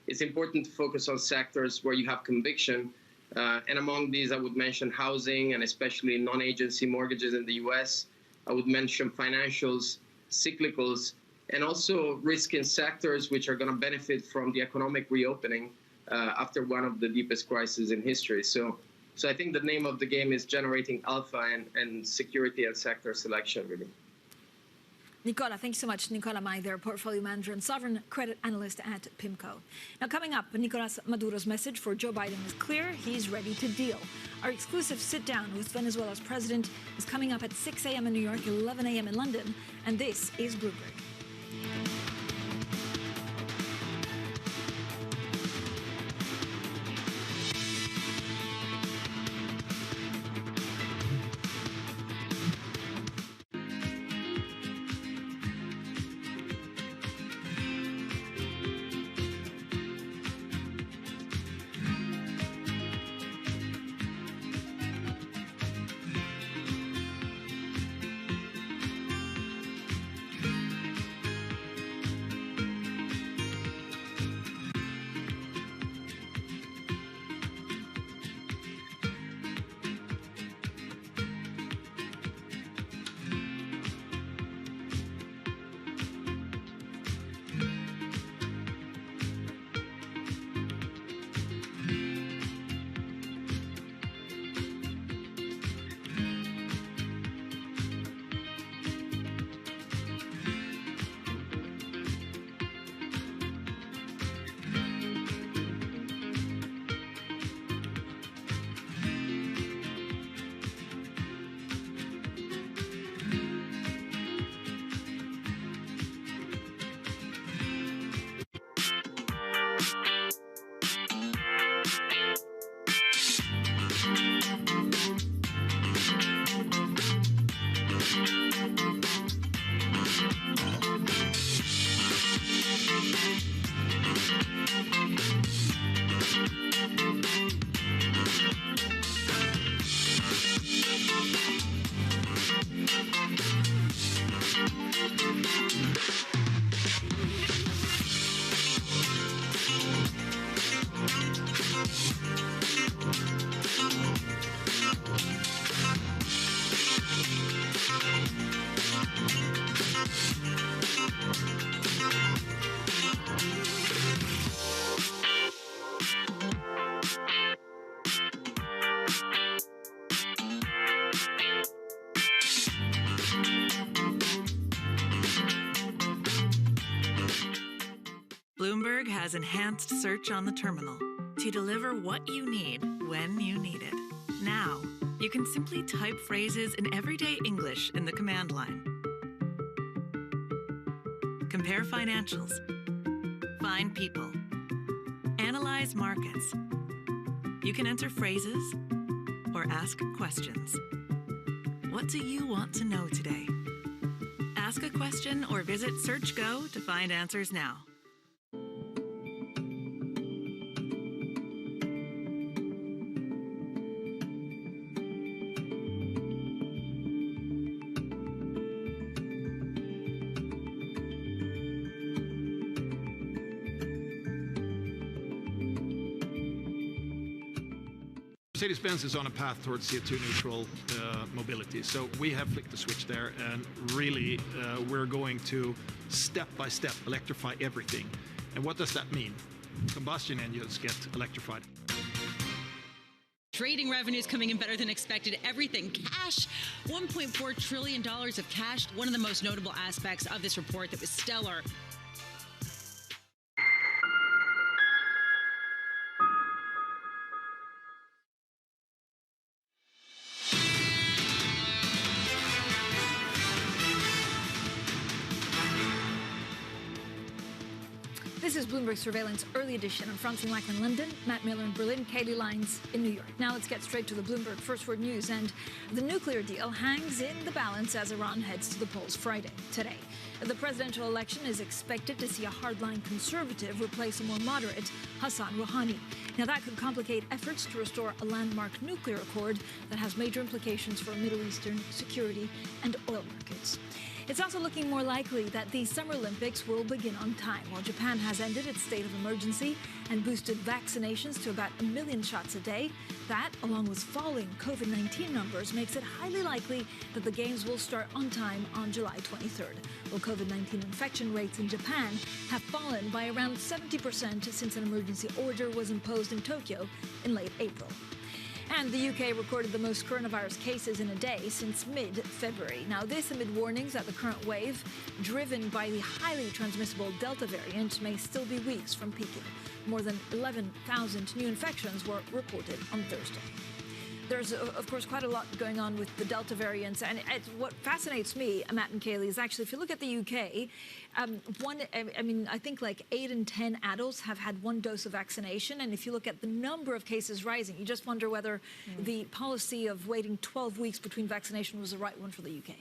it's important to focus on sectors where you have conviction. And among these, I would mention housing and especially non-agency mortgages in the US. I would mention financials, cyclicals, and also risk in sectors which are going to benefit from the economic reopening after one of the deepest crises in history. So I think the name of the game is generating alpha and security and sector selection, really. Nicola, thank you so much. Nicola Maider, portfolio manager and sovereign credit analyst at PIMCO. Now, coming up, Nicolas Maduro's message for Joe Biden is clear. He's ready to deal. Our exclusive sit-down with Venezuela's president is coming up at 6 a.m. in New York, 11 a.m. in London, and this is Bloomberg. Bloomberg has enhanced search on the terminal to deliver what you need when you need it. Now, you can simply type phrases in everyday English in the command line. Compare financials. Find people. Analyze markets. You can enter phrases or ask questions. What do you want to know today? Ask a question or visit SearchGo to find answers now. Mercedes-Benz is on a path towards CO2 neutral mobility. So we have flicked the switch there, and really we're going to step by step electrify everything. And what does that mean? Combustion engines get electrified. Trading revenues coming in better than expected. Everything cash, $1.4 trillion of cash. One of the most notable aspects of this report that was stellar. This is Bloomberg Surveillance Early Edition. I'm Francine Lack in London, Matt Miller in Berlin, Katie Lines in New York. Now let's get straight to the Bloomberg First Word News. And the nuclear deal hangs in the balance as Iran heads to the polls today. The presidential election is expected to see a hardline conservative replace a more moderate Hassan Rouhani. Now that could complicate efforts to restore a landmark nuclear accord that has major implications for Middle Eastern security and oil markets. It's also looking more likely that the Summer Olympics will begin on time, while Japan has ended its state of emergency and boosted vaccinations to about 1 million shots a day. That, along with falling COVID-19 numbers, makes it highly likely that the Games will start on time on July 23rd. Well, COVID-19 infection rates in Japan have fallen by around 70% since an emergency order was imposed in Tokyo in late April. And the UK recorded the most coronavirus cases in a day since mid-February. Now, this amid warnings that the current wave, driven by the highly transmissible Delta variant, may still be weeks from peaking. More than 11,000 new infections were reported on Thursday. There's, of course, quite a lot going on with the Delta variants. And what fascinates me, Matt and Kaylee, is actually, if you look at the UK, I think like 8 in 10 adults have had one dose of vaccination. And if you look at the number of cases rising, you just wonder whether the policy of waiting 12 weeks between vaccination was the right one for the UK.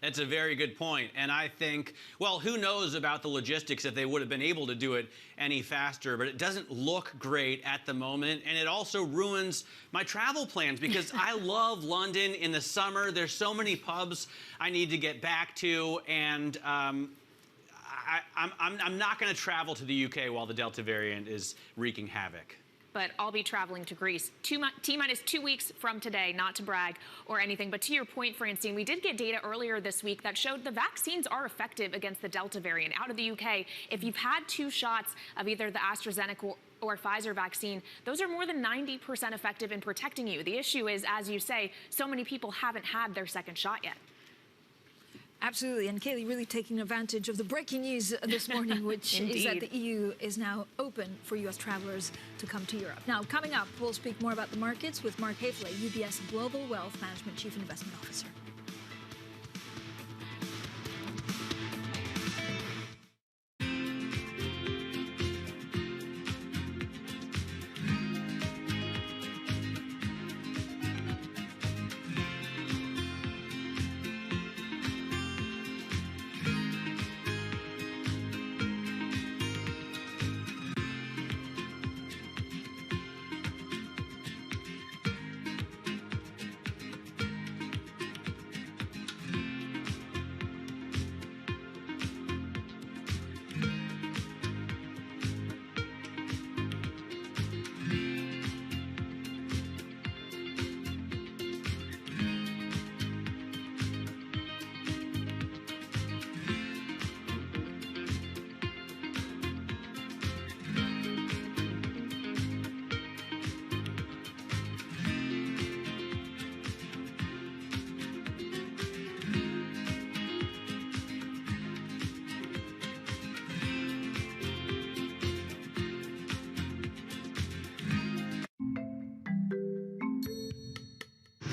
That's a very good point. And I think, well, who knows about the logistics if they would have been able to do it any faster, but it doesn't look great at the moment. And it also ruins my travel plans because I love London in the summer. There's so many pubs I need to get back to. And I'm not going to travel to the UK while the Delta variant is wreaking havoc. But I'll be traveling to Greece. T-minus 2 weeks from today, not to brag or anything. But to your point, Francine, we did get data earlier this week that showed the vaccines are effective against the Delta variant. Out of the UK, if you've had 2 shots of either the AstraZeneca or Pfizer vaccine, those are more than 90% effective in protecting you. The issue is, as you say, so many people haven't had their second shot yet. Absolutely, and Kaylee really taking advantage of the breaking news this morning, which is that the EU is now open for U.S. travelers to come to Europe. Now, coming up, we'll speak more about the markets with Mark Hafele, UBS Global Wealth Management Chief Investment Officer.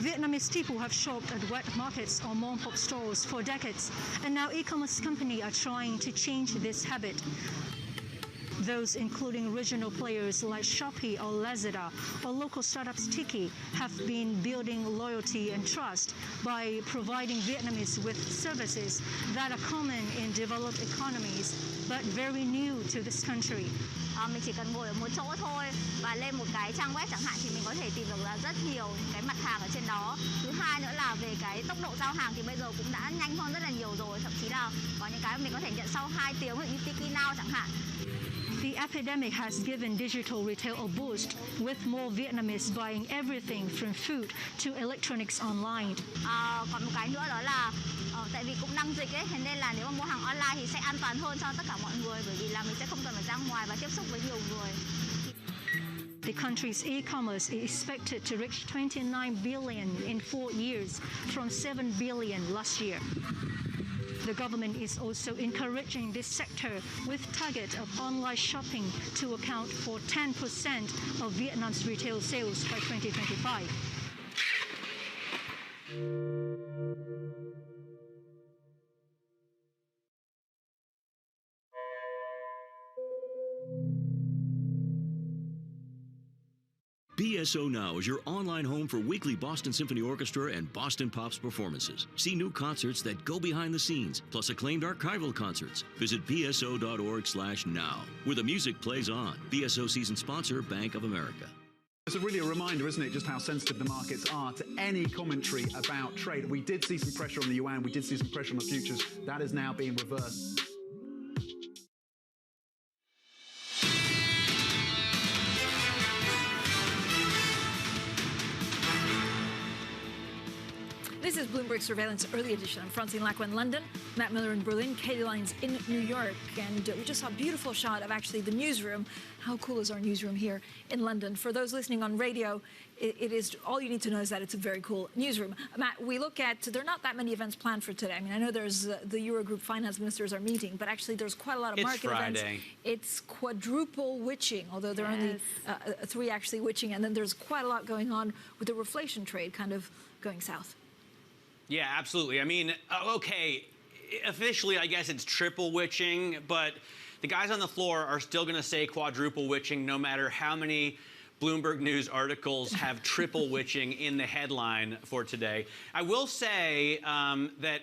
Vietnamese people have shopped at wet markets or mom-pop stores for decades, and now e-commerce companies are trying to change this habit. Those including regional players like Shopee or Lazada or local startups Tiki have been building loyalty and trust by providing Vietnamese with services that are common in developed economies but very new to this country. Mình chỉ cần ngồi ở một chỗ thôi và lên một cái trang web chẳng hạn thì mình có thể tìm được là rất nhiều cái mặt hàng ở trên đó. Thứ hai nữa là về cái tốc độ giao hàng thì bây giờ cũng đã nhanh hơn rất là nhiều rồi, thậm chí là có những cái mình có thể nhận sau 2 tiếng như Tiki Now chẳng hạn. The epidemic has given digital retail a boost, with more Vietnamese buying everything from food to electronics online. Còn một cái nữa đó là tại vì cũng đang dịch ấy, thế nên là nếu mà mua hàng online thì sẽ an toàn hơn cho tất cả mọi người, bởi vì là mình sẽ không cần phải ra ngoài và tiếp xúc với nhiều người. The country's e-commerce is expected to reach 29 billion in 4 years, from 7 billion last year. The government is also encouraging this sector with target of online shopping to account for 10% of Vietnam's retail sales by 2025. BSO Now is your online home for weekly Boston Symphony Orchestra and Boston Pops performances. See new concerts that go behind the scenes, plus acclaimed archival concerts. Visit bso.org/now, where the music plays on. BSO season sponsor, Bank of America. It's really a reminder, isn't it, just how sensitive the markets are to any commentary about trade. We did see some pressure on the yuan, we did see some pressure on the futures. That is now being reversed. This is Bloomberg Surveillance Early Edition. I'm Francine Lacqua in London, Matt Miller in Berlin, Katie Lyons in New York. And we just saw a beautiful shot of actually the newsroom. How cool is our newsroom here in London? For those listening on radio, it is all you need to know is that it's a very cool newsroom. Matt, we look at, there are not that many events planned for today. I mean, I know there's the Eurogroup finance ministers are meeting, but actually there's quite a lot of market events. It's quadruple witching, although there are only 3 actually witching. And then there's quite a lot going on with the reflation trade kind of going south. Yeah, absolutely. I mean, okay, officially, I guess it's triple witching, but the guys on the floor are still going to say quadruple witching no matter how many Bloomberg News articles have triple witching in the headline for today. I will say that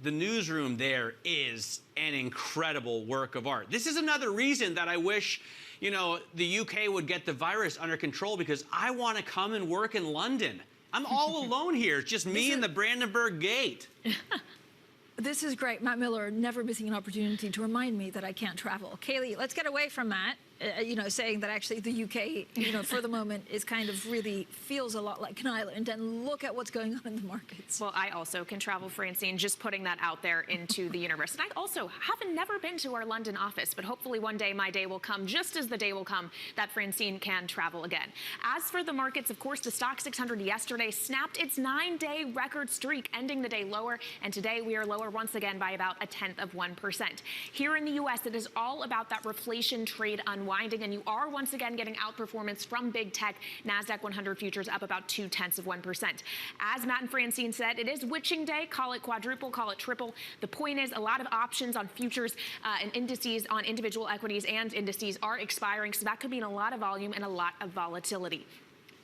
the newsroom there is an incredible work of art. This is another reason that I wish, you know, the UK would get the virus under control, because I want to come and work in London. I'm all alone here. It's just me and the Brandenburg Gate. This is great. Matt Miller, never missing an opportunity to remind me that I can't travel. Kaylee, let's get away from Matt, saying that actually the UK, for the moment is kind of really feels a lot like an island, and look at what's going on in the markets. Well, I also can travel, Francine, just putting that out there into the universe. And I also haven't never been to our London office, but hopefully one day my day will come, just as the day will come that Francine can travel again. As for the markets, of course, the Stock 600 yesterday snapped its 9-day record streak, ending the day lower, and today we are lower once again by about 1/10%. Here in the U.S., it is all about that reflation trade unwinding, and you are once again getting outperformance from big tech. NASDAQ 100 futures up about 0.2%. As Matt and Francine said, it is witching day. Call it quadruple, call it triple. The point is a lot of options on futures and indices on individual equities and indices are expiring, so that could mean a lot of volume and a lot of volatility.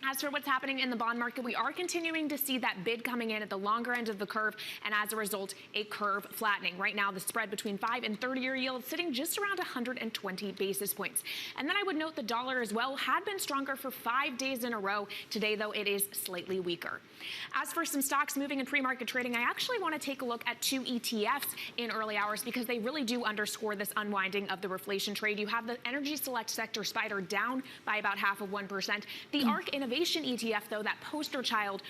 As for what's happening in the bond market, we are continuing to see that bid coming in at the longer end of the curve, and as a result, a curve flattening. Right now, the spread between 5- and 30-year yields sitting just around 120 basis points. And then I would note the dollar as well had been stronger for 5 days in a row. Today, though, it is slightly weaker. As for some stocks moving in pre-market trading, I actually want to take a look at 2 ETFs in early hours, because they really do underscore this unwinding of the reflation trade. You have the Energy Select Sector SPDR down by about 0.5%. The ARK Innovation ETF, though, that poster child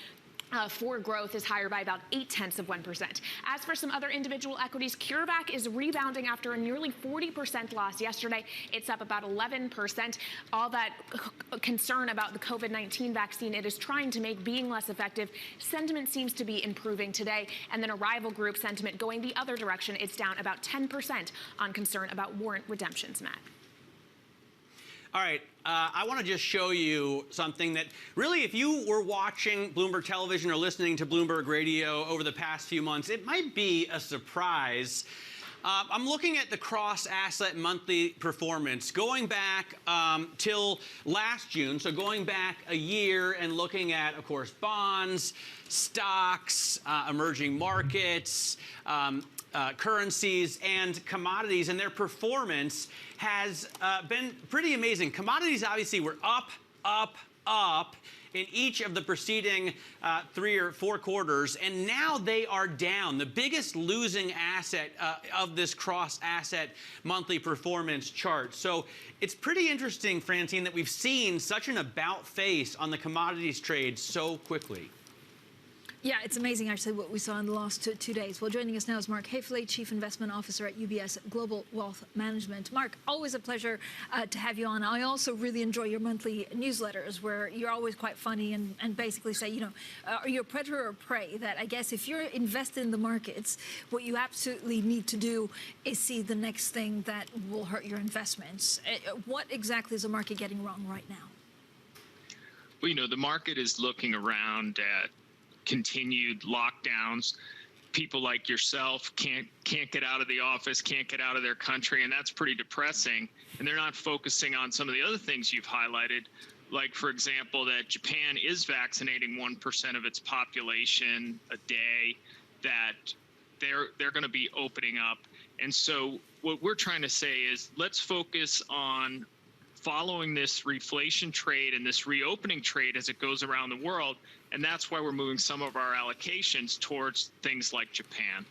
for growth, is higher by about 0.8%. As for some other individual equities, CureVac is rebounding after a nearly 40% loss yesterday. It's up about 11%. All that concern about the COVID-19 vaccine it is trying to make being less effective. Sentiment seems to be improving today. And then Arrival Group sentiment going the other direction. It's down about 10% on concern about warrant redemptions, Matt. All right, I want to just show you something that really, if you were watching Bloomberg Television or listening to Bloomberg Radio over the past few months, it might be a surprise. I'm looking at the cross-asset monthly performance going back till last June, so going back a year and looking at, of course, bonds, stocks, emerging markets, currencies, and commodities, and their performance has been pretty amazing. Commodities obviously were up, up in each of the preceding 3 or 4 quarters, and now they are down. The biggest losing asset of this cross-asset monthly performance chart. So it's pretty interesting, Francine, that we've seen such an about face on the commodities trade so quickly. Yeah, it's amazing, actually, what we saw in the last two days. Well, joining us now is Mark Haefele, Chief Investment Officer at UBS Global Wealth Management. Mark, always a pleasure to have you on. I also really enjoy your monthly newsletters where you're always quite funny and basically say, you know, are you a predator or prey? That I guess if you're invested in the markets, what you absolutely need to do is see the next thing that will hurt your investments. What exactly is the market getting wrong right now? Well, you know, the market is looking around at continued lockdowns. People like yourself can't get out of the office, can't get out of their country, and that's pretty depressing. And they're not focusing on some of the other things you've highlighted, like, for example, that Japan is vaccinating 1% of its population a day, that they're going to be opening up. And so what we're trying to say is let's focus on following this reflation trade and this reopening trade as it goes around the world. And that's why we're moving some of our allocations towards things like Japan.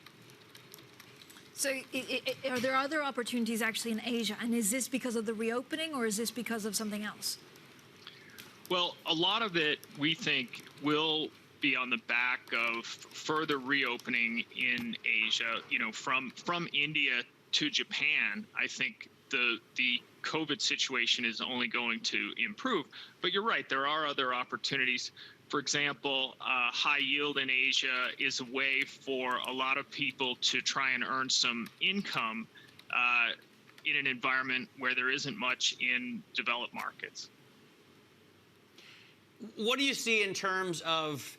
So are there other opportunities actually in Asia? And is this because of the reopening or is this because of something else? Well, a lot of it, we think, will be on the back of further reopening in Asia. You know, from India to Japan, I think the COVID situation is only going to improve. But you're right, there are other opportunities. For example, high yield in Asia is a way for a lot of people to try and earn some income in an environment where there isn't much in developed markets. What do you see in terms of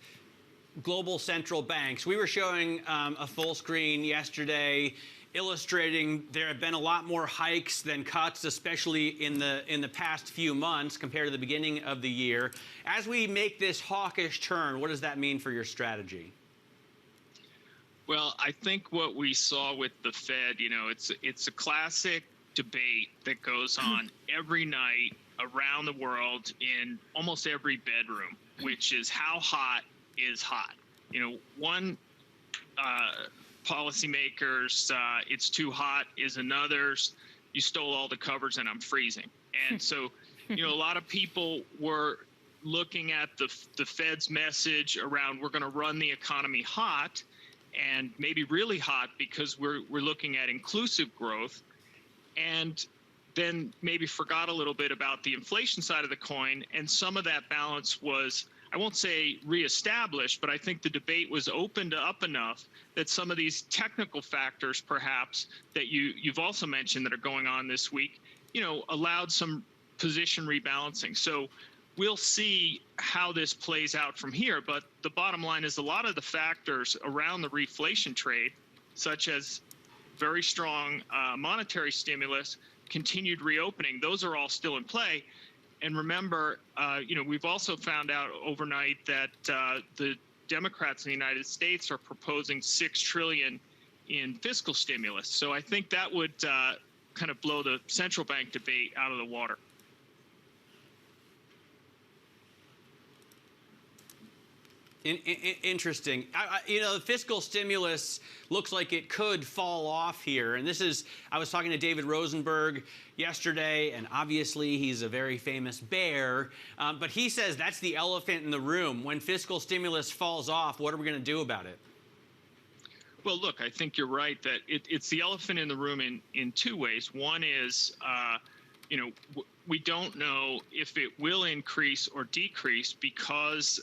global central banks? We were showing a full screen yesterday illustrating there have been a lot more hikes than cuts, especially in the past few months compared to the beginning of the year. As we make this hawkish turn, what does that mean for your strategy? Well, I think what we saw with the Fed, you know, it's a classic debate that goes on every night around the world in almost every bedroom, which is how hot is hot. You know, one policymakers, it's too hot is another's, you stole all the covers and I'm freezing. And so, you know, a lot of people were looking at the Fed's message around we're going to run the economy hot and maybe really hot because we're looking at inclusive growth, and then maybe forgot a little bit about the inflation side of the coin. And some of that balance was, I won't say reestablished, but I think the debate was opened up enough that some of these technical factors, perhaps, that you've also mentioned that are going on this week, you know, allowed some position rebalancing. So we'll see how this plays out from here. But the bottom line is a lot of the factors around the reflation trade, such as very strong monetary stimulus, continued reopening, those are all still in play. And remember, you know, we've also found out overnight that the Democrats in the United States are proposing $6 trillion in fiscal stimulus. So I think that would kind of blow the central bank debate out of the water. Interesting. You know, the fiscal stimulus looks like it could fall off here. And this is, I was talking to David Rosenberg yesterday, and obviously he's a very famous bear. But he says that's the elephant in the room. When fiscal stimulus falls off, what are we going to do about it? Well, look, I think you're right that it's the elephant in the room in two ways. One is, you know, we don't know if it will increase or decrease because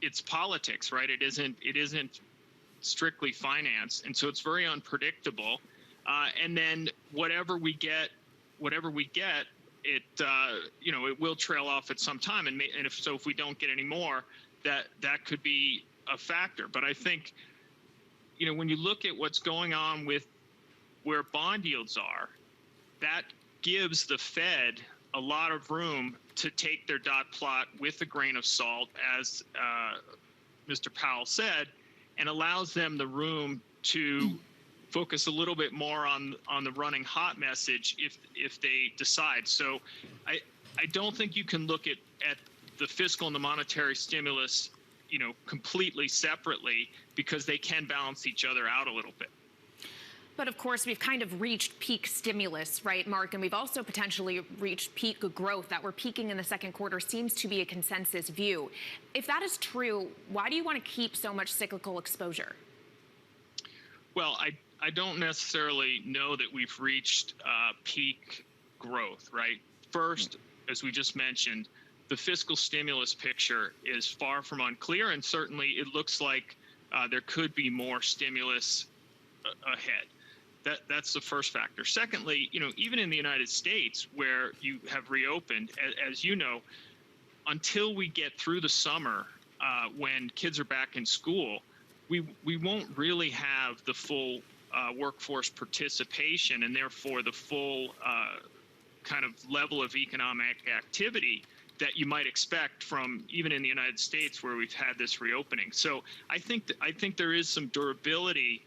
it's politics, right? It isn't strictly finance, and so it's very unpredictable. And then whatever we get, it you know, it will trail off at some time, and if we don't get any more, that could be a factor. But I think, you know, when you look at what's going on with where bond yields are, that gives the Fed a lot of room to take their dot plot with a grain of salt, as Mr. Powell said, and allows them the room to focus a little bit more on the running hot message if they decide. So I don't think you can look at the fiscal and the monetary stimulus, completely separately, because they can balance each other out a little bit. But of course, we've kind of reached peak stimulus, right, Mark? And we've also potentially reached peak growth. That we're peaking in the second quarter seems to be a consensus view. If that is true, why do you want to keep so much cyclical exposure? Well, I don't necessarily know that we've reached peak growth, right? First, as we just mentioned, the fiscal stimulus picture is far from unclear, and certainly it looks like there could be more stimulus ahead. That's the first factor. Secondly, even in the United States, where you have reopened, as you know, until we get through the summer, when kids are back in school, we won't really have the full workforce participation, and therefore the full kind of level of economic activity that you might expect from even in the United States, where we've had this reopening. So I think there is some durability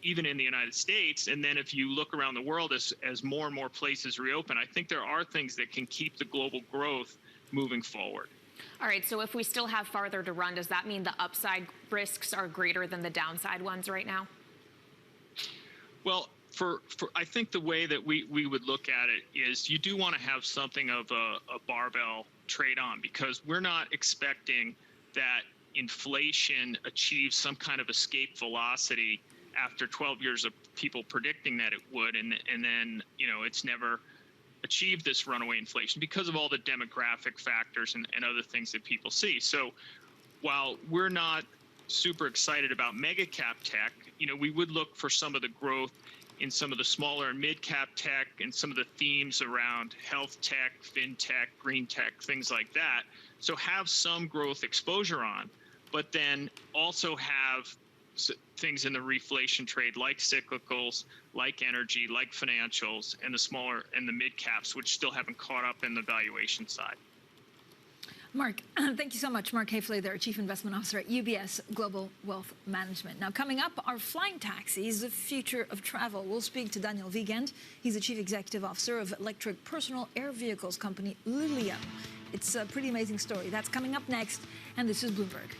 even in the United States. And then if you look around the world as more and more places reopen, I think there are things that can keep the global growth moving forward. All right, so if we still have farther to run, does that mean the upside risks are greater than the downside ones right now? Well, for I think the way that we would look at it is you do want to have something of a barbell trade on, because we're not expecting that inflation achieves some kind of escape velocity after 12 years of people predicting that it would, and then it's never achieved this runaway inflation because of all the demographic factors and other things that people see. So while we're not super excited about mega cap tech, we would look for some of the growth in some of the smaller and mid cap tech and some of the themes around health tech, fintech, green tech, things like that. So have some growth exposure on, but then also have things in the reflation trade like cyclicals, like energy, like financials, and the smaller and the mid caps, which still haven't caught up in the valuation side. Mark, thank you so much. Mark Hayfleder, Chief Investment Officer at UBS Global Wealth Management. Now, coming up, are flying taxis the future of travel? We'll speak to Daniel Wiegand. He's the Chief Executive Officer of electric personal air vehicles company Lilium. It's a pretty amazing story. That's coming up next, and this is Bloomberg.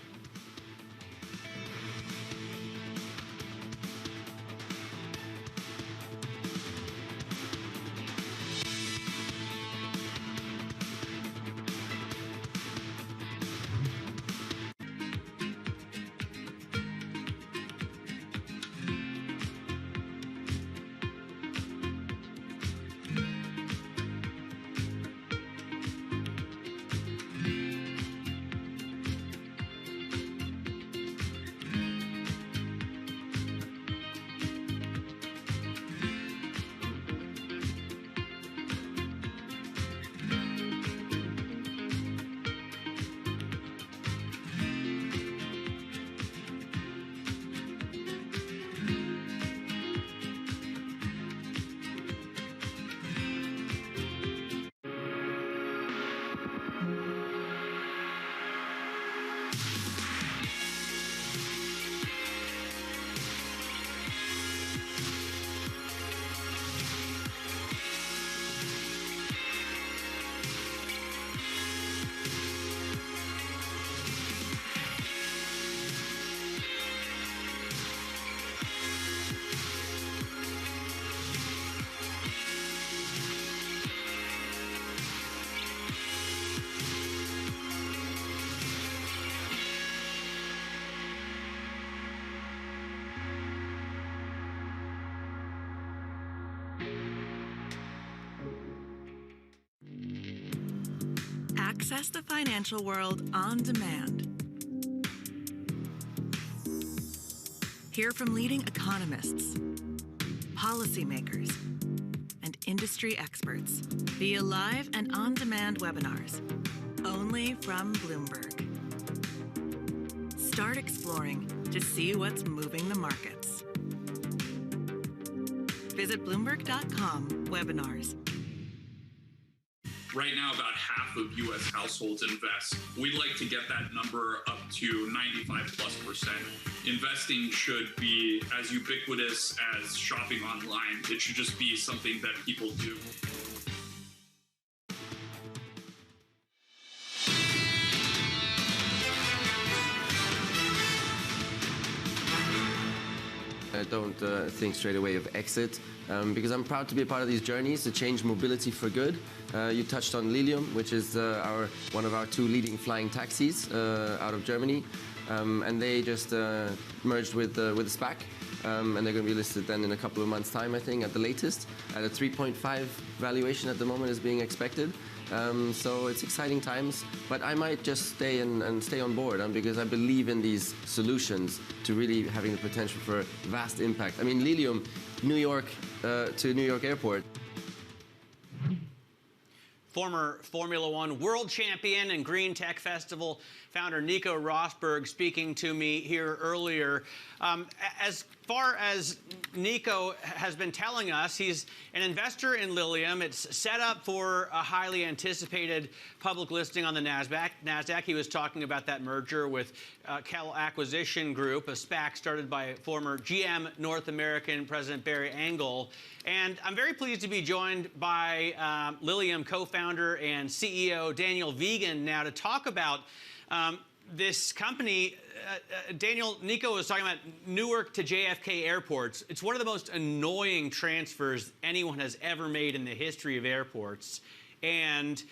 Access the financial world on demand. Hear from leading economists, policymakers, and industry experts via live and on-demand webinars, only from Bloomberg. Start exploring to see what's moving the markets. Visit Bloomberg.com/webinars. Right now, about half of U.S. households invest. We'd like to get that number up to 95+%. Investing should be as ubiquitous as shopping online. It should just be something that people do. I don't think straight away of exit because I'm proud to be a part of these journeys to change mobility for good. You touched on Lilium, which is one of our 2 leading flying taxis out of Germany, and they just merged with a SPAC, and they're going to be listed then in a couple of months' time, I think, at the latest. At a 3.5 valuation at the moment is being expected. So it's exciting times, but I might just stay and stay on board because I believe in these solutions to really having the potential for vast impact. I mean, Lilium, New York to New York Airport. Former Formula One world champion and Green Tech Festival founder Nico Rosberg speaking to me here earlier. As far as Nico has been telling us, he's an investor in Lilium. It's set up for a highly anticipated public listing on the NASDAQ. He was talking about that merger with Kell Acquisition Group, a SPAC started by former GM North American President Barry Engle. And I'm very pleased to be joined by Lilium co-founder and CEO Daniel Wiegand now to talk about this company. Daniel, Nico was talking about Newark to JFK airports. It's one of the most annoying transfers anyone has ever made in the history of airports. And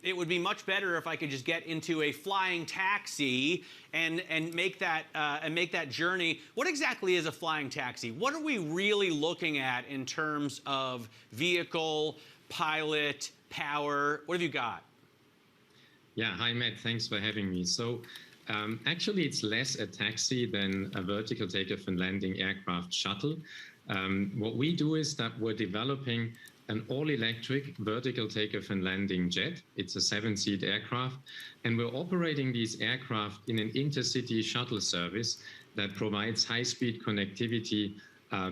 it would be much better if I could just get into a flying taxi and make that journey. What exactly is a flying taxi? What are we really looking at in terms of vehicle, pilot, power? What have you got? Yeah, hi Matt, thanks for having me. So actually it's less a taxi than a vertical takeoff and landing aircraft shuttle. What we do is that we're developing an all-electric vertical takeoff and landing jet. It's a 7-seat aircraft, and we're operating these aircraft in an intercity shuttle service that provides high-speed connectivity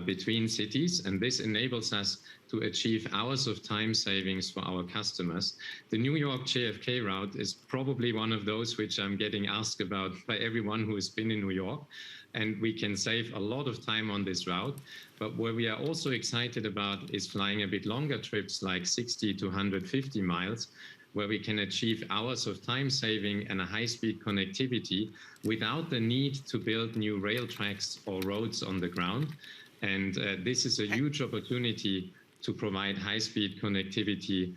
between cities, and this enables us to achieve hours of time savings for our customers. The New York JFK route is probably one of those which I'm getting asked about by everyone who has been in New York, and we can save a lot of time on this route. But what we are also excited about is flying a bit longer trips, like 60 to 150 miles, where we can achieve hours of time saving and a high-speed connectivity without the need to build new rail tracks or roads on the ground. And this is a huge opportunity to provide high-speed connectivity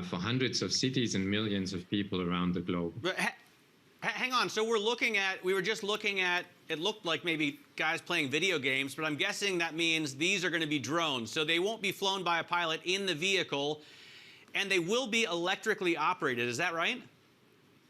for hundreds of cities and millions of people around the globe. But hang on, so we were just looking at, it looked like maybe guys playing video games, but I'm guessing that means these are going to be drones. So they won't be flown by a pilot in the vehicle, and they will be electrically operated. Is that right?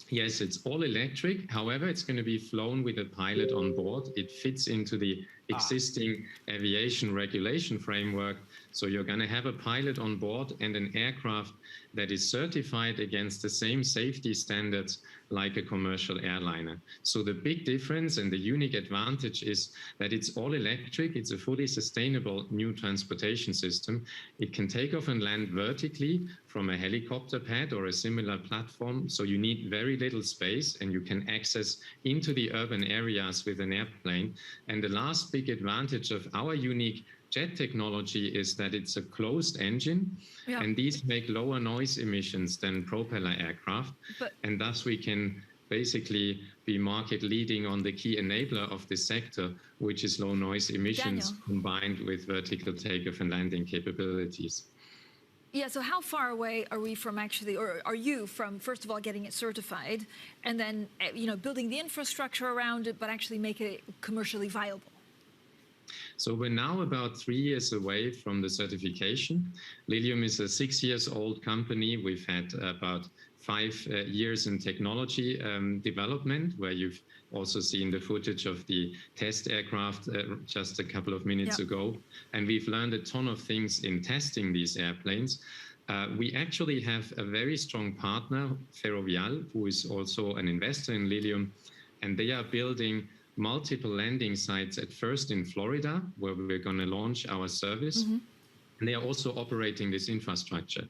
Yes, it's all electric. However, it's going to be flown with a pilot on board. It fits into the existing aviation regulation framework. So you're going to have a pilot on board and an aircraft that is certified against the same safety standards like a commercial airliner. So the big difference and the unique advantage is that it's all electric. It's a fully sustainable new transportation system. It can take off and land vertically from a helicopter pad or a similar platform. So you need very little space and you can access into the urban areas with an airplane. And the last big advantage of our unique jet technology is that it's a closed engine, and these make lower noise emissions than propeller aircraft, and thus we can basically be market leading on the key enabler of this sector, which is low noise emissions combined with vertical takeoff and landing capabilities. Yeah, so how far away are we from actually, or are you from, first of all, getting it certified, and then, building the infrastructure around it, but actually make it commercially viable? So we're now about 3 years away from the certification. Lilium is a 6-year-old company. We've had about 5 years in technology development, where you've also seen the footage of the test aircraft just a couple of minutes ago. And we've learned a ton of things in testing these airplanes. We actually have a very strong partner, Ferrovial, who is also an investor in Lilium, and they are building multiple landing sites, at first in Florida, where we're going to launch our service. And they are also operating this infrastructure.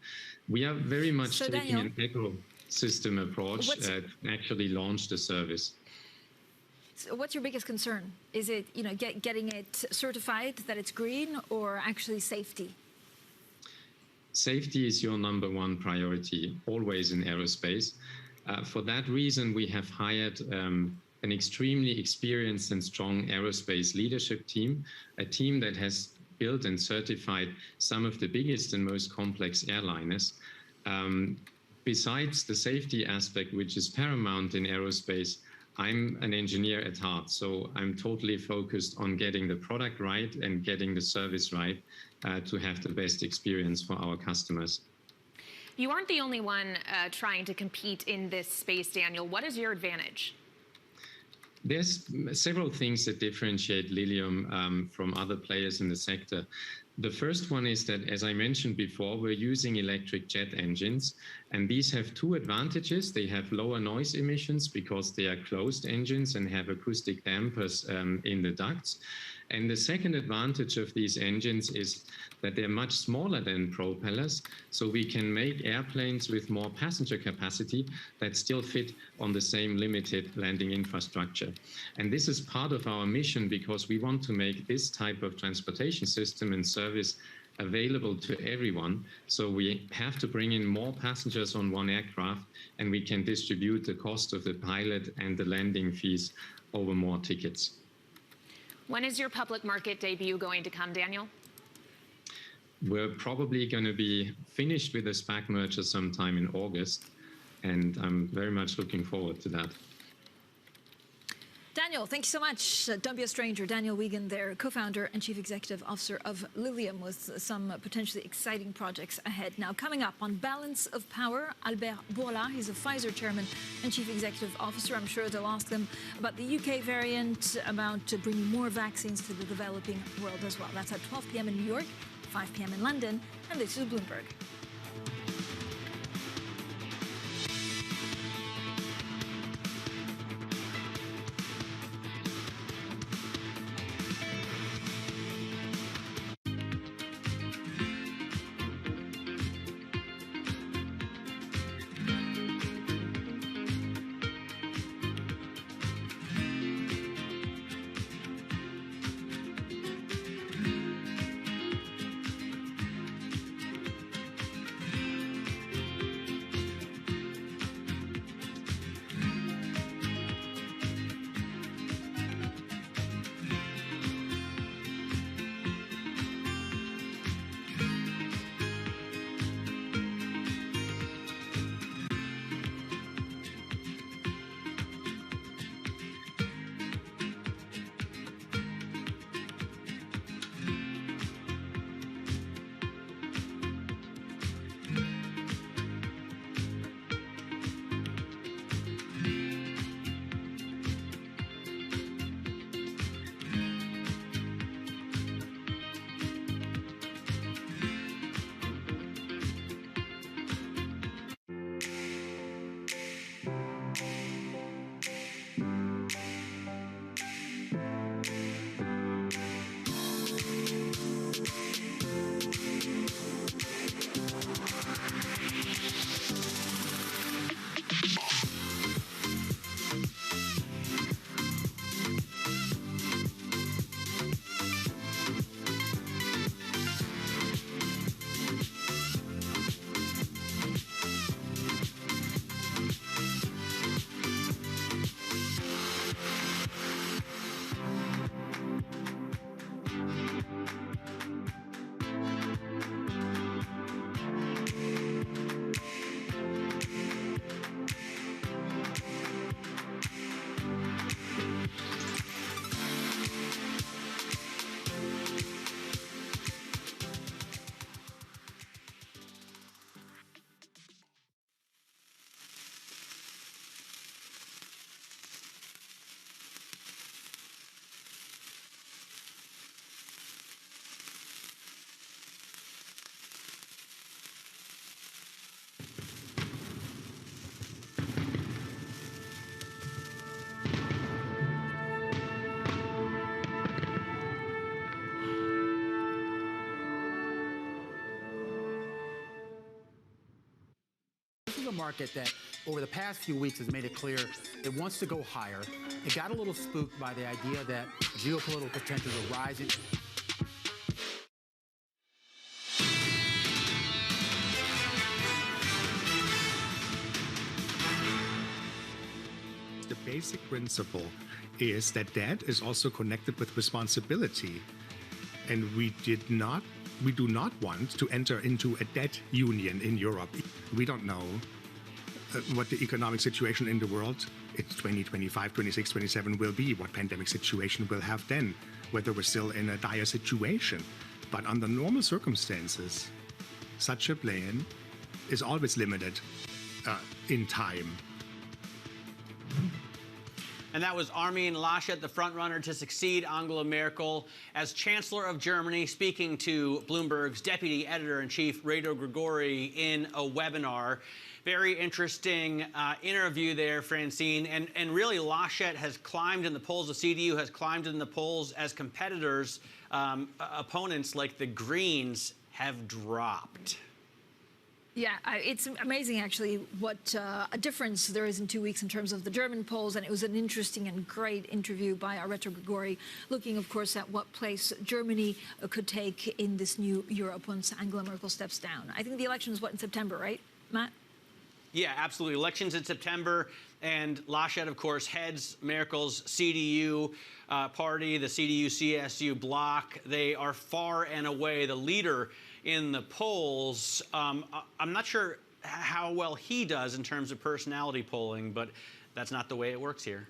We are very much taking an ecosystem approach to actually launch the service. So what's your biggest concern? Is it, getting it certified that it's green, or actually safety? Safety is your number one priority, always in aerospace. For that reason, we have hired an extremely experienced and strong aerospace leadership team, a team that has built and certified some of the biggest and most complex airliners. Besides the safety aspect, which is paramount in aerospace, I'm an engineer at heart, so I'm totally focused on getting the product right and getting the service right to have the best experience for our customers. You aren't the only one trying to compete in this space, Daniel. What is your advantage? There's several things that differentiate Lilium from other players in the sector. The first one is that, as I mentioned before, we're using electric jet engines, and these have two advantages. They have lower noise emissions because they are closed engines and have acoustic dampers in the ducts. And the second advantage of these engines is that they're much smaller than propellers, so we can make airplanes with more passenger capacity that still fit on the same limited landing infrastructure. And this is part of our mission because we want to make this type of transportation system and service available to everyone. So we have to bring in more passengers on one aircraft, and we can distribute the cost of the pilot and the landing fees over more tickets. When is your public market debut going to come, Daniel? We're probably going to be finished with the SPAC merger sometime in August, and I'm very much looking forward to that. Daniel, thank you so much. Don't be a stranger. Daniel Wiegand there, co-founder and chief executive officer of Lilium, with some potentially exciting projects ahead. Now, coming up on Balance of Power, Albert Bourla, he's a Pfizer chairman and chief executive officer. I'm sure they'll ask them about the UK variant, about bringing more vaccines to the developing world as well. That's at 12 p.m. in New York, 5 p.m. in London, and this is Bloomberg. Market that over the past few weeks has made it clear it wants to go higher. It got a little spooked by the idea that geopolitical tensions are rising. basic principle is that debt is also connected with responsibility. And we do not want to enter into a debt union in Europe. We don't know what the economic situation in the world in 2025, 26, 27 will be, what pandemic situation we'll have then, whether we're still in a dire situation. But under normal circumstances, such a plan is always limited in time. And that was Armin Laschet, the frontrunner to succeed Angela Merkel as Chancellor of Germany, speaking to Bloomberg's Deputy Editor-in-Chief, Reto Grigori, in a webinar. Very interesting interview there, Francine. And really, Laschet has climbed in the polls. The CDU has climbed in the polls as competitors. Opponents like the Greens have dropped. Yeah, it's amazing, actually, what a difference there is in 2 weeks in terms of the German polls. And it was an interesting and great interview by Reto Grigori, looking, of course, at what place Germany could take in this new Europe once Angela Merkel steps down. I think the election is, in September, right, Matt? Yeah, absolutely. Elections in September. And Laschet, of course, heads Merkel's CDU party, the CDU-CSU bloc. They are far and away the leader in the polls. I'm not sure how well he does in terms of personality polling, but that's not the way it works here.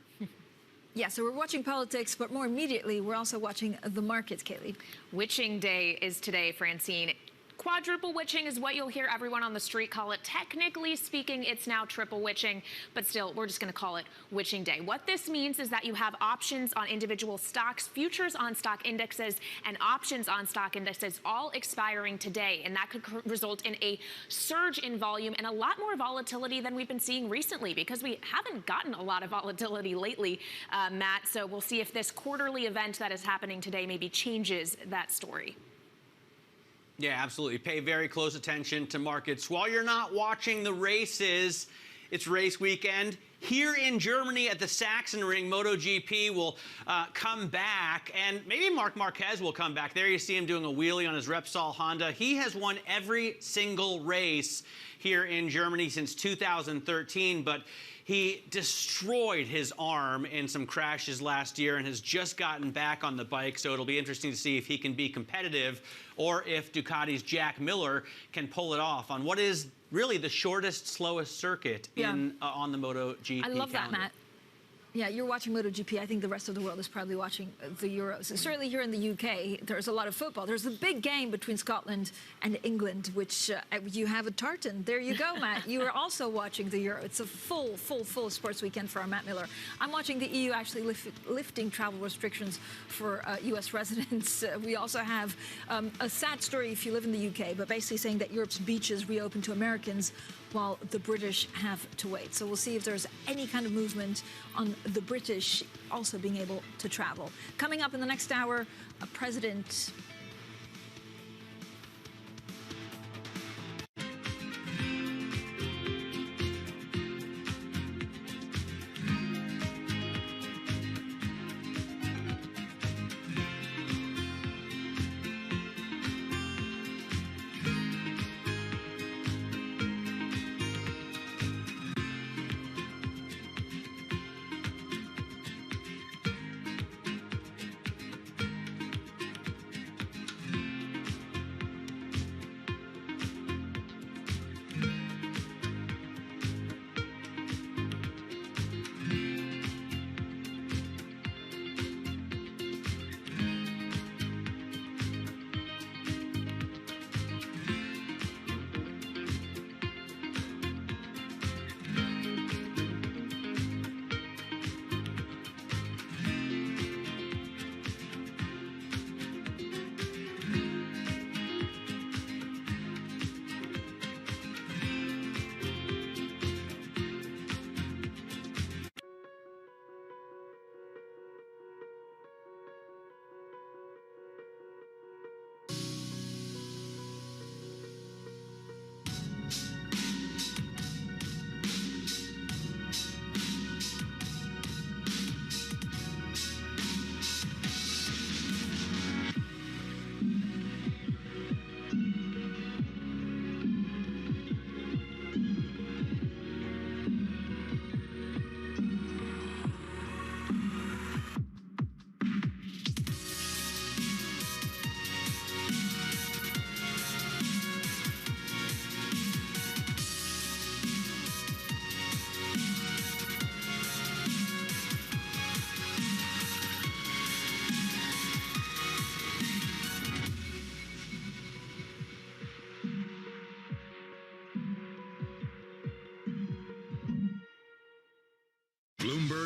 Yeah, so we're watching politics, but more immediately, we're also watching the markets, Kaylee. Witching Day is today, Francine. Quadruple witching is what you'll hear everyone on the street call it. Technically speaking, it's now triple witching, but still, we're just going to call it Witching Day. What this means is that you have options on individual stocks, futures on stock indexes, and options on stock indexes all expiring today. And that could result in a surge in volume and a lot more volatility than we've been seeing recently, because we haven't gotten a lot of volatility lately, Matt. So we'll see if this quarterly event that is happening today maybe changes that story. Yeah, absolutely. Pay very close attention to markets. While you're not watching the races, it's race weekend. Here in Germany at the Sachsenring, MotoGP will come back, and maybe Marc Marquez will come back. There you see him doing a wheelie on his Repsol Honda. He has won every single race here in Germany since 2013, but he destroyed his arm in some crashes last year and has just gotten back on the bike, so it'll be interesting to see if he can be competitive or if Ducati's Jack Miller can pull it off on what is really the shortest, slowest circuit on the MotoGP I love calendar. that, Matt. Yeah, you're watching MotoGP. I think the rest of the world is probably watching the Euros. Certainly here in the UK, there's a lot of football. There's a big game between Scotland and England, which you have a tartan. There you go, Matt. You are also watching the Euro. It's a full sports weekend for our Matt Miller. I'm watching the EU actually lifting travel restrictions for US residents. We also have a sad story if you live in the UK, but basically saying that Europe's beaches reopen to Americans while the British have to wait. So we'll see if there's any kind of movement on the British also being able to travel. Coming up in the next hour, a president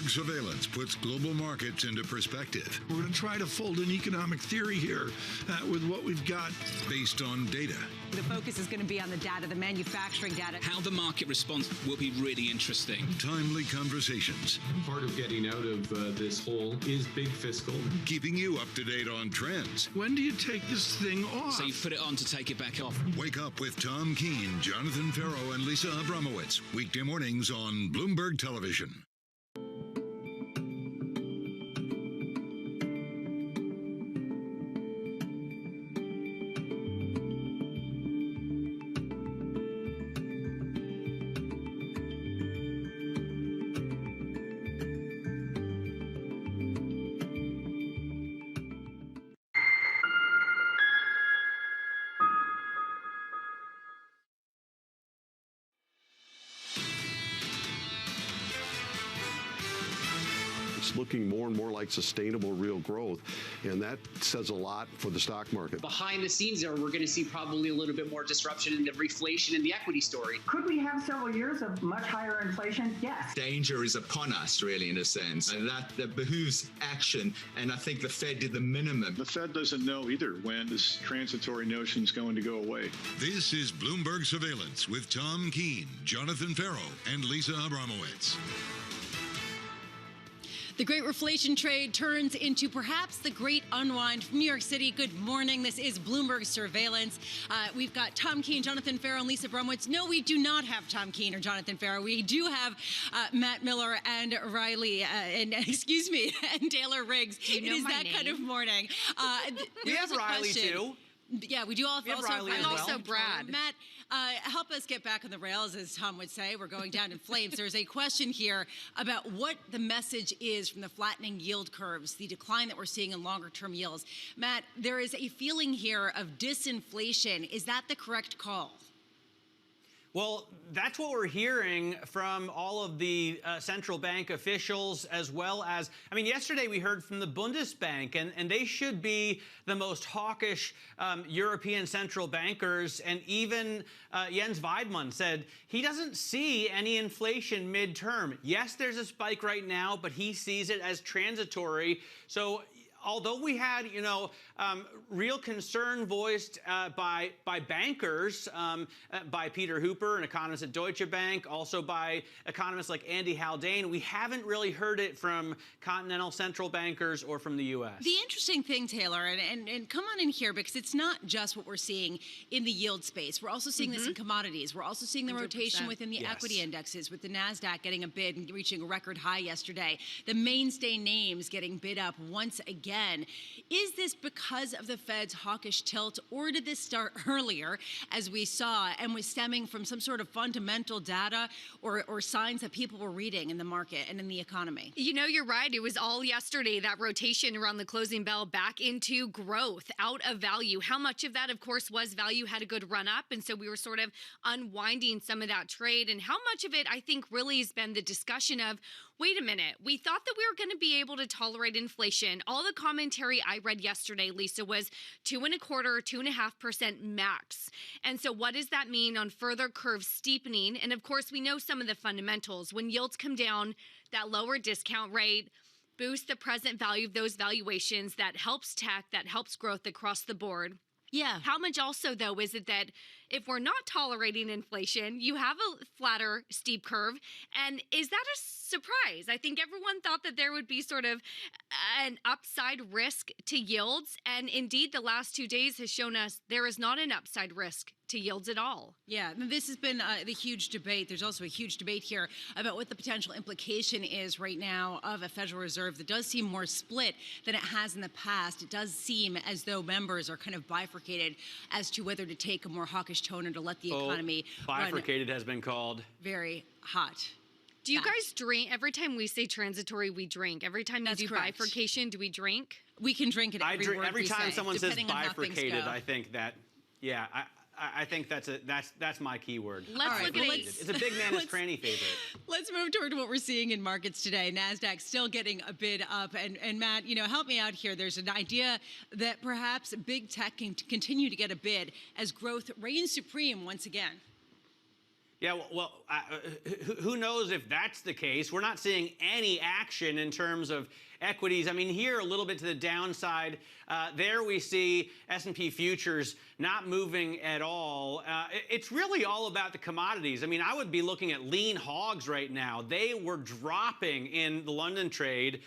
Bloomberg Surveillance puts global markets into perspective. We're going to try to fold an economic theory here with what we've got. Based on data. The focus is going to be on the data, the manufacturing data. How the market responds will be really interesting. Timely conversations. Part of getting out of this hole is big fiscal. Keeping you up to date on trends. When do you take this thing off? So you put it on to take it back off. Wake up with Tom Keene, Jonathan Ferro, and Lisa Abramowitz. Weekday mornings on Bloomberg Television. Looking more and more like sustainable real growth, and that says a lot for the stock market. Behind the scenes there, we're going to see probably a little bit more disruption in the reflation in the equity story. Could we have several years of much higher inflation? Yes. Danger is upon us, really, in a sense, and that behooves action, and I think the Fed did the minimum. The Fed doesn't know either when this transitory notion is going to go away. This is Bloomberg Surveillance with Tom Keene, Jonathan Ferro, and Lisa Abramowitz. The great reflation trade turns into perhaps the great unwind from New York City. Good morning. This is Bloomberg Surveillance. We've got Tom Keene, Jonathan Ferro, and Lisa Abramowitz. No, we do not have Tom Keene or Jonathan Ferro. We do have Matt Miller and Riley, and Taylor Riggs. You know it is my that name. kind of morning. We have Riley, too. Yeah, we do all We have Riley as Riley well. Also Brad. Matt, help us get back on the rails, as Tom would say. We're going down in flames. There's a question here about what the message is from the flattening yield curves, the decline that we're seeing in longer-term yields. Matt, there is a feeling here of disinflation. Is that the correct call? Well, that's what we're hearing from all of the central bank officials, as well as, yesterday we heard from the Bundesbank, and they should be the most hawkish European central bankers. And even Jens Weidmann said he doesn't see any inflation midterm. Yes, there's a spike right now, but he sees it as transitory. So although we had, real concern voiced by bankers, by Peter Hooper, an economist at Deutsche Bank, also by economists like Andy Haldane, we haven't really heard it from continental central bankers or from the U.S. The interesting thing, Taylor, and come on in here, because it's not just what we're seeing in the yield space. We're also seeing this in commodities. We're also seeing the 100%. rotation within the equity indexes, with the NASDAQ getting a bid and reaching a record high yesterday. The mainstay names getting bid up once again. Is this because of the Fed's hawkish tilt, or did this start earlier, as we saw, and was stemming from some sort of fundamental data or signs that people were reading in the market and in the economy? You're right. It was all yesterday, that rotation around the closing bell back into growth, out of value. How much of that, of course, was value had a good run up, and so we were sort of unwinding some of that trade. And how much of it, I think, really has been the discussion of, wait a minute, we thought that we were going to be able to tolerate inflation. All the commentary I read yesterday, Lisa, was 2.25%, 2.5% max. And so what does that mean on further curve steepening? And of course, we know some of the fundamentals. When yields come down, that lower discount rate boosts the present value of those valuations. That helps tech, that helps growth across the board. Yeah. How much also, though, is it that if we're not tolerating inflation, you have a flatter, steep curve? And is that a surprise? I think everyone thought that there would be sort of an upside risk to yields. And indeed, the last 2 days has shown us there is not an upside risk to yields at all. Yeah, this has been the huge debate. There's also a huge debate here about what the potential implication is right now of a Federal Reserve that does seem more split than it has in the past. It does seem as though members are kind of bifurcated as to whether to take a more hawkish tone or to let the economy bifurcated has been called. Very hot. Do you guys drink? Every time we say transitory, we drink. Every time you do bifurcation, do we drink? We can drink it every word every we time say, someone says depending on how things bifurcated, go. I think that, I think that's my key word. Let's look at it. It's a big man cranny favorite. Let's move toward what we're seeing in markets today. NASDAQ still getting a bid up. And Matt, help me out here. There's an idea that perhaps big tech can continue to get a bid as growth reigns supreme once again. Yeah, well, who knows if that's the case? We're not seeing any action in terms of equities. I mean, here a little bit to the downside. There we see S&P futures not moving at all. It's really all about the commodities. I mean, I would be looking at lean hogs right now. They were dropping in the London trade,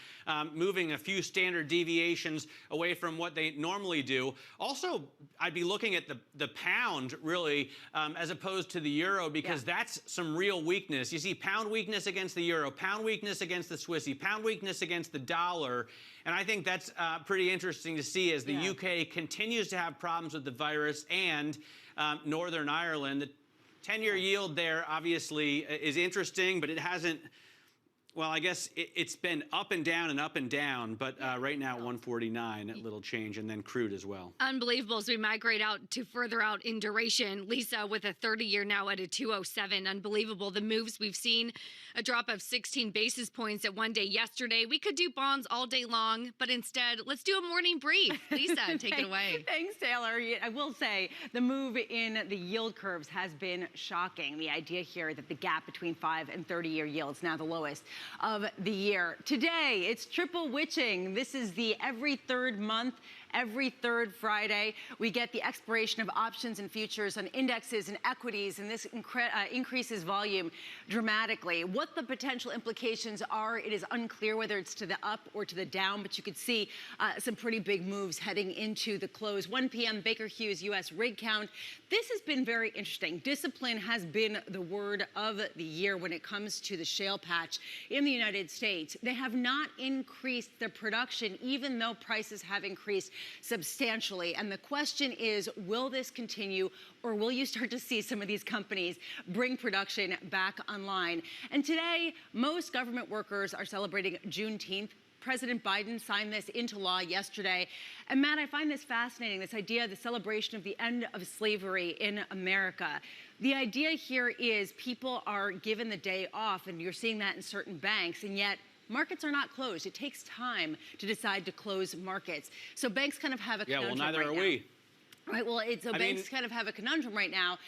moving a few standard deviations away from what they normally do. Also, I'd be looking at the pound, really, as opposed to the euro, because that's some real weakness. You see pound weakness against the euro, pound weakness against the Swissy, pound weakness against the dollar. And I think that's pretty interesting to see as the UK continues to have problems with the virus and Northern Ireland. The 10-year yield there obviously is interesting, but it hasn't. Well, I guess it's been up and down, but right now at 149, a little change, and then crude as well. Unbelievable as we migrate out to further out in duration. Lisa with a 30-year now at a 207. Unbelievable. The moves we've seen, a drop of 16 basis points at one day yesterday. We could do bonds all day long, but instead, let's do a morning brief. Lisa, take it away. Thanks, Taylor. I will say the move in the yield curves has been shocking. The idea here that the gap between 5 and 30-year yields now the lowest of the year. Today, it's triple witching. This is the every third month, every third Friday, we get the expiration of options and futures on indexes and equities, and this increases volume dramatically. What the potential implications are, it is unclear whether it's to the up or to the down, but you could see some pretty big moves heading into the close. 1 p.m. Baker Hughes U.S. rig count. This has been very interesting. Discipline has been the word of the year when it comes to the shale patch in the United States. They have not increased their production, even though prices have increased substantially. And the question is, will this continue, or will you start to see some of these companies bring production back online? And today, most government workers are celebrating Juneteenth. President Biden signed this into law yesterday. And Matt, I find this fascinating, this idea of the celebration of the end of slavery in America. The idea here is people are given the day off, and you're seeing that in certain banks, and yet markets are not closed. It takes time to decide to close markets. So banks kind of have a conundrum neither are we. Right, well, banks kind of have a conundrum right now,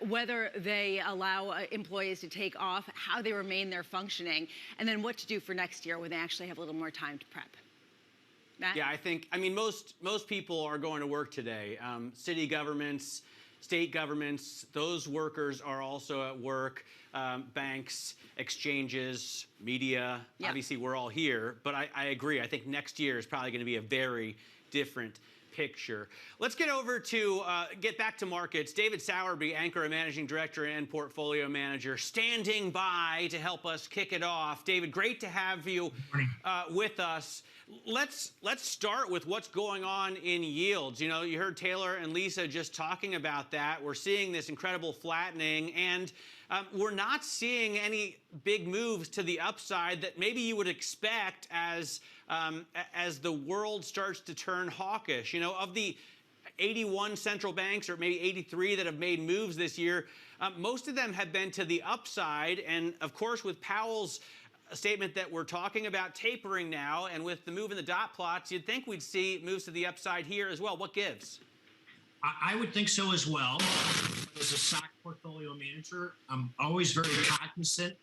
whether they allow employees to take off, how they remain there functioning, and then what to do for next year when they actually have a little more time to prep. Matt? Yeah, I mean, most people are going to work today. City governments, state governments, those workers are also at work. Banks, exchanges, media, obviously we're all here. But I agree. I think next year is probably going to be a very different picture. Let's get over to get back to markets. David Sowerby, anchor and managing director and portfolio manager, standing by to help us kick it off. David, great to have you with us. Let's start with what's going on in yields. You know, you heard Taylor and Lisa just talking about that. We're seeing this incredible flattening, and we're not seeing any big moves to the upside that maybe you would expect as the world starts to turn hawkish. You know, of the 81 central banks, or maybe 83 that have made moves this year, most of them have been to the upside. And of course, with Powell's statement that we're talking about tapering now, and with the move in the dot plots, you'd think we'd see moves to the upside here as well. What gives? I would think so as well. As a stock portfolio manager, I'm always very cognizant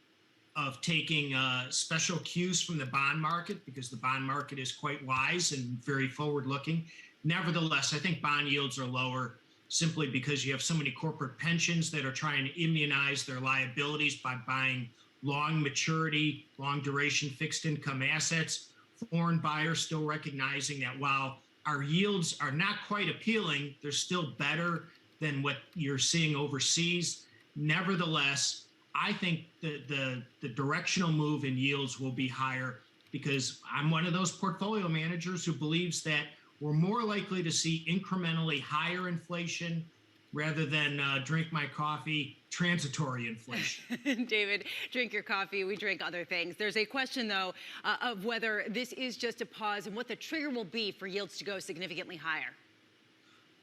of taking special cues from the bond market, because the bond market is quite wise and very forward-looking. Nevertheless, I think bond yields are lower simply because you have so many corporate pensions that are trying to immunize their liabilities by buying long maturity, long duration fixed income assets. Foreign buyers still recognizing that while our yields are not quite appealing, they're still better than what you're seeing overseas. Nevertheless, I think the directional move in yields will be higher, because I'm one of those portfolio managers who believes that we're more likely to see incrementally higher inflation rather than drink my coffee, transitory inflation. David, drink your coffee, we drink other things. There's a question, though, of whether this is just a pause and what the trigger will be for yields to go significantly higher.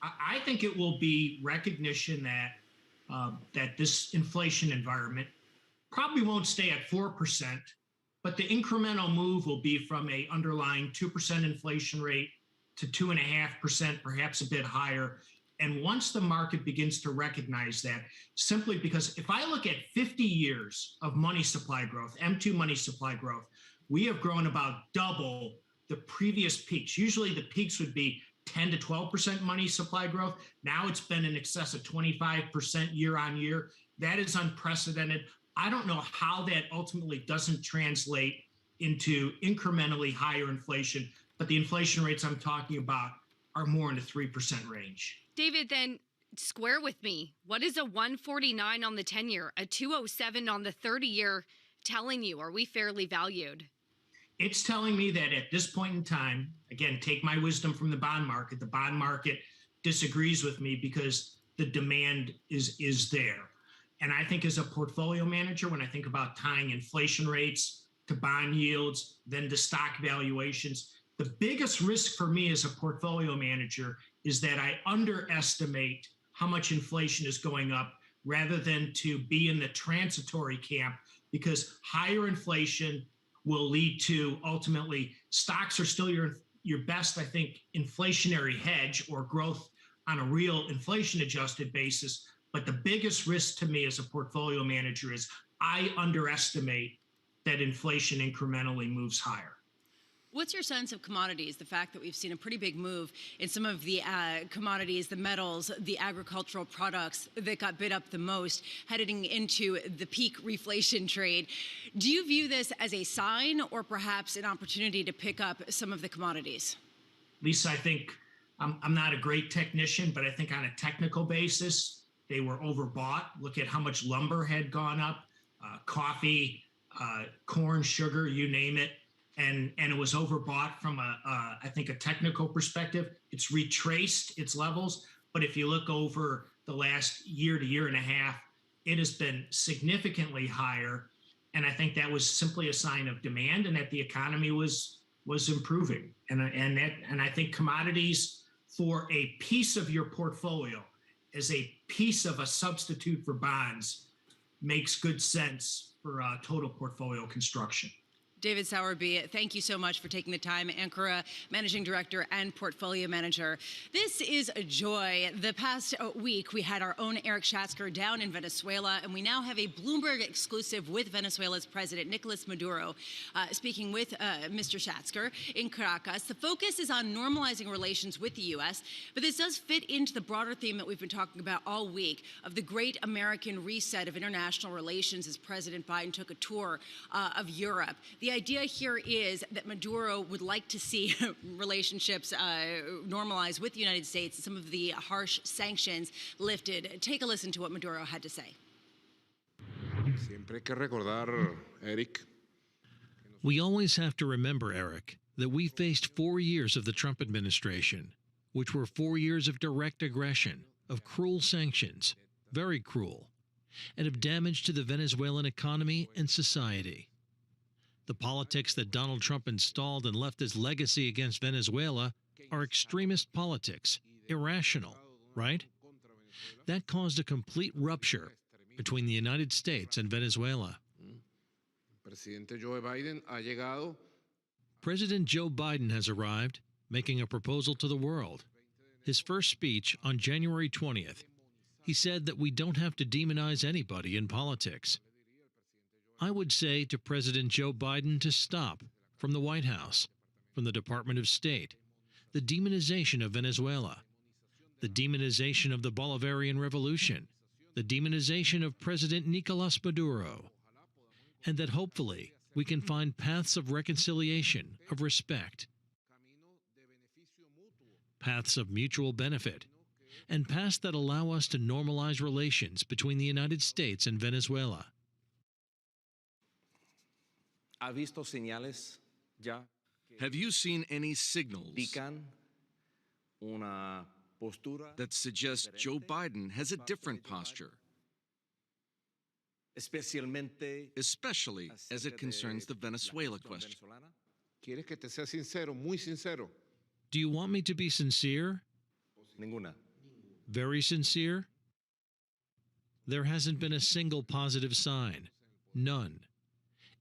I think it will be recognition that that this inflation environment probably won't stay at 4%, but the incremental move will be from a underlying 2% inflation rate to 2.5%, perhaps a bit higher. And once the market begins to recognize that, simply because if I look at 50 years of money supply growth, M2 money supply growth, we have grown about double the previous peaks. Usually the peaks would be 10 to 12% money supply growth. Now it's been in excess of 25% year on year. That is unprecedented. I don't know how that ultimately doesn't translate into incrementally higher inflation, but the inflation rates I'm talking about are more in the 3% range. David, then square with me. What is a 149 on the 10-year, a 207 on the 30-year telling you? Are we fairly valued? It's telling me that at this point in time, again, take my wisdom from the bond market disagrees with me because the demand is there. And I think as a portfolio manager, when I think about tying inflation rates to bond yields, then to stock valuations, the biggest risk for me as a portfolio manager is that I underestimate how much inflation is going up rather than to be in the transitory camp, because higher inflation will lead to ultimately stocks are still your best, I think, inflationary hedge or growth on a real inflation adjusted basis. But the biggest risk to me as a portfolio manager is I underestimate that inflation incrementally moves higher. What's your sense of commodities? The fact that we've seen a pretty big move in some of the commodities, the metals, the agricultural products that got bid up the most, heading into the peak reflation trade. Do you view this as a sign or perhaps an opportunity to pick up some of the commodities? Lisa, I think I'm not a great technician, but I think on a technical basis, they were overbought. Look at how much lumber had gone up, coffee, corn, sugar, you name it. And it was overbought from I think a technical perspective. It's retraced its levels, but if you look over the last year to year and a half, it has been significantly higher. And I think that was simply a sign of demand and that the economy was improving. And I think commodities for a piece of your portfolio as a piece of a substitute for bonds makes good sense for total portfolio construction. David Sowerby, thank you so much for taking the time. Ancora Managing Director and Portfolio Manager. This is a joy. The past week, we had our own Eric Schatzker down in Venezuela, and we now have a Bloomberg exclusive with Venezuela's President Nicolas Maduro, speaking with Mr. Schatzker in Caracas. The focus is on normalizing relations with the U.S., but this does fit into the broader theme that we've been talking about all week of the great American reset of international relations as President Biden took a tour of Europe. The idea here is that Maduro would like to see relationships normalize with the United States, some of the harsh sanctions lifted. Take a listen to what Maduro had to say. We always have to remember, Eric, that we faced 4 years of the Trump administration, which were 4 years of direct aggression, of cruel sanctions, very cruel, and of damage to the Venezuelan economy and society. The politics that Donald Trump installed and left as legacy against Venezuela are extremist politics, irrational, right? That caused a complete rupture between the United States and Venezuela. President Joe Biden has arrived, making a proposal to the world. His first speech on January 20th, he said that we don't have to demonize anybody in politics. I would say to President Joe Biden to stop from the White House, from the Department of State, the demonization of Venezuela, the demonization of the Bolivarian Revolution, the demonization of President Nicolas Maduro, and that hopefully we can find paths of reconciliation, of respect, paths of mutual benefit, and paths that allow us to normalize relations between the United States and Venezuela. Have you seen any signals that suggest Joe Biden has a different posture, especially as it concerns the Venezuela question? Do you want me to be sincere? Very sincere? There hasn't been a single positive sign. None.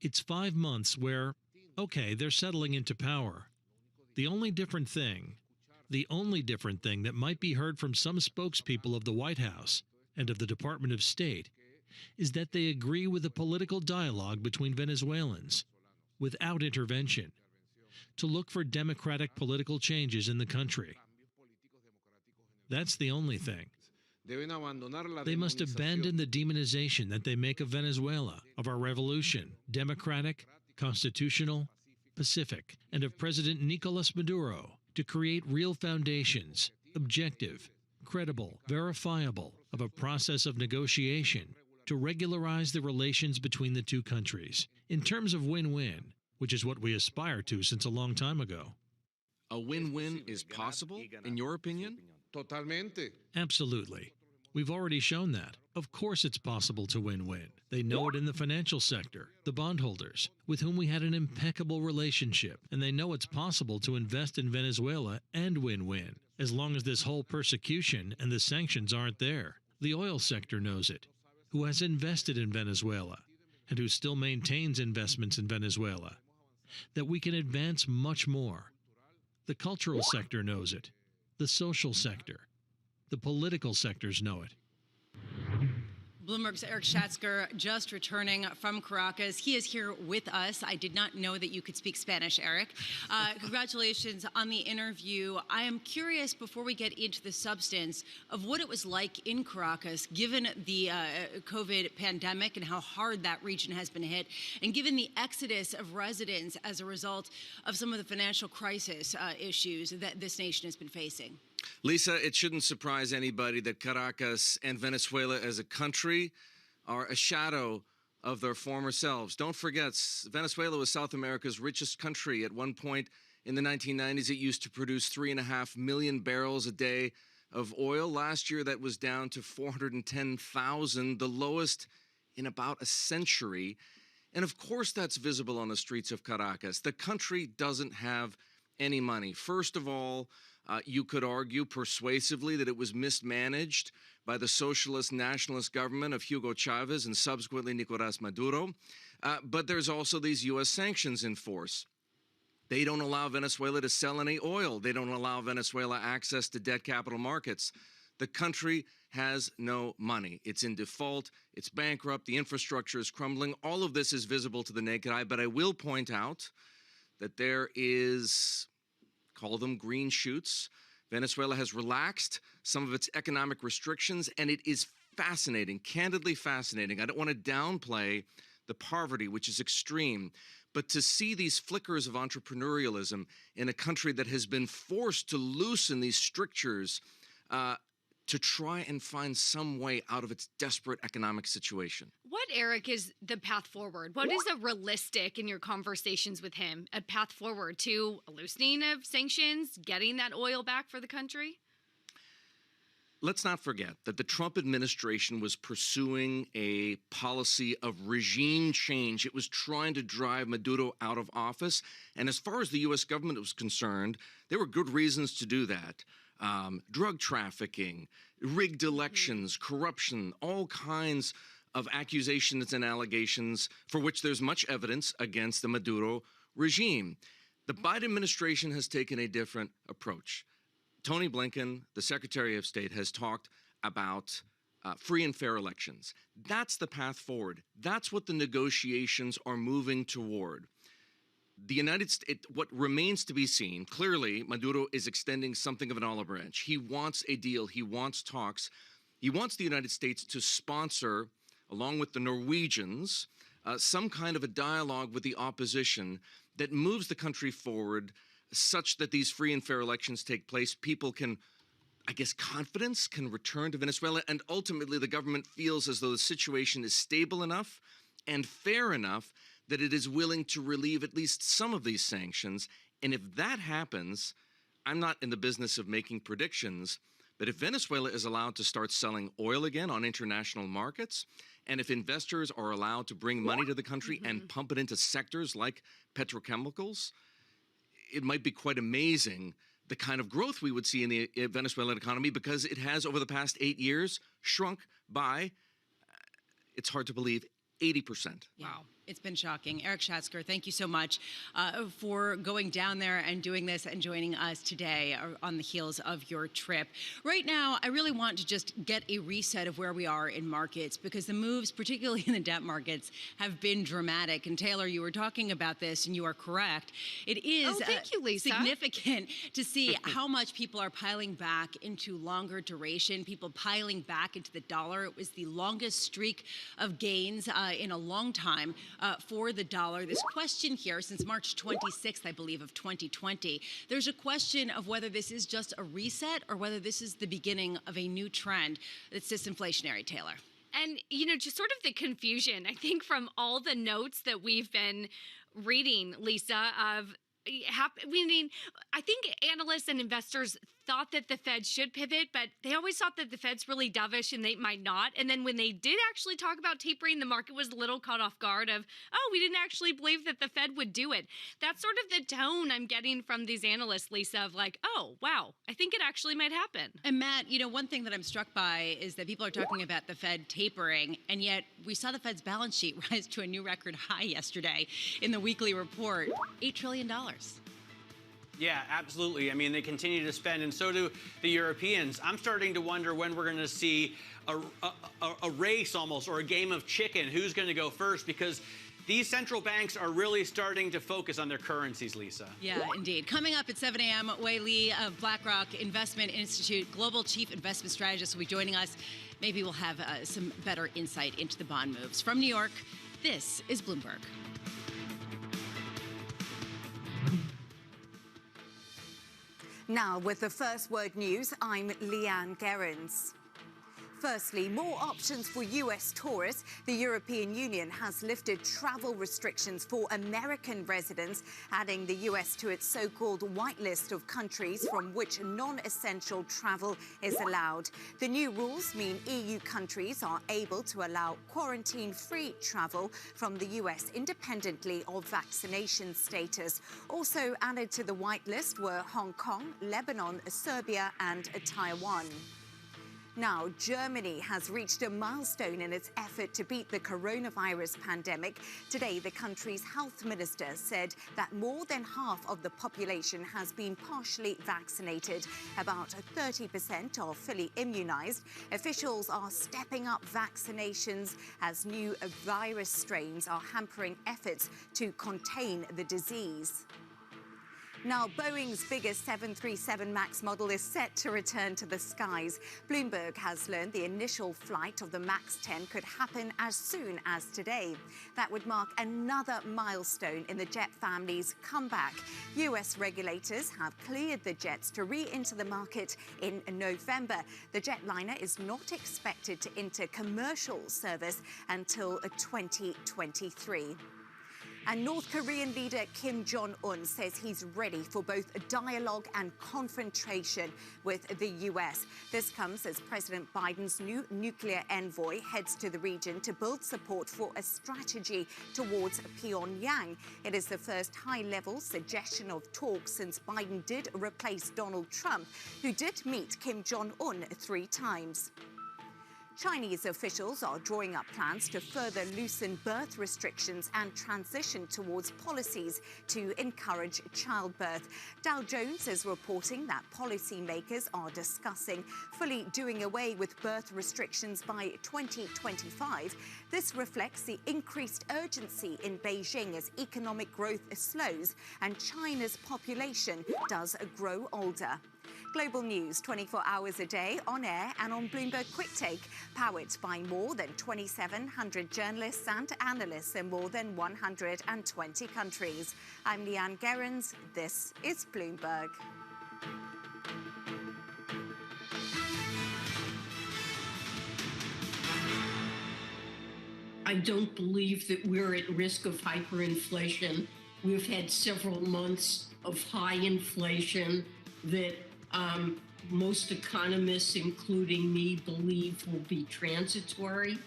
It's 5 months where, okay, they're settling into power. The only different thing, The only different thing that might be heard from some spokespeople of the White House and of the Department of State is that they agree with the political dialogue between Venezuelans, without intervention, to look for democratic political changes in the country. That's the only thing. They must abandon the demonization that they make of Venezuela, of our revolution, democratic, constitutional, pacific, and of President Nicolas Maduro, to create real foundations, objective, credible, verifiable, of a process of negotiation to regularize the relations between the two countries in terms of win-win, which is what we aspire to since a long time ago. A win-win is possible, in your opinion? Absolutely. We've already shown that. Of course it's possible to win-win. They know it in the financial sector, the bondholders, with whom we had an impeccable relationship, and they know it's possible to invest in Venezuela and win-win, as long as this whole persecution and the sanctions aren't there. The oil sector knows it, who has invested in Venezuela, and who still maintains investments in Venezuela, that we can advance much more. The cultural sector knows it, the social sector, the political sectors know it. Bloomberg's Eric Schatzker just returning from Caracas. He is here with us. I did not know that you could speak Spanish, Eric. Congratulations on the interview. I am curious, before we get into the substance, of what it was like in Caracas, given the COVID pandemic and how hard that region has been hit, and given the exodus of residents as a result of some of the financial crisis issues that this nation has been facing. Lisa, it shouldn't surprise anybody that Caracas and Venezuela as a country are a shadow of their former selves. Don't forget, Venezuela was South America's richest country. At one point in the 1990s, it used to produce 3.5 million barrels a day of oil. Last year, that was down to 410,000, the lowest in about a century. And of course, that's visible on the streets of Caracas. The country doesn't have any money. First of all, you could argue persuasively that it was mismanaged by the socialist nationalist government of Hugo Chavez and subsequently Nicolás Maduro. But there's also these U.S. sanctions in force. They don't allow Venezuela to sell any oil. They don't allow Venezuela access to debt capital markets. The country has no money. It's in default. It's bankrupt. The infrastructure is crumbling. All of this is visible to the naked eye. But I will point out that there is, call them green shoots. Venezuela has relaxed some of its economic restrictions, and it is fascinating, candidly fascinating. I don't want to downplay the poverty, which is extreme, but to see these flickers of entrepreneurialism in a country that has been forced to loosen these strictures to try and find some way out of its desperate economic situation. What, Eric, is the path forward? What is a realistic, in your conversations with him, a path forward to a loosening of sanctions, getting that oil back for the country? Let's not forget that the Trump administration was pursuing a policy of regime change. It was trying to drive Maduro out of office. And as far as the U.S. government was concerned, there were good reasons to do that. Drug trafficking, rigged elections, corruption, all kinds of accusations and allegations for which there's much evidence against the Maduro regime. The Biden administration has taken a different approach. Tony Blinken, the Secretary of State, has talked about free and fair elections. That's the path forward. That's what the negotiations are moving toward. The United States, what remains to be seen, clearly Maduro is extending something of an olive branch. He wants a deal. He wants talks. He wants the United States to sponsor, along with the Norwegians, some kind of a dialogue with the opposition that moves the country forward such that these free and fair elections take place. People can, I guess, confidence can return to Venezuela, and ultimately the government feels as though the situation is stable enough and fair enough that it is willing to relieve at least some of these sanctions. And if that happens, I'm not in the business of making predictions, but if Venezuela is allowed to start selling oil again on international markets, and if investors are allowed to bring money to the country and pump it into sectors like petrochemicals, it might be quite amazing the kind of growth we would see in the Venezuelan economy, because it has, over the past 8 years, shrunk by, it's hard to believe, 80%. Wow. It's been shocking. Eric Schatzker, thank you so much for going down there and doing this and joining us today on the heels of your trip. Right now, I really want to just get a reset of where we are in markets because the moves, particularly in the debt markets, have been dramatic. And Taylor, you were talking about this, and you are correct. It is thank you, Lisa. Significant to see how much people are piling back into longer duration, people piling back into the dollar. It was the longest streak of gains in a long time. For the dollar. This question here, since March 26th, I believe, of 2020, there's a question of whether this is just a reset or whether this is the beginning of a new trend that's disinflationary, Taylor. And, just sort of the confusion, I think, from all the notes that we've been reading, Lisa, of I think analysts and investors thought that the Fed should pivot, but they always thought that the Fed's really dovish and they might not. And then when they did actually talk about tapering, the market was a little caught off guard of, we didn't actually believe that the Fed would do it. That's sort of the tone I'm getting from these analysts, Lisa, of like, oh, wow, I think it actually might happen. And Matt, one thing that I'm struck by is that people are talking about the Fed tapering, and yet we saw the Fed's balance sheet rise to a new record high yesterday in the weekly report, $8 trillion. Yeah, absolutely. I mean, they continue to spend, and so do the Europeans. I'm starting to wonder when we're going to see a race almost, or a game of chicken. Who's going to go first? Because these central banks are really starting to focus on their currencies, Lisa. Yeah, indeed. Coming up at 7 a.m., Wei Li of BlackRock Investment Institute, Global Chief Investment Strategist, will be joining us. Maybe we'll have some better insight into the bond moves. From New York, this is Bloomberg. Now, with the First Word News, I'm Leanne Gerrans. Firstly, more options for U.S. tourists. The European Union has lifted travel restrictions for American residents, adding the U.S. to its so-called white list of countries from which non-essential travel is allowed. The new rules mean EU countries are able to allow quarantine-free travel from the U.S. independently of vaccination status. Also added to the white list were Hong Kong, Lebanon, Serbia and Taiwan. Now, Germany has reached a milestone in its effort to beat the coronavirus pandemic. Today, the country's health minister said that more than half of the population has been partially vaccinated. About 30% are fully immunized. Officials are stepping up vaccinations as new virus strains are hampering efforts to contain the disease. Now, Boeing's biggest 737 MAX model is set to return to the skies. Bloomberg has learned the initial flight of the MAX 10 could happen as soon as today. That would mark another milestone in the jet family's comeback. U.S. regulators have cleared the jets to re-enter the market in November. The jetliner is not expected to enter commercial service until 2023. And North Korean leader Kim Jong-un says he's ready for both a dialogue and confrontation with the U.S. This comes as President Biden's new nuclear envoy heads to the region to build support for a strategy towards Pyongyang. It is the first high-level suggestion of talks since Biden did replace Donald Trump, who did meet Kim Jong-un 3 times. Chinese officials are drawing up plans to further loosen birth restrictions and transition towards policies to encourage childbirth. Dow Jones is reporting that policymakers are discussing fully doing away with birth restrictions by 2025. This reflects the increased urgency in Beijing as economic growth slows and China's population does grow older. Global news 24 hours a day on air and on Bloomberg Quick Take, powered by more than 2,700 journalists and analysts in more than 120 countries. I'm Leanne Gerrans. This is Bloomberg. I don't believe that we're at risk of hyperinflation. We've had several months of high inflation that most economists, including me, believe will be transitory.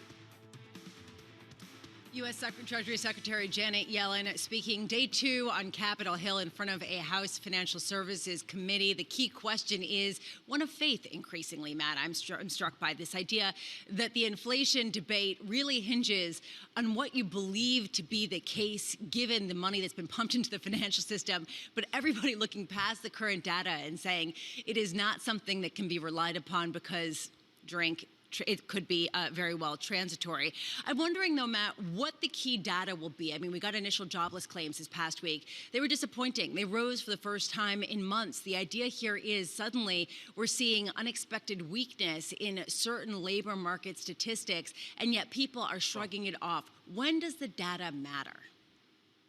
U.S. Treasury Secretary Janet Yellen speaking day 2 on Capitol Hill in front of a House Financial Services Committee. The key question is one of faith, increasingly, Matt. I'm struck by this idea that the inflation debate really hinges on what you believe to be the case, given the money that's been pumped into the financial system, but everybody looking past the current data and saying it is not something that can be relied upon because it could be very well transitory. I'm wondering, though, Matt, what the key data will be. I mean, we got initial jobless claims this past week. They were disappointing. They rose for the first time in months. The idea here is suddenly we're seeing unexpected weakness in certain labor market statistics, and yet people are shrugging it off. When does the data matter?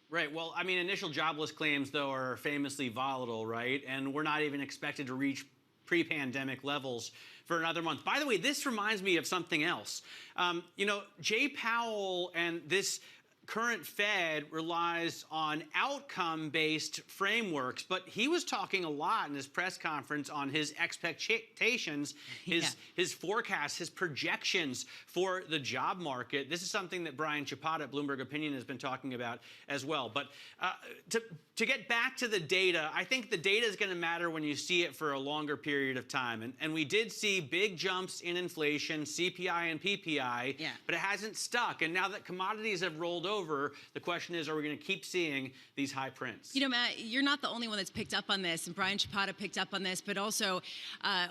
Right. Well, I mean, initial jobless claims, though, are famously volatile, right? And we're not even expected to reach pre-pandemic levels for another month. By the way, this reminds me of something else. Jay Powell and this current Fed relies on outcome-based frameworks, but he was talking a lot in his press conference on his expectations, his forecasts, his projections for the job market. This is something that Brian Chapata at Bloomberg Opinion has been talking about as well. But to get back to the data, I think the data is going to matter when you see it for a longer period of time. And we did see big jumps in inflation, CPI and PPI, but it hasn't stuck. And now that commodities have rolled over, the question is, are we going to keep seeing these high prints? You know, Matt, you're not the only one that's picked up on this, and Brian Chapata picked up on this, but also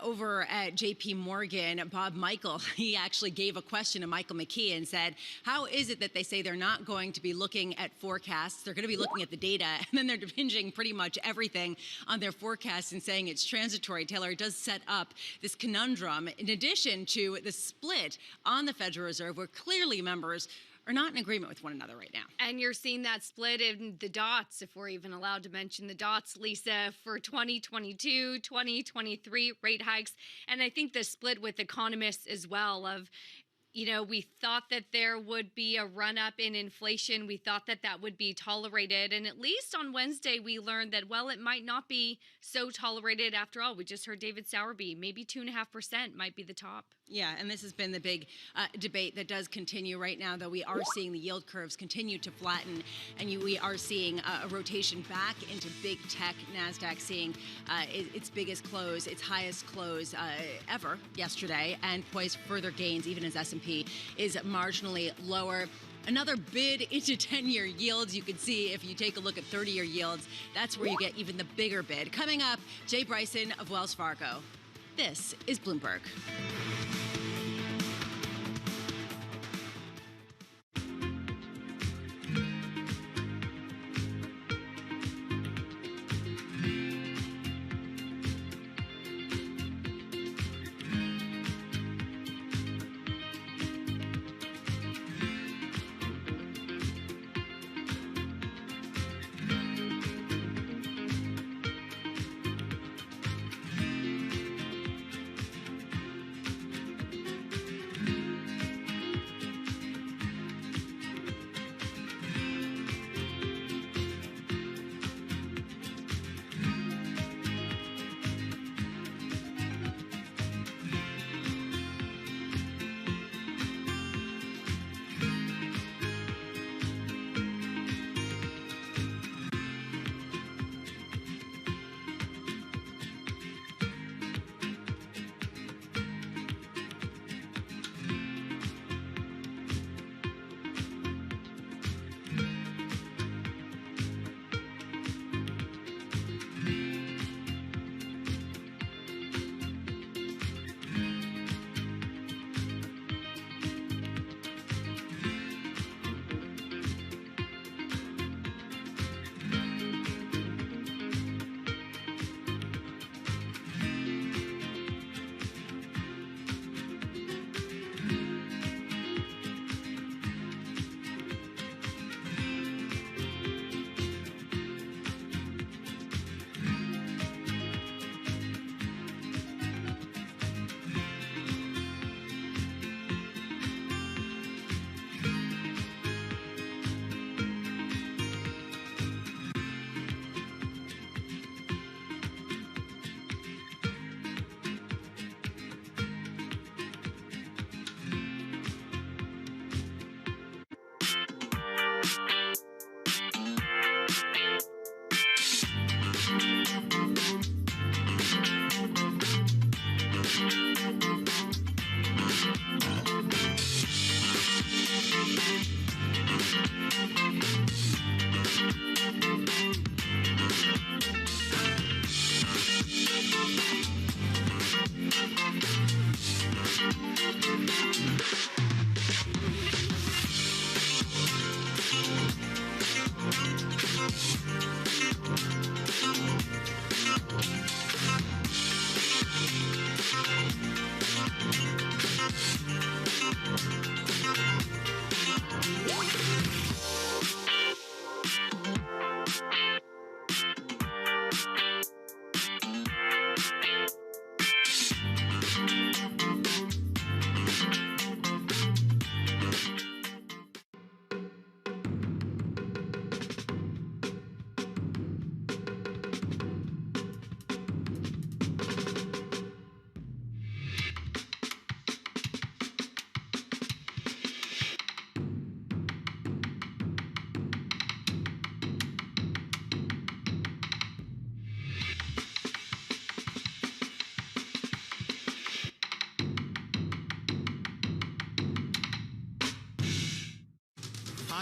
over at JP Morgan, Bob Michael, he actually gave a question to Michael McKee and said, how is it that they say they're not going to be looking at forecasts, they're going to be looking at the data, and then they're hinging pretty much everything on their forecasts and saying it's transitory? Taylor, it does set up this conundrum, in addition to the split on the Federal Reserve, where clearly members are not in agreement with one another right now. And you're seeing that split in the dots, if we're even allowed to mention the dots, Lisa, for 2022, 2023 rate hikes. And I think the split with economists as well of, we thought that there would be a run-up in inflation. We thought that that would be tolerated. And at least on Wednesday, we learned that, well, it might not be so tolerated after all. We just heard David Sowerby, maybe 2.5% might be the top. Yeah, and this has been the big debate that does continue right now, though we are seeing the yield curves continue to flatten, and we are seeing a rotation back into big tech. NASDAQ seeing its biggest close, its highest close ever yesterday, and poised for further gains, even as S&P is marginally lower. Another bid into 10-year yields. You can see if you take a look at 30-year yields, that's where you get even the bigger bid. Coming up, Jay Bryson of Wells Fargo. This is Bloomberg.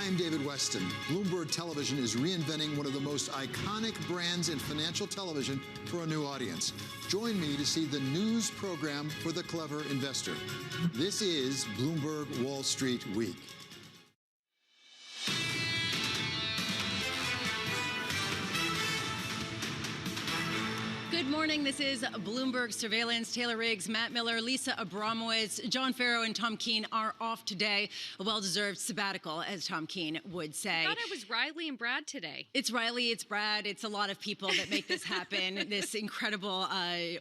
I'm David Weston. Bloomberg Television is reinventing one of the most iconic brands in financial television for a new audience. Join me to see the news program for the clever investor. This is Bloomberg Wall Street Week. Good morning. This is Bloomberg Surveillance. Taylor Riggs, Matt Miller, Lisa Abramowitz, John Farrow, and Tom Keene are off today. A well-deserved sabbatical, as Tom Keene would say. I thought it was Riley and Brad today. It's Riley, it's Brad, it's a lot of people that make this happen, this incredible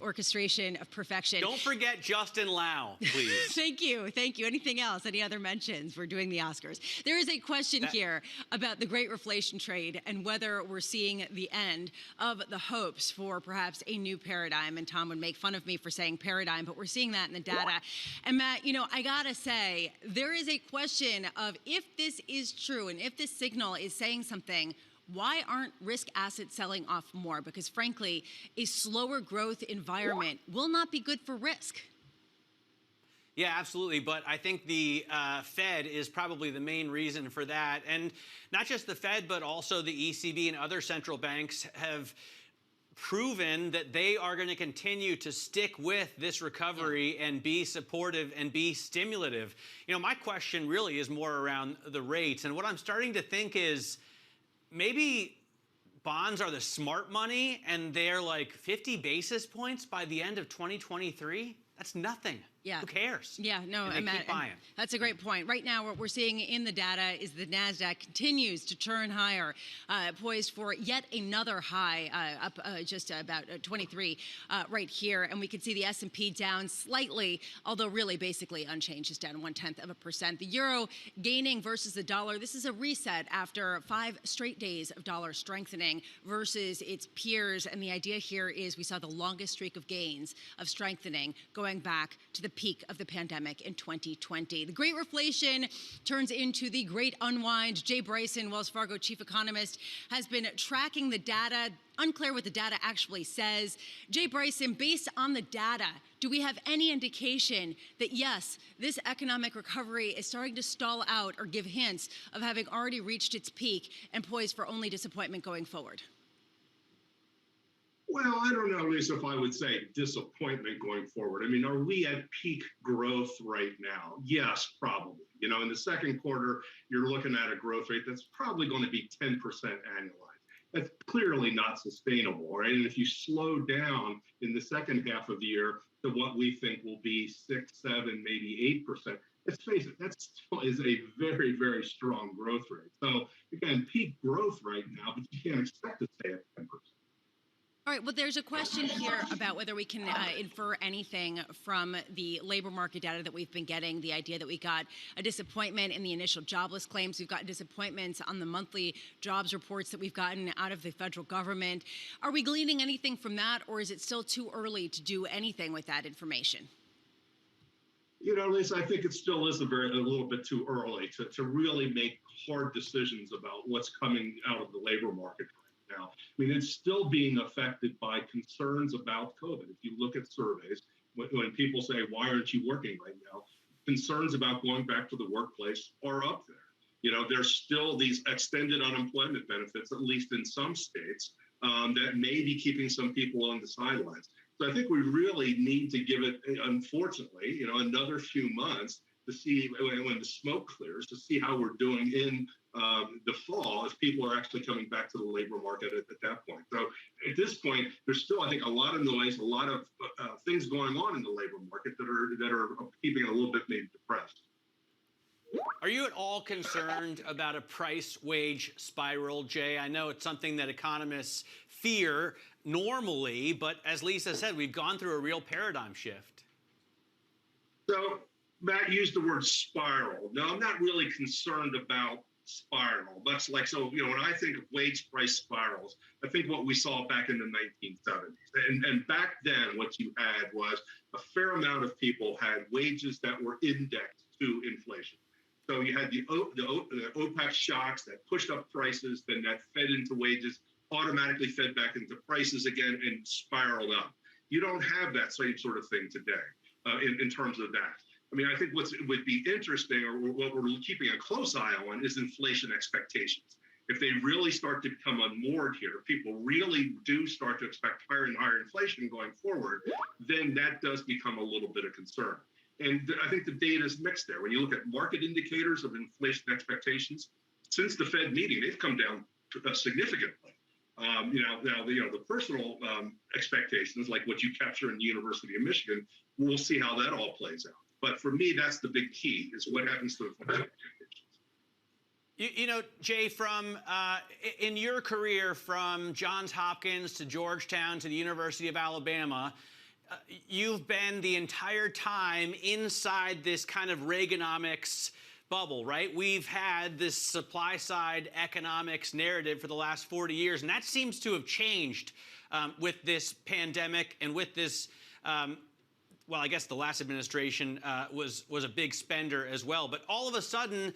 orchestration of perfection. Don't forget Justin Lau, please. Thank you. Thank you. Anything else? Any other mentions? We're doing the Oscars. There is a question here about the great reflation trade and whether we're seeing the end of the hopes for perhaps a new paradigm. And Tom would make fun of me for saying paradigm, but we're seeing that in the data. And Matt, you know, I gotta say, there is a question of if this is true and if this signal is saying something, why aren't risk assets selling off more? Because frankly, a slower growth environment will not be good for risk. Yeah, absolutely. But I think the Fed is probably the main reason for that. And not just the Fed, but also the ECB and other central banks have proven that they are going to continue to stick with this recovery and be supportive and be stimulative. You know, my question really is more around the rates. And what I'm starting to think is maybe bonds are the smart money and they're like 50 basis points by the end of 2023. That's nothing. Yeah. Who cares? Yeah, no, and they keep buying. That's a great point. Right now, what we're seeing in the data is the NASDAQ continues to turn higher, poised for yet another high, up just about 23 right here. And we can see the S&P down slightly, although really basically unchanged, just down 0.1%. The euro gaining versus the dollar. This is a reset after 5 straight days of dollar strengthening versus its peers. And the idea here is we saw the longest streak of gains of strengthening going back to the peak of the pandemic in 2020. The great reflation turns into the great unwind. Jay Bryson, Wells Fargo chief economist, has been tracking the data. Unclear what the data actually says. Jay Bryson, based on the data, do we have any indication that, yes, this economic recovery is starting to stall out or give hints of having already reached its peak and poised for only disappointment going forward? Well, I don't know, Lisa, if I would say disappointment going forward. I mean, are we at peak growth right now? Yes, probably. You know, in the second quarter, you're looking at a growth rate that's probably going to be 10% annualized. That's clearly not sustainable, right? And if you slow down in the second half of the year to what we think will be 6, 7, maybe 8%, let's face it, that still is a very, very strong growth rate. So, again, peak growth right now, but you can't expect to stay at 10%. All right, well, there's a question here about whether we can infer anything from the labor market data that we've been getting, the idea that we got a disappointment in the initial jobless claims. We've got disappointments on the monthly jobs reports that we've gotten out of the federal government. Are we gleaning anything from that, or is it still too early to do anything with that information? You know, Lisa, I think it still is a little bit too early to really make hard decisions about what's coming out of the labor market now. I mean, it's still being affected by concerns about COVID. If you look at surveys, when people say, why aren't you working right now? Concerns about going back to the workplace are up there. You know, there's still these extended unemployment benefits, at least in some states, that may be keeping some people on the sidelines. So I think we really need to give it, unfortunately, you know, another few months to see when the smoke clears, to see how we're doing in the fall as people are actually coming back to the labor market at that point. So at this point, there's still, I think, a lot of noise, a lot of things going on in the labor market that are keeping it a little bit maybe depressed. Are you at all concerned about a price wage spiral, Jay? I know it's something that economists fear normally, but as Lisa said, we've gone through a real paradigm shift. So Matt used the word spiral. No, I'm not really concerned about spiral. Much like, so, you know, when I think of wage price spirals, I think what we saw back in the 1970s. And back then, what you had was a fair amount of people had wages that were indexed to inflation. So you had the OPEC shocks that pushed up prices, then that fed into wages, automatically fed back into prices again, and spiraled up. You don't have that same sort of thing today in terms of that. I mean, I think what would be interesting, or what we're keeping a close eye on, is inflation expectations. If they really start to become unmoored here, people really do start to expect higher and higher inflation going forward, then that does become a little bit of concern. And I think the data is mixed there. When you look at market indicators of inflation expectations, since the Fed meeting, they've come down significantly. The personal expectations, like what you capture in the University of Michigan, we'll see how that all plays out. But for me, that's the big key, is what happens to inflation expectations. You know, Jay, from in your career from Johns Hopkins to Georgetown to the University of Alabama, you've been the entire time inside this kind of Reaganomics bubble, right? We've had this supply side economics narrative for the last 40 years, and that seems to have changed with this pandemic and with this, well, I guess the last administration was a big spender as well. But all of a sudden,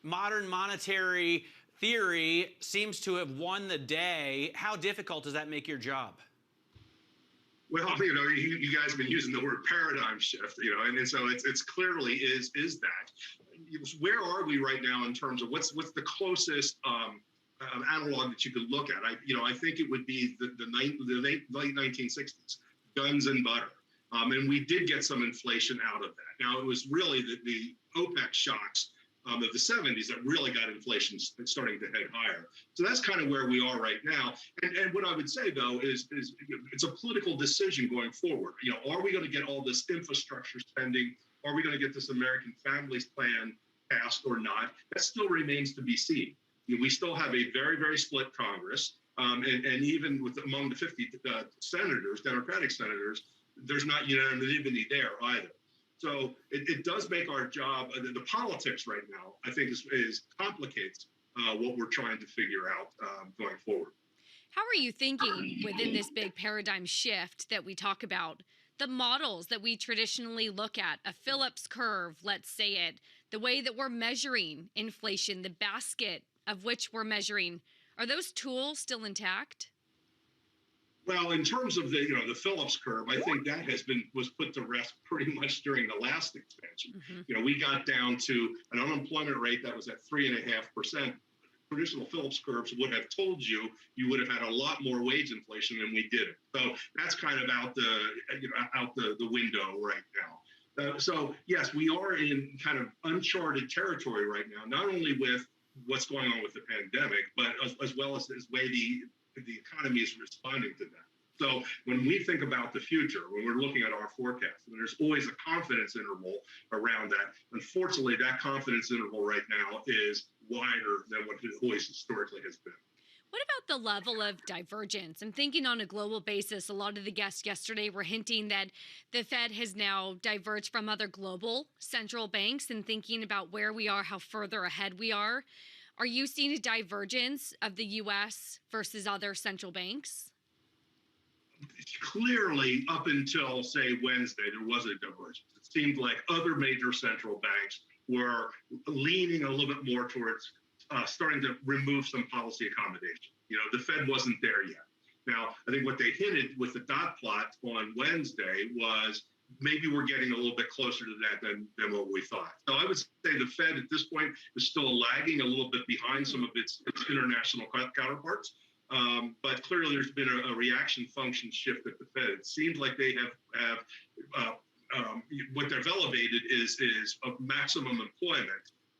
modern monetary theory seems to have won the day. How difficult does that make your job? Well, you guys have been using the word paradigm shift, and so it's clearly is that. Where are we right now in terms of what's the closest analog that you could look at? I think it would be the late 1960s, guns and butter. And we did get some inflation out of that. Now, it was really the OPEC shocks of the 70s that really got inflation starting to head higher. So that's kind of where we are right now. And what I would say, though, is it's a political decision going forward. Are we going to get all this infrastructure spending? Are we going to get this American Families Plan passed or not? That still remains to be seen. We still have a very, very split Congress. And even among the 50 senators, Democratic senators, there's not unanimity there either. So it does make our job, the politics right now, I think, is complicates what we're trying to figure out going forward. How are you thinking within this big paradigm shift that we talk about? The models that we traditionally look at, a Phillips curve, let's say it, the way that we're measuring inflation, the basket of which we're measuring, are those tools still intact? Well, in terms of the Phillips curve, I think that was put to rest pretty much during the last expansion. Mm-hmm. We got down to an unemployment rate that was at 3.5%. Traditional Phillips curves would have told you would have had a lot more wage inflation than we did. So that's kind of out the window right now. So yes, we are in kind of uncharted territory right now, not only with what's going on with the pandemic, but as well as the way the economy is responding to that. So when we think about the future, when we're looking at our forecast, there's always a confidence interval around that. Unfortunately, that confidence interval right now is wider than what it always historically has been. What about the level of divergence? I'm thinking on a global basis, a lot of the guests yesterday were hinting that the Fed has now diverged from other global central banks and thinking about where we are, how further ahead we are. Are you seeing a divergence of the U.S. versus other central banks? Clearly, up until, say, Wednesday, there was a divergence. It seemed like other major central banks were leaning a little bit more towards starting to remove some policy accommodation. The Fed wasn't there yet. Now, I think what they hinted with the dot plot on Wednesday was maybe we're getting a little bit closer to that than what we thought. So I would say the Fed at this point is still lagging a little bit behind some of its international counterparts. But clearly there's been a reaction function shift at the Fed. It seems like they have what they've elevated is a maximum employment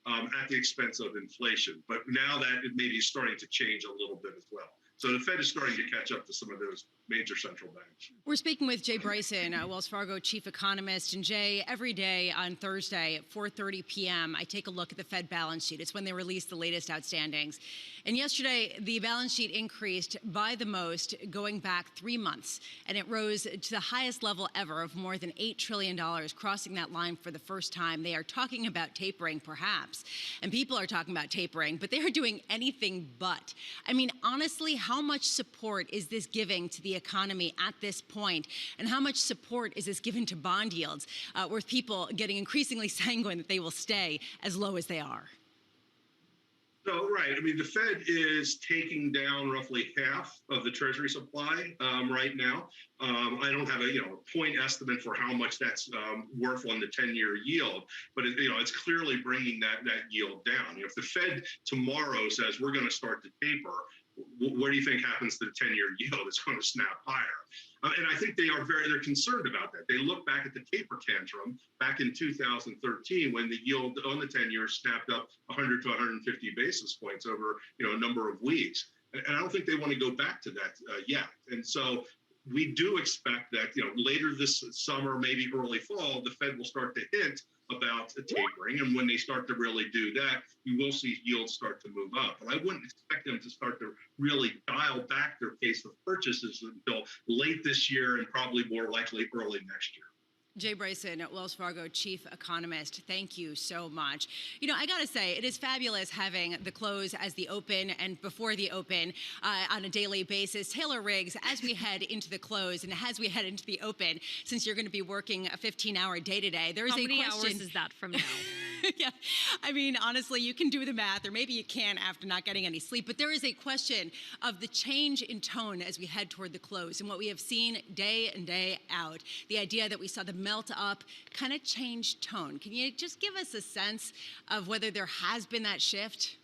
at the expense of inflation. But now that it maybe is starting to change a little bit as well. So the Fed is starting to catch up to some of those major central banks. We're speaking with Jay Bryson, Wells Fargo chief economist. And Jay, every day on Thursday at 4:30 p.m., I take a look at the Fed balance sheet. It's when they release the latest outstandings. And yesterday, the balance sheet increased by the most going back 3 months. And it rose to the highest level ever of more than $8 trillion, crossing that line for the first time. They are talking about tapering, perhaps. And people are talking about tapering, but they are doing anything but. I mean, honestly, how much support is this giving to the economy at this point? And how much support is this given to bond yields, with people getting increasingly sanguine that they will stay as low as they are? So, right. I mean, the Fed is taking down roughly half of the Treasury supply right now. I don't have a point estimate for how much that's worth on the 10-year yield, but it's clearly bringing that yield down. If the Fed tomorrow says we're going to start to taper, what do you think happens to the 10-year yield? It's going to snap higher. And I think they're concerned about that. They look back at the taper tantrum back in 2013 when the yield on the 10-year snapped up 100 to 150 basis points over a number of weeks. And I don't think they want to go back to that yet. And so we do expect that later this summer, maybe early fall, the Fed will start to hint about tapering. And when they start to really do that, you will see yields start to move up. But I wouldn't expect them to start to really dial back their pace of purchases until late this year and probably more likely early next year. Jay Bryson, Wells Fargo chief economist, thank you so much. I got to say, it is fabulous having the close as the open and before the open on a daily basis. Taylor Riggs, as we head into the close and as we head into the open, since you're going to be working a 15-hour day today, there is a question. How many hours is that from now? Yeah, I mean, honestly, you can do the math, or maybe you can after not getting any sleep, but there is a question of the change in tone as we head toward the close and what we have seen day in, day out. The idea that we saw the melt up kind of change tone. Can you just give us a sense of whether there has been that shift?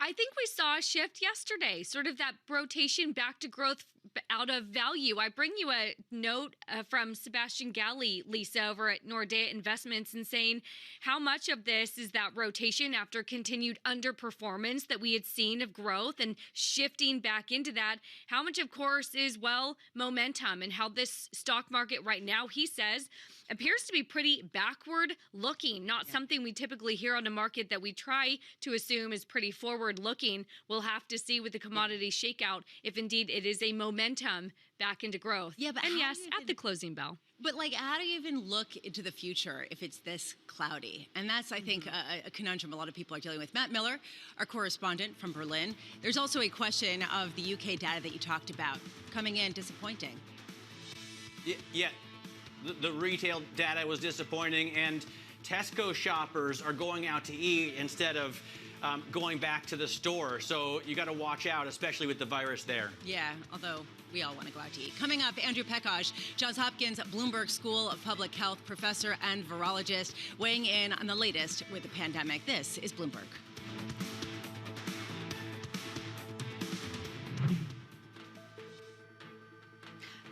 I think we saw a shift yesterday, sort of that rotation back to growth out of value. I bring you a note from Sebastian Galli, Lisa, over at Nordea Investments, and saying how much of this is that rotation after continued underperformance that we had seen of growth and shifting back into that. How much, of course, is, momentum, and how this stock market right now, he says, appears to be pretty backward looking, not something we typically hear on a market that we try to assume is pretty forward looking. We'll have to see with the commodity shakeout if indeed it is a momentum back into growth. Yeah, but and yes, at the closing bell. But how do you even look into the future if it's this cloudy? And that's, I think, a conundrum a lot of people are dealing with. Matt Miller, our correspondent from Berlin. There's also a question of the UK data that you talked about coming in disappointing. Yeah. The retail data was disappointing, and Tesco shoppers are going out to eat instead of going back to the store. So you got to watch out, especially with the virus there. Yeah, although we all want to go out to eat. Coming up, Andrew Pekaj, Johns Hopkins Bloomberg School of Public Health professor and virologist, weighing in on the latest with the pandemic. This is Bloomberg.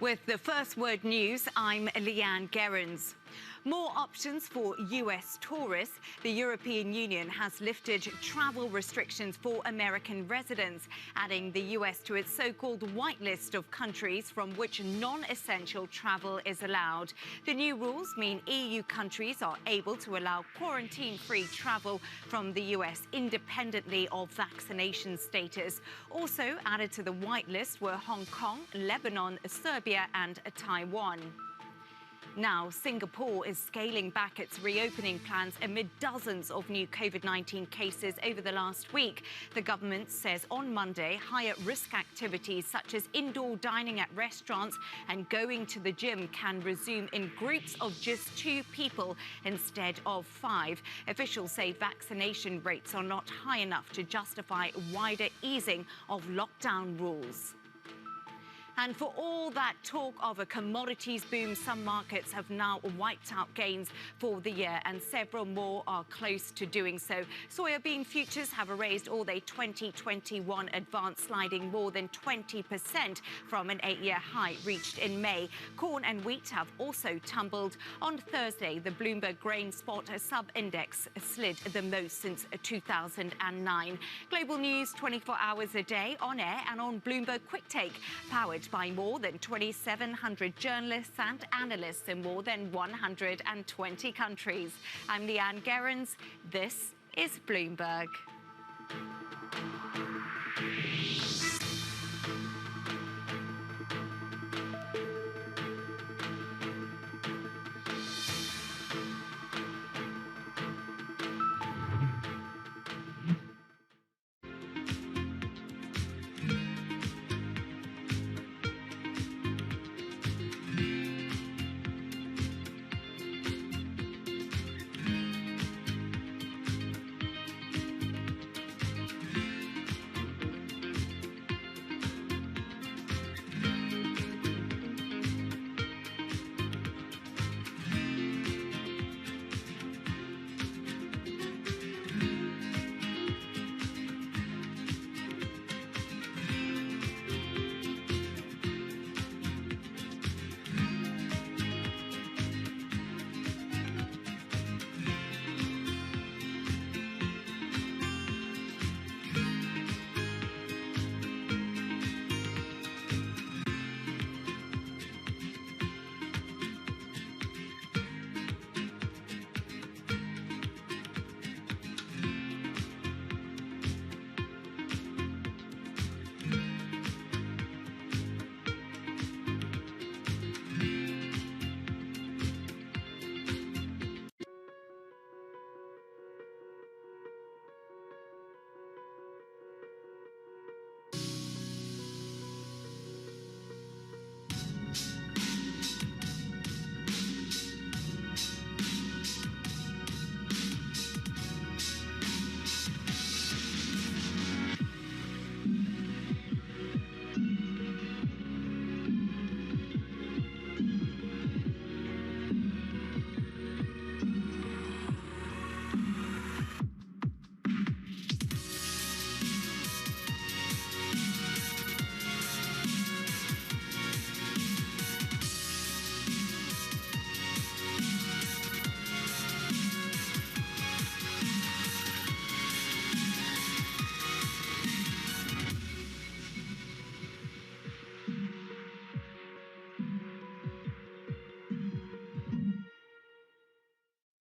With the First Word News, I'm Leanne Gerrans. More options for US tourists. The European Union has lifted travel restrictions for American residents, adding the US to its so-called whitelist of countries from which non-essential travel is allowed. The new rules mean EU countries are able to allow quarantine-free travel from the US independently of vaccination status. Also added to the whitelist were Hong Kong, Lebanon, Serbia and Taiwan. Now, Singapore is scaling back its reopening plans amid dozens of new COVID-19 cases over the last week. The government says on Monday, higher risk activities such as indoor dining at restaurants and going to the gym can resume in groups of just 2 people instead of 5. Officials say vaccination rates are not high enough to justify wider easing of lockdown rules. And for all that talk of a commodities boom, some markets have now wiped out gains for the year, and several more are close to doing so. Soybean futures have erased all their 2021 advance, sliding more than 20% from an 8-year high reached in May. Corn and wheat have also tumbled. On Thursday, the Bloomberg Grain Spot sub-index slid the most since 2009. Global news 24 hours a day on air and on Bloomberg Quick Take, powered by more than 2,700 journalists and analysts in more than 120 countries. I'm Leanne Gerrans. This is Bloomberg.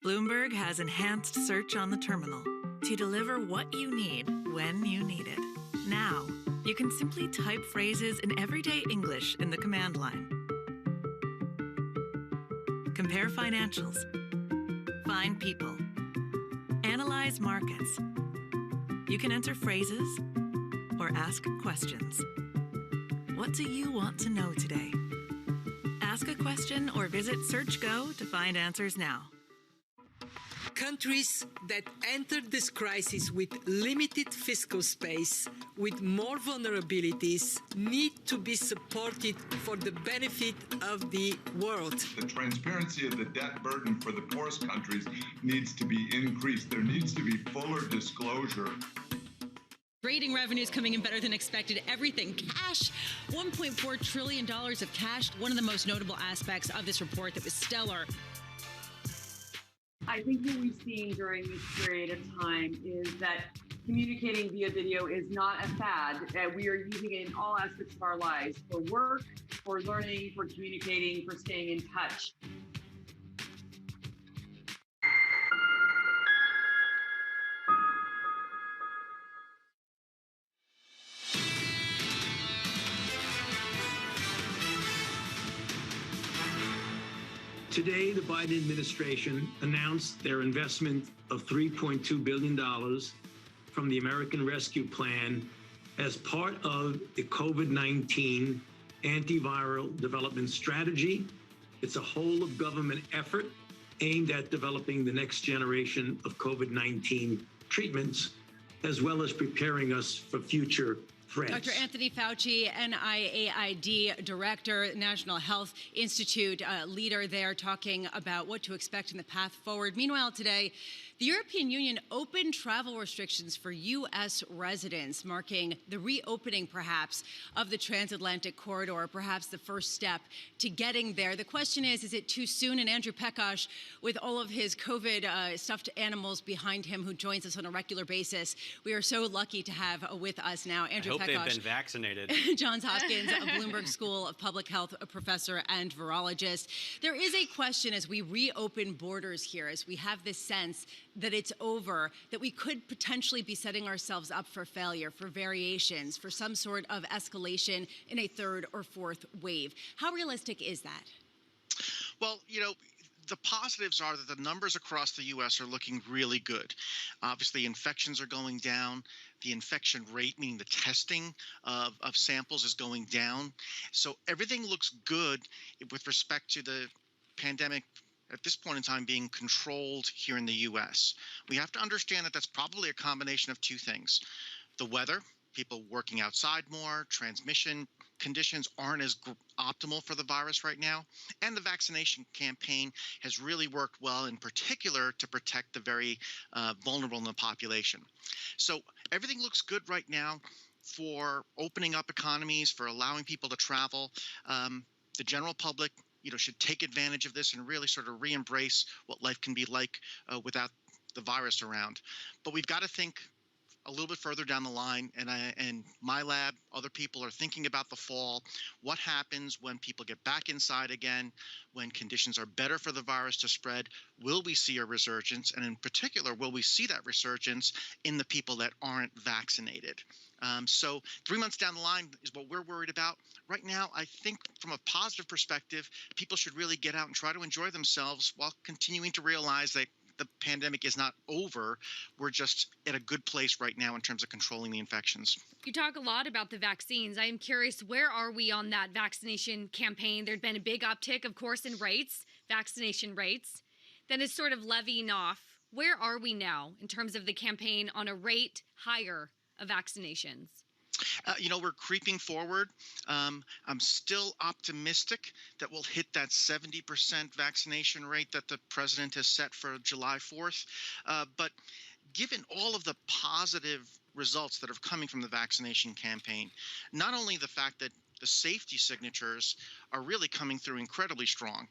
Bloomberg has enhanced search on the terminal to deliver what you need when you need it. Now, you can simply type phrases in everyday English in the command line. Compare financials. Find people. Analyze markets. You can enter phrases or ask questions. What do you want to know today? Ask a question or visit SearchGo to find answers now. Countries that entered this crisis with limited fiscal space, with more vulnerabilities, need to be supported for the benefit of the world. The transparency of the debt burden for the poorest countries needs to be increased. There needs to be fuller disclosure. Trading revenues coming in better than expected. Everything cash, $1.4 trillion of cash. One of the most notable aspects of this report that was stellar. I think what we've seen during this period of time is that communicating via video is not a fad. We are using it in all aspects of our lives, for work, for learning, for communicating, for staying in touch. Today, the Biden administration announced their investment of $3.2 billion from the American Rescue Plan as part of the COVID-19 antiviral development strategy. It's a whole of government effort aimed at developing the next generation of COVID-19 treatments, as well as preparing us for future threats. Dr. Anthony Fauci, NIAID Director, National Health Institute leader there, talking about what to expect in the path forward. Meanwhile, today, the European Union opened travel restrictions for U.S. residents, marking the reopening, perhaps, of the transatlantic corridor, perhaps the first step to getting there. The question is it too soon? And Andrew Pekosh, with all of his COVID stuffed animals behind him, who joins us on a regular basis, we are so lucky to have with us now Andrew Pekosh. I hope they've been vaccinated. Johns Hopkins, a Bloomberg School of Public Health professor and virologist. There is a question as we reopen borders here, as we have this sense that it's over, that we could potentially be setting ourselves up for failure, for variations, for some sort of escalation in a third or fourth wave. How realistic is that? Well, you know, the positives are that the numbers across the U.S. are looking really good. Obviously, infections are going down. The infection rate, meaning the testing of samples, is going down. So everything looks good with respect to the pandemic at this point in time being controlled here in the U.S. We have to understand that that's probably a combination of two things. The weather, people working outside more, transmission conditions aren't as optimal for the virus right now, and the vaccination campaign has really worked well, in particular to protect the very vulnerable in the population. So everything looks good right now for opening up economies, for allowing people to travel. The general public, should take advantage of this and really sort of re-embrace what life can be like without the virus around. But we've got to think a little bit further down the line, and my lab, other people are thinking about the fall. What happens when people get back inside again, when conditions are better for the virus to spread? Will we see a resurgence? And in particular, will we see that resurgence in the people that aren't vaccinated? So 3 months down the line is what we're worried about. Right now, I think from a positive perspective, people should really get out and try to enjoy themselves while continuing to realize that the pandemic is not over. We're just at a good place right now in terms of controlling the infections. You talk a lot about the vaccines. I am curious, where are we on that vaccination campaign? There'd been a big uptick, of course, in vaccination rates. Then it's sort of levying off. Where are we now in terms of the campaign on a rate higher of vaccinations? We're creeping forward. I'm still optimistic that we'll hit that 70% vaccination rate that the president has set for July 4th. But given all of the positive results that are coming from the vaccination campaign, not only the fact that the safety signatures are really coming through incredibly strong,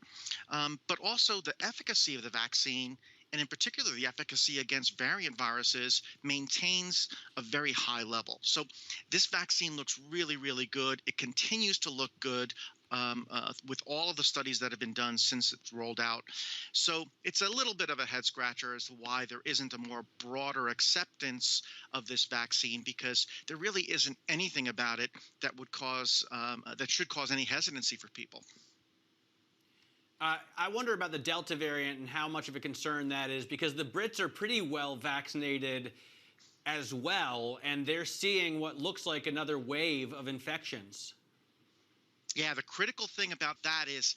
but also the efficacy of the vaccine, and in particular the efficacy against variant viruses, maintains a very high level. So this vaccine looks really, really good. It continues to look good. with all of the studies that have been done since it's rolled out. So it's a little bit of a head scratcher as to why there isn't a more broader acceptance of this vaccine, because there really isn't anything about it that would cause that should cause any hesitancy for people. I wonder about the Delta variant and how much of a concern that is, because the Brits are pretty well vaccinated as well, and they're seeing what looks like another wave of infections. Yeah, the critical thing about that is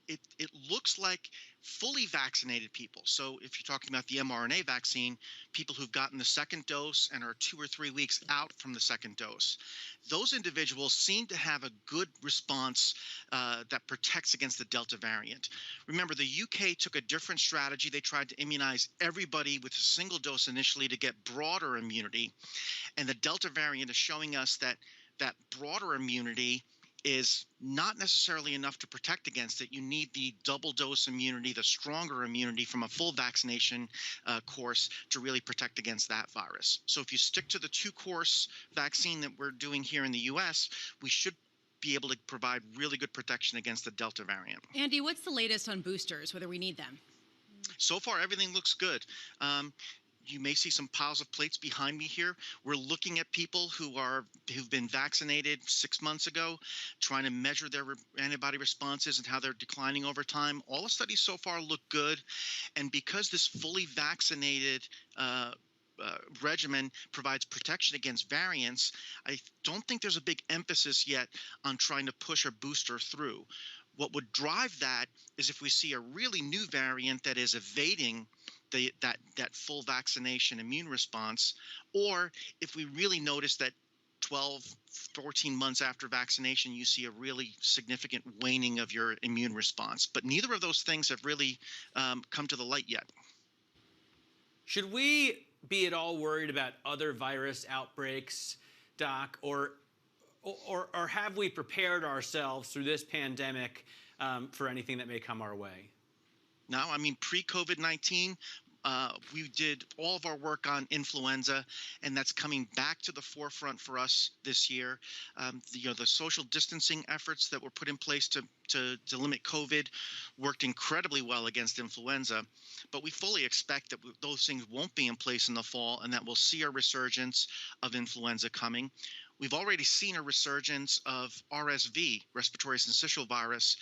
it looks like fully vaccinated people. So if you're talking about the mRNA vaccine, people who've gotten the second dose and are 2 or 3 weeks out from the second dose, those individuals seem to have a good response that protects against the Delta variant. Remember, the UK took a different strategy. They tried to immunize everybody with a single dose initially to get broader immunity. And the Delta variant is showing us that that broader immunity is not necessarily enough to protect against it. You need the double dose immunity, the stronger immunity from a full vaccination course to really protect against that virus. So if you stick to the 2-course vaccine that we're doing here in the US, we should be able to provide really good protection against the Delta variant. Andy, what's the latest on boosters, whether we need them? So far, everything looks good. You may see some piles of plates behind me here. We're looking at people who've been vaccinated 6 months ago, trying to measure their antibody responses and how they're declining over time. All the studies so far look good, and because this fully vaccinated regimen provides protection against variants, I don't think there's a big emphasis yet on trying to push a booster through. What would drive that is if we see a really new variant that is evading that full vaccination immune response, or if we really notice that 12, 14 months after vaccination, you see a really significant waning of your immune response. But neither of those things have really come to the light yet. Should we be at all worried about other virus outbreaks, Doc, or have we prepared ourselves through this pandemic for anything that may come our way? No, I mean, pre-COVID-19, we did all of our work on influenza, and that's coming back to the forefront for us this year. The social distancing efforts that were put in place to limit COVID worked incredibly well against influenza, but we fully expect that those things won't be in place in the fall, and that we'll see a resurgence of influenza coming. We've already seen a resurgence of RSV, respiratory syncytial virus,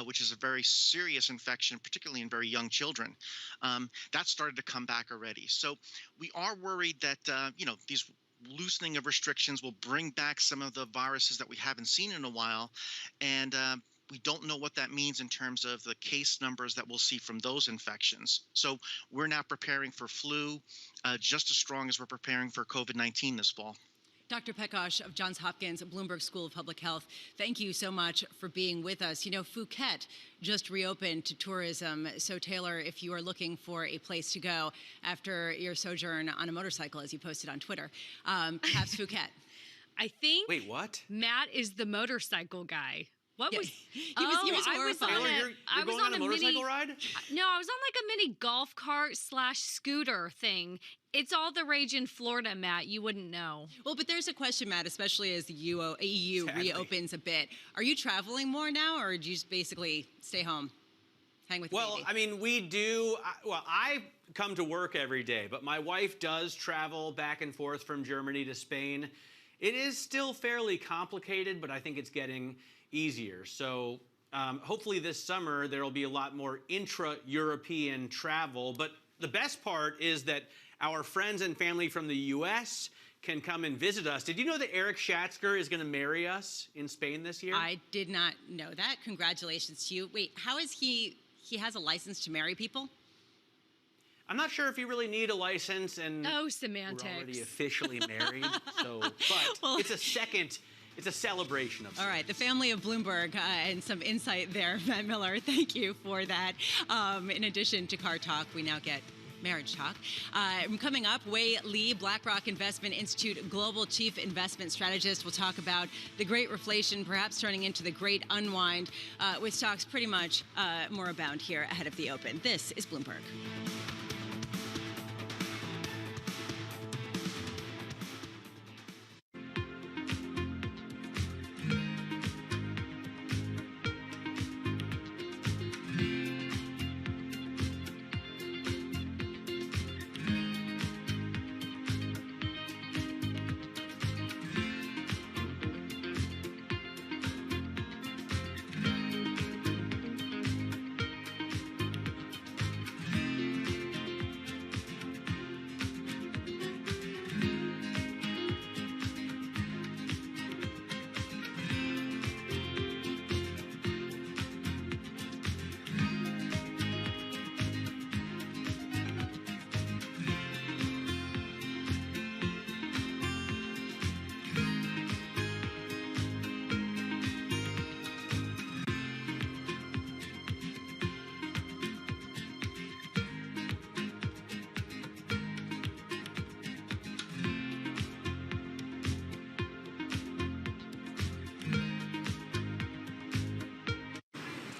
which is a very serious infection, particularly in very young children. That started to come back already. So we are worried that, these loosening of restrictions will bring back some of the viruses that we haven't seen in a while. And we don't know what that means in terms of the case numbers that we'll see from those infections. So we're now preparing for flu just as strong as we're preparing for COVID-19 this fall. Dr. Pekosh of Johns Hopkins Bloomberg School of Public Health, thank you so much for being with us. You know, Phuket just reopened to tourism. So, Taylor, if you are looking for a place to go after your sojourn on a motorcycle, as you posted on Twitter, perhaps Phuket. I think. Wait, what? Matt is the motorcycle guy. What was? He was horrified. You're going on a motorcycle ride? No, I was on like a mini golf cart / scooter thing. It's all the rage in Florida, Matt. You wouldn't know. Well, but there's a question, Matt, especially as the EU reopens a bit. Are you traveling more now, or do you just basically stay home, hang with Well, baby? I mean, we do. I come to work every day, but my wife does travel back and forth from Germany to Spain. It is still fairly complicated, but I think it's getting easier. So hopefully this summer there will be a lot more intra-European travel. But the best part is that our friends and family from the U.S. can come and visit us. Did you know that Eric Schatzker is going to marry us in Spain this year? I did not know that. Congratulations to you. Wait, how is he has a license to marry people? I'm not sure if you really need a license, and semantics. We're already officially married. But it's a celebration of sorts. All right, the family of Bloomberg and some insight there, Matt Miller. Thank you for that. In addition to car talk, we now get marriage talk. Coming up, Wei Li, BlackRock Investment Institute Global Chief Investment Strategist, will talk about the great reflation, perhaps turning into the great unwind, with stocks pretty much more abound here ahead of the open. This is Bloomberg.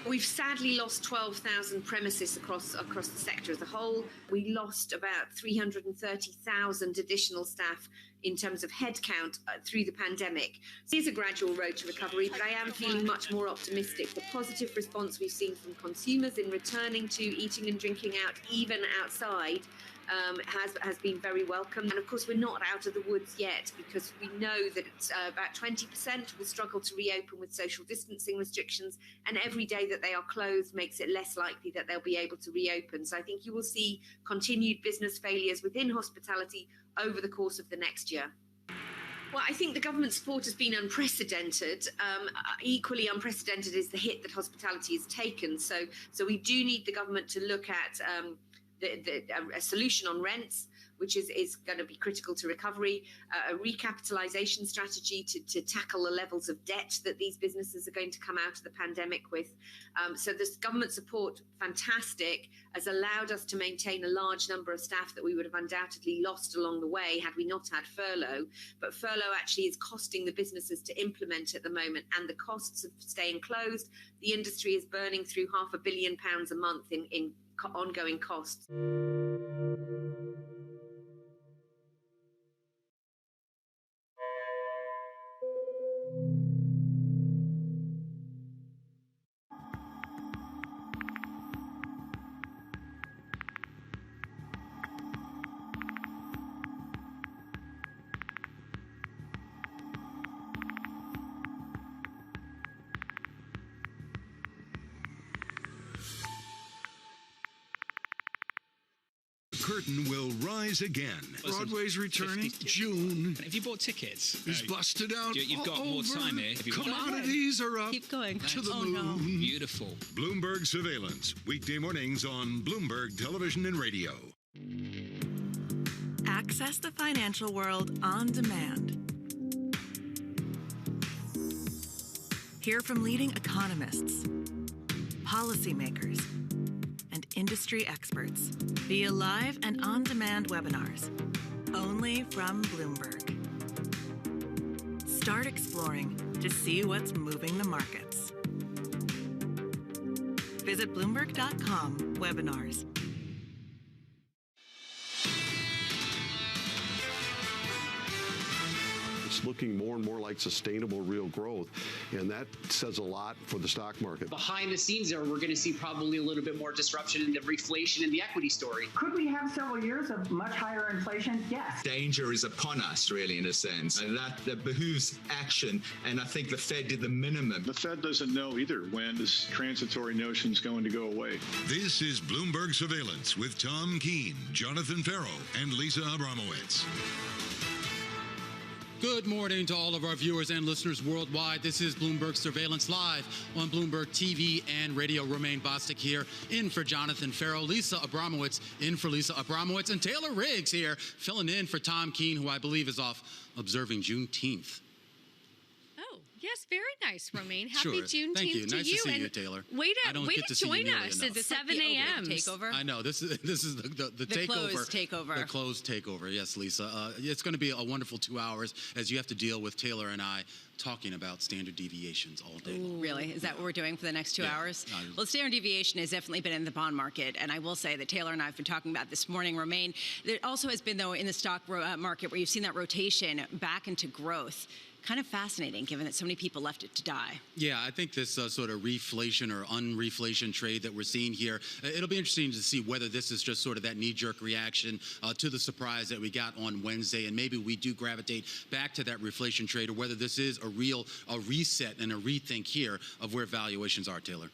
We've sadly lost 12,000 premises across the sector as a whole. We lost about 330,000 additional staff in terms of headcount through the pandemic. It is a gradual road to recovery, but I am feeling much more optimistic. The positive response we've seen from consumers in returning to eating and drinking out, even outside, has been very welcome. And of course, we're not out of the woods yet, because we know that about 20% will struggle to reopen with social distancing restrictions, and every day that they are closed makes it less likely that they'll be able to reopen. So I think you will see continued business failures within hospitality over the course of the next year. Well, I think the government support has been unprecedented. Equally unprecedented is the hit that hospitality has taken. So we do need the government to look at a solution on rents, which is going to be critical to recovery, a recapitalization strategy to tackle the levels of debt that these businesses are going to come out of the pandemic with. So this government support, fantastic, has allowed us to maintain a large number of staff that we would have undoubtedly lost along the way had we not had furlough. But furlough actually is costing the businesses to implement at the moment, and the costs of staying closed, the industry is burning through £500 million a month in ongoing costs. Curtain will rise again. Broadway's returning June. Have you bought tickets? It's busted out. You've got more time here. Commodities are up. Keep going. To the moon. No. Beautiful. Bloomberg Surveillance, weekday mornings on Bloomberg Television and Radio. Access the financial world on demand. Hear from leading economists, policymakers, and industry experts via live and on-demand webinars, only from Bloomberg. Start exploring to see what's moving the markets. Visit Bloomberg.com/webinars. It's looking more and more like sustainable real growth, and that says a lot for the stock market. Behind the scenes there, we're going to see probably a little bit more disruption in the reflation in the equity story. Could we have several years of much higher inflation? Yes. Danger is upon us, really, in a sense, and that behooves action, and I think the Fed did the minimum. The Fed doesn't know either when this transitory notion is going to go away. This is Bloomberg Surveillance with Tom Keene, Jonathan Ferro, and Lisa Abramowitz. Good morning to all of our viewers and listeners worldwide. This is Bloomberg Surveillance live on Bloomberg TV and radio. Romaine Bostick here, in for Jonathan Ferro. Lisa Abramowitz in for Lisa Abramowitz. And Taylor Riggs here, filling in for Tom Keene, who I believe is off observing Juneteenth. Yes, very nice, Romaine. Happy Sure. Juneteenth Thank you. to Nice you. to see and you, Taylor. Way I don't to get to see you join nearly us. enough. It's 7 a.m. Takeover. I know. This is the takeover. Closed takeover. The closed takeover. Yes, Lisa. It's going to be a wonderful 2 hours as you have to deal with Taylor and I talking about standard deviations all day long. Really? Is that what we're doing for the next 2 hours? Well, standard deviation has definitely been in the bond market, and I will say that Taylor and I have been talking about this morning, Romaine. There also has been, though, in the stock market where you've seen that rotation back into growth. Kind of fascinating, given that so many people left it to die. Yeah, I think this sort of reflation or unreflation trade that we're seeing here, it'll be interesting to see whether this is just sort of that knee-jerk reaction to the surprise that we got on Wednesday, and maybe we do gravitate back to that reflation trade, or whether this is a reset and a rethink here of where valuations are, Taylor.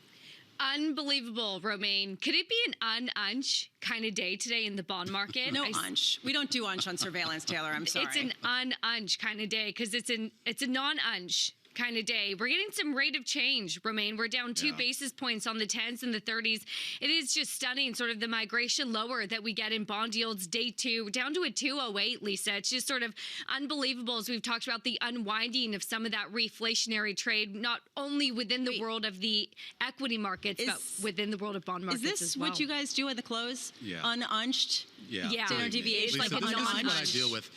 Unbelievable, Romaine. Could it be an un-unch kind of day today in the bond market? No unch. We don't do unch on surveillance, Taylor. I'm sorry. It's an un-unch kind of day because it's a non-unch kind of day. We're getting some rate of change, Romaine. We're down 2 basis points on the 10s and the 30s. It is just stunning, sort of the migration lower that we get in bond yields day two, down to a 208, Lisa. It's just sort of unbelievable as we've talked about the unwinding of some of that reflationary trade, not only within the world of the equity markets, but within the world of bond markets as well. Is this what you guys do at the close? Yeah. Ununched? Yeah. Standard deviation? Lisa, Like this is what I non-unch? deal with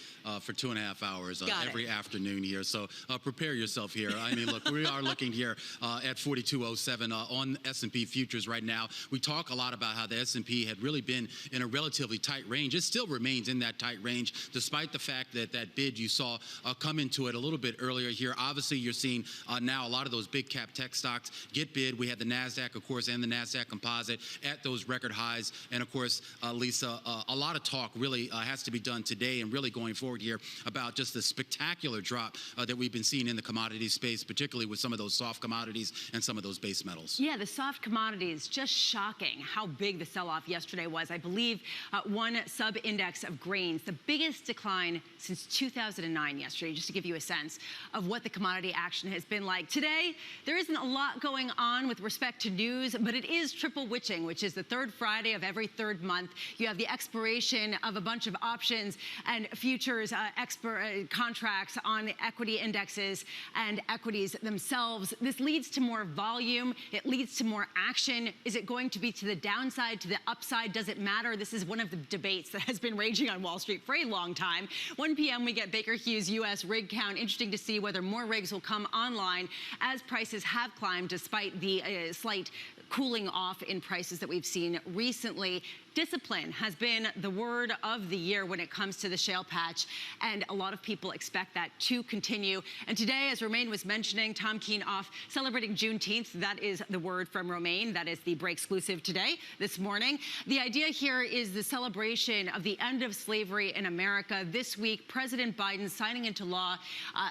for 2.5 hours Got every it. afternoon here. So prepare yourself here. I mean, look, we are looking here at 4207 on S&P futures right now. We talk a lot about how the S&P had really been in a relatively tight range. It still remains in that tight range, despite the fact that that bid you saw come into it a little bit earlier here. Obviously, you're seeing now a lot of those big cap tech stocks get bid. We had the NASDAQ, of course, and the NASDAQ composite at those record highs. And of course, Lisa, a lot of talk really has to be done today and really going forward here about just the spectacular drop that we've been seeing in the commodity space, particularly with some of those soft commodities and some of those base metals. Yeah, the soft commodities, just shocking how big the sell-off yesterday was. I believe one sub-index of grains, the biggest decline since 2009 yesterday, just to give you a sense of what the commodity action has been like. Today, there isn't a lot going on with respect to news, but it is triple witching, which is the third Friday of every third month. You have the expiration of a bunch of options and futures contracts on the equity indexes and equities themselves. This leads to more volume. It leads to more action. Is it going to be to the downside, to the upside? Does it matter? This is one of the debates that has been raging on Wall Street for a long time. 1 p.m. we get Baker Hughes U.S. rig count. Interesting to see whether more rigs will come online as prices have climbed despite the slight cooling off in prices that we've seen recently. Discipline has been the word of the year when it comes to the shale patch, and a lot of people expect that to continue. And today, as Romaine was mentioning, Tom Keene off celebrating Juneteenth. That is the word from Romaine. That is the Break exclusive today, this morning. The idea here is the celebration of the end of slavery in America. This week, President Biden signing into law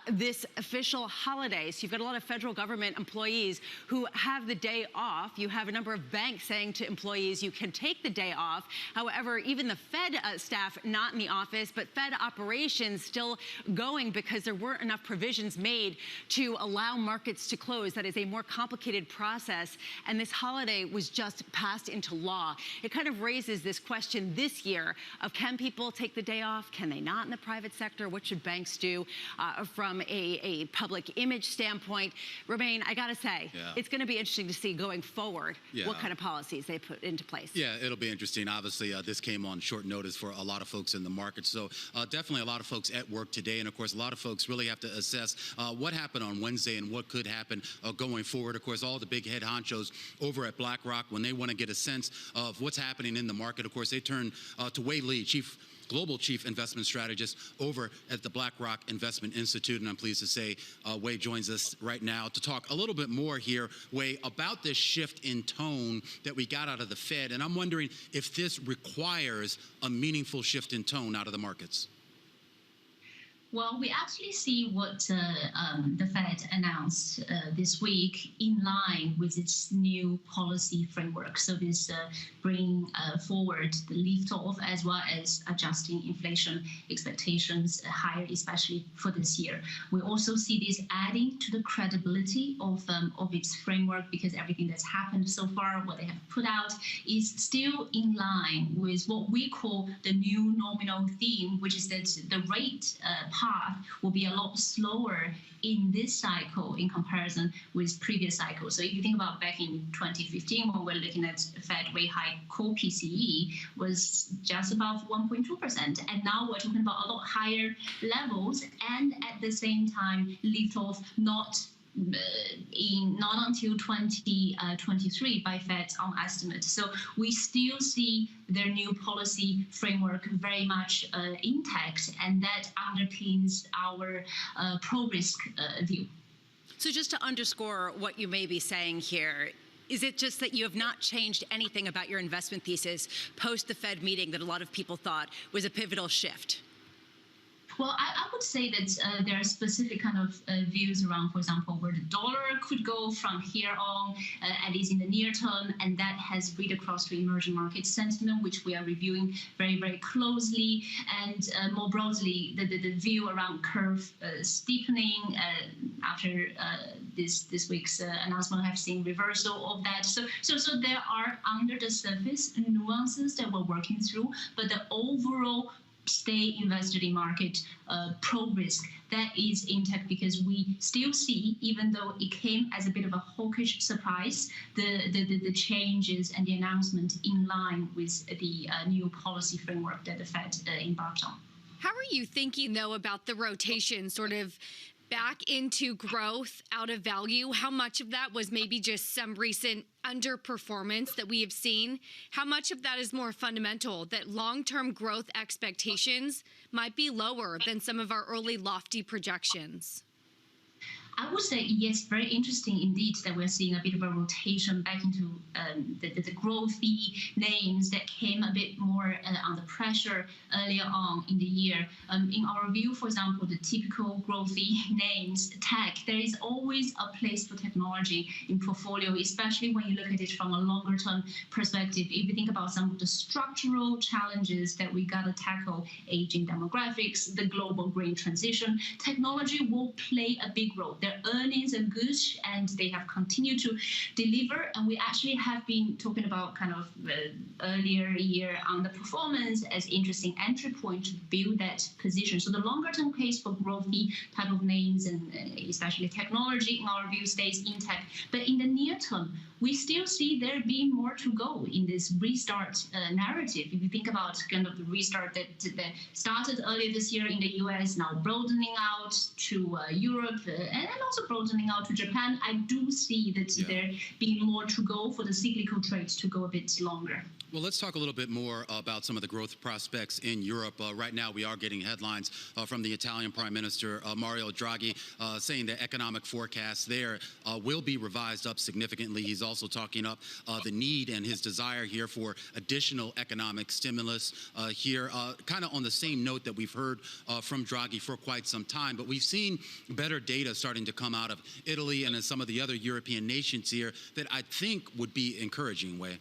this official holiday. So you've got a lot of federal government employees who have the day off. You have a number of banks saying to employees, you can take the day off. However, even the Fed staff not in the office, but Fed operations still going because there weren't enough provisions made to allow markets to close. That is a more complicated process, and this holiday was just passed into law. It kind of raises this question this year of, can people take the day off? Can they not in the private sector? What should banks do from a public image standpoint? Romaine, I gotta say, it's gonna be interesting to see going forward what kind of policies they put into place. Yeah, it'll be interesting. Obviously, this came on short notice for a lot of folks in the market. So definitely a lot of folks at work today. And of course, a lot of folks really have to assess what happened on Wednesday and what could happen going forward. Of course, all the big head honchos over at BlackRock, when they want to get a sense of what's happening in the market, of course, they turn to Wei Li, Global Chief Investment Strategist over at the BlackRock Investment Institute. And I'm pleased to say Wei joins us right now to talk a little bit more here, Wei, about this shift in tone that we got out of the Fed. And I'm wondering if this requires a meaningful shift in tone out of the markets. Well, we actually see what the Fed announced this week in line with its new policy framework. So this bringing forward the lift-off as well as adjusting inflation expectations higher, especially for this year. We also see this adding to the credibility of its framework, because everything that's happened so far, what they have put out, is still in line with what we call the new nominal theme, which is that the rate path will be a lot slower in this cycle in comparison with previous cycles. So if you think about back in 2015, when we're looking at Fed rate hike, core PCE was just above 1.2%. And now we're talking about a lot higher levels, and at the same time, lift off not until 2023 by Fed's own estimate. So we still see their new policy framework very much intact, and that underpins our pro-risk view. So just to underscore what you may be saying here, is it just that you have not changed anything about your investment thesis post the Fed meeting that a lot of people thought was a pivotal shift? Well, I would say that there are specific kind of views around, for example, where the dollar could go from here on, at least in the near term, and that has read across to emerging market sentiment, which we are reviewing very, very closely. And more broadly, the view around curve steepening after this week's announcement, have seen reversal of that. So there are under the surface nuances that we're working through, but the overall stay invested in market pro-risk, that is intact, because we still see, even though it came as a bit of a hawkish surprise, the changes and the announcement in line with the new policy framework that the Fed embarked on. How are you thinking, though, about the rotation sort of back into growth out of value, how much of that was maybe just some recent underperformance that we have seen? How much of that is more fundamental, that long-term growth expectations might be lower than some of our early lofty projections? I would say, yes, very interesting indeed that we're seeing a bit of a rotation back into the growthy names that came a bit more under pressure earlier on in the year. In our view, for example, the typical growthy names, tech, there is always a place for technology in portfolio, especially when you look at it from a longer term perspective. If you think about some of the structural challenges that we got to tackle, aging demographics, the global green transition, technology will play a big role. Their earnings are good and they have continued to deliver. And we actually have been talking about kind of earlier year underperformance as interesting entry point to build that position. So the longer term case for growthy type of names and especially technology in our view stays intact. But in the near term, we still see there being more to go in this restart narrative. If you think about kind of the restart that started earlier this year in the US, now broadening out to Europe and also broadening out to Japan, I do see that there being more to go for the cyclical trades to go a bit longer. Well, let's talk a little bit more about some of the growth prospects in Europe. Right now, we are getting headlines from the Italian Prime Minister, Mario Draghi, saying that economic forecasts there will be revised up significantly. He's also talking up the need and his desire here for additional economic stimulus here, kind of on the same note that we've heard from Draghi for quite some time. But we've seen better data starting to come out of Italy and in some of the other European nations here that I think would be encouraging, Wei.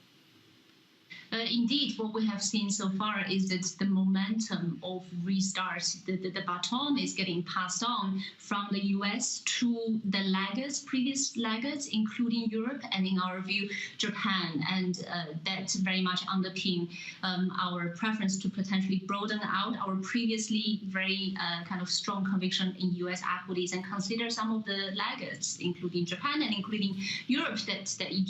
Indeed, what we have seen so far is that the momentum of restart, the baton is getting passed on from the US to the laggards, previous laggards, including Europe and, in our view, Japan. And that very much underpin our preference to potentially broaden out our previously very kind of strong conviction in US equities and consider some of the laggards, including Japan and including Europe that you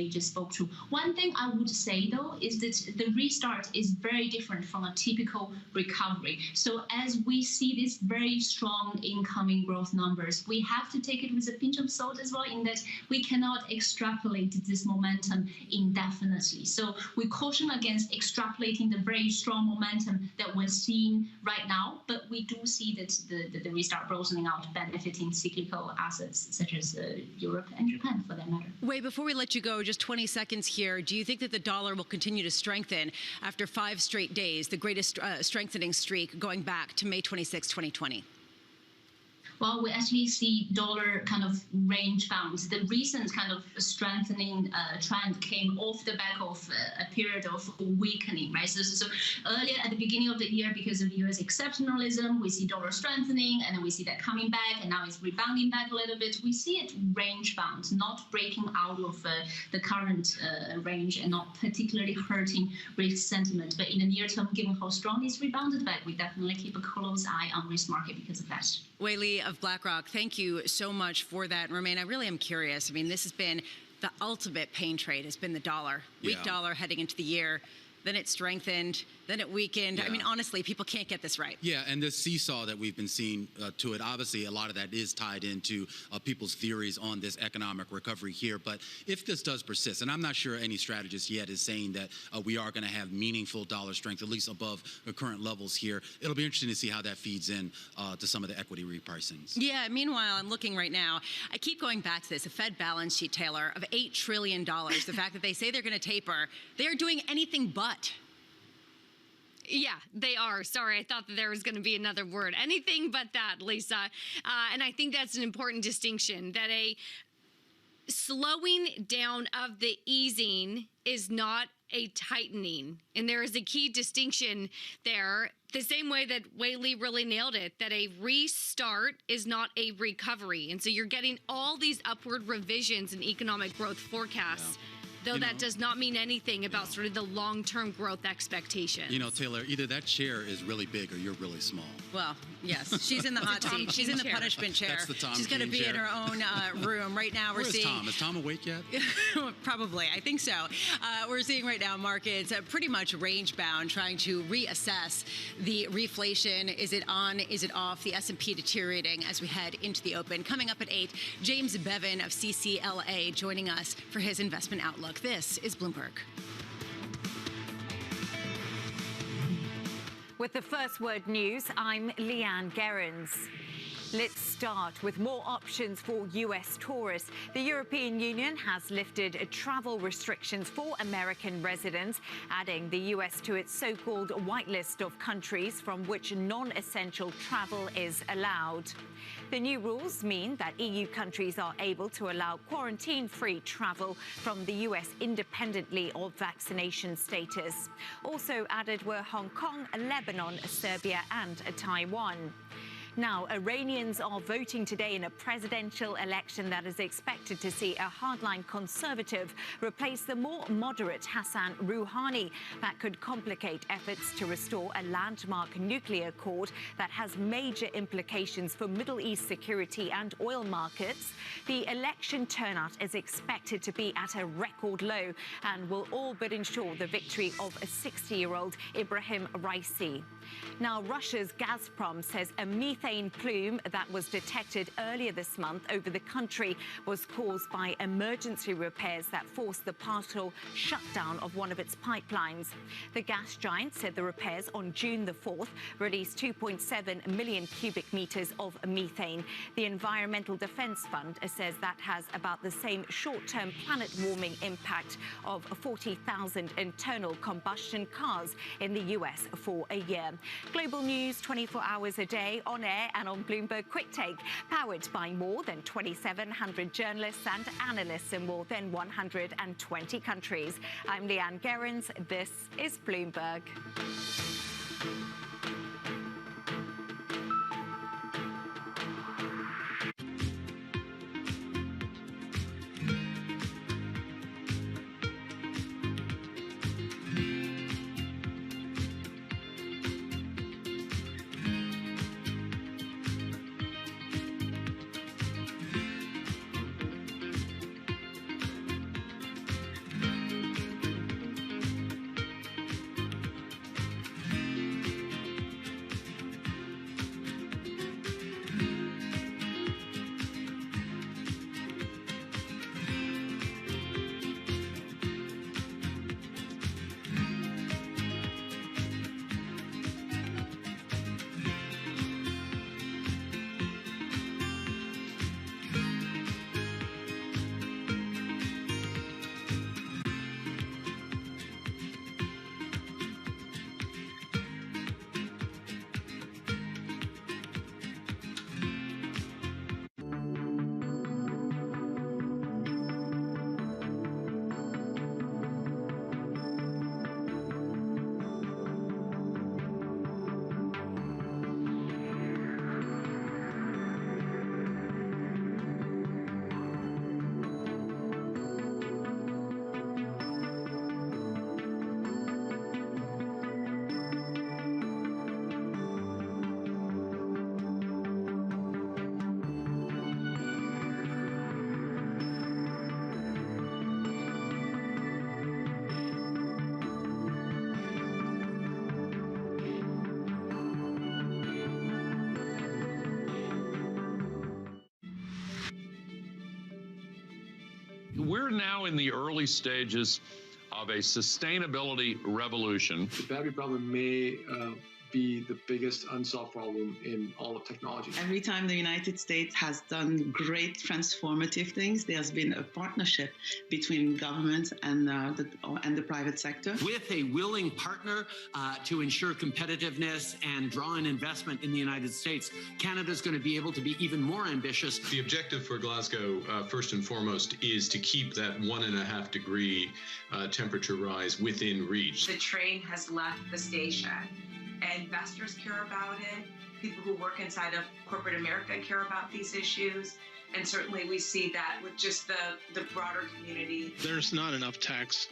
just spoke to. One thing I would say, though, is that the restart is very different from a typical recovery. So as we see these very strong incoming growth numbers, we have to take it with a pinch of salt as well, in that we cannot extrapolate this momentum indefinitely. So we caution against extrapolating the very strong momentum that we're seeing right now, but we do see that the restart broadening out, benefiting cyclical assets such as Europe and Japan, for that matter. Wei, before we let you go, just 20 seconds here. Do you think that the dollar will continue to strengthen after 5 straight days, the greatest strengthening streak going back to May 26, 2020? Well, we actually see dollar kind of range bound. The recent kind of strengthening trend came off the back of a period of weakening, right? So earlier at the beginning of the year, because of US exceptionalism, we see dollar strengthening, and then we see that coming back, and now it's rebounding back a little bit. We see it range bound, not breaking out of the current range and not particularly hurting risk sentiment. But in the near term, given how strong it's rebounded back, we definitely keep a close eye on risk market because of that. Wei Li of BlackRock, thank you so much for that. And Romain, I really am curious. I mean, this has been the ultimate pain trade, has been the dollar. Weak dollar heading into the year. Then it strengthened, then it weakened. I mean, honestly, people can't get this right. Yeah, and this seesaw that we've been seeing to it, obviously a lot of that is tied into people's theories on this economic recovery here. But if this does persist, and I'm not sure any strategist yet is saying that we are going to have meaningful dollar strength, at least above the current levels here, it'll be interesting to see how that feeds in to some of the equity repricings. Yeah, meanwhile, I'm looking right now. I keep going back to this, a Fed balance sheet, Taylor, of $8 trillion. The fact that they say they're going to taper, they're doing anything but. Yeah, they are. Sorry, I thought that there was going to be another word. Anything but that, Lisa. And I think that's an important distinction, that a slowing down of the easing is not a tightening. And there is a key distinction there, the same way that Wei Li really nailed it, that a restart is not a recovery. And so you're getting all these upward revisions in economic growth forecasts. Though that does not mean anything about sort of the long-term growth expectations. You know, Taylor, either that chair is really big or you're really small. Well, yes, she's in the hot seat. She's in the punishment chair. That's the Tom She's going to Keene be in chair. her own room. Right now, we're Where's seeing... Tom? Is Tom awake yet? Probably. I think so. We're seeing right now markets pretty much range-bound, trying to reassess the reflation. Is it on? Is it off? The S&P deteriorating as we head into the open. Coming up at 8, James Bevan of CCLA joining us for his investment outlook. This is Bloomberg. With the First Word News, I'm Leanne Gerrans. Let's start with more options for U.S. tourists. The European Union has lifted travel restrictions for American residents, adding the U.S. to its so-called whitelist of countries from which non-essential travel is allowed. The new rules mean that EU countries are able to allow quarantine-free travel from the U.S. independently of vaccination status. Also added were Hong Kong, Lebanon, Serbia and Taiwan. Now, Iranians are voting today in a presidential election that is expected to see a hardline conservative replace the more moderate Hassan Rouhani. That could complicate efforts to restore a landmark nuclear accord that has major implications for Middle East security and oil markets. The election turnout is expected to be at a record low and will all but ensure the victory of a 60-year-old Ibrahim Raisi. Now, Russia's Gazprom says a methane plume that was detected earlier this month over the country was caused by emergency repairs that forced the partial shutdown of one of its pipelines. The gas giant said the repairs on June the 4th released 2.7 million cubic meters of methane. The Environmental Defense Fund says that has about the same short-term planet warming impact of 40,000 internal combustion cars in the US for a year. Global news 24 hours a day on air and on Bloomberg Quick Take, powered by more than 2,700 journalists and analysts in more than 120 countries. I'm Leanne Gerrans. This is Bloomberg. We're now in the early stages of a sustainability revolution. The battery problem may be the biggest unsolved problem in all of technology. Every time the United States has done great transformative things, there's been a partnership between governments and the private sector. With a willing partner to ensure competitiveness and draw in investment in the United States, Canada's going to be able to be even more ambitious. The objective for Glasgow, first and foremost, is to keep that 1.5 degree temperature rise within reach. The train has left the station investors care about it. People who work inside of corporate America care about these issues. And certainly we see that with just the broader community. There's not enough tax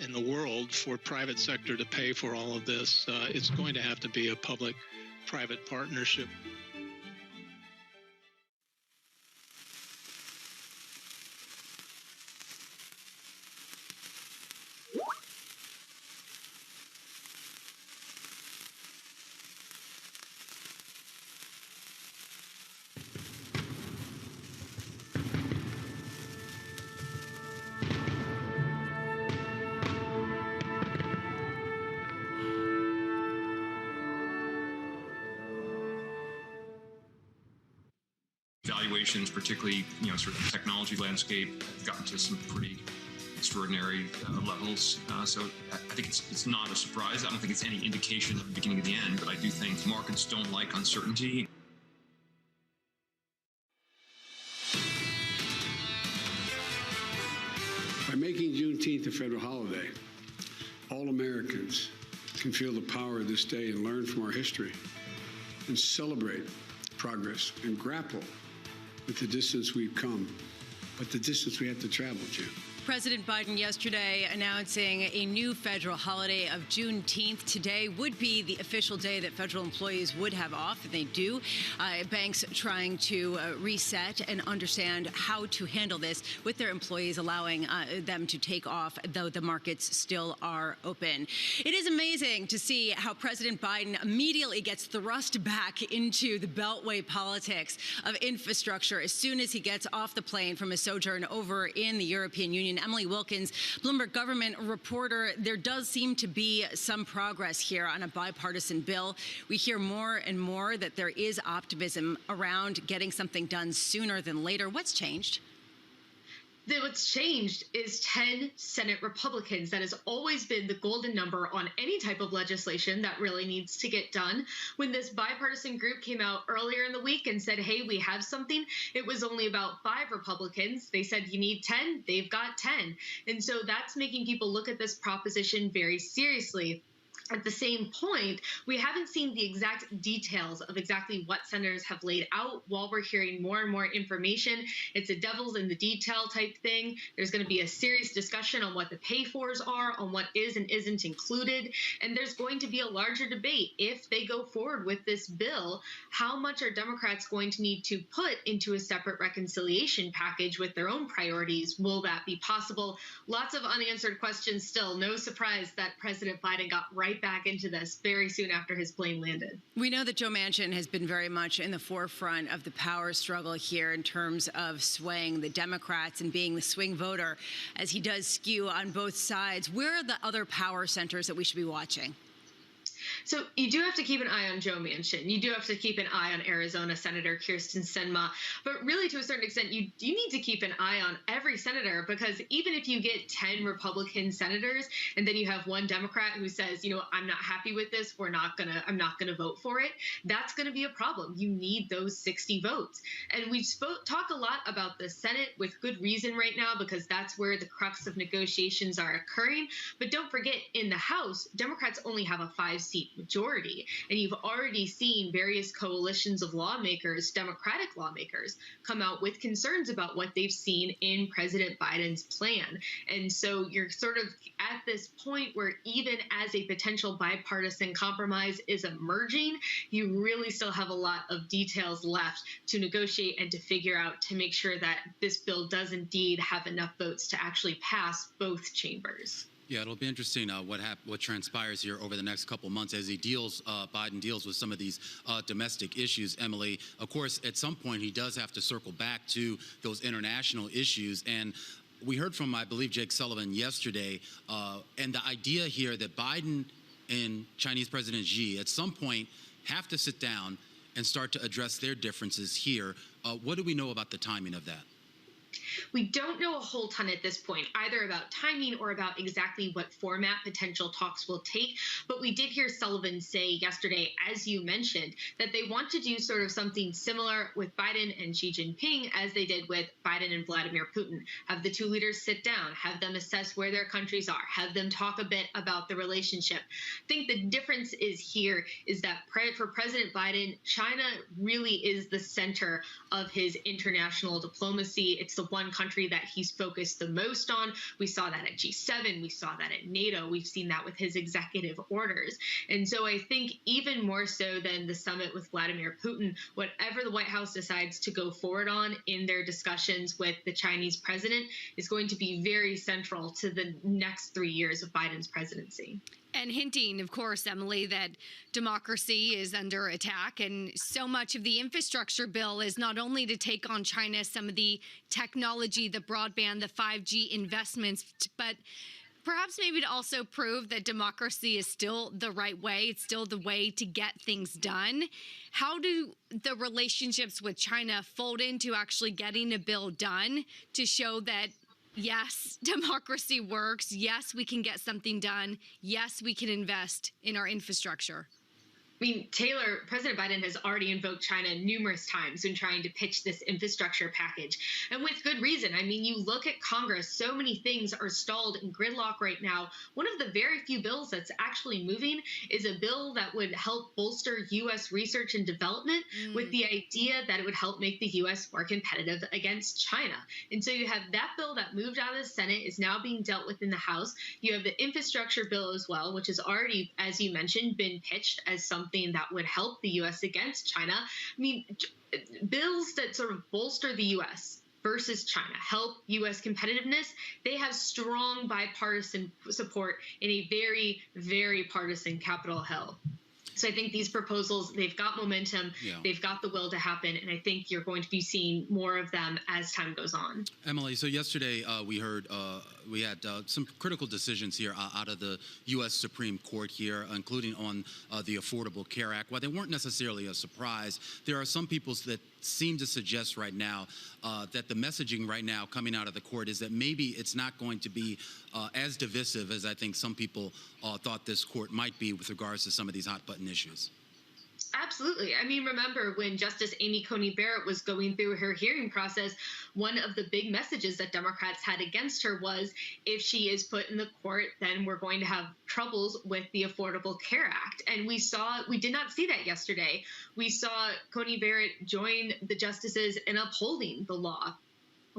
in the world for private sector to pay for all of this. It's going to have to be a public-private partnership. Valuations, particularly, sort of the technology landscape, have gotten to some pretty extraordinary levels. So I think it's not a surprise. I don't think it's any indication of the beginning of the end, but I do think markets don't like uncertainty. By making Juneteenth a federal holiday, all Americans can feel the power of this day and learn from our history and celebrate progress and grapple with the distance we've come, but the distance we have to travel, Jim. President Biden yesterday announcing a new federal holiday of Juneteenth. Today would be the official day that federal employees would have off, and they do. Banks trying to reset and understand how to handle this with their employees, allowing them to take off, though the markets still are open. It is amazing to see how President Biden immediately gets thrust back into the beltway politics of infrastructure as soon as he gets off the plane from a sojourn over in the European Union. Emily Wilkins, Bloomberg government reporter, there does seem to be some progress here on a bipartisan bill. We hear more and more that there is optimism around getting something done sooner than later. What's changed? What's changed is 10 Senate Republicans. That has always been the golden number on any type of legislation that really needs to get done. When this bipartisan group came out earlier in the week and said, hey, we have something, it was only about 5 Republicans. They said, you need 10, they've got 10. And so that's making people look at this proposition very seriously. At the same point, we haven't seen the exact details of exactly what senators have laid out. While we're hearing more and more information, it's a devil's in the detail type thing. There's going to be a serious discussion on what the pay-fors are, on what is and isn't included. And there's going to be a larger debate if they go forward with this bill. How much are Democrats going to need to put into a separate reconciliation package with their own priorities? Will that be possible? Lots of unanswered questions still. No surprise that President Biden got right back into this very soon after his plane landed. We know that Joe Manchin has been very much in the forefront of the power struggle here in terms of swaying the Democrats and being the swing voter, as he does skew on both sides. Where are the other power centers that we should be watching? So you do have to keep an eye on Joe Manchin. You do have to keep an eye on Arizona Senator Kyrsten Sinema. But really, to a certain extent, you need to keep an eye on every senator, because even if you get 10 Republican senators and then you have one Democrat who says, I'm not happy with this, I'm not gonna vote for it, that's going to be a problem. You need those 60 votes. And we talk a lot about the Senate with good reason right now, because that's where the crux of negotiations are occurring. But don't forget, in the House, Democrats only have a 5-seat majority. And you've already seen various coalitions of lawmakers, Democratic lawmakers, come out with concerns about what they've seen in President Biden's plan. And so you're sort of at this point where even as a potential bipartisan compromise is emerging, you really still have a lot of details left to negotiate and to figure out to make sure that this bill does indeed have enough votes to actually pass both chambers. Yeah, it'll be interesting what transpires here over the next couple months as Biden deals with some of these domestic issues. Emily, of course, at some point he does have to circle back to those international issues. And we heard from, I believe, Jake Sullivan yesterday, and the idea here that Biden and Chinese President Xi at some point have to sit down and start to address their differences here. What do we know about the timing of that? We don't know a whole ton at this point, either about timing or about exactly what format potential talks will take. But we did hear Sullivan say yesterday, as you mentioned, that they want to do sort of something similar with Biden and Xi Jinping as they did with Biden and Vladimir Putin. Have the two leaders sit down, have them assess where their countries are, have them talk a bit about the relationship. I think the difference is that for President Biden, China really is the center of his international diplomacy. It's the one country that he's focused the most on. We saw that at G7. We saw that at NATO. We've seen that with his executive orders. And so I think even more so than the summit with Vladimir Putin, whatever the White House decides to go forward on in their discussions with the Chinese president is going to be very central to the next 3 years of Biden's presidency. And hinting, of course, Emily, that democracy is under attack. And so much of the infrastructure bill is not only to take on China, some of the technology, the broadband, the 5G investments, but perhaps maybe to also prove that democracy is still the right way. It's still the way to get things done. How do the relationships with China fold into actually getting a bill done to show that, yes, democracy works. Yes, we can get something done. Yes, we can invest in our infrastructure. I mean, Taylor, President Biden has already invoked China numerous times when trying to pitch this infrastructure package, and with good reason. I mean, you look at Congress, so many things are stalled in gridlock right now. One of the very few bills that's actually moving is a bill that would help bolster U.S. research and development with the idea that it would help make the U.S. more competitive against China. And so you have that bill that moved out of the Senate, is now being dealt with in the House. You have the infrastructure bill as well, which has already, as you mentioned, been pitched as something that would help the U.S. against China. I mean, bills that sort of bolster the U.S. versus China, help U.S. competitiveness, they have strong bipartisan support in a very, very partisan Capitol Hill. So I think these proposals, they've got momentum, they've got the will to happen, and I think you're going to be seeing more of them as time goes on. Emily, so yesterday we heard we had some critical decisions here out of the U.S. Supreme Court here, including on the Affordable Care Act. While they weren't necessarily a surprise, there are some people that seem to suggest right now that the messaging right now coming out of the court is that maybe it's not going to be as divisive as I think some people thought this court might be with regards to some of these hot-button issues. Absolutely. I mean, remember when Justice Amy Coney Barrett was going through her hearing process, one of the big messages that Democrats had against her was, if she is put in the court, then we're going to have troubles with the Affordable Care Act. And we did not see that yesterday. We saw Coney Barrett join the justices in upholding the law.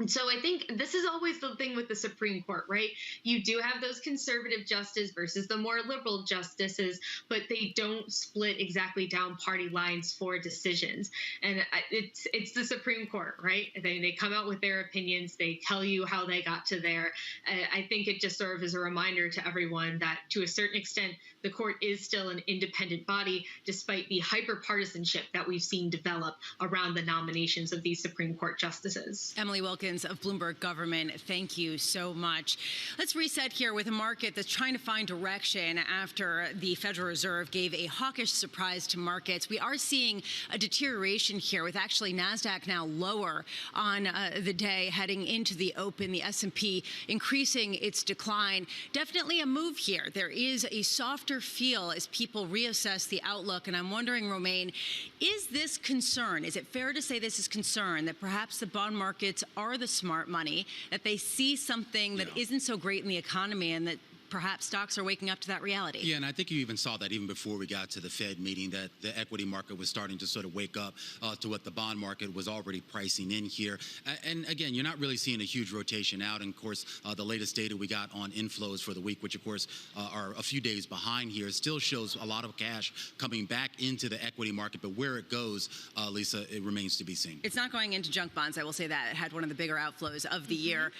And so I think this is always the thing with the Supreme Court, right? You do have those conservative justices versus the more liberal justices, but they don't split exactly down party lines for decisions. And it's the Supreme Court, right? They come out with their opinions. They tell you how they got to there. I think it just serves as a reminder to everyone that to a certain extent, the court is still an independent body, despite the hyper-partisanship that we've seen develop around the nominations of these Supreme Court justices. Emily Wilkins of Bloomberg Government, thank you so much. Let's reset here with a market that's trying to find direction after the Federal Reserve gave a hawkish surprise to markets. We are seeing a deterioration here with actually NASDAQ now lower on the day heading into the open, the S&P increasing its decline. Definitely a move here. There is a softer feel as people reassess the outlook. And I'm wondering, Romaine, is this concern? Is it fair to say this is concern that perhaps the bond markets are the smart money, that they see something that isn't so great in the economy and that perhaps stocks are waking up to that reality? Yeah, and I think you even saw that even before we got to the Fed meeting, that the equity market was starting to sort of wake up to what the bond market was already pricing in here. And again, you're not really seeing a huge rotation out. And of course, the latest data we got on inflows for the week, which of course are a few days behind here, still shows a lot of cash coming back into the equity market. But where it goes, Lisa, it remains to be seen. It's not going into junk bonds, I will say that. It had one of the bigger outflows of the year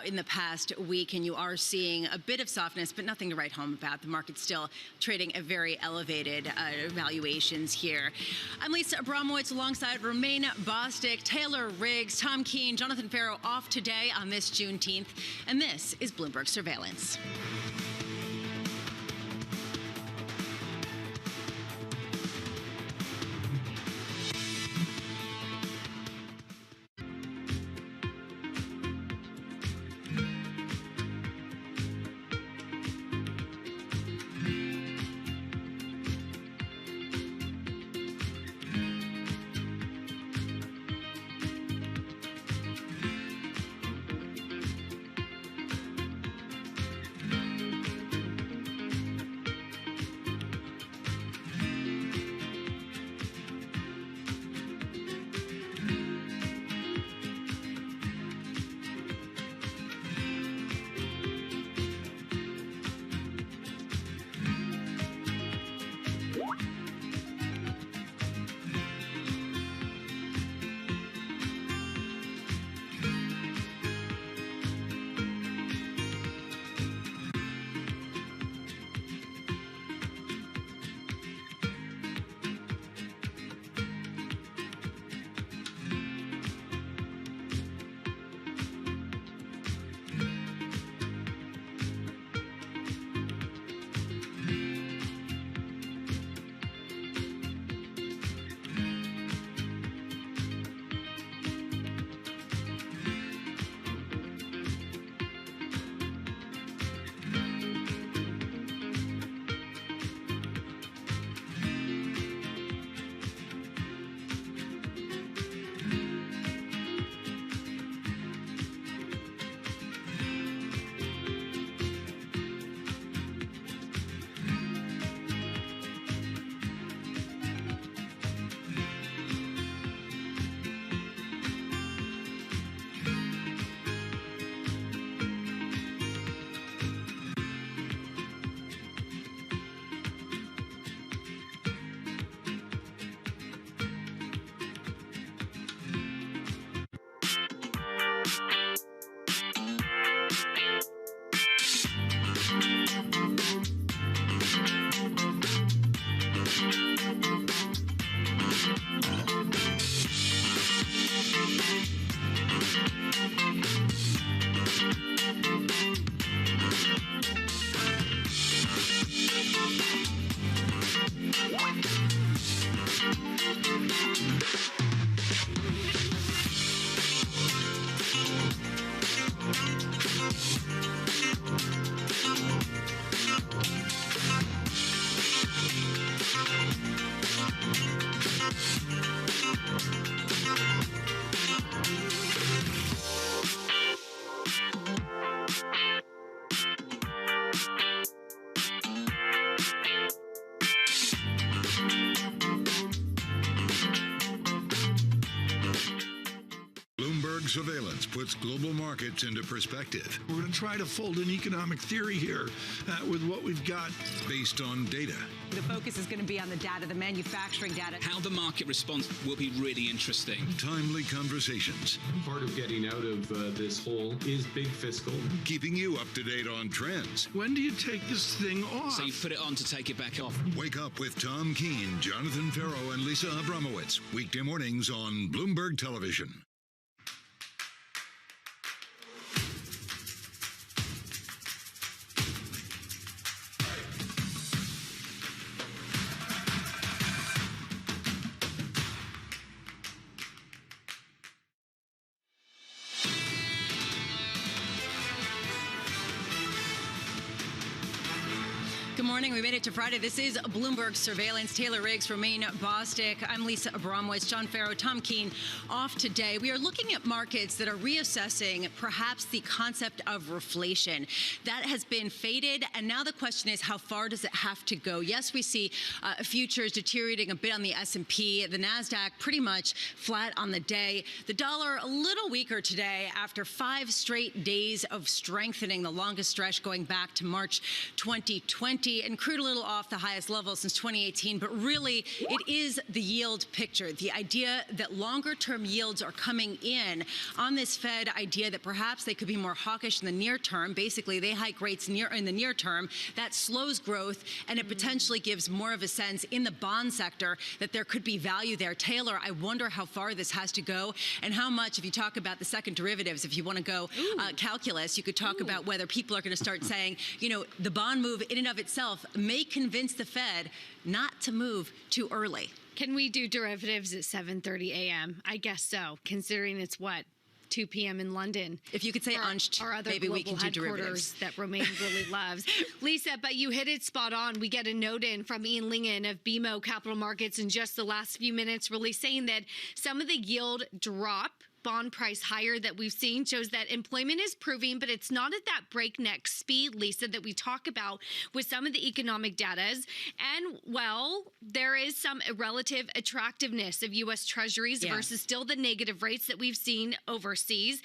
in the past week, and you are seeing a bit of softness, but nothing to write home about. The market's still trading at very elevated valuations here. I'm Lisa Abramowitz alongside Romaine Bostick, Taylor Riggs, Tom Keene, Jonathan Ferro off today on this Juneteenth, and this is Bloomberg Surveillance. Surveillance puts global markets into perspective. We're going to try to fold an economic theory here with what we've got. Based on data. The focus is going to be on the data, the manufacturing data. How the market responds will be really interesting. Timely conversations. Part of getting out of this hole is big fiscal. Keeping you up to date on trends. When do you take this thing off? So you put it on to take it back off. Wake up with Tom Keene, Jonathan Ferro, and Lisa Abramowitz. Weekday mornings on Bloomberg Television. Good morning. We made it to Friday. This is Bloomberg Surveillance. Taylor Riggs, Romaine Bostick. I'm Lisa Abramowitz. John Ferro, Tom Keene off today. We are looking at markets that are reassessing perhaps the concept of reflation. That has been faded, and now the question is, how far does it have to go? Yes, we see futures deteriorating a bit on the S&P. The NASDAQ pretty much flat on the day. The dollar a little weaker today after 5 straight days of strengthening, the longest stretch going back to March 2020. And crude a little off the highest level since 2018, but really it is the yield picture, the idea that longer-term yields are coming in on this Fed idea that perhaps they could be more hawkish in the near term. Basically, they hike rates in the near term. That slows growth, and it potentially gives more of a sense in the bond sector that there could be value there. Taylor, I wonder how far this has to go and how much, if you talk about the second derivatives, if you want to go calculus, you could talk about whether people are going to start saying, you know, the bond move in and of itself may convince the Fed not to move too early. Can we do derivatives at 7:30 a.m.? I guess so, considering it's 2 p.m. in London. If you could say unched, our other maybe we can do headquarters derivatives. that Romaine really loves. Lisa, but you hit it spot on. We get a note in from Ian Lingen of BMO Capital Markets in just the last few minutes, really saying that some of the yield drop, bond price higher that we've seen shows that employment is improving, but it's not at that breakneck speed, Lisa, that we talk about with some of the economic data. And, well, there is some relative attractiveness of U.S. Treasuries versus still the negative rates that we've seen overseas.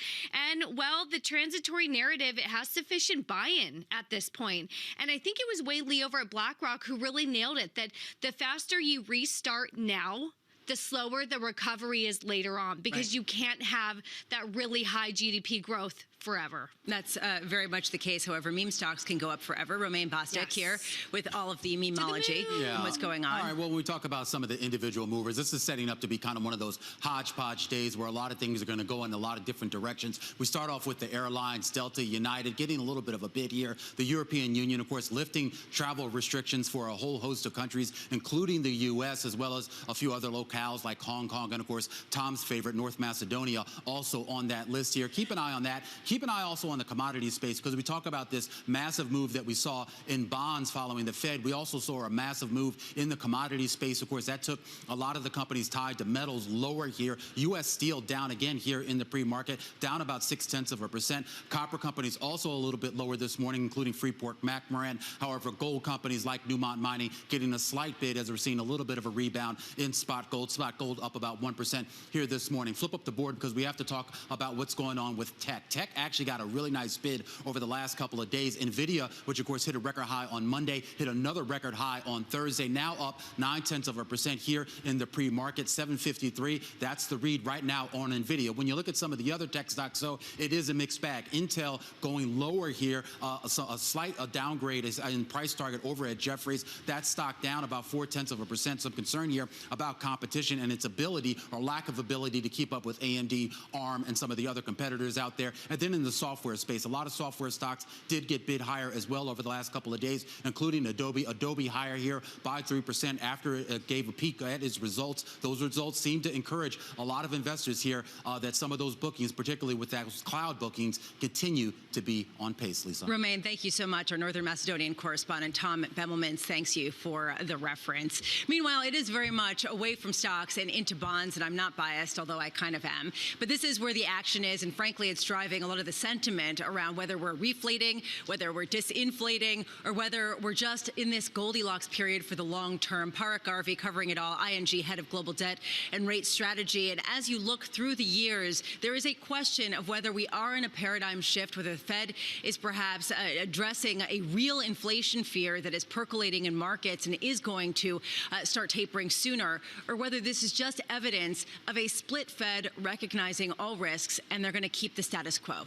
And, well, the transitory narrative, it has sufficient buy-in at this point. And I think it was Wade Lee over at BlackRock who really nailed it, that the faster you restart now, the slower the recovery is later on, because you can't have that really high GDP growth forever. That's very much the case. However, meme stocks can go up forever. Romaine Bostick here with all of the memeology and what's going on. All right, well, when we talk about some of the individual movers, this is setting up to be kind of one of those hodgepodge days where a lot of things are going to go in a lot of different directions. We start off with the airlines, Delta, United, getting a little bit of a bid here. The European Union, of course, lifting travel restrictions for a whole host of countries, including the U.S., as well as a few other locales like Hong Kong, and, of course, Tom's favorite, North Macedonia, also on that list here. Keep an eye on that. Keep an eye also on the commodity space, because we talk about this massive move that we saw in bonds following the Fed. We also saw a massive move in the commodity space. Of course, that took a lot of the companies tied to metals lower here. U.S. Steel down again here in the pre-market, down about 0.6%. Copper companies also a little bit lower this morning, including Freeport-McMoRan. However, gold companies like Newmont Mining getting a slight bid as we're seeing a little bit of a rebound in spot gold. Spot gold up about 1% here this morning. Flip up the board because we have to talk about what's going on with tech. Tech actually got a really nice bid over the last couple of days. NVIDIA, which of course hit a record high on Monday, hit another record high on Thursday, now up 0.9% here in the pre-market, 753. That's the read right now on NVIDIA. When you look at some of the other tech stocks, so it is a mixed bag. Intel going lower here, a slight downgrade in price target over at Jefferies. That stock down about 0.4%. Some concern here about competition and its ability or lack of ability to keep up with AMD, ARM, and some of the other competitors out there. And then in the software space, a lot of software stocks did get bid higher as well over the last couple of days, including Adobe. Adobe higher here by 3% after it gave a peek at its results. Those results seem to encourage a lot of investors here that some of those bookings, particularly with those cloud bookings, continue to be on pace, Lisa. Romaine, thank you so much. Our Northern Macedonian correspondent, Tom Bemelmans, thanks you for the reference. Meanwhile, it is very much away from stocks and into bonds, and I'm not biased, although I kind of am. But this is where the action is, and frankly, it's driving a lot lot of the sentiment around whether we're reflating, whether we're disinflating, or whether we're just in this Goldilocks period for the long term. Parag Garvey covering it all, ING head of global debt and rate strategy. And as you look through the years, there is a question of whether we are in a paradigm shift, whether the Fed is perhaps addressing a real inflation fear that is percolating in markets and is going to start tapering sooner, or whether this is just evidence of a split Fed recognizing all risks and they're going to keep the status quo.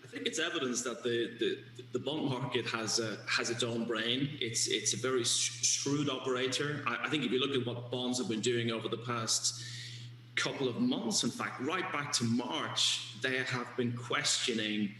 I think it's evidence that the bond market has its own brain. It's a very shrewd operator. I think if you look at what bonds have been doing over the past couple of months, in fact, right back to March, they have been questioning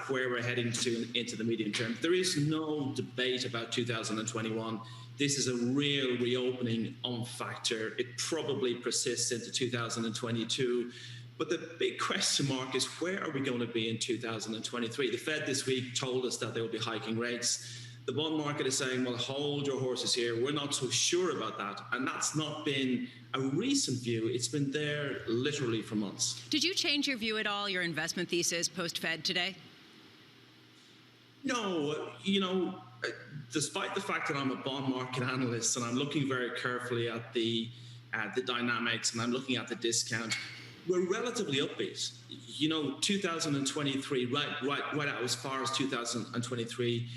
where we're heading to into the medium term. There is no debate about 2021. This is a real reopening factor. It probably persists into 2022. But the big question mark is, where are we going to be in 2023? The Fed this week told us that they will be hiking rates. The bond market is saying, well, hold your horses here. We're not so sure about that. And that's not been a recent view. It's been there literally for months. Did you change your view at all, your investment thesis post-Fed today? No, despite the fact that I'm a bond market analyst and I'm looking very carefully at the dynamics and I'm looking at the discount, we're relatively upbeat. 2023, right out as far as 2023,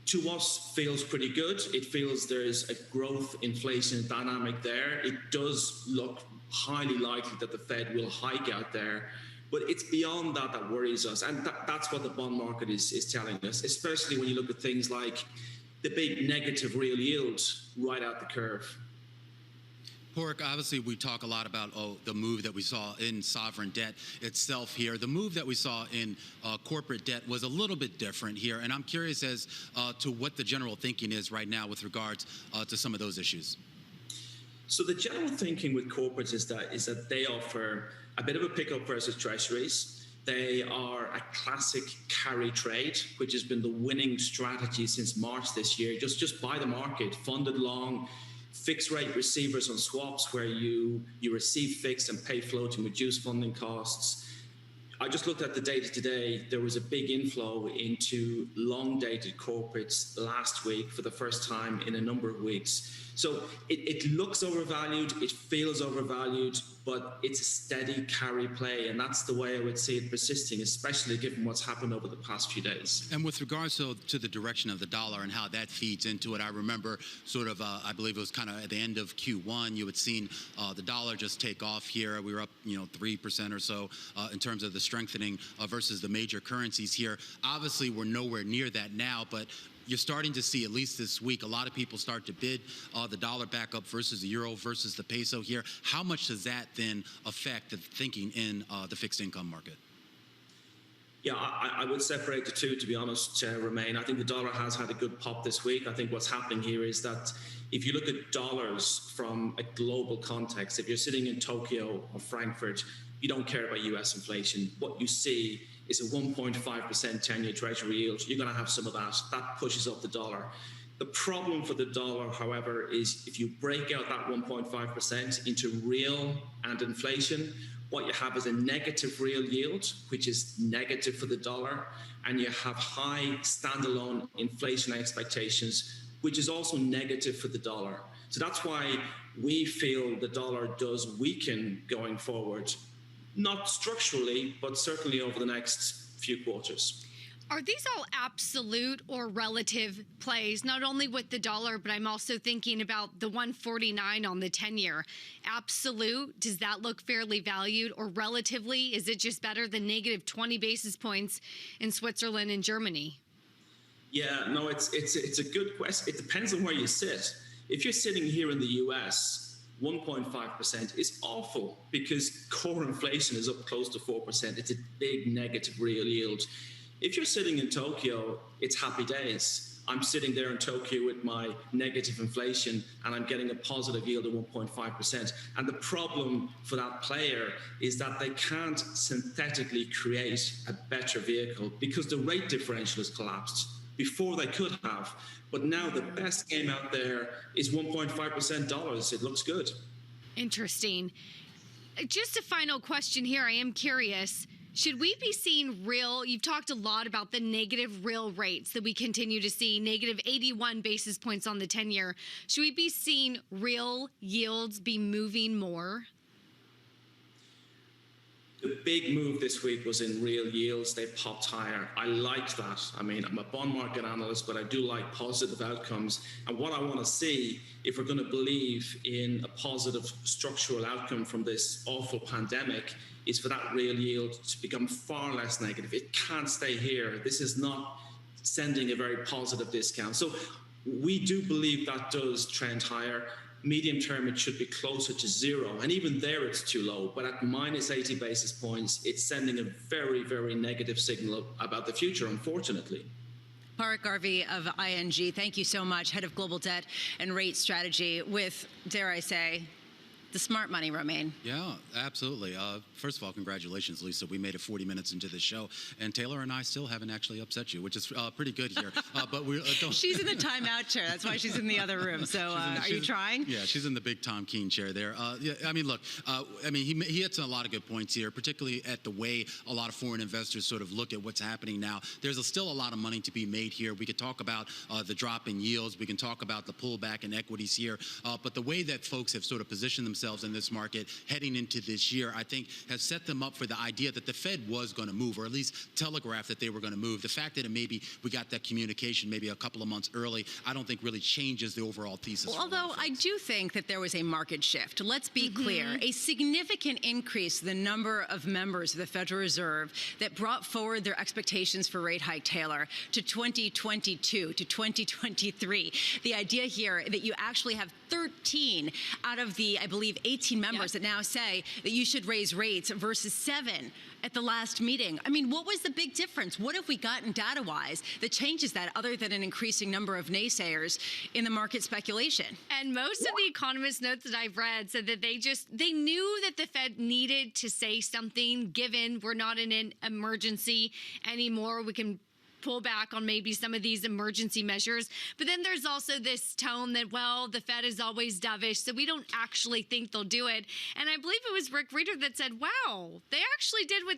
to us feels pretty good. It feels there's a growth inflation dynamic there. It does look highly likely that the Fed will hike out there. But it's beyond that worries us. And that's what the bond market is telling us, especially when you look at things like the big negative real yield right out the curve. Parag, obviously we talk a lot about the move that we saw in sovereign debt itself here. The move that we saw in corporate debt was a little bit different here, and I'm curious as to what the general thinking is right now with regards to some of those issues. So the general thinking with corporates is that they offer a bit of a pickup versus treasuries. They are a classic carry trade, which has been the winning strategy since March this year. Just buy the market, funded long, fixed rate receivers on swaps where you receive fixed and pay float to reduce funding costs. I just looked at the data today. There was a big inflow into long-dated corporates last week for the first time in a number of weeks. So it looks overvalued, it feels overvalued, but it's a steady carry play, and that's the way I would see it persisting, especially given what's happened over the past few days. And with regards to the direction of the dollar and how that feeds into it, I remember sort of, I believe it was kind of at the end of Q1, you had seen the dollar just take off here. We were up, 3% or so in terms of the strengthening versus the major currencies here. Obviously, we're nowhere near that now, but you're starting to see, at least this week, a lot of people start to bid the dollar back up versus the euro versus the peso here. How much does that then affect the thinking in the fixed income market? Yeah, I would separate the two, to be honest, Romain. I think the dollar has had a good pop this week. I think what's happening here is that if you look at dollars from a global context, if you're sitting in Tokyo or Frankfurt, you don't care about US inflation. What you see is a 1.5% 10-year treasury yield. You're going to have some of that. That pushes up the dollar. The problem for the dollar, however, is if you break out that 1.5% into real and inflation, what you have is a negative real yield, which is negative for the dollar, and you have high standalone inflation expectations, which is also negative for the dollar. So that's why we feel the dollar does weaken going forward. Not structurally, but certainly over the next few quarters. Are these all absolute or relative plays, not only with the dollar, but I'm also thinking about the 149 on the 10-year. Absolute, does that look fairly valued, or relatively, is it just better than negative 20 basis points in Switzerland and Germany? Yeah, no, it's a good question. It depends on where you sit. If you're sitting here in the US, 1.5% is awful because core inflation is up close to 4%. It's a big negative real yield. If you're sitting in Tokyo, it's happy days. I'm sitting there in Tokyo with my negative inflation and I'm getting a positive yield of 1.5%. And the problem for that player is that they can't synthetically create a better vehicle because the rate differential has collapsed. Before they could have, but now the best game out there is 1.5% dollars. It looks good. Interesting. Just a final question here. I am curious. Should we be seeing you've talked a lot about the negative real rates that we continue to see, negative 81 basis points on the 10-year. Should we be seeing real yields be moving more? The big move this week was in real yields. They popped higher. I like that. I mean, I'm a bond market analyst, but I do like positive outcomes. And what I want to see, if we're going to believe in a positive structural outcome from this awful pandemic, is for that real yield to become far less negative. It can't stay here. This is not sending a very positive discount. So we do believe that does trend higher. Medium term, it should be closer to zero. And even there, it's too low. But at minus 80 basis points, it's sending a very, very negative signal about the future, unfortunately. Parag Garvey of ING, thank you so much. Head of Global Debt and Rate Strategy with, dare I say, the smart money, Romain. Yeah, absolutely. First of all, congratulations, Lisa. We made it 40 minutes into the show, and Taylor and I still haven't actually upset you, which is pretty good here. But we don't. She's in the timeout chair. That's why she's in the other room. So are you trying? Yeah, she's in the big Tom Keene chair there. Yeah, I mean, look, he hits a lot of good points here, particularly at the way a lot of foreign investors sort of look at what's happening now. There's still a lot of money to be made here. We could talk about the drop in yields. We can talk about the pullback in equities here. But the way that folks have sort of positioned themselves in this market heading into this year, I think, has set them up for the idea that the Fed was going to move, or at least telegraph that they were going to move. The fact that maybe we got that communication maybe a couple of months early, I don't think really changes the overall thesis. Well, although I do think that there was a market shift. Let's be clear. A significant increase in the number of members of the Federal Reserve that brought forward their expectations for rate hike, Taylor, to 2022, to 2023. The idea here that you actually have 13 out of the, I believe, 18 members that now say that you should raise rates versus 7 at the last meeting. I mean, what was the big difference? What have we gotten data-wise that changes that other than an increasing number of naysayers in the market speculation? And most of the economist notes that I've read said that they knew that the Fed needed to say something, given we're not in an emergency anymore. We can pull back on maybe some of these emergency measures. But then there's also this tone that, well, the Fed is always dovish, so we don't actually think they'll do it. And I believe it was Rick Rieder that said, wow, they actually did what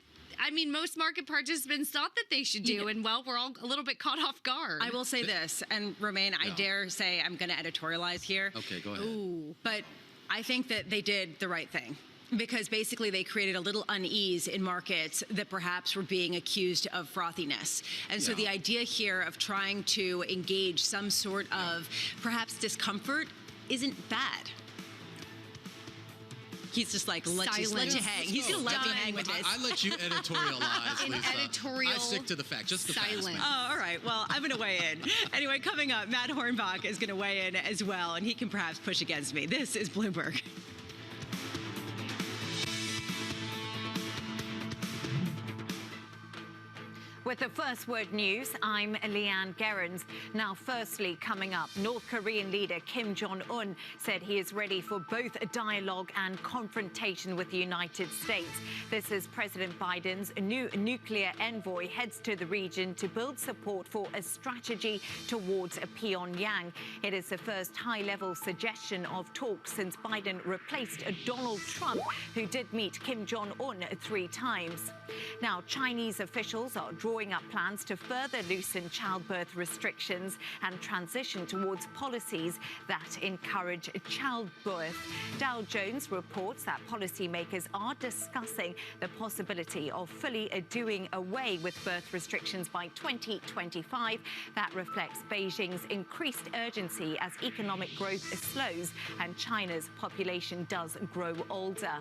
most market participants thought that they should do. And, well, we're all a little bit caught off guard. I will say this, and Romain, I dare say I'm going to editorialize here. Okay, go ahead. Ooh, but I think that they did the right thing, because basically they created a little unease in markets that perhaps were being accused of frothiness. And so the idea here of trying to engage some sort of perhaps discomfort isn't bad. He's just like, let you hang. He's going to let me hang with this. I let you editorialize, Lisa. Editorial I stick to the fact, just the silence. facts. Oh, all right. Well, I'm going to weigh in. Anyway, coming up, Matt Hornbach is going to weigh in as well, and he can perhaps push against me. This is Bloomberg. With the First Word News, I'm Leanne Gerrans. Now, firstly, coming up, North Korean leader Kim Jong-un said he is ready for both a dialogue and confrontation with the United States. This is President Biden's new nuclear envoy heads to the region to build support for a strategy towards Pyongyang. It is the first high-level suggestion of talks since Biden replaced Donald Trump, who did meet Kim Jong-un 3 times. Now, Chinese officials are drawing up plans to further loosen childbirth restrictions and transition towards policies that encourage childbirth. Dow Jones reports that policymakers are discussing the possibility of fully doing away with birth restrictions by 2025. That reflects Beijing's increased urgency as economic growth slows and China's population does grow older.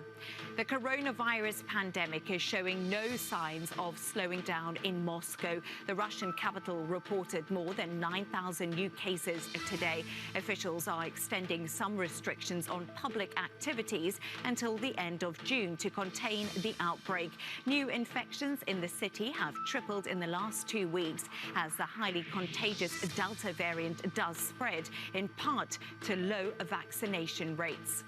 The coronavirus pandemic is showing no signs of slowing down in Moscow. The Russian capital reported more than 9,000 new cases today. Officials are extending some restrictions on public activities until the end of June to contain the outbreak. New infections in the city have tripled in the last 2 weeks as the highly contagious Delta variant does spread, in part to low vaccination rates.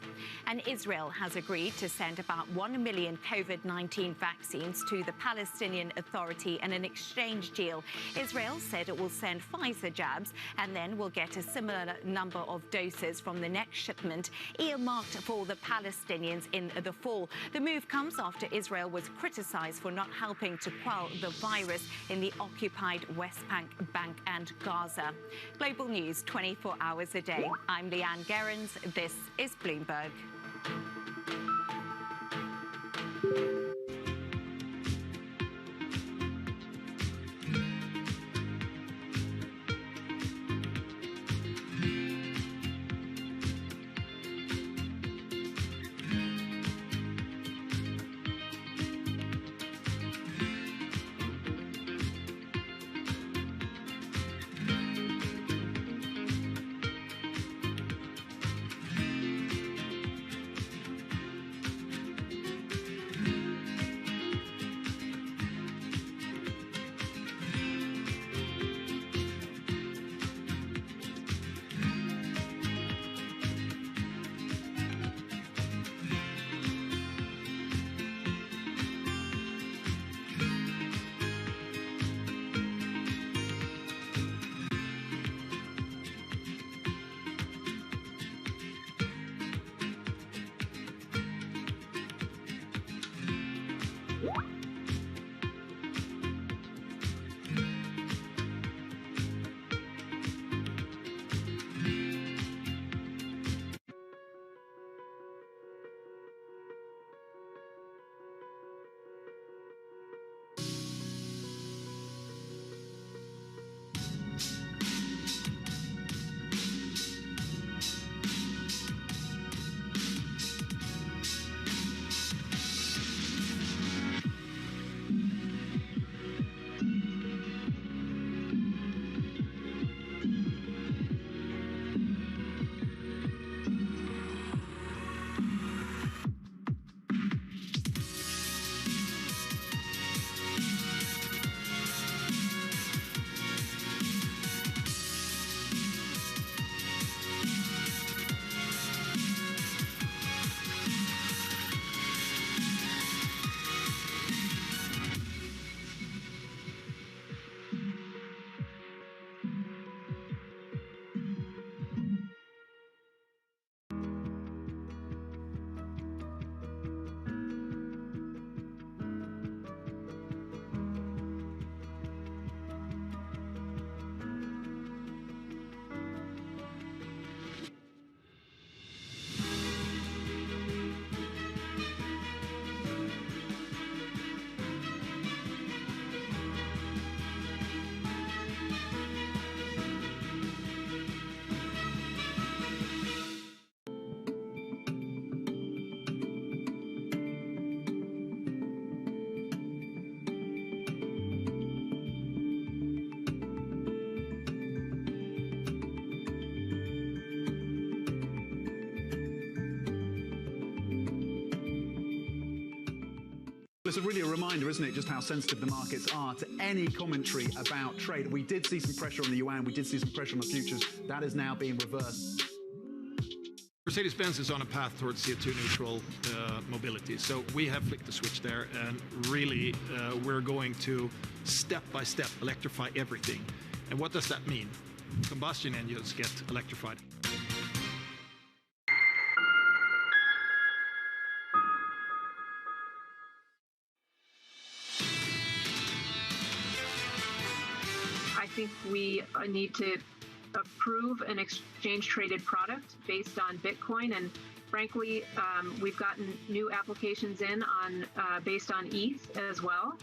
And Israel has agreed to send about 1 million COVID-19 vaccines to the Palestinian Authority in an exchange deal. Israel said it will send Pfizer jabs and then will get a similar number of doses from the next shipment earmarked for the Palestinians in the fall. The move comes after Israel was criticized for not helping to quell the virus in the occupied West Bank and Gaza. Global news 24 hours a day. I'm Leanne Gerrans. This is Bloomberg. It's really a reminder, isn't it, just how sensitive the markets are to any commentary about trade. We did see some pressure on the yuan, we did see some pressure on the futures. That is now being reversed. Mercedes-Benz is on a path towards CO2 neutral mobility. So we have flicked the switch there, and really we're going to step by step electrify everything. And what does that mean? Combustion engines get electrified. I think we need to approve an exchange-traded product based on Bitcoin, and frankly, we've gotten new applications in on based on ETH as well.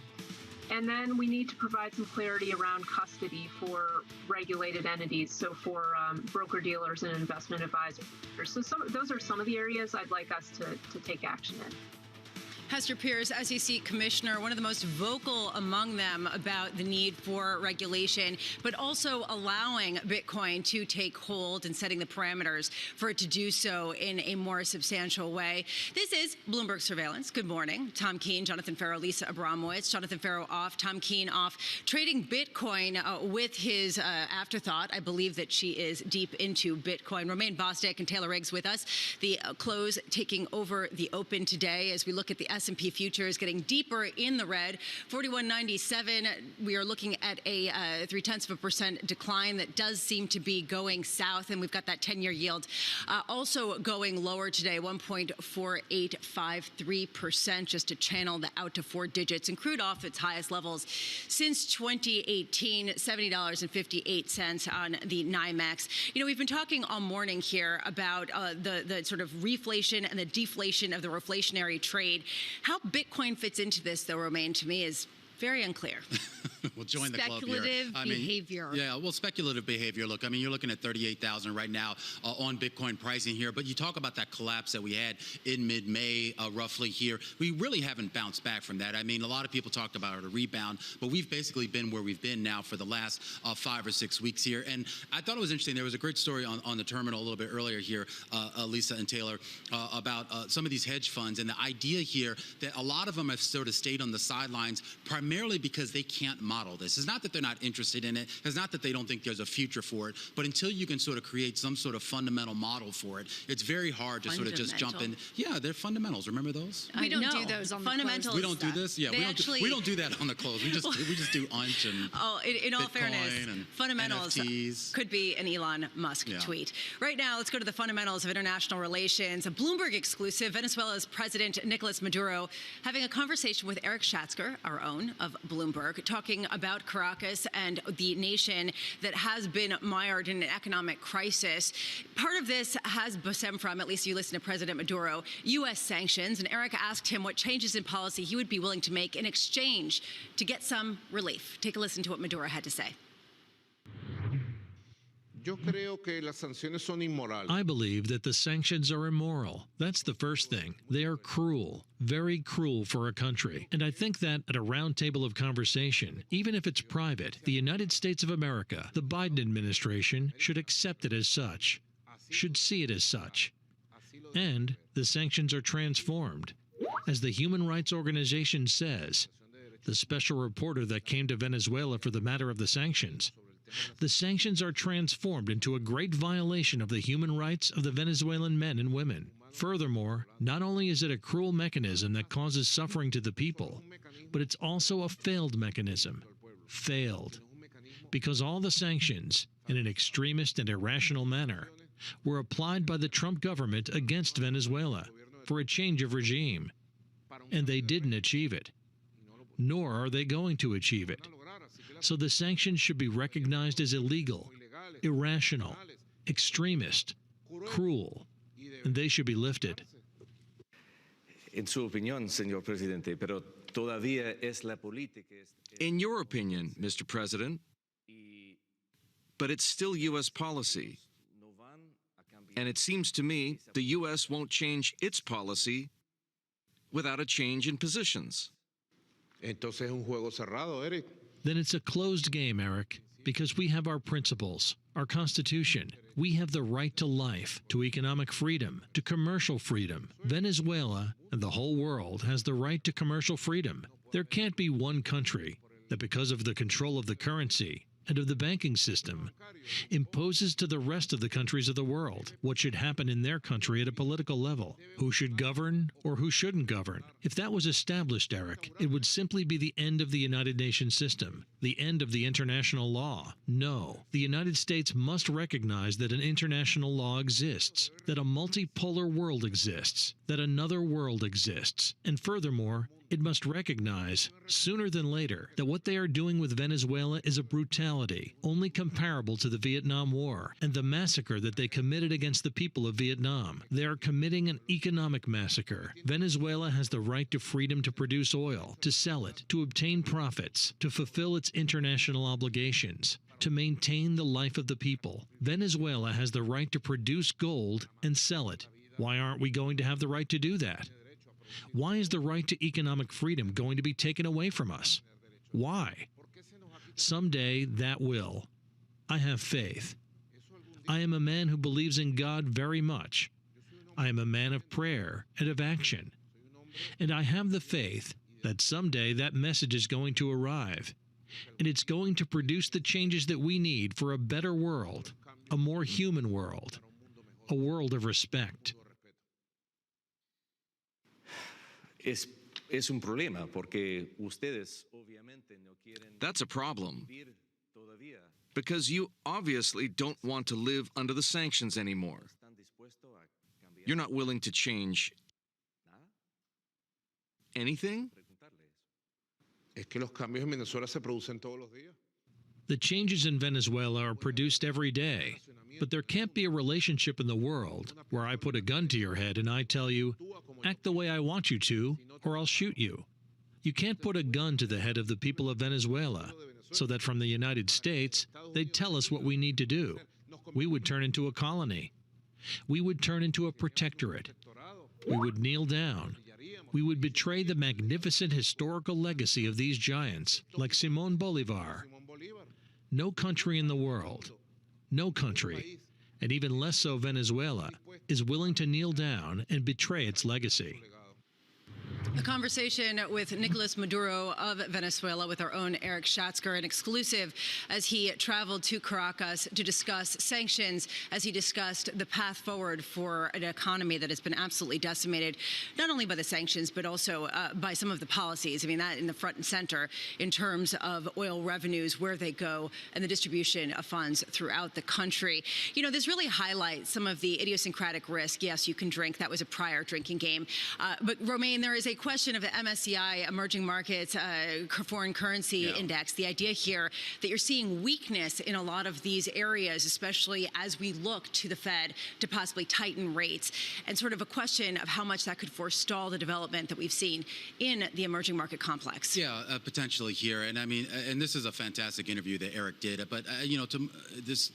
And then we need to provide some clarity around custody for regulated entities, so for broker-dealers and investment advisors. So those are some of the areas I'd like us to take action in. Hester Peirce, SEC Commissioner, one of the most vocal among them about the need for regulation, but also allowing Bitcoin to take hold and setting the parameters for it to do so in a more substantial way. This is Bloomberg Surveillance. Good morning. Tom Keene, Jonathan Ferro, Lisa Abramowitz. Jonathan Ferro off, Tom Keene off. Trading Bitcoin with his afterthought. I believe that she is deep into Bitcoin. Romaine Bostick and Taylor Riggs with us. The close taking over the open today as we look at the S&P futures getting deeper in the red. 41.97. We are looking at a 0.3% decline that does seem to be going south, and we've got that 10-year yield also going lower today, 1.4853%, just to channel the out to 4 digits, and crude off its highest levels since 2018, $70.58 on the NYMEX. You know, we've been talking all morning here about the sort of reflation and the deflation of the reflationary trade. How Bitcoin fits into this, though, Romaine, to me is very unclear. We'll join the club here. Speculative behavior. Yeah, well, speculative behavior. Look, I mean, you're looking at 38,000 right now on Bitcoin pricing here, but you talk about that collapse that we had in mid-May roughly here. We really haven't bounced back from that. I mean, a lot of people talked about a rebound, but we've basically been where we've been now for the last 5 or 6 weeks here. And I thought it was interesting. There was a great story on the terminal a little bit earlier here, Lisa and Taylor, about some of these hedge funds and the idea here that a lot of them have sort of stayed on the sidelines primarily because they can't model this. It's not that they're not interested in it. It's not that they don't think there's a future for it. But until you can sort of create some sort of fundamental model for it, it's very hard to sort of just jump in. Yeah, they're fundamentals. Remember those? We don't do those on fundamentals. We don't do this. Yeah, we don't do that on the close. We just do UNCH and in all Bitcoin fairness, fundamentals NFTs. Could be an Elon Musk tweet. Right now, let's go to the fundamentals of international relations. A Bloomberg exclusive. Venezuela's President Nicolas Maduro having a conversation with Eric Schatzker, our own of Bloomberg, talking about Caracas and the nation that has been mired in an economic crisis. Part of this has stemmed from, at least you listen to President Maduro, U.S. sanctions. And Eric asked him what changes in policy he would be willing to make in exchange to get some relief. Take a listen to what Maduro had to say. I believe that the sanctions are immoral. That's the first thing. They are cruel, very cruel for a country. And I think that at a round table of conversation, even if it's private, the United States of America, the Biden administration, should accept it as such, should see it as such. And the sanctions are transformed. As the Human Rights Organization says, the special reporter that came to Venezuela for the matter of the sanctions are transformed into a great violation of the human rights of the Venezuelan men and women. Furthermore, not only is it a cruel mechanism that causes suffering to the people, but it's also a failed mechanism. Failed. Because all the sanctions, in an extremist and irrational manner, were applied by the Trump government against Venezuela for a change of regime. And they didn't achieve it. Nor are they going to achieve it. So the sanctions should be recognized as illegal, irrational, extremist, cruel, and they should be lifted. En su opinión, señor presidente, pero todavía es la política. In your opinion, Mr. President, but it's still U.S. policy. And it seems to me the U.S. won't change its policy without a change in positions. Entonces es un juego cerrado, Eric. Then it's a closed game, Eric, because we have our principles, our Constitution. We have the right to life, to economic freedom, to commercial freedom. Venezuela and the whole world has the right to commercial freedom. There can't be one country that, because of the control of the currency and of the banking system, imposes to the rest of the countries of the world what should happen in their country at a political level, who should govern or who shouldn't govern. If that was established, Eric, it would simply be the end of the United Nations system, the end of the international law. No, the United States must recognize that an international law exists, that a multipolar world exists, that another world exists, and furthermore, it must recognize, sooner than later, that what they are doing with Venezuela is a brutality only comparable to the Vietnam War and the massacre that they committed against the people of Vietnam. They are committing an economic massacre. Venezuela has the right to freedom to produce oil, to sell it, to obtain profits, to fulfill its international obligations, to maintain the life of the people. Venezuela has the right to produce gold and sell it. Why aren't we going to have the right to do that? Why is the right to economic freedom going to be taken away from us? Why? Someday that will. I have faith. I am a man who believes in God very much. I am a man of prayer and of action. And I have the faith that someday that message is going to arrive. And it's going to produce the changes that we need for a better world, a more human world, a world of respect. es un problema porque ustedes obviamente no quieren. That's a problem. Because you obviously don't want to live under the sanctions anymore. You're not willing to change anything? Es que los cambios en Venezuela se producen todos los días. The changes in Venezuela are produced every day, but there can't be a relationship in the world where I put a gun to your head and I tell you, act the way I want you to, or I'll shoot you. You can't put a gun to the head of the people of Venezuela, so that from the United States, they'd tell us what we need to do. We would turn into a colony. We would turn into a protectorate. We would kneel down. We would betray the magnificent historical legacy of these giants, like Simón Bolívar. No country in the world, no country, and even less so Venezuela, is willing to kneel down and betray its legacy. A conversation with Nicolas Maduro of Venezuela with our own Eric Schatzker, an exclusive as he traveled to Caracas to discuss sanctions, as he discussed the path forward for an economy that has been absolutely decimated, not only by the sanctions, but also by some of the policies. I mean, that in the front and center in terms of oil revenues, where they go, and the distribution of funds throughout the country. You know, this really highlights some of the idiosyncratic risk. Yes, you can drink. That was a prior drinking game. But Romain, there is a question of the MSCI Emerging Markets Foreign Currency Index. The idea here that you're seeing weakness in a lot of these areas, especially as we look to the Fed to possibly tighten rates, and sort of a question of how much that could forestall the development that we've seen in the emerging market complex. Yeah, potentially here. And I mean, and this is a fantastic interview that Eric did. But, you know, to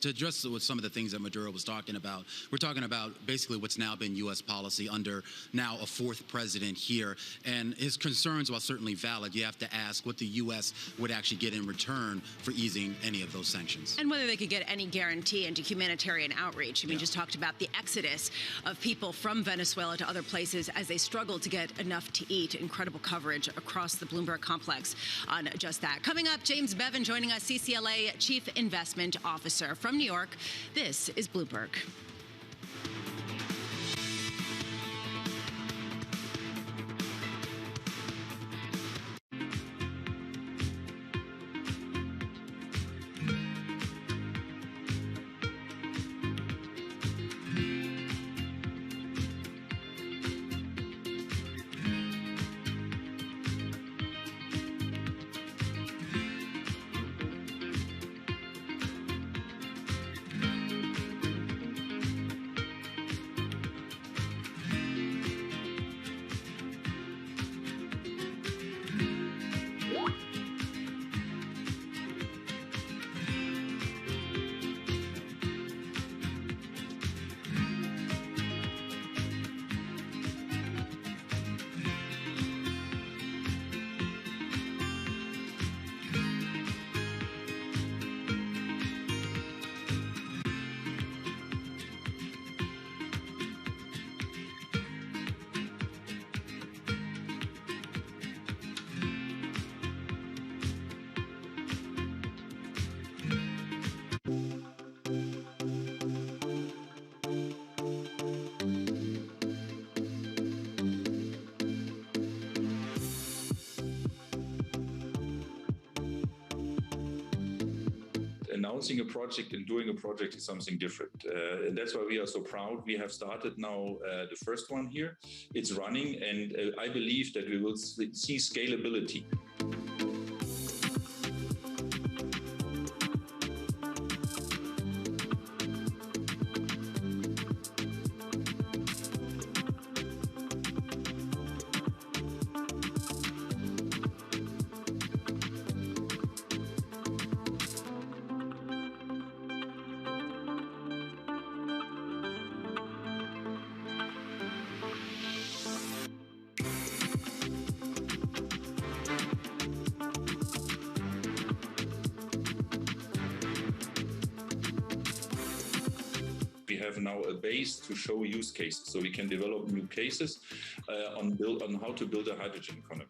address with some of the things that Maduro was talking about, we're talking about basically what's now been U.S. policy under now a fourth president here. And his concerns, while certainly valid, you have to ask what the U.S. would actually get in return for easing any of those sanctions. And whether they could get any guarantee into humanitarian outreach. I mean, just talked about the exodus of people from Venezuela to other places as they struggle to get enough to eat. Incredible coverage across the Bloomberg complex on just that. Coming up, James Bevan joining us, CCLA Chief Investment Officer from New York. This is Bloomberg. Announcing a project and doing a project is something different. And that's why we are so proud. We have started now the first one here. It's running, and I believe that we will see scalability. Have now a base to show use cases, so we can develop new cases on how to build a hydrogen economy.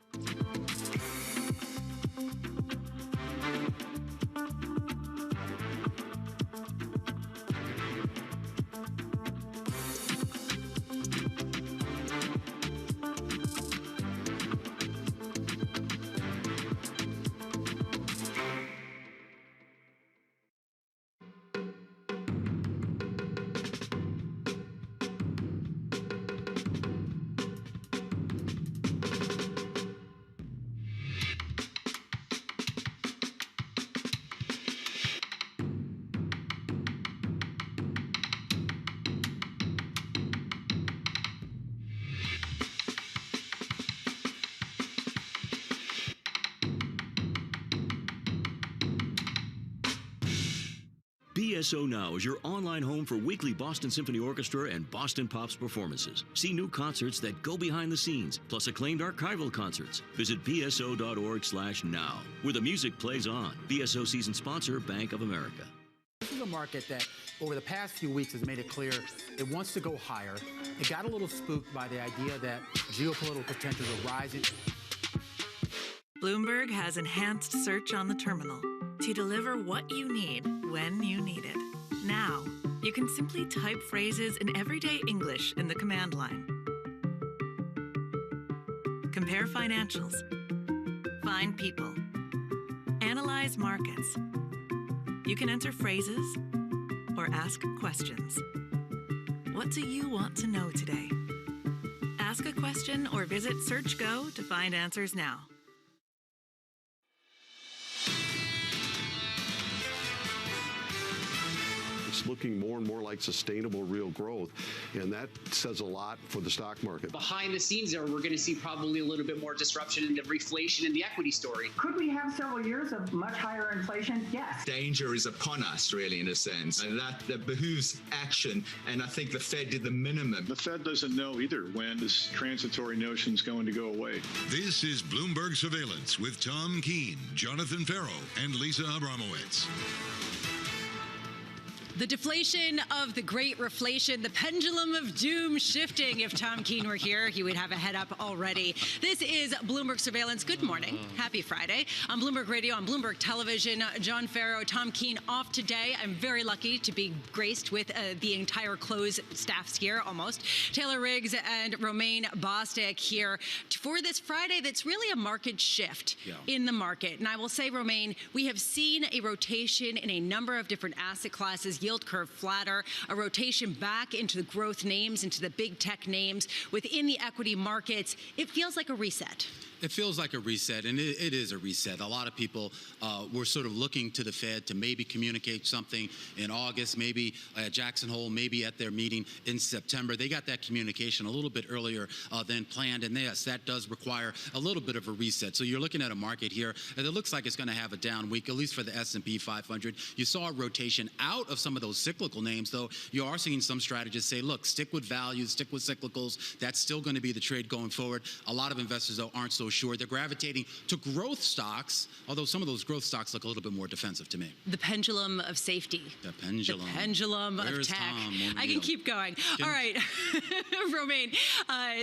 BSO Now is your online home for weekly Boston Symphony Orchestra and Boston Pops performances. See new concerts that go behind the scenes, plus acclaimed archival concerts. Visit bso.org/now, where the music plays on. BSO season sponsor, Bank of America. This is a market that, over the past few weeks, has made it clear it wants to go higher. It got a little spooked by the idea that geopolitical tensions are rising. Bloomberg has enhanced search on the terminal to deliver what you need when you need it. Now, you can simply type phrases in everyday English in the command line. Compare financials. Find people. Analyze markets. You can enter phrases or ask questions. What do you want to know today? Ask a question or visit SearchGo to find answers now. It's looking more and more like sustainable real growth, and that says a lot for the stock market. Behind the scenes there, we're going to see probably a little bit more disruption in the reflation in the equity story. Could we have several years of much higher inflation? Yes. Danger is upon us, really, in a sense, and that behooves action, and I think the Fed did the minimum. The Fed doesn't know either when this transitory notion is going to go away. This is Bloomberg Surveillance with Tom Keene, Jonathan Ferro, and Lisa Abramowitz. The deflation of the great reflation, the pendulum of doom shifting. If Tom Keene were here, he would have a head up already. This is Bloomberg Surveillance. Good morning. Happy Friday. On Bloomberg Radio, on Bloomberg Television, John Ferro, Tom Keene off today. I'm very lucky to be graced with the entire close staffs here, almost. Taylor Riggs and Romaine Bostick here for this Friday that's really a market shift in the market. And I will say, Romaine, we have seen a rotation in a number of different asset classes, yield curve flatter, a rotation back into the growth names, into the big tech names. Within the equity markets, it feels like a reset. It feels like a reset, and it is a reset. A lot of people were sort of looking to the Fed to maybe communicate something in August, maybe at Jackson Hole, maybe at their meeting in September. They got that communication a little bit earlier than planned, and yes, that does require a little bit of a reset. So you're looking at a market here that it looks like it's going to have a down week, at least for the S&P 500. You saw a rotation out of some of those cyclical names, though. You are seeing some strategists say, look, stick with values, stick with cyclicals. That's still going to be the trade going forward. A lot of investors, though, aren't so sure. They're gravitating to growth stocks, although some of those growth stocks look a little bit more defensive to me. The pendulum of safety. The pendulum. The pendulum of tech. I can keep going. All right, Romaine,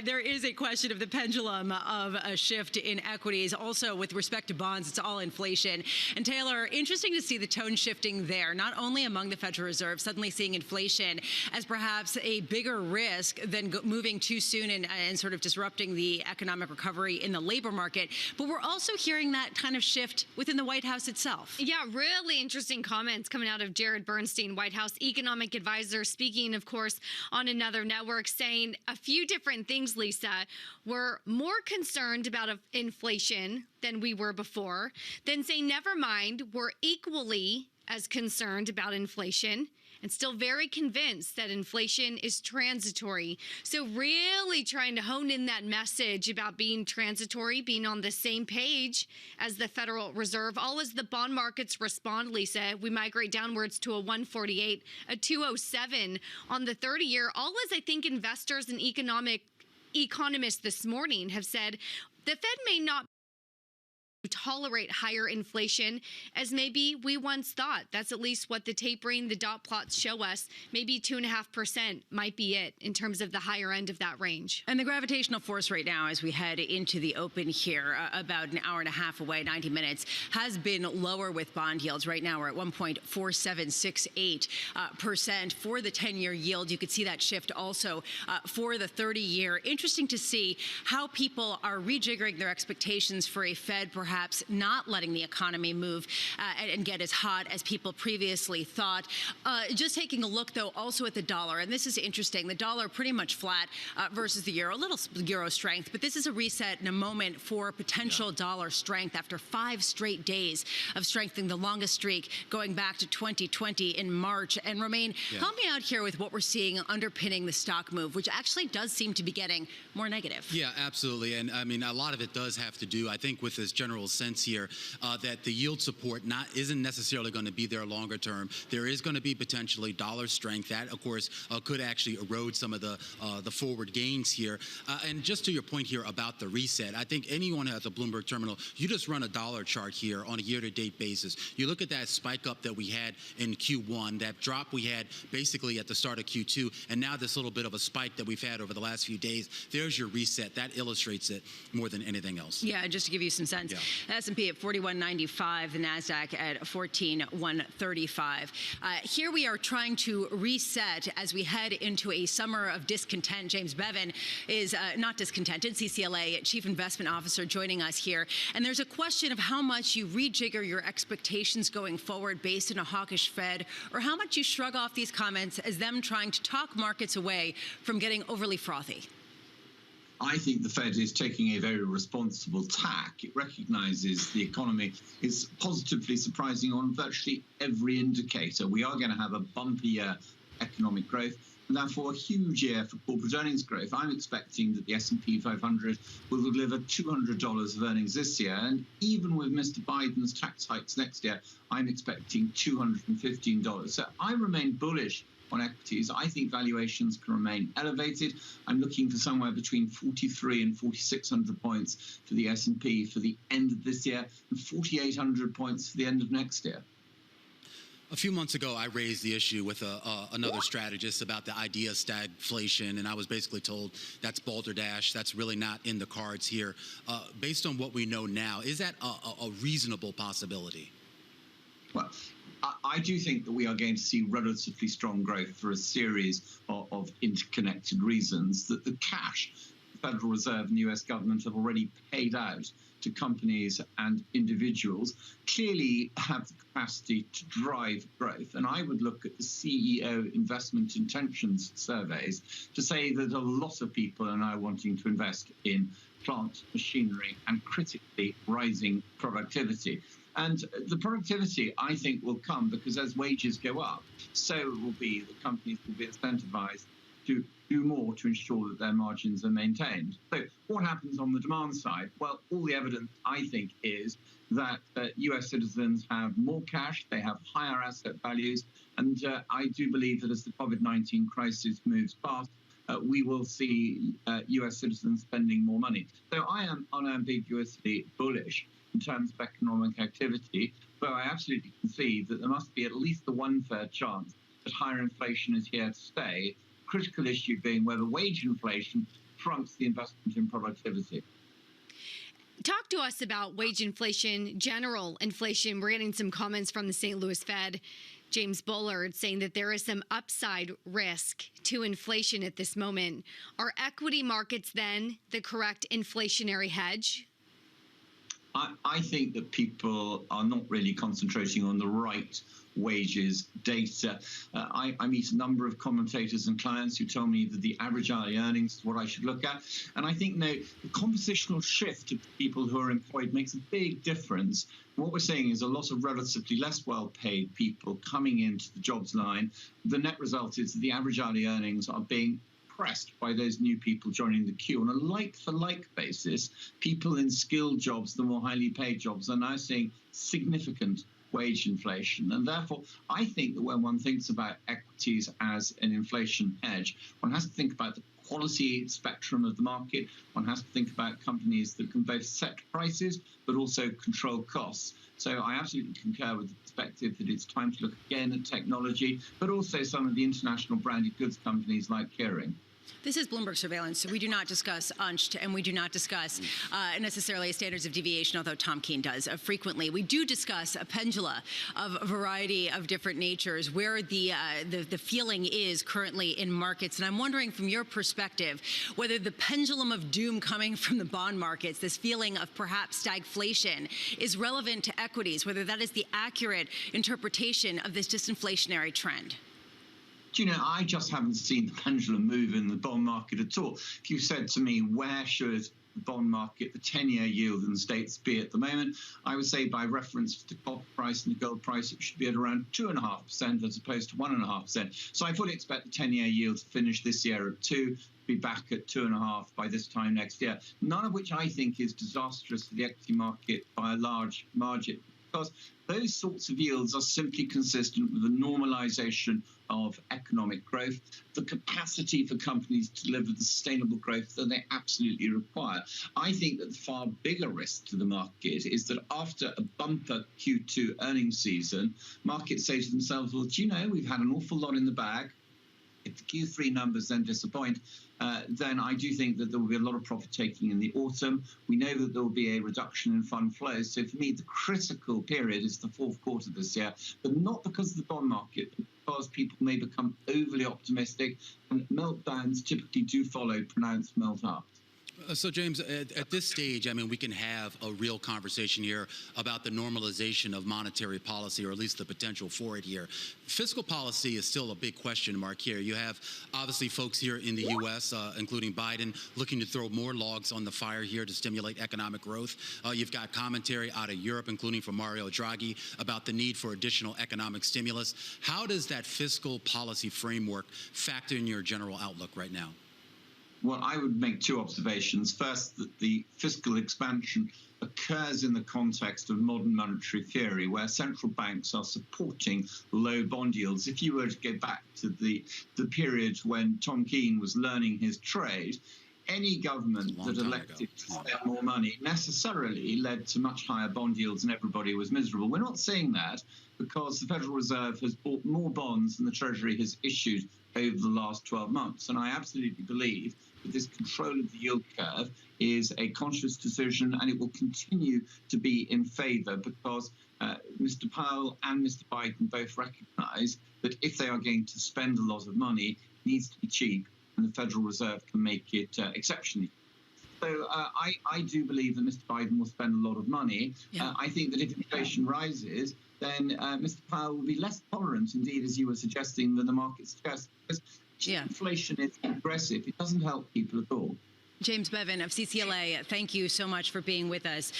there is a question of the pendulum of a shift in equities. Also, with respect to bonds, it's all inflation. And Taylor, interesting to see the tone shifting there, not only among the Federal Reserve, suddenly seeing inflation as perhaps a bigger risk than moving too soon and sort of disrupting the economic recovery in the labor market. But we're also hearing that kind of shift within the White House itself. Yeah, really interesting comments coming out of Jared Bernstein, White House economic advisor, speaking, of course, on another network, saying a few different things, Lisa. We're more concerned about inflation than we were before, then saying, never mind, we're equally as concerned about inflation and still very convinced that inflation is transitory. So really trying to hone in that message about being transitory, being on the same page as the Federal Reserve. All as the bond markets respond, Lisa, we migrate downwards to a 148, a 207 on the 30-year. All as I think investors and economists this morning have said, the Fed may not tolerate higher inflation as maybe we once thought. That's at least what the tapering, the dot plots show us. Maybe 2.5% might be it in terms of the higher end of that range. And the gravitational force right now as we head into the open here, about an hour and a half away, 90 minutes, has been lower with bond yields. Right now we're at 1.4768% for the 10-year yield. You could see that shift also for the 30-year. Interesting to see how people are rejiggering their expectations for a Fed perhaps perhaps not letting the economy move and get as hot as people previously thought. Just taking a look, though, also at the dollar, and this is interesting. The dollar pretty much flat versus the euro, a little euro strength, but this is a reset in a moment for potential dollar strength after 5 straight days of strengthening, the longest streak going back to 2020 in March. And Romain, help me out here with what we're seeing underpinning the stock move, which actually does seem to be getting more negative. Yeah, absolutely. And I mean, a lot of it does have to do, I think, with this general sense here that the yield support isn't necessarily going to be there longer term. There is going to be potentially dollar strength. That, of course, could actually erode some of the forward gains here. And just to your point here about the reset, I think anyone at the Bloomberg terminal, you just run a dollar chart here on a year-to-date basis. You look at that spike up that we had in Q1, that drop we had basically at the start of Q2, and now this little bit of a spike that we've had over the last few days. There's your reset. That illustrates it more than anything else. Yeah, just to give you some sense, S&P at 41.95, the NASDAQ at 14.135. Here we are trying to reset as we head into a summer of discontent. James Bevan is not discontented, CCLA Chief Investment Officer, joining us here. And there's a question of how much you rejigger your expectations going forward based on a hawkish Fed, or how much you shrug off these comments as them trying to talk markets away from getting overly frothy. I think the Fed is taking a very responsible tack. It recognizes the economy is positively surprising on virtually every indicator. We are going to have a bumpier economic growth, and therefore a huge year for corporate earnings growth. I'm expecting that the S&P 500 will deliver $200 of earnings this year, and even with Mr. Biden's tax hikes next year, I'm expecting $215. So I remain bullish on equities. I think valuations can remain elevated. I'm looking for somewhere between 4,300 and 4,600 points for the S&P for the end of this year, and 4,800 points for the end of next year. A few months ago, I raised the issue with another strategist about the idea of stagflation, and I was basically told that's balderdash. That's really not in the cards here. Based on what we know now, is that a reasonable possibility? Well, I do think that we are going to see relatively strong growth for a series of interconnected reasons. That the cash the Federal Reserve and the US government have already paid out to companies and individuals clearly have the capacity to drive growth. And I would look at the CEO investment intentions surveys to say that a lot of people are now wanting to invest in plant machinery and critically rising productivity. And the productivity, I think, will come because as wages go up, so it will be that companies will be incentivized to do more to ensure that their margins are maintained. So what happens on the demand side? Well, all the evidence, I think, is that US citizens have more cash, they have higher asset values, and I do believe that as the COVID-19 crisis moves past, we will see US citizens spending more money. So I am unambiguously bullish in terms of economic activity, but I absolutely concede that there must be at least a 1/3 chance that higher inflation is here to stay. Critical issue being whether wage inflation trumps the investment in productivity. Talk to us about wage inflation, general inflation. We're getting some comments from the St. Louis Fed, James Bullard, saying that there is some upside risk to inflation at this moment. Are equity markets then the correct inflationary hedge? I think that people are not really concentrating on the right wages data. I meet a number of commentators and clients who tell me that the average hourly earnings is what I should look at. And I think the compositional shift of people who are employed makes a big difference. What we're seeing is a lot of relatively less well-paid people coming into the jobs line. The net result is that the average hourly earnings are being pressed by those new people joining the queue. On a like-for-like basis, people in skilled jobs, the more highly paid jobs, are now seeing significant wage inflation. And therefore, I think that when one thinks about equities as an inflation hedge, one has to think about the quality spectrum of the market. One has to think about companies that can both set prices but also control costs. So I absolutely concur with the perspective that it's time to look again at technology, but also some of the international branded goods companies like Kering. This is Bloomberg Surveillance, so we do not discuss UNCHD, and we do not discuss necessarily standards of deviation, although Tom Keene does frequently. We do discuss a pendula of a variety of different natures, where the feeling is currently in markets. And I'm wondering, from your perspective, whether the pendulum of doom coming from the bond markets, this feeling of perhaps stagflation, is relevant to equities, whether that is the accurate interpretation of this disinflationary trend. Do you know, I just haven't seen the pendulum move in the bond market at all. If you said to me, where should the bond market, the 10-year yield in the States be at the moment, I would say by reference to the copper price and the gold price, it should be at around 2.5% as opposed to 1.5%. So I fully expect the 10-year yield to finish this year at 2, be back at 2.5 by this time next year, none of which I think is disastrous for the equity market by a large margin, because those sorts of yields are simply consistent with the normalization of economic growth, the capacity for companies to deliver the sustainable growth that they absolutely require. I think that the far bigger risk to the market is that after a bumper Q2 earnings season, markets say to themselves, well, do you know, we've had an awful lot in the bag. If the Q3 numbers then disappoint, then I do think that there will be a lot of profit taking in the autumn. We know that there will be a reduction in fund flows. So for me, the critical period is the fourth quarter this year, but not because of the bond market, but because people may become overly optimistic, and meltdowns typically do follow pronounced melt-ups. So, James, at this stage, I mean, we can have a real conversation here about the normalization of monetary policy, or at least the potential for it here. Fiscal policy is still a big question mark here. You have, obviously, folks here in the U.S., including Biden, looking to throw more logs on the fire here to stimulate economic growth. You've got commentary out of Europe, including from Mario Draghi, about the need for additional economic stimulus. How does that fiscal policy framework factor in your general outlook right now? Well, I would make two observations. First, that the fiscal expansion occurs in the context of modern monetary theory, where central banks are supporting low bond yields. If you were to go back to the period when Tom Keene was learning his trade, any government that elected to spend more money necessarily led to much higher bond yields, and everybody was miserable. We're not seeing that because the Federal Reserve has bought more bonds than the Treasury has issued over the last 12 months. And I absolutely believe that this control of the yield curve is a conscious decision, and it will continue to be in favor because Mr. Powell and Mr. Biden both recognize that if they are going to spend a lot of money, it needs to be cheap, and the Federal Reserve can make it exceptionally. So I do believe that Mr. Biden will spend a lot of money. Yeah. I think that if inflation rises, then Mr. Powell will be less tolerant, indeed, as you were suggesting, than the market suggests. Because inflation is aggressive. It doesn't help people at all. James Bevan of CCLA, thank you so much for being with us.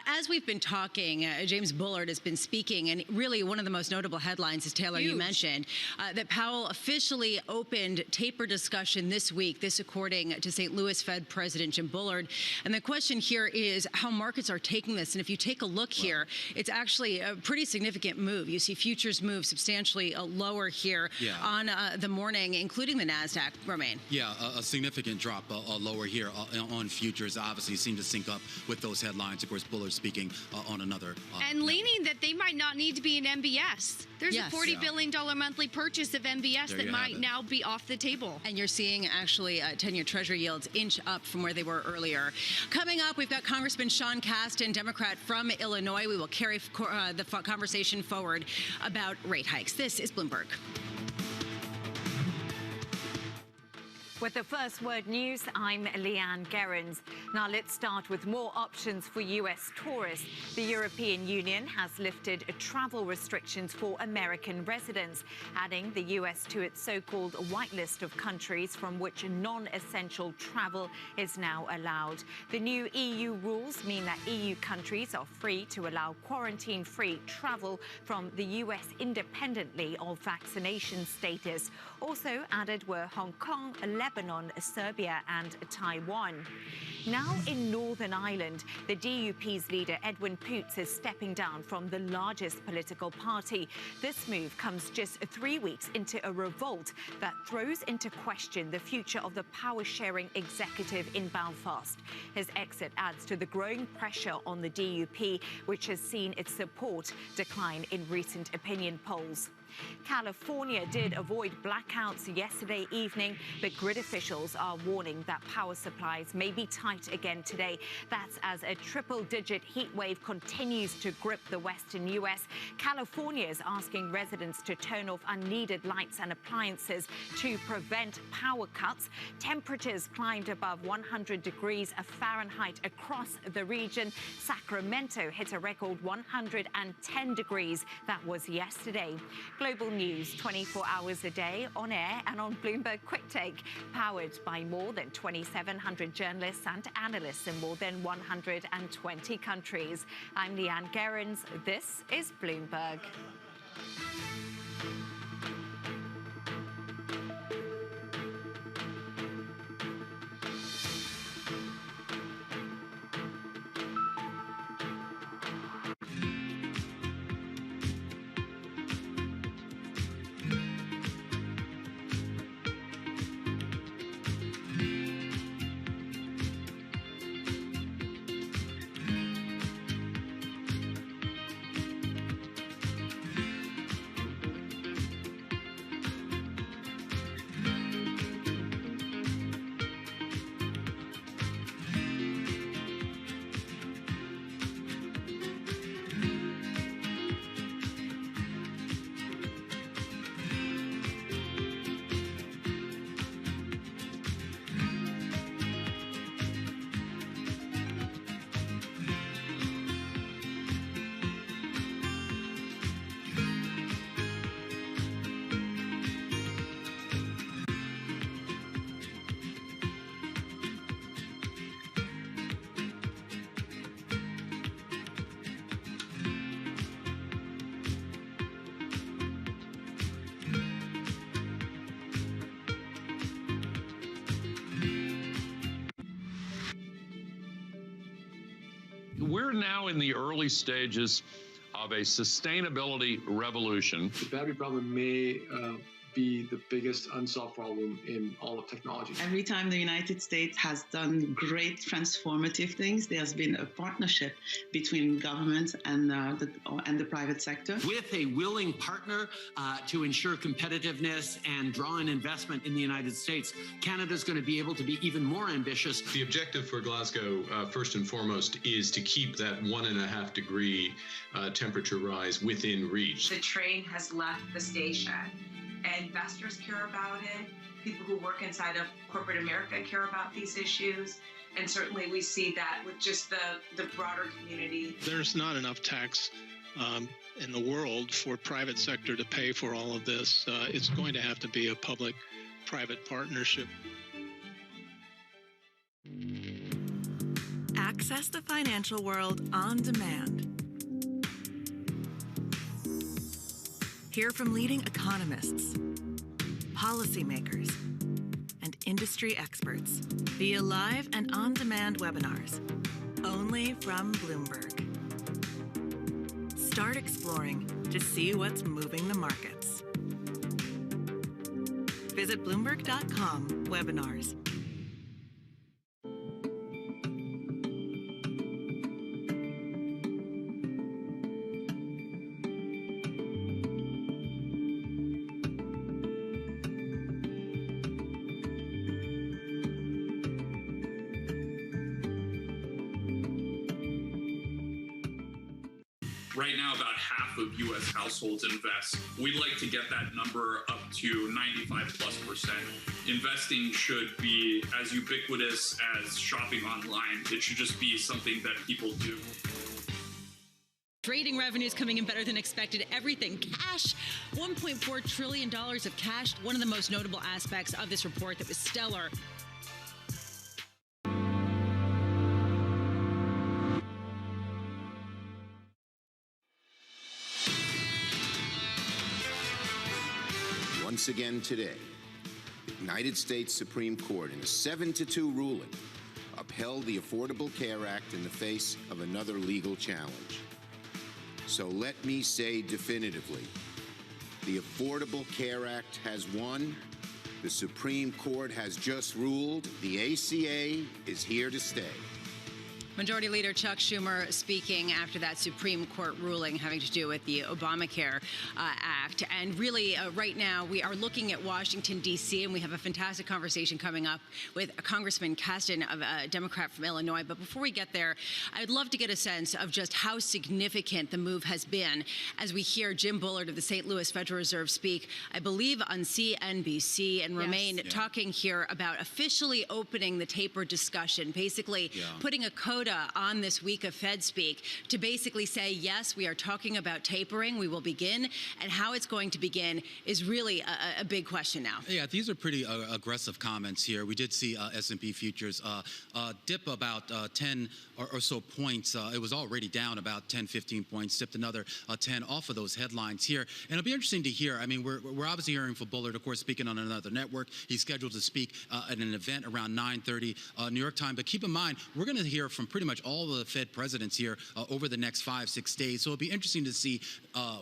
As we've been talking, James Bullard has been speaking, and really one of the most notable headlines, as Taylor, you mentioned, that Powell officially opened taper discussion this week, this according to St. Louis Fed President Jim Bullard. And the question here is how markets are taking this. And if you take a look here, it's actually a pretty significant move. You see futures move substantially lower here on the morning, including the NASDAQ, Romain. Yeah, a significant drop lower here. On futures, obviously seem to sync up with those headlines. Of course, Bullard speaking on another. And leaning that they might not need to be an MBS. There's a $40 billion monthly purchase of MBS that might now be off the table. And you're seeing actually 10-year Treasury yields inch up from where they were earlier. Coming up, we've got Congressman Sean Casten, Democrat from Illinois. We will carry the conversation forward about rate hikes. This is Bloomberg. With the First Word News, I'm Leanne Gerrans. Now let's start with more options for U.S. tourists. The European Union has lifted travel restrictions for American residents, adding the U.S. to its so-called whitelist of countries from which non-essential travel is now allowed. The new EU rules mean that EU countries are free to allow quarantine-free travel from the U.S. independently of vaccination status. Also added were Hong Kong, Lebanon, Serbia and Taiwan. Now in Northern Ireland, the DUP's leader Edwin Poots is stepping down from the largest political party. This move comes just 3 weeks into a revolt that throws into question the future of the power-sharing executive in Belfast. His exit adds to the growing pressure on the DUP, which has seen its support decline in recent opinion polls. California did avoid blackouts yesterday evening, but grid officials are warning that power supplies may be tight again today. That's as a triple-digit heat wave continues to grip the western U.S. California is asking residents to turn off unneeded lights and appliances to prevent power cuts. Temperatures climbed above 100 degrees Fahrenheit across the region. Sacramento hit a record 110 degrees. That was yesterday. Global news 24 hours a day on air and on Bloomberg Quick Take, powered by more than 2,700 journalists and analysts in more than 120 countries. I'm Leanne Gerrans. This is Bloomberg. We're now in the early stages of a sustainability revolution. The battery problem may be the biggest unsolved problem in all of technology. Every time the United States has done great transformative things, there's been a partnership between government and the private sector. With a willing partner to ensure competitiveness and draw in investment in the United States, Canada's going to be able to be even more ambitious. The objective for Glasgow, first and foremost, is to keep that 1.5 degree temperature rise within reach. The train has left the station. Investors care about it. People who work inside of corporate America care about these issues. And certainly we see that with just the broader community. There's not enough tax in the world for private sector to pay for all of this. It's going to have to be a public-private partnership. Access the financial world on demand. Hear from leading economists, policymakers, and industry experts via live and on-demand webinars, only from Bloomberg. Start exploring to see what's moving the markets. Visit Bloomberg.com/webinars. Right now, about half of U.S. households invest. We'd like to get that number up to 95+%. Investing should be as ubiquitous as shopping online. It should just be something that people do. Trading revenues coming in better than expected. Everything cash, $1.4 trillion of cash. One of the most notable aspects of this report that was stellar. Once again today, the United States Supreme Court, in a 7-2 ruling, upheld the Affordable Care Act in the face of another legal challenge. So let me say definitively, the Affordable Care Act has won. The Supreme Court has just ruled the ACA is here to stay. Majority Leader Chuck Schumer speaking after that Supreme Court ruling having to do with the Obamacare Act. And really, right now, we are looking at Washington, D.C., and we have a fantastic conversation coming up with Congressman Casten, a Democrat from Illinois. But before we get there, I'd love to get a sense of just how significant the move has been as we hear Jim Bullard of the St. Louis Federal Reserve speak, I believe, on CNBC, and remain talking here about officially opening the taper discussion, basically putting a coda on this week of Fed speak to basically say, yes, we are talking about tapering. We will begin. And how it's going to begin is really a big question now. Yeah, these are pretty aggressive comments here. We did see S&P futures dip about 10 or so points. It was already down about 10, 15 points, dipped another 10 off of those headlines here. And it'll be interesting to hear. I mean, we're obviously hearing from Bullard, of course, speaking on another network. He's scheduled to speak at an event around 9:30 New York time. But keep in mind, we're going to hear from pretty much all the Fed presidents here over the next 5-6 days. So it'll be interesting to see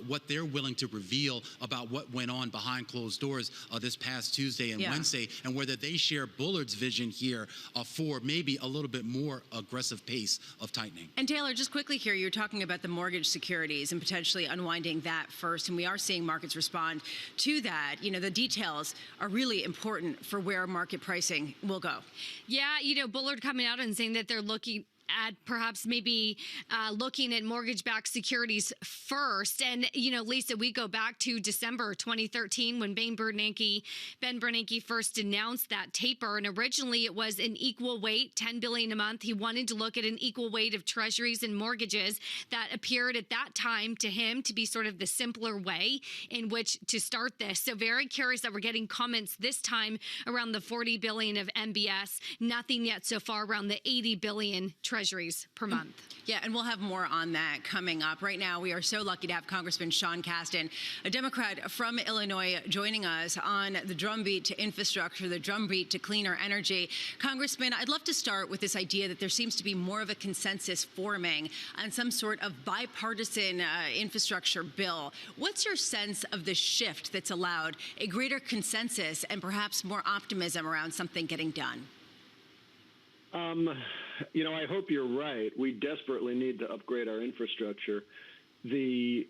what they're willing to reveal about what went on behind closed doors this past Tuesday and Wednesday, and whether they share Bullard's vision here for maybe a little bit more aggressive pace of tightening. And Taylor, just quickly here, you're talking about the mortgage securities and potentially unwinding that first, and we are seeing markets respond to that. You know, the details are really important for where market pricing will go. Yeah, you know, Bullard coming out and saying that they're looking at perhaps maybe looking at mortgage-backed securities first. And, you know, Lisa, we go back to December 2013 when Ben Bernanke first announced that taper. And originally it was an equal weight, $10 billion a month. He wanted to look at an equal weight of treasuries and mortgages. That appeared at that time to him to be sort of the simpler way in which to start this. So very curious that we're getting comments this time around the $40 billion of MBS. Nothing yet so far around the $80 billion treasuries per month. Yeah, and we'll have more on that coming up. Right now, we are so lucky to have Congressman Sean Casten, a Democrat from Illinois, joining us on the drumbeat to infrastructure, the drumbeat to cleaner energy. Congressman, I'd love to start with this idea that there seems to be more of a consensus forming on some sort of bipartisan infrastructure bill. What's your sense of the shift that's allowed a greater consensus and perhaps more optimism around something getting done? You know, I hope you're right. We desperately need to upgrade our infrastructure. I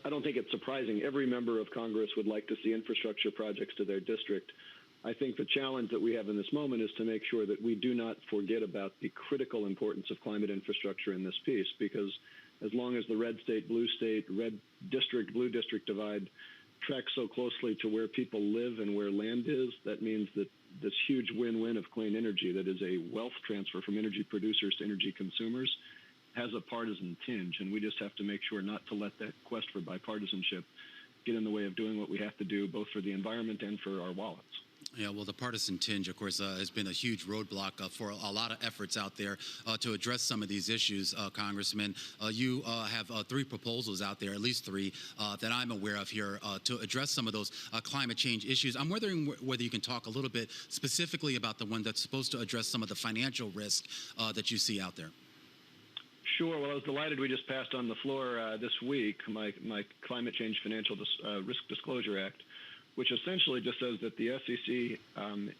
don't think it's surprising. Every member of Congress would like to see infrastructure projects to their district. I think the challenge that we have in this moment is to make sure that we do not forget about the critical importance of climate infrastructure in this piece, because as long as the red state, blue district, blue district divide tracks so closely to where people live and where land is, that means that this huge win-win of clean energy that is a wealth transfer from energy producers to energy consumers has a partisan tinge, and we just have to make sure not to let that quest for bipartisanship get in the way of doing what we have to do, both for the environment and for our wallets. Yeah, well, the partisan tinge, of course, has been a huge roadblock for a lot of efforts out there to address some of these issues, Congressman. You have 3 proposals out there, at least 3, that I'm aware of here to address some of those climate change issues. I'm wondering whether you can talk a little bit specifically about the one that's supposed to address some of the financial risk that you see out there. Sure. Well, I was delighted we just passed on the floor this week my Climate Change Financial Risk Disclosure Act, which essentially just says that the SEC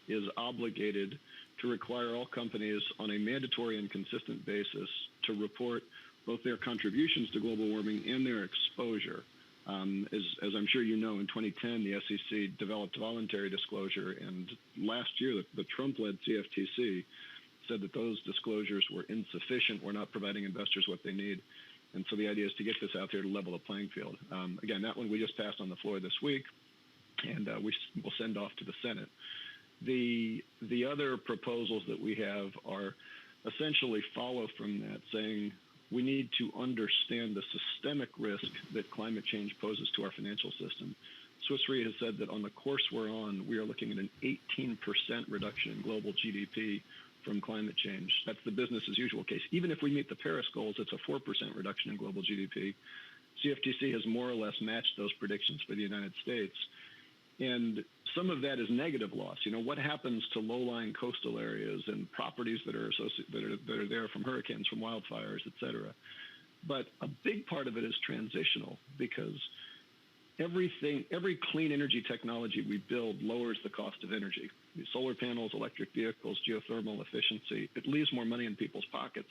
is obligated to require all companies on a mandatory and consistent basis to report both their contributions to global warming and their exposure. As I'm sure you know, in 2010, the SEC developed voluntary disclosure, and last year, the Trump-led CFTC said that those disclosures were insufficient, were not providing investors what they need. And so the idea is to get this out there to level the playing field. Again, that one we just passed on the floor this week, and we will send off to the Senate. The other proposals that we have are essentially follow from that, saying we need to understand the systemic risk that climate change poses to our financial system. Swiss Re has said that on the course we're on, we are looking at an 18% reduction in global GDP from climate change. That's the business as usual case. Even if we meet the Paris goals, it's a 4% reduction in global GDP. CFTC has more or less matched those predictions for the United States. And some of that is negative loss. You know, what happens to low-lying coastal areas and properties that are there from hurricanes, from wildfires, et cetera. But a big part of it is transitional, because every clean energy technology we build lowers the cost of energy. Solar panels, electric vehicles, geothermal efficiency, it leaves more money in people's pockets.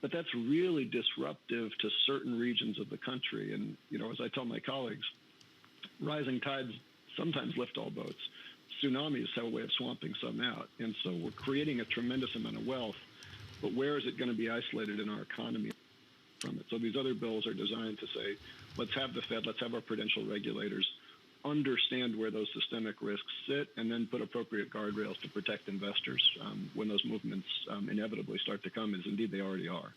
But that's really disruptive to certain regions of the country. And, as I tell my colleagues, rising tides sometimes lift all boats. Tsunamis have a way of swamping some out. And so we're creating a tremendous amount of wealth, but where is it going to be isolated in our economy from it? So these other bills are designed to say, let's have the Fed, let's have our prudential regulators understand where those systemic risks sit, and then put appropriate guardrails to protect investors when those movements inevitably start to come, as indeed they already are.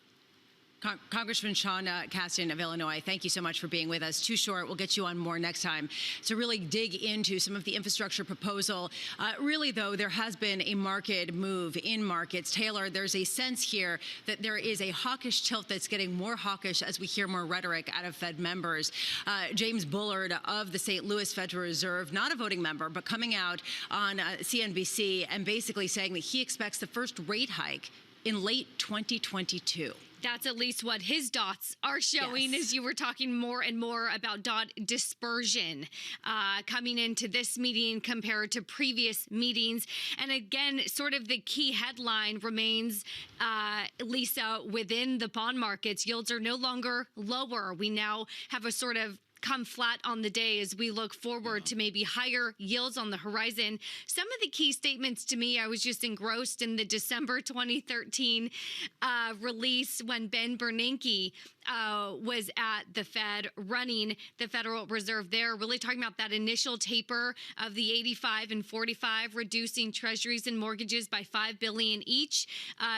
Congressman Sean Casten of Illinois, thank you so much for being with us. Too short. We'll get you on more next time to really dig into some of the infrastructure proposal. Really, though, there has been a market move in markets. Taylor, there's a sense here that there is a hawkish tilt that's getting more hawkish as we hear more rhetoric out of Fed members. James Bullard of the St. Louis Federal Reserve, not a voting member, but coming out on CNBC and basically saying that he expects the first rate hike in late 2022. That's at least what his dots are showing, as you were talking more and more about dot dispersion coming into this meeting compared to previous meetings. And again, sort of the key headline remains, Lisa, within the bond markets, yields are no longer lower. We now have a sort of come flat on the day as we look forward to maybe higher yields on the horizon. Some of the key statements to me, I was just engrossed in the December 2013 release when Ben Bernanke was at the Fed running the Federal Reserve there, really talking about that initial taper of the 85 and 45, reducing treasuries and mortgages by $5 billion each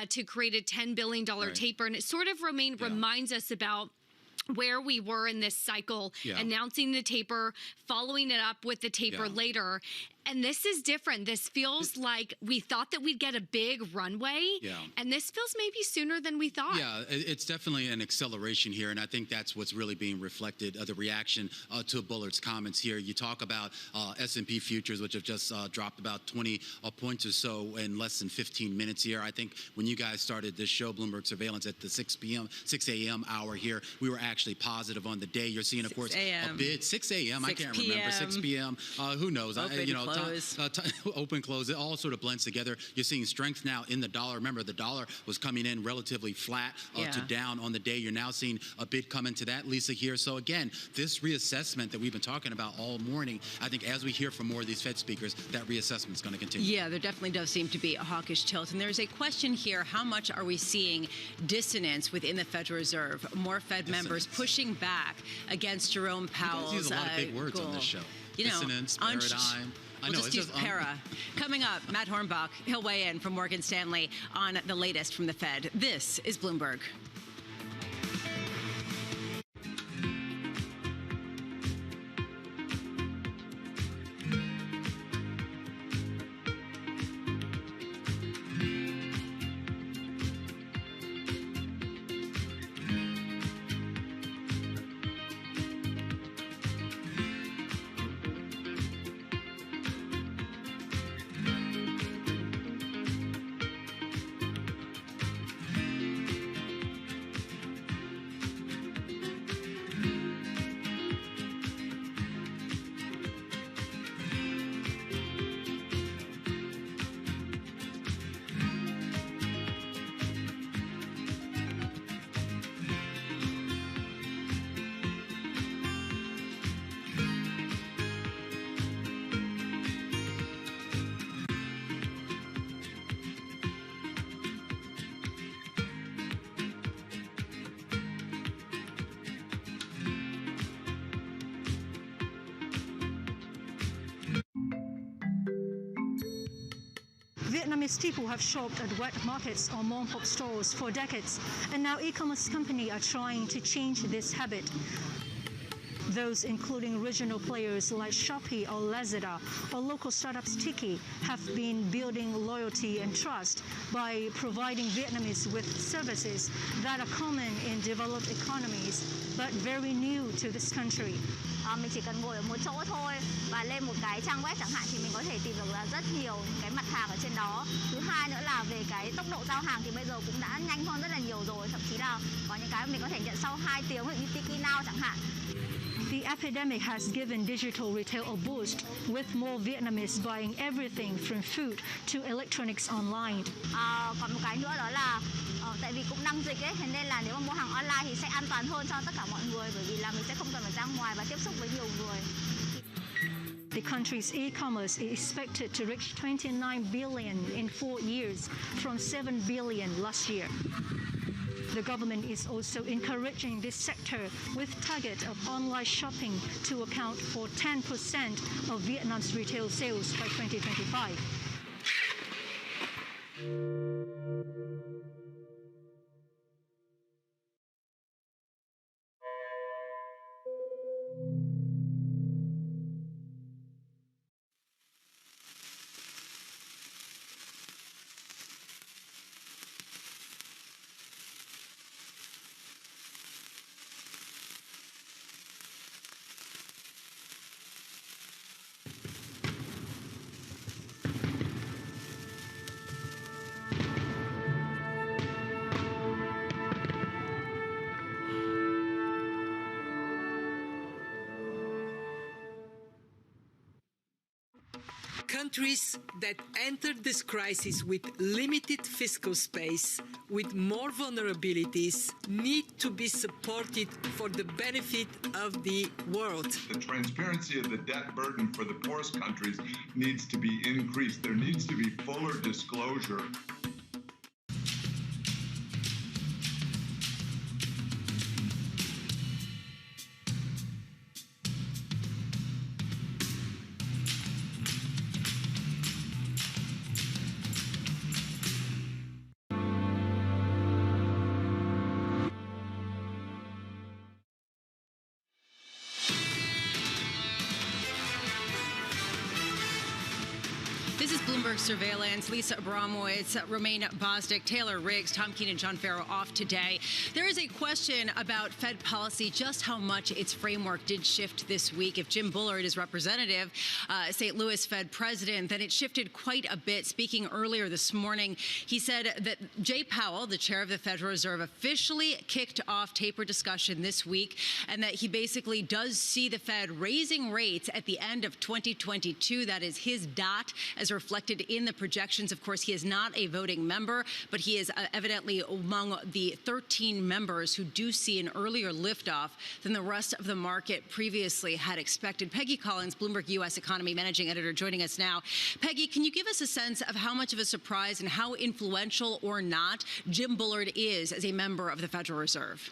to create a $10 billion taper. And it sort of reminds us about where we were in this cycle, announcing the taper, following it up with the taper later. And this is different. This feels like we thought that we'd get a big runway, and this feels maybe sooner than we thought. Yeah, it's definitely an acceleration here, and I think that's what's really being reflected, the reaction to Bullard's comments here. You talk about S&P futures, which have just dropped about 20 points or so in less than 15 minutes here. I think when you guys started this show, Bloomberg Surveillance, at the 6 a.m. hour here, we were actually positive on the day. You're seeing, of course, a bid. 6 a.m. I can't remember. 6 p.m. Who knows? Open, close. It all sort of blends together. You're seeing strength now in the dollar. Remember, the dollar was coming in relatively flat to down on the day. You're now seeing a bid come into that, Lisa, here. So again, this reassessment that we've been talking about all morning, I think as we hear from more of these Fed speakers, that reassessment is going to continue. Yeah, there definitely does seem to be a hawkish tilt. And there's a question here, how much are we seeing dissonance within the Federal Reserve? More Fed members pushing back against Jerome Powell's use a lot of big words goal. On this show. Dissonance, paradigm. We'll just use para. Coming up, Matt Hornbach, he'll weigh in from Morgan Stanley on the latest from the Fed. This is Bloomberg. Vietnamese people have shopped at wet markets or mom-pop stores for decades, and now e-commerce companies are trying to change this habit. Those including regional players like Shopee or Lazada or local startups Tiki have been building loyalty and trust by providing Vietnamese with services that are common in developed economies but very new to this country. Mình chỉ cần ngồi ở một chỗ thôi và lên một cái trang web chẳng hạn thì mình có thể tìm được là rất nhiều cái mặt hàng ở trên đó. Thứ hai nữa là về cái tốc độ giao hàng thì bây giờ cũng đã nhanh hơn rất là nhiều rồi, thậm chí là có những cái mình có thể nhận sau 2 tiếng như Tiki Now chẳng hạn. The epidemic has given digital retail a boost, with more Vietnamese buying everything from food to electronics online. Còn một cái nữa đó là tại vì cũng đang dịch ấy, thế nên là nếu mà mua hàng online thì sẽ an toàn hơn cho tất cả mọi người, bởi vì là mình sẽ không cần phải ra ngoài và tiếp xúc với nhiều người. The country's e-commerce is expected to reach 29 billion in 4 years, from 7 billion last year. The government is also encouraging this sector with target of online shopping to account for 10% of Vietnam's retail sales by 2025. Countries that entered this crisis with limited fiscal space, with more vulnerabilities, need to be supported for the benefit of the world. The transparency of the debt burden for the poorest countries needs to be increased. There needs to be fuller disclosure. This is Bloomberg Surveillance. Lisa Abramowitz, Romaine Bostic, Taylor Riggs, Tom Keene, and John Farrow off today. There is a question about Fed policy, just how much its framework did shift this week. If Jim Bullard is representative, St. Louis Fed president, then it shifted quite a bit. Speaking earlier this morning, he said that Jay Powell, the chair of the Federal Reserve, officially kicked off taper discussion this week, and that he basically does see the Fed raising rates at the end of 2022. That is his dot, as reflected in the projections. Of course, he is not a voting member, but he is evidently among the 13 members who do see an earlier liftoff than the rest of the market previously had expected. Peggy Collins, Bloomberg U.S. Economy Managing Editor, joining us now. Peggy, can you give us a sense of how much of a surprise and how influential or not Jim Bullard is as a member of the Federal Reserve?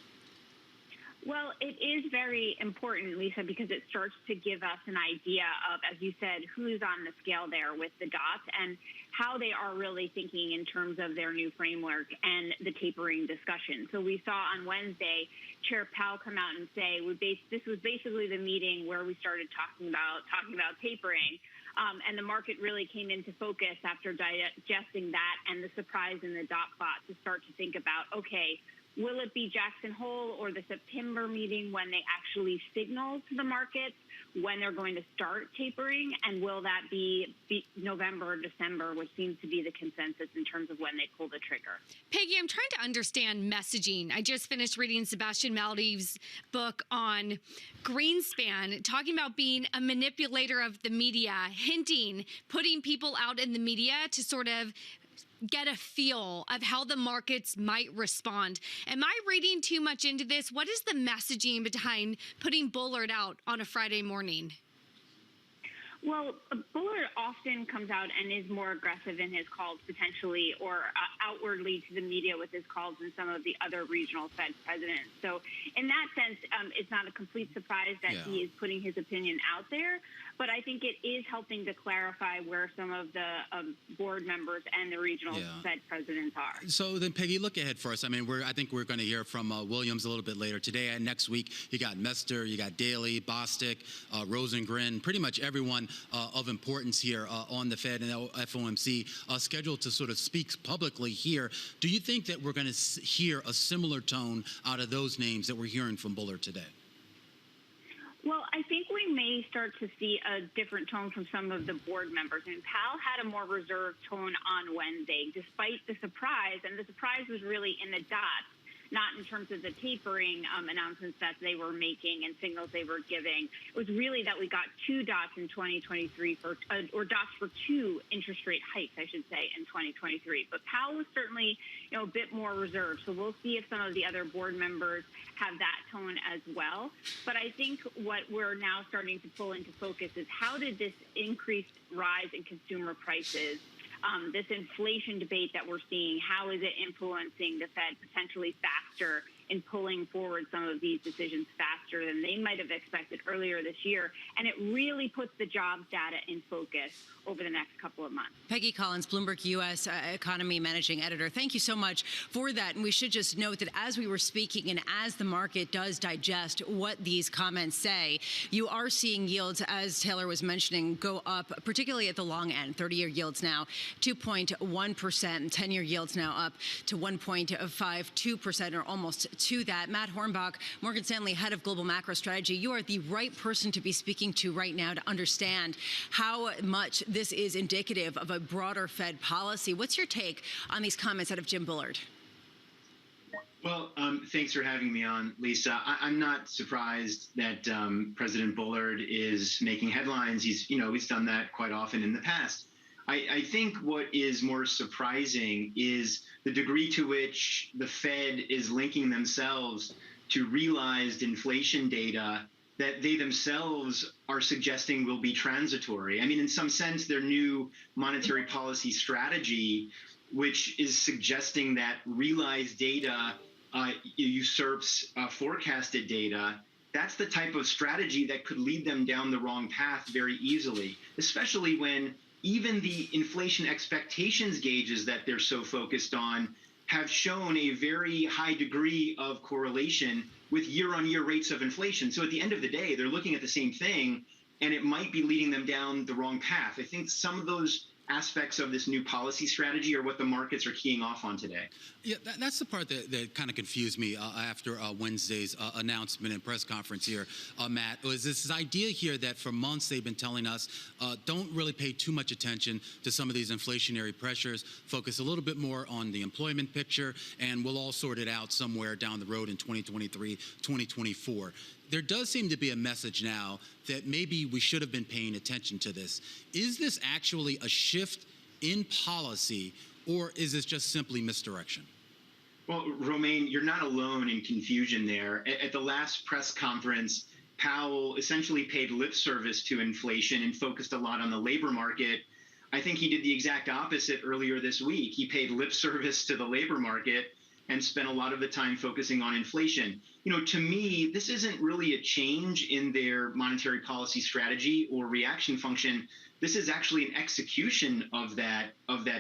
Well, it is very important, Lisa, because it starts to give us an idea of, as you said, who's on the scale there with the dots and how they are really thinking in terms of their new framework and the tapering discussion. So we saw on Wednesday Chair Powell come out and say this was basically the meeting where we started talking about tapering. And the market really came into focus after digesting that and the surprise in the dot plot to start to think about, okay, will it be Jackson Hole or the September meeting when they actually signal to the markets when they're going to start tapering? And will that be November or December, which seems to be the consensus in terms of when they pull the trigger? Peggy, I'm trying to understand messaging. I just finished reading Sebastian Maldives' book on Greenspan, talking about being a manipulator of the media, hinting, putting people out in the media to sort of get a feel of how the markets might respond. Am I reading too much into this? What is the messaging behind putting Bullard out on a Friday morning? Well, Bullard often comes out and is more aggressive in his calls potentially or outwardly to the media with his calls than some of the other regional Fed presidents. So in that sense, it's not a complete surprise that he is putting his opinion out there. But I think it is helping to clarify where some of the board members and the regional Fed presidents are. So then, Peggy, look ahead for us. I mean, I think we're going to hear from Williams a little bit later today and next week. You got Mester, you got Daly, Bostic, Rosengren, pretty much everyone of importance here on the Fed and FOMC scheduled to sort of speak publicly here. Do you think that we're going to hear a similar tone out of those names that we're hearing from Bullard today? Well, I think we may start to see a different tone from some of the board members. And Powell had a more reserved tone on Wednesday, despite the surprise. And the surprise was really in the dots not in terms of the tapering announcements that they were making and signals they were giving. It was really that we got 2 dots in 2023 or dots for 2 interest rate hikes, I should say, in 2023. But Powell was certainly, a bit more reserved. So we'll see if some of the other board members have that tone as well. But I think what we're now starting to pull into focus is how did this increased rise in consumer prices, this inflation debate that we're seeing, how is it influencing the Fed potentially faster in pulling forward some of these decisions faster than they might have expected earlier this year? And it really puts the jobs data in focus over the next couple of months. Peggy Collins, Bloomberg U.S. Economy Managing Editor. Thank you so much for that. And we should just note that as we were speaking and as the market does digest what these comments say, you are seeing yields, as Taylor was mentioning, go up, particularly at the long end. 30-year yields now 2.1%, 10-year yields now up to 1.52%, or almost to that. Matt Hornbach, Morgan Stanley head of global macro strategy. You are the right person to be speaking to right now to understand how much this is indicative of a broader Fed policy. What's your take on these comments out of Jim Bullard? Well, thanks for having me on, Lisa. I'm not surprised that President Bullard is making headlines. He's done that quite often in the past. I think what is more surprising is the degree to which the Fed is linking themselves to realized inflation data that they themselves are suggesting will be transitory. I mean, in some sense, their new monetary policy strategy, which is suggesting that realized data usurps forecasted data, that's the type of strategy that could lead them down the wrong path very easily, especially when even the inflation expectations gauges that they're so focused on have shown a very high degree of correlation with year-on-year rates of inflation. So at the end of the day, they're looking at the same thing, and it might be leading them down the wrong path. I think some of those aspects of this new policy strategy are what the markets are keying off on today. Yeah, that's the part that kind of confused me after Wednesday's announcement and press conference here, Matt, was this idea here that for months they've been telling us don't really pay too much attention to some of these inflationary pressures, focus a little bit more on the employment picture, and we'll all sort it out somewhere down the road in 2023, 2024. There does seem to be a message now that maybe we should have been paying attention to this. Is this actually a shift in policy, or is this just simply misdirection? Well, Romaine, you're not alone in confusion there. At the last press conference, Powell essentially paid lip service to inflation and focused a lot on the labor market. I think he did the exact opposite earlier this week. He paid lip service to the labor market and spent a lot of the time focusing on inflation. To me, this isn't really a change in their monetary policy strategy or reaction function. This is actually an execution of that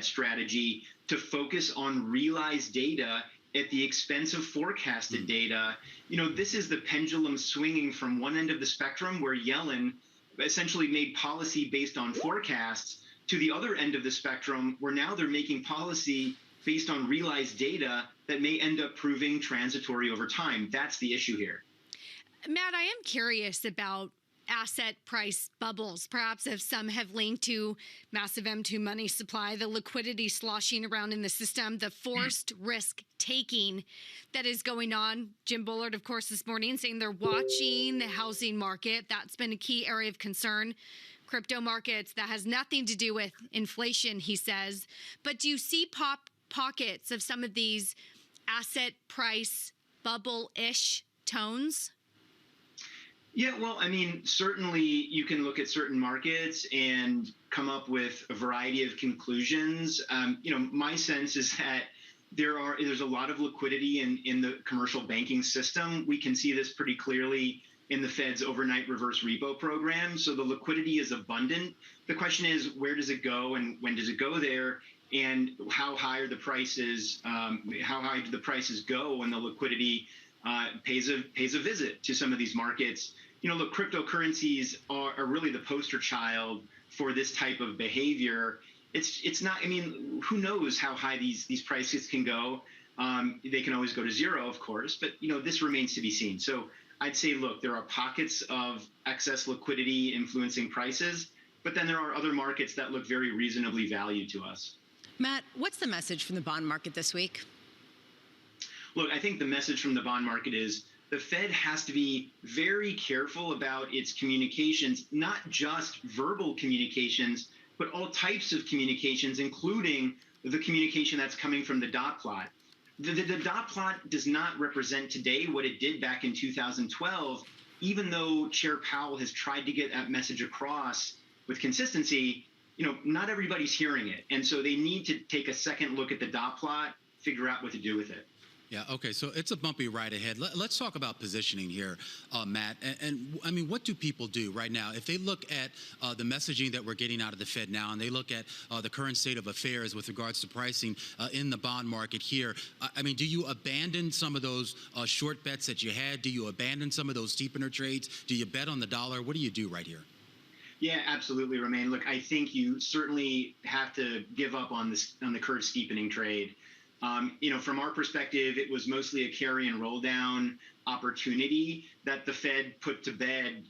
strategy to focus on realized data at the expense of forecasted data. This is the pendulum swinging from one end of the spectrum, where Yellen essentially made policy based on forecasts, to the other end of the spectrum, where now they're making policy based on realized data that may end up proving transitory over time. That's the issue here. Matt, I am curious about asset price bubbles. Perhaps if some have linked to massive M2 money supply, the liquidity sloshing around in the system, the forced risk taking that is going on. Jim Bullard, of course, this morning saying they're watching the housing market. That's been a key area of concern. Crypto markets, that has nothing to do with inflation, he says. But do you see pockets of some of these asset price bubble-ish tones? Yeah, well, I mean, certainly you can look at certain markets and come up with a variety of conclusions. My sense is that there's a lot of liquidity in the commercial banking system. We can see this pretty clearly in the Fed's overnight reverse repo program. So the liquidity is abundant. The question is, where does it go and when does it go there? And how high are the prices? How high do the prices go when the liquidity pays a visit to some of these markets? Look, cryptocurrencies are really the poster child for this type of behavior. It's not. I mean, who knows how high these prices can go? They can always go to zero, of course, but this remains to be seen. So I'd say, look, there are pockets of excess liquidity influencing prices, but then there are other markets that look very reasonably valued to us. Matt, what's the message from the bond market this week? Look, I think the message from the bond market is the Fed has to be very careful about its communications, not just verbal communications, but all types of communications, including the communication that's coming from the dot plot. The dot plot does not represent today what it did back in 2012, even though Chair Powell has tried to get that message across with consistency. Not everybody's hearing it. And so they need to take a second look at the dot plot, figure out what to do with it. Yeah, okay, so it's a bumpy ride ahead. Let's talk about positioning here, Matt. And I mean, what do people do right now? If they look at the messaging that we're getting out of the Fed now, and they look at the current state of affairs with regards to pricing in the bond market here, I mean, do you abandon some of those short bets that you had? Do you abandon some of those steepener trades? Do you bet on the dollar? What do you do right here? Yeah, absolutely, Romain. Look, I think you certainly have to give up on the curve steepening trade. From our perspective, it was mostly a carry and roll down opportunity that the Fed put to bed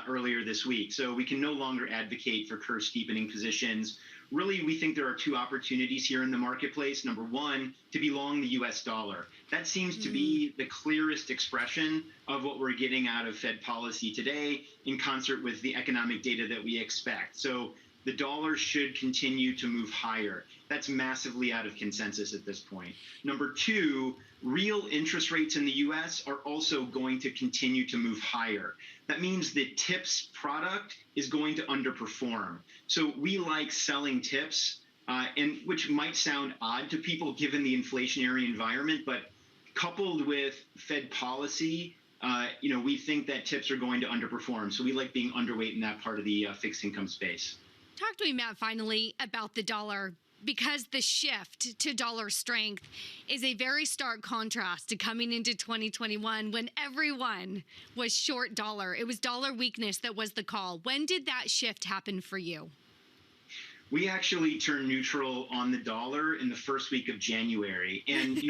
earlier this week. So we can no longer advocate for curve steepening positions. Really, we think there are two opportunities here in the marketplace. Number one, to be long the U.S. dollar. That seems to be the clearest expression of what we're getting out of Fed policy today in concert with the economic data that we expect. So the dollar should continue to move higher. That's massively out of consensus at this point. Number two, real interest rates in the U.S. are also going to continue to move higher. That means the TIPS product is going to underperform. So we like selling TIPS, and which might sound odd to people given the inflationary environment, but coupled with Fed policy, we think that TIPS are going to underperform. So we like being underweight in that part of the fixed income space. Talk to me, Matt, finally about the dollar, because the shift to dollar strength is a very stark contrast to coming into 2021 when everyone was short dollar. It was dollar weakness that was the call. When did that shift happen for you? We actually turned neutral on the dollar in the first week of January. And,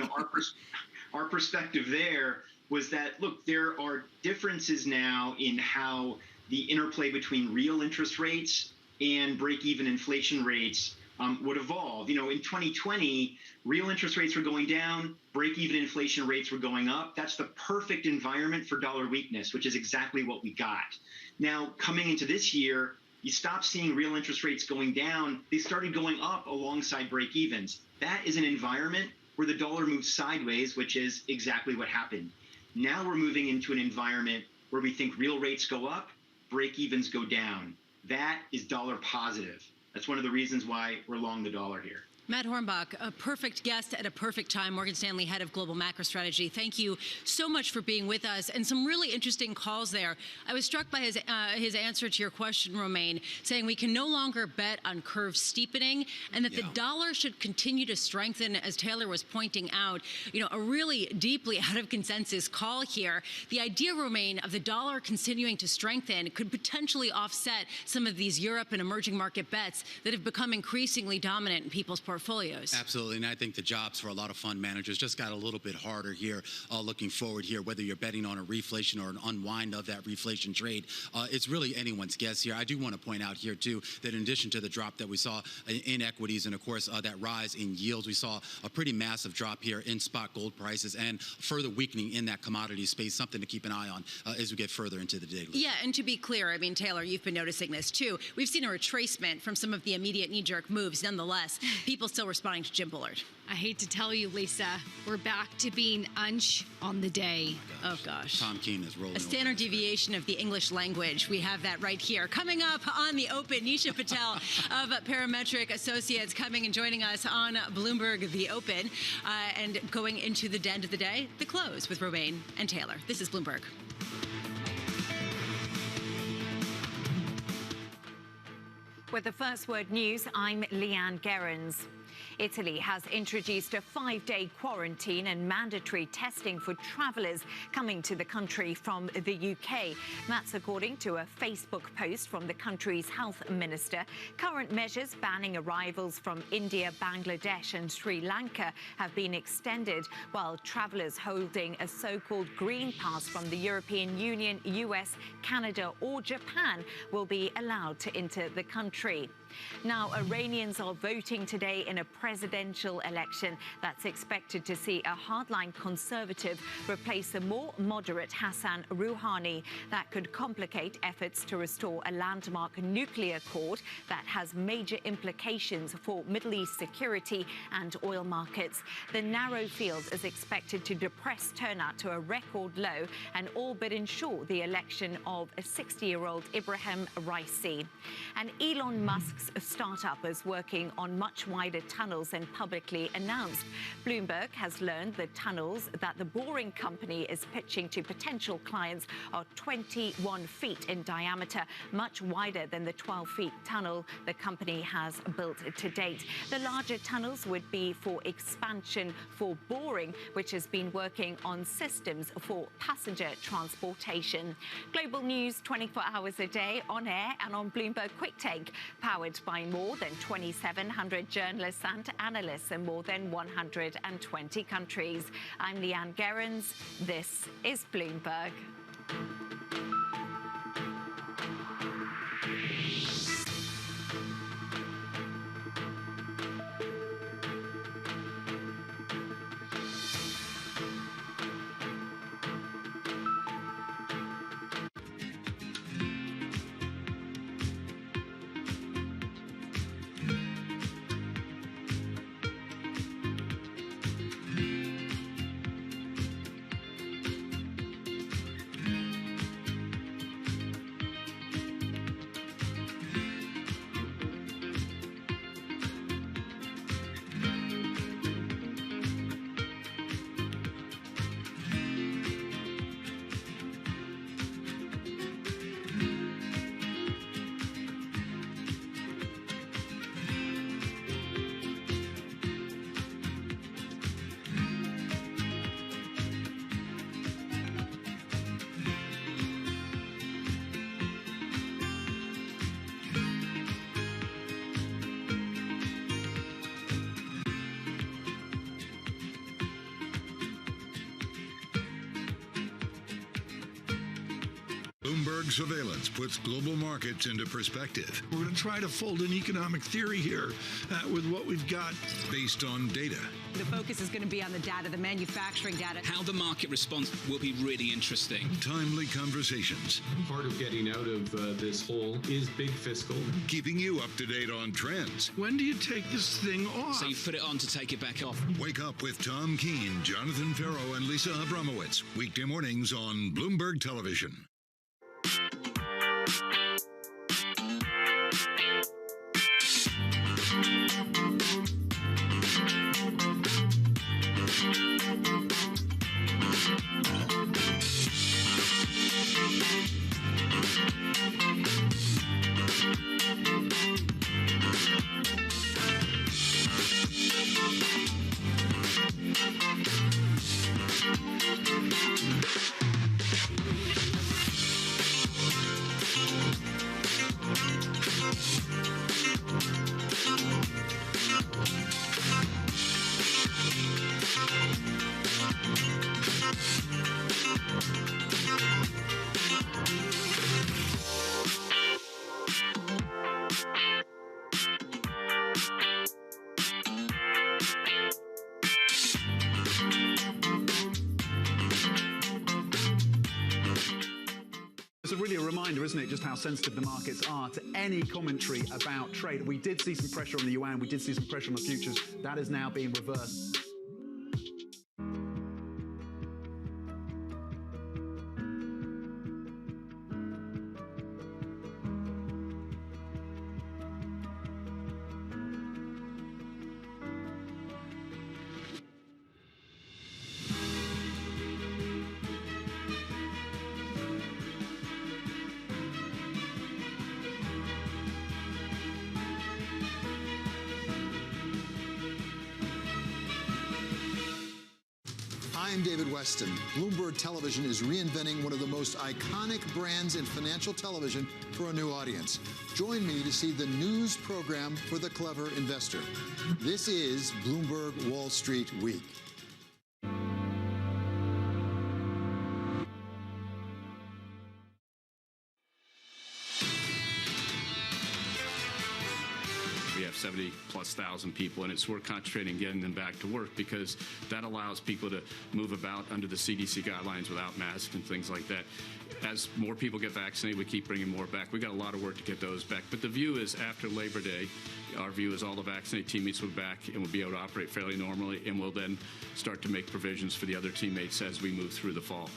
our perspective there was that, look, there are differences now in how the interplay between real interest rates and break-even inflation rates would evolve. In 2020, real interest rates were going down, break-even inflation rates were going up. That's the perfect environment for dollar weakness, which is exactly what we got. Now, coming into this year, you stop seeing real interest rates going down. They started going up alongside break-evens. That is an environment where the dollar moves sideways, which is exactly what happened. Now we're moving into an environment where we think real rates go up, break-evens go down. That is dollar positive. That's one of the reasons why we're long the dollar here. Matt Hornbach, a perfect guest at a perfect time, Morgan Stanley head of global macro strategy. Thank you so much for being with us, and some really interesting calls there. I was struck by his answer to your question, Romain, saying we can no longer bet on curve steepening, and that the dollar should continue to strengthen, as Taylor was pointing out. A really deeply out of consensus call here. The idea, Romain, of the dollar continuing to strengthen could potentially offset some of these Europe and emerging market bets that have become increasingly dominant in people's portfolios. Absolutely, and I think the jobs for a lot of fund managers just got a little bit harder here looking forward here, whether you're betting on a reflation or an unwind of that reflation trade. It's really anyone's guess here. I do want to point out here, too, that in addition to the drop that we saw in equities and, of course, that rise in yields, we saw a pretty massive drop here in spot gold prices and further weakening in that commodity space, something to keep an eye on as we get further into the day. Yeah, and to be clear, I mean, Taylor, you've been noticing this, too. We've seen a retracement from some of the immediate knee-jerk moves. Nonetheless, people still responding to Jim Bullard. I hate to tell you, Lisa, we're back to being unch on the day. Oh, gosh. Tom Keene is rolling. A standard deviation of the English language. We have that right here. Coming up on the Open, Nisha Patel of Parametric Associates coming and joining us on Bloomberg The Open. And going into the end of the day, the close with Romain and Taylor. This is Bloomberg. With the First Word News, I'm Leanne Gerrans. Italy has introduced a 5-day quarantine and mandatory testing for travellers coming to the country from the UK. That's according to a Facebook post from the country's health minister. Current measures banning arrivals from India, Bangladesh and Sri Lanka have been extended, while travellers holding a so-called green pass from the European Union, US, Canada or Japan will be allowed to enter the country. Now, Iranians are voting today in a presidential election that's expected to see a hardline conservative replace a more moderate Hassan Rouhani. That could complicate efforts to restore a landmark nuclear accord that has major implications for Middle East security and oil markets. The narrow field is expected to depress turnout to a record low and all but ensure the election of a 60-year-old Ibrahim Raisi. And Elon Musk's startup is working on much wider tunnels than publicly announced. Bloomberg has learned the tunnels that the boring company is pitching to potential clients are 21 feet in diameter, much wider than the 12-feet tunnel the company has built to date. The larger tunnels would be for expansion for boring, which has been working on systems for passenger transportation. Global news 24 hours a day on air and on Bloomberg Quick Take, powered by more than 2,700 journalists and analysts in more than 120 countries. I'm Leanne Gerrans. This is Bloomberg. Bloomberg surveillance puts global markets into perspective. We're going to try to fold an economic theory here with what we've got. Based on data. The focus is going to be on the data, the manufacturing data. How the market responds will be really interesting. Timely conversations. Part of getting out of this hole is big fiscal. Keeping you up to date on trends. When do you take this thing off? So you put it on to take it back off. Wake up with Tom Keene, Jonathan Ferro, and Lisa Abramowitz. Weekday mornings on Bloomberg Television. It's really a reminder, isn't it, just how sensitive the markets are to any commentary about trade. We did see some pressure on the yuan, we did see some pressure on the futures. That is now being reversed. I'm David Weston. Bloomberg Television is reinventing one of the most iconic brands in financial television for a new audience. Join me to see the news program for the clever investor. This is Bloomberg Wall Street Week. have 70,000+ people, and it's we're concentrating on getting them back to work because that allows people to move about under the CDC guidelines without masks and things like that. As more people get vaccinated, we keep bringing more back. We got a lot of work to get those back. But the view is after Labor Day, our view is all the vaccinated teammates will be back and will be able to operate fairly normally, and we'll then start to make provisions for the other teammates as we move through the fall.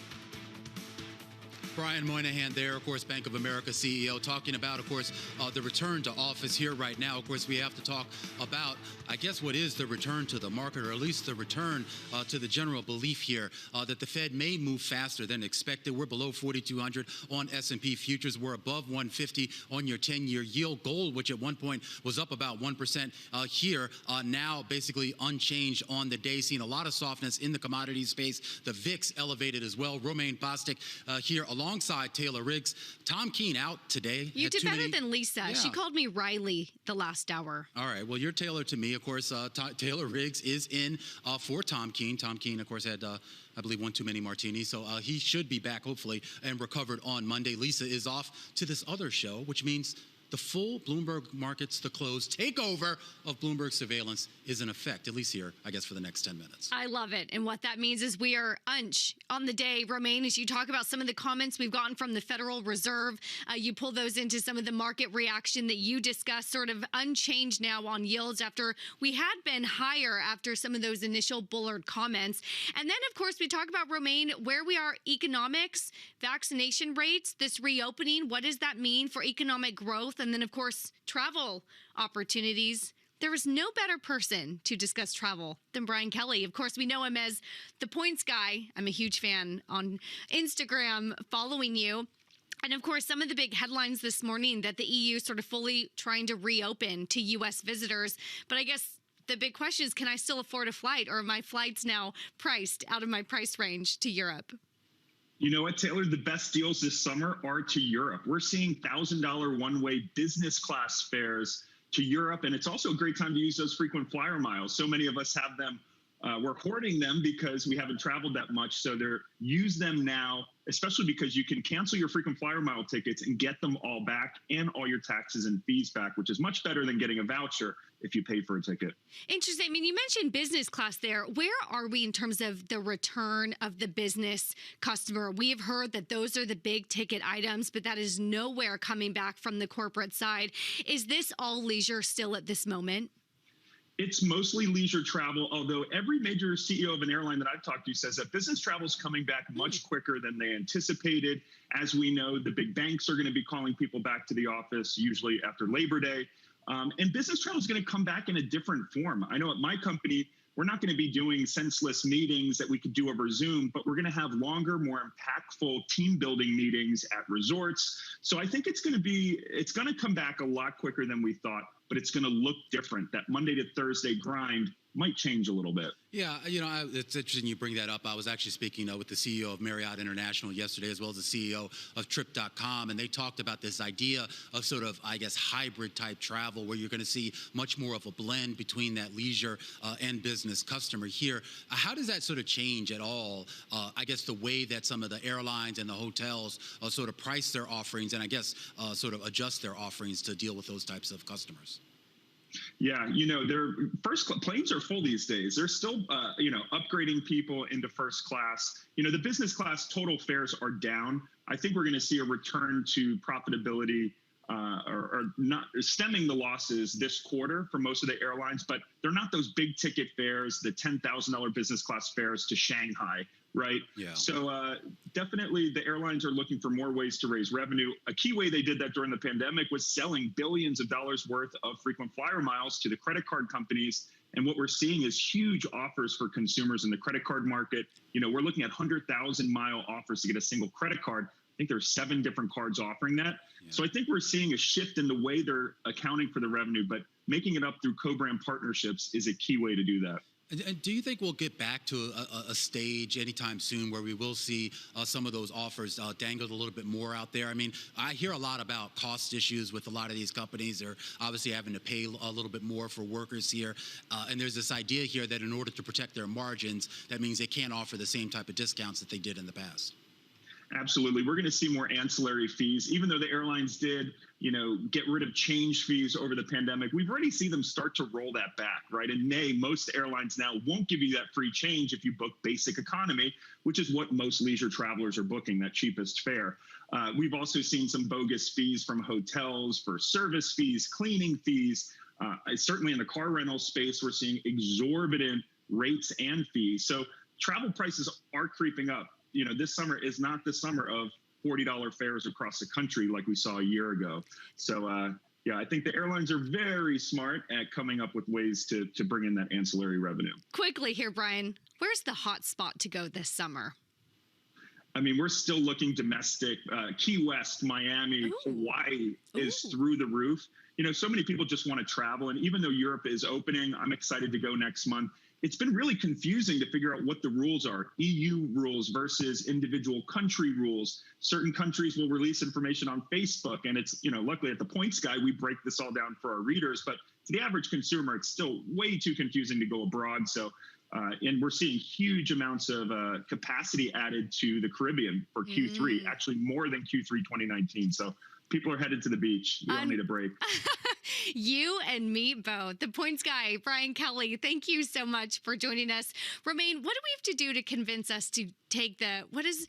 Brian Moynihan there, of course, Bank of America CEO, talking about, of course, the return to office here right now. Of course, we have to talk about, I guess, what is the return to the market, or at least the return to the general belief here that the Fed may move faster than expected. We're below 4,200 on S&P futures. We're above 150 on your 10-year yield. Gold, which at one point was up about 1% here, now basically unchanged on the day, seeing a lot of softness in the commodity space. The VIX elevated as well. Romaine Bostic here alongside Taylor Riggs. Tom Keene out today. You did better than Lisa. Yeah. She called me Riley the last hour. All right. Well, you're Taylor to me. Of course, Taylor Riggs is in for Tom Keene. Tom Keene, of course, had, I believe, one too many martinis. So he should be back, hopefully, and recovered on Monday. Lisa is off to this other show, which means the full Bloomberg Markets, the close takeover of Bloomberg surveillance is in effect, at least here, I guess, for the next 10 minutes. I love it. And what that means is we are on the day. Romaine, as you talk about some of the comments we've gotten from the Federal Reserve, you pull those into some of the market reaction that you discussed, sort of unchanged now on yields after we had been higher after some of those initial Bullard comments. And then, of course, we talk about, Romaine, where we are, economics, vaccination rates, this reopening. What does that mean for economic growth? And then, of course, travel opportunities. There is no better person to discuss travel than Brian Kelly. Of course, we know him as the points guy. I'm a huge fan on Instagram, following you. And of course, some of the big headlines this morning that the EU sort of fully trying to reopen to U.S. visitors. But I guess the big question is, can I still afford a flight, or are my flights now priced out of my price range to Europe? You know what, Taylor? The best deals this summer are to Europe. We're seeing $1,000 one-way business class fares to Europe, and it's also a great time to use those frequent flyer miles. So many of us have them. We're hoarding them because we haven't traveled that much. So use them now, especially because you can cancel your frequent flyer mile tickets and get them all back and all your taxes and fees back, which is much better than getting a voucher if you pay for a ticket. Interesting. I mean, you mentioned business class there. Where are we in terms of the return of the business customer? We have heard that those are the big ticket items, but that is nowhere coming back from the corporate side. Is this all leisure still at this moment? It's mostly leisure travel, although every major CEO of an airline that I've talked to says that business travel is coming back much quicker than they anticipated. As we know, the big banks are going to be calling people back to the office, usually after Labor Day. And business travel is going to come back in a different form. I know at my company, we're not going to be doing senseless meetings that we could do over Zoom, but we're going to have longer, more impactful team building meetings at resorts. So I think it's going to come back a lot quicker than we thought, but it's going to look different. That Monday to Thursday grind might change a little bit. Yeah, it's interesting you bring that up. I was actually speaking with the CEO of Marriott International yesterday, as well as the CEO of Trip.com, and they talked about this idea of sort of, I guess, hybrid type travel, where you're going to see much more of a blend between that leisure and business customer here. How does that sort of change at all, I guess, the way that some of the airlines and the hotels sort of price their offerings and, I guess, sort of adjust their offerings to deal with those types of customers? Yeah, their planes are full these days. They're still, upgrading people into first class. The business class total fares are down. I think we're going to see a return to profitability or not stemming the losses this quarter for most of the airlines, but they're not those big ticket fares, the $10,000 business class fares to Shanghai, right? Yeah. So definitely the airlines are looking for more ways to raise revenue. A key way they did that during the pandemic was selling billions of dollars worth of frequent flyer miles to the credit card companies. And what we're seeing is huge offers for consumers in the credit card market. We're looking at 100,000-mile offers to get a single credit card. I think there's 7 different cards offering that. Yeah. So I think we're seeing a shift in the way they're accounting for the revenue, but making it up through co-brand partnerships is a key way to do that. And do you think we'll get back to a stage anytime soon where we will see some of those offers dangled a little bit more out there? I mean, I hear a lot about cost issues with a lot of these companies. They're obviously having to pay a little bit more for workers here. And there's this idea here that in order to protect their margins, that means they can't offer the same type of discounts that they did in the past. Absolutely. We're going to see more ancillary fees, even though the airlines did, get rid of change fees over the pandemic. We've already seen them start to roll that back, right? In May, most airlines now won't give you that free change if you book basic economy, which is what most leisure travelers are booking, that cheapest fare. We've also seen some bogus fees from hotels for service fees, cleaning fees. Certainly in the car rental space, we're seeing exorbitant rates and fees. So travel prices are creeping up. This summer is not the summer of $40 fares across the country like we saw a year ago. So, I think the airlines are very smart at coming up with ways to bring in that ancillary revenue. Quickly here, Brian, where's the hot spot to go this summer? I mean, we're still looking domestic. Key West, Miami, Hawaii is through the roof. So many people just want to travel. And even though Europe is opening, I'm excited to go next month. It's been really confusing to figure out what the rules are. EU rules versus individual country rules. Certain countries will release information on Facebook. And it's, luckily at The Points Guy, we break this all down for our readers. But to the average consumer, it's still way too confusing to go abroad. So, and we're seeing huge amounts of capacity added to the Caribbean for Q3, actually more than Q3 2019. So people are headed to the beach. We all need a break. You and me both. The Points Guy, Brian Kelly, thank you so much for joining us. Romaine, what do we have to do to convince us to take the, what does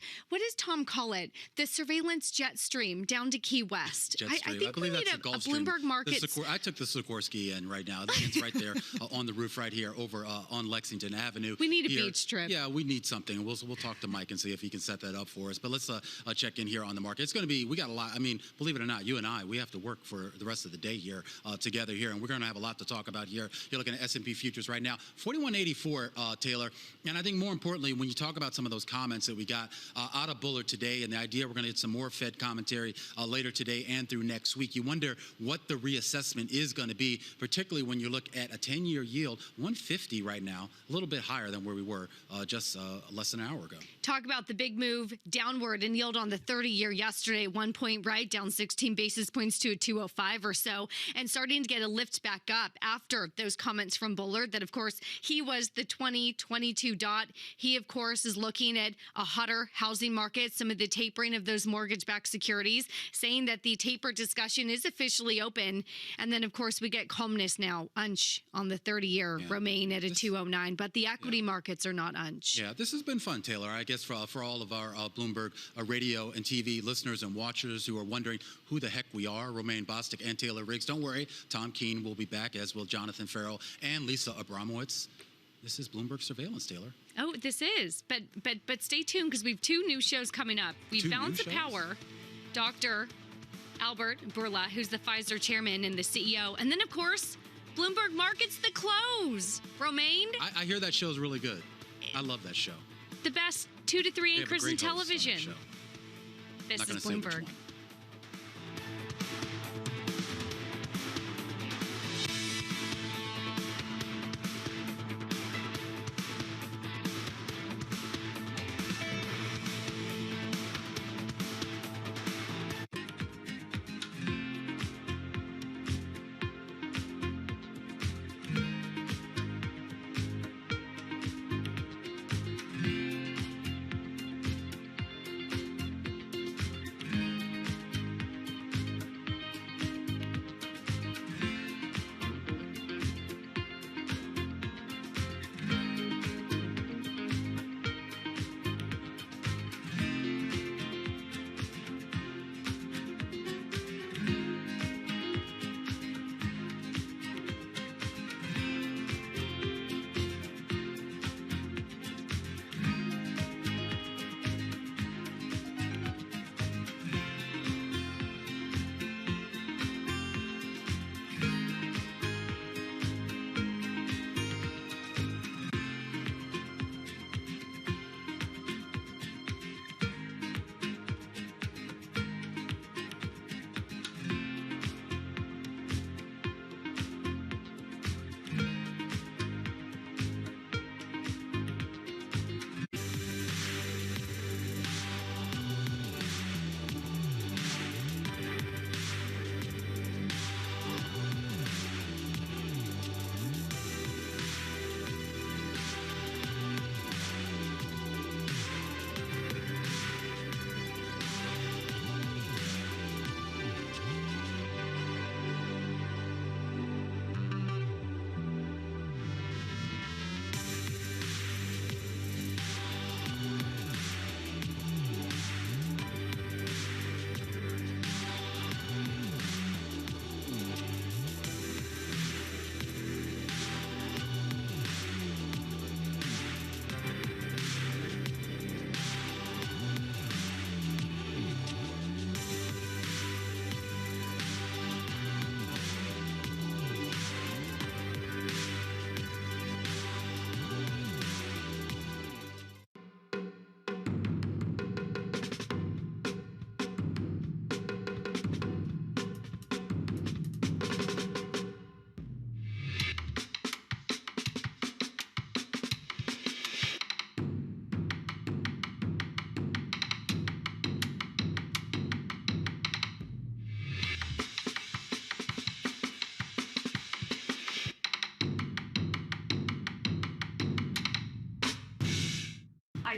Tom call it? The surveillance jet stream down to Key West. I think we need a Bloomberg Market. I took the Sikorsky in right now. It's right there on the roof right here over on Lexington Avenue. We need a beach trip. Yeah, we need something. We'll talk to Mike and see if he can set that up for us. But let's check in here on the market. It's going to be, we got a lot. I mean, believe it or not, you and I, we have to work for the rest of the day here together here, and we're going to have a lot to talk about here. You're looking at S&P futures right now, 4184, Taylor. And I think more importantly, when you talk about some of those comments that we got out of Bullard today, and the idea we're going to get some more Fed commentary later today and through next week, you wonder what the reassessment is going to be, particularly when you look at a 10-year yield, 150 right now, a little bit higher than where we were just less than an hour ago. Talk about the big move downward in yield on the 30-year yesterday, 1 point right, down 16 basis points to a 205 or so, and starting to get a lift back up after those comments from Bullard that, of course, he was the 2022 dot. He, of course, is looking at a hotter housing market, some of the tapering of those mortgage-backed securities, saying that the taper discussion is officially open. And then, of course, we get calmness now, unch, on the 30-year, Romaine at a 209, but the equity markets are not unch. Yeah, this has been fun, Taylor. I guess for all of our Bloomberg radio and TV listeners and watchers who are wondering who the heck we are, Romaine Bostick and Taylor Riggs, don't worry. Tom Keene will be back, as will Jonathan Farrell and Lisa Abramowitz. This is Bloomberg Surveillance, Taylor. Oh, this is. But stay tuned because we have two new shows coming up. We've Balance of Power, Dr. Albert Bourla, who's the Pfizer chairman and the CEO. And then, of course, Bloomberg Markets The Close. Romaine? I hear that show's really good. I love that show. The best 2 to 3 anchors in television. This is Bloomberg.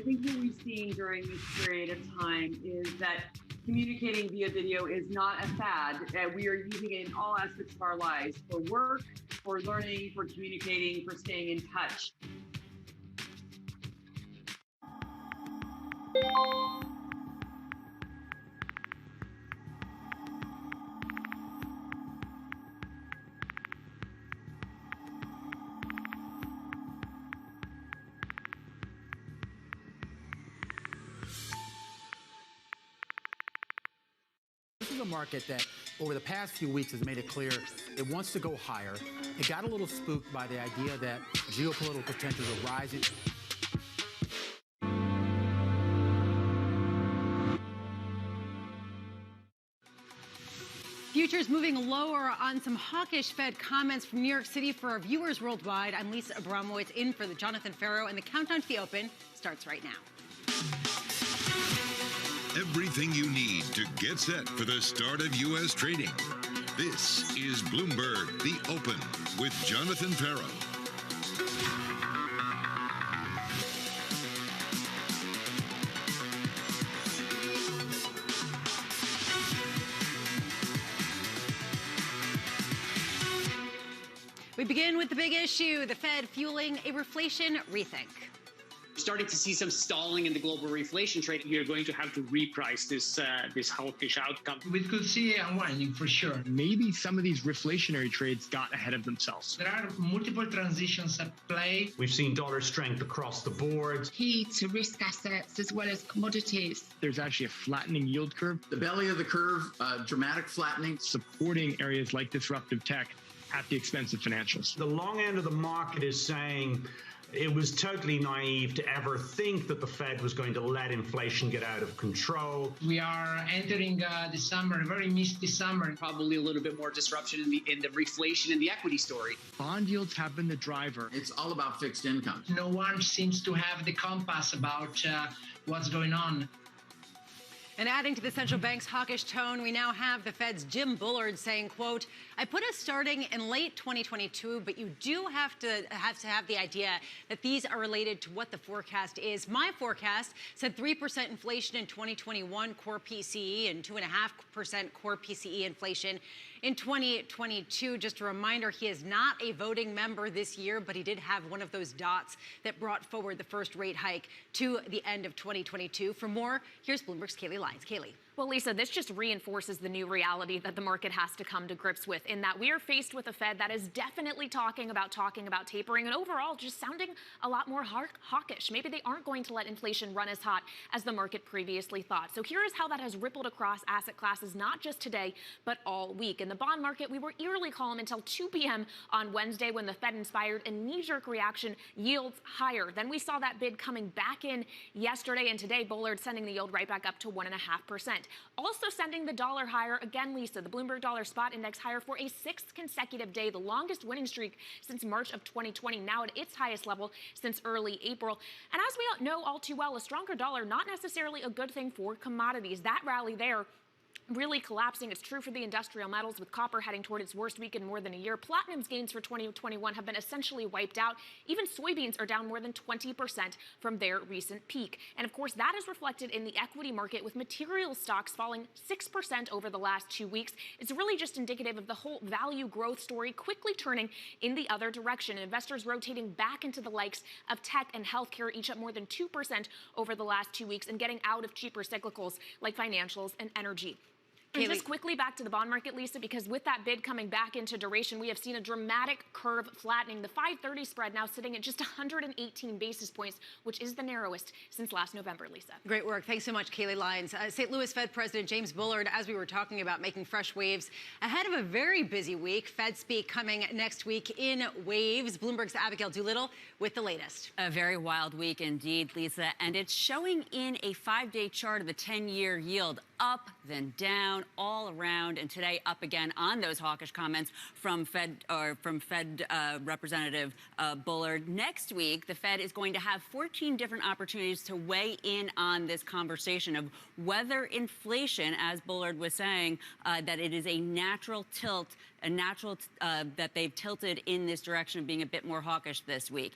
think what we've seen during this period of time is that communicating via video is not a fad. We are using it in all aspects of our lives, for work, for learning, for communicating, for staying in touch. This is a market that over the past few weeks has made it clear it wants to go higher. It got a little spooked by the idea that geopolitical tensions are rising. Futures moving lower on some hawkish Fed comments from New York City. For our viewers worldwide, I'm Lisa Abramowitz in for the Jonathan Ferro, and the countdown to the open starts right now. Everything you need to get set for the start of U.S. trading. This is Bloomberg, The Open, with Jonathan Ferro. We begin with the big issue, the Fed fueling a reflation rethink. Starting to see some stalling in the global reflation trade. You're going to have to reprice this hawkish outcome. We could see unwinding for sure. Maybe some of these reflationary trades got ahead of themselves. There are multiple transitions at play. We've seen dollar strength across the board. Key to risk assets as well as commodities. There's actually a flattening yield curve. The belly of the curve, dramatic flattening. Supporting areas like disruptive tech at the expense of financials. The long end of the market is saying it was totally naive to ever think that the Fed was going to let inflation get out of control. We are entering the summer, a very misty summer. Probably a little bit more disruption in the reflation in the equity story. Bond yields have been the driver. It's all about fixed income. No one seems to have the compass about what's going on. And adding to the central bank's hawkish tone, we now have the Fed's Jim Bullard saying, quote, I put us starting in late 2022, but you do have to have the idea that these are related to what the forecast is. My forecast said 3% inflation in 2021 core PCE and 2.5% core PCE inflation in 2022. Just a reminder, he is not a voting member this year, but he did have one of those dots that brought forward the first rate hike to the end of 2022. For more, here's Bloomberg's Kaylee Lyons. Kaylee. Well, Lisa, this just reinforces the new reality that the market has to come to grips with, in that we are faced with a Fed that is definitely talking about tapering, and overall just sounding a lot more hawkish. Maybe they aren't going to let inflation run as hot as the market previously thought. So here is how that has rippled across asset classes, not just today, but all week. In the bond market, we were eerily calm until 2 p.m. on Wednesday when the Fed inspired a knee-jerk reaction, yields higher. Then we saw that bid coming back in yesterday, and today Bullard sending the yield right back up to 1.5%. Also sending the dollar higher again, Lisa. The Bloomberg Dollar Spot Index higher for a sixth consecutive day, the longest winning streak since March of 2020, now at its highest level since early April. And as we know all too well, a stronger dollar, not necessarily a good thing for commodities. That rally there really collapsing. It's true for the industrial metals, with copper heading toward its worst week in more than a year. Platinum's gains for 2021 have been essentially wiped out. Even soybeans are down more than 20% from their recent peak. And of course, that is reflected in the equity market, with material stocks falling 6% over the last 2 weeks. It's really just indicative of the whole value growth story quickly turning in the other direction. Investors rotating back into the likes of tech and healthcare, each up more than 2% over the last 2 weeks, and getting out of cheaper cyclicals like financials and energy. And just quickly back to the bond market, Lisa, because with that bid coming back into duration, we have seen a dramatic curve flattening. The 530 spread now sitting at just 118 basis points, which is the narrowest since last November, Lisa. Great work. Thanks so much, Kaylee Lyons. St. Louis Fed President James Bullard, as we were talking about, making fresh waves ahead of a very busy week. Fed speak coming next week in waves. Bloomberg's Abigail Doolittle with the latest. A very wild week indeed, Lisa, and it's showing in a 5-day chart of the 10-year yield, up, then down, all around, and today up again on those hawkish comments from Fed Representative Bullard. Next week, the Fed is going to have 14 different opportunities to weigh in on this conversation of whether inflation, as Bullard was saying, that it is a natural tilt a natural that they've tilted in this direction of being a bit more hawkish this week.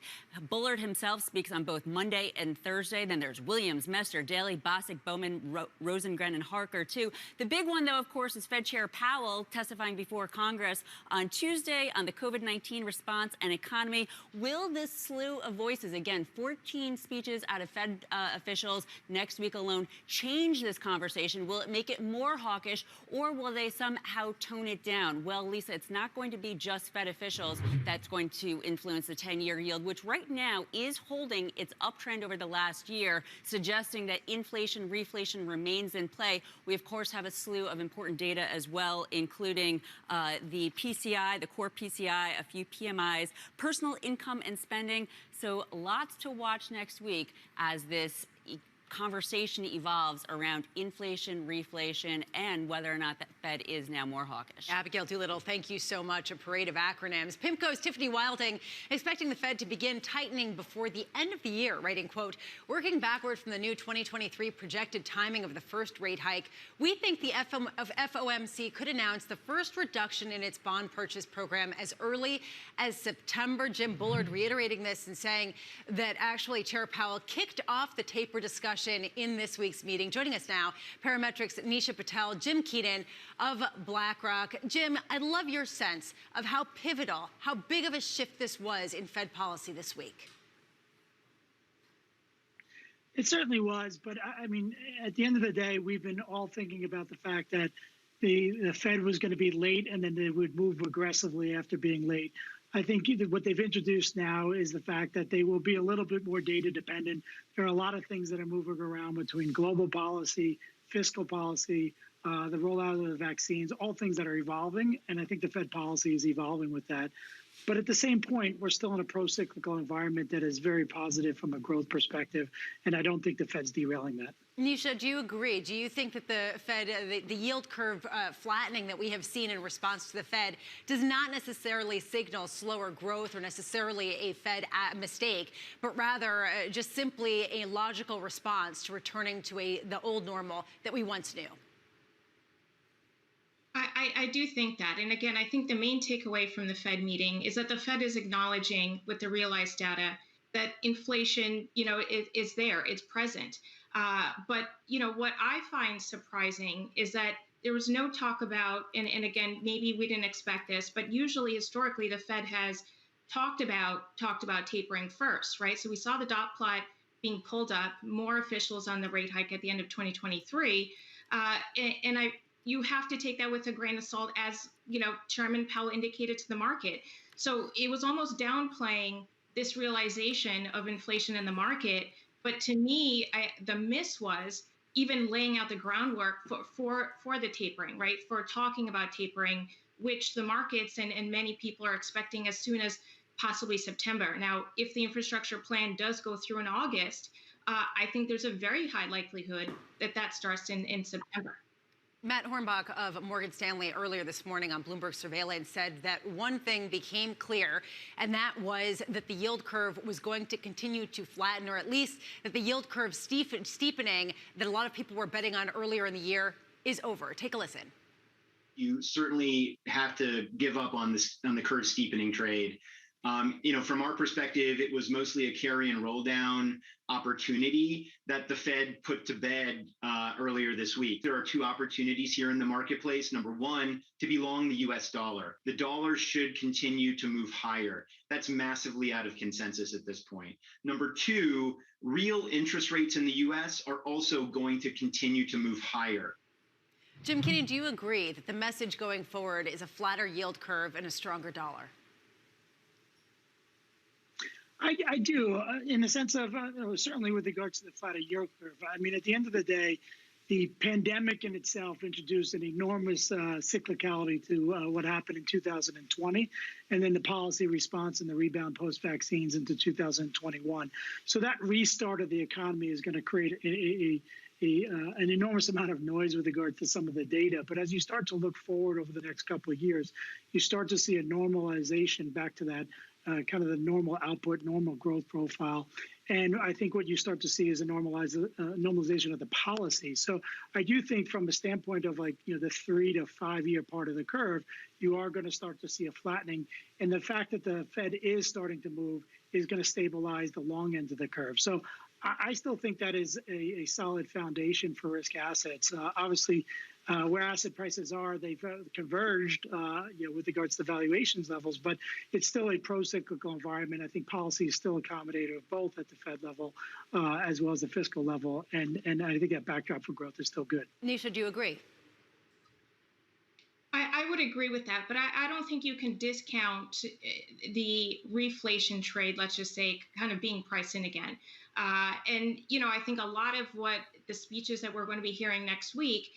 Bullard himself speaks on both Monday and Thursday. Then there's Williams, Mester, Daly, Bostic, Bowman, Rosengren, and Harker, too. The big one, though, of course, is Fed Chair Powell testifying before Congress on Tuesday on the COVID-19 response and economy. Will this slew of voices, again, 14 speeches out of Fed officials next week alone, change this conversation? Will it make it more hawkish, or will they somehow tone it down? Well, Lisa, it's not going to be just Fed officials that's going to influence the 10-year yield, which right now is holding its uptrend over the last year, suggesting that inflation, reflation remains in play. We, of course, have a slew of important data as well, including the PCI, the core PCI, a few PMIs, personal income and spending. So lots to watch next week as this conversation evolves around inflation, reflation, and whether or not the Fed is now more hawkish. Abigail Doolittle, thank you so much. A parade of acronyms. PIMCO's Tiffany Wilding expecting the Fed to begin tightening before the end of the year, writing, quote, working backward from the new 2023 projected timing of the first rate hike, we think the FOMC could announce the first reduction in its bond purchase program as early as September. Jim Bullard reiterating this and saying that actually Chair Powell kicked off the taper discussion in this week's meeting. Joining us now, Parametrics' Nisha Patel, Jim Keenan of BlackRock. Jim, I'd love your sense of how pivotal, how big of a shift this was in Fed policy this week. It certainly was, but I mean, at the end of the day, we've been all thinking about the fact that the Fed was going to be late and then they would move aggressively after being late. I think what they've introduced now is the fact that they will be a little bit more data dependent. There are a lot of things that are moving around between global policy, fiscal policy, the rollout of the vaccines, all things that are evolving. And I think the Fed policy is evolving with that. But at the same point, we're still in a pro-cyclical environment that is very positive from a growth perspective. And I don't think the Fed's derailing that. Nisha, do you agree? Do you think that the Fed, the yield curve flattening that we have seen in response to the Fed does not necessarily signal slower growth or necessarily a Fed mistake, but rather just simply a logical response to returning to the old normal that we once knew? I do think that. And again, I think the main takeaway from the Fed meeting is that the Fed is acknowledging with the realized data that inflation, is there, it's present. But, what I find surprising is that there was no talk about, and again, maybe we didn't expect this, but usually historically the Fed has talked about tapering first, right? So we saw the dot plot being pulled up, more officials on the rate hike at the end of 2023. You have to take that with a grain of salt, as Chairman Powell indicated to the market. So it was almost downplaying this realization of inflation in the market. But to me, the miss was even laying out the groundwork for the tapering, right? For talking about tapering, which the markets and many people are expecting as soon as possibly September. Now, if the infrastructure plan does go through in August, I think there's a very high likelihood that starts in September. Matt Hornbach of Morgan Stanley earlier this morning on Bloomberg Surveillance said that one thing became clear, and that was that the yield curve was going to continue to flatten, or at least that the yield curve steepening that a lot of people were betting on earlier in the year is over. Take a listen. You certainly have to give up on the curve steepening trade. From our perspective, it was mostly a carry and roll down opportunity that the Fed put to bed earlier this week. There are two opportunities here in the marketplace. Number one, to be long the US dollar. The dollar should continue to move higher. That's massively out of consensus at this point. Number two, real interest rates in the US are also going to continue to move higher. Jim Keenan, do you agree that the message going forward is a flatter yield curve and a stronger dollar? I do, in the sense of certainly with regards to the flatter yield curve. I mean, at the end of the day, the pandemic in itself introduced an enormous cyclicality to what happened in 2020, and then the policy response and the rebound post-vaccines into 2021. So that restart of the economy is going to create an enormous amount of noise with regard to some of the data. But as you start to look forward over the next couple of years, you start to see a normalization back to that kind of the normal output, normal growth profile. And I think what you start to see is a normalization of the policy. So I do think from a standpoint of the 3 to 5 year part of the curve, you are going to start to see a flattening. And the fact that the Fed is starting to move is going to stabilize the long end of the curve. So I still think that is a solid foundation for risk assets. Obviously, where asset prices are, they've converged, with regards to valuations levels, but it's still a pro-cyclical environment. I think policy is still accommodative both at the Fed level as well as the fiscal level, and I think that backdrop for growth is still good. Nisha, do you agree? I would agree with that, but I don't think you can discount the reflation trade, let's just say, kind of being priced in again. And I think a lot of what the speeches that we're going to be hearing next week,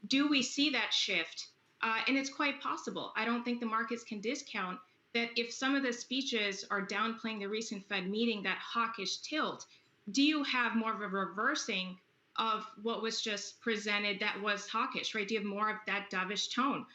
do we see that shift? And it's quite possible. I don't think the markets can discount that if some of the speeches are downplaying the recent Fed meeting, that hawkish tilt, do you have more of a reversing of what was just presented that was hawkish, right? Do you have more of that dovish tone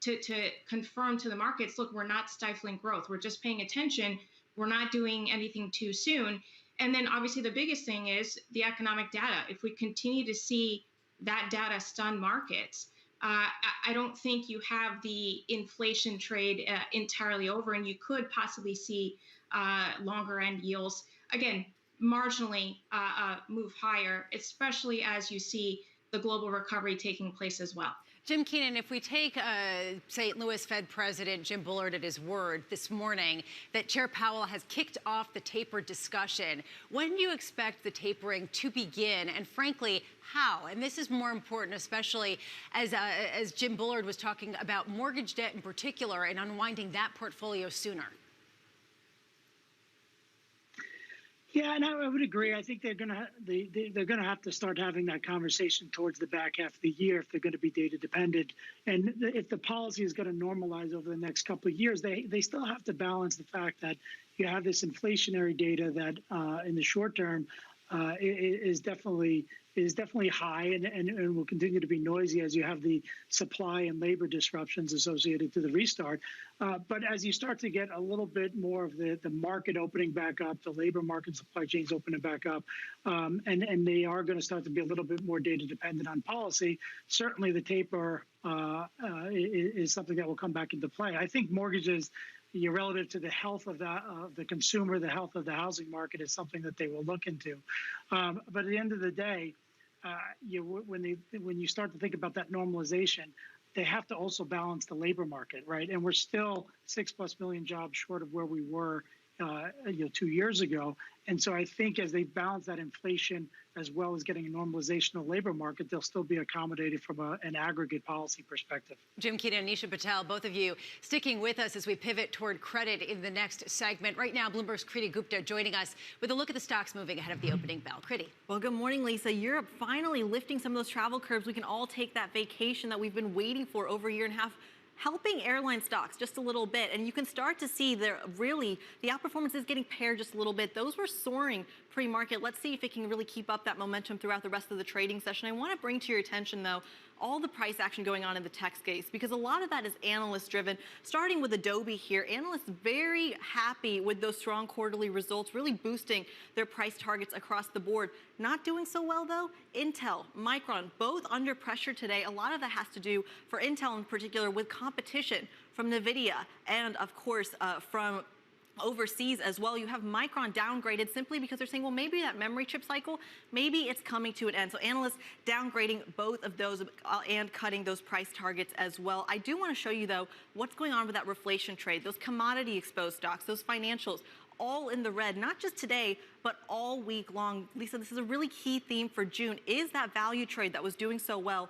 to confirm to the markets, look, we're not stifling growth. We're just paying attention. We're not doing anything too soon. And then obviously the biggest thing is the economic data. If we continue to see that data stun markets, I don't think you have the inflation trade entirely over, and you could possibly see longer end yields, again, marginally move higher, especially as you see the global recovery taking place as well. Jim Keenan, if we take St. Louis Fed President Jim Bullard at his word this morning that Chair Powell has kicked off the taper discussion, when do you expect the tapering to begin? And frankly, how? And this is more important, especially as Jim Bullard was talking about mortgage debt in particular and unwinding that portfolio sooner. Yeah, and I would agree. I think they're going to have to start having that conversation towards the back half of the year if they're going to be data dependent. And if the policy is going to normalize over the next couple of years, they still have to balance the fact that you have this inflationary data that in the short term is definitely high and will continue to be noisy as you have the supply and labor disruptions associated to the restart. But as you start to get a little bit more of the market opening back up, the labor market supply chains opening back up, and they are going to start to be a little bit more data dependent on policy, certainly the taper is something that will come back into play. I think mortgages, relative to the health of the consumer, the health of the housing market is something that they will look into. But at the end of the day, when you start to think about that normalization, they have to also balance the labor market, right? And we're still 6+ million jobs short of where we were 2 years ago. And so I think as they balance that inflation as well as getting a normalization of the labor market, they'll still be accommodated from an aggregate policy perspective. Jim Keenan and Nisha Patel, both of you sticking with us as we pivot toward credit in the next segment. Right now, Bloomberg's Kriti Gupta joining us with a look at the stocks moving ahead of the opening bell. Kriti. Well, good morning, Lisa. Europe finally lifting some of those travel curbs. We can all take that vacation that we've been waiting for over a year and a half, helping airline stocks just a little bit. And you can start to see the outperformance is getting paired just a little bit. Those were soaring pre-market. Let's see if it can really keep up that momentum throughout the rest of the trading session. I want to bring to your attention, though, all the price action going on in the tech space, because a lot of that is analyst driven. Starting with Adobe here, analysts very happy with those strong quarterly results, really boosting their price targets across the board. Not doing so well, though, Intel, Micron, both under pressure today. A lot of that has to do, for Intel in particular, with competition from NVIDIA and, of course, from overseas as well. You have Micron downgraded simply because they're saying, well, maybe that memory chip cycle, maybe it's coming to an end. So analysts downgrading both of those and cutting those price targets as well. I do want to show you, though, what's going on with that reflation trade, those commodity exposed stocks, those financials, all in the red, not just today, but all week long. Lisa, this is a really key theme for June. Is that value trade that was doing so well,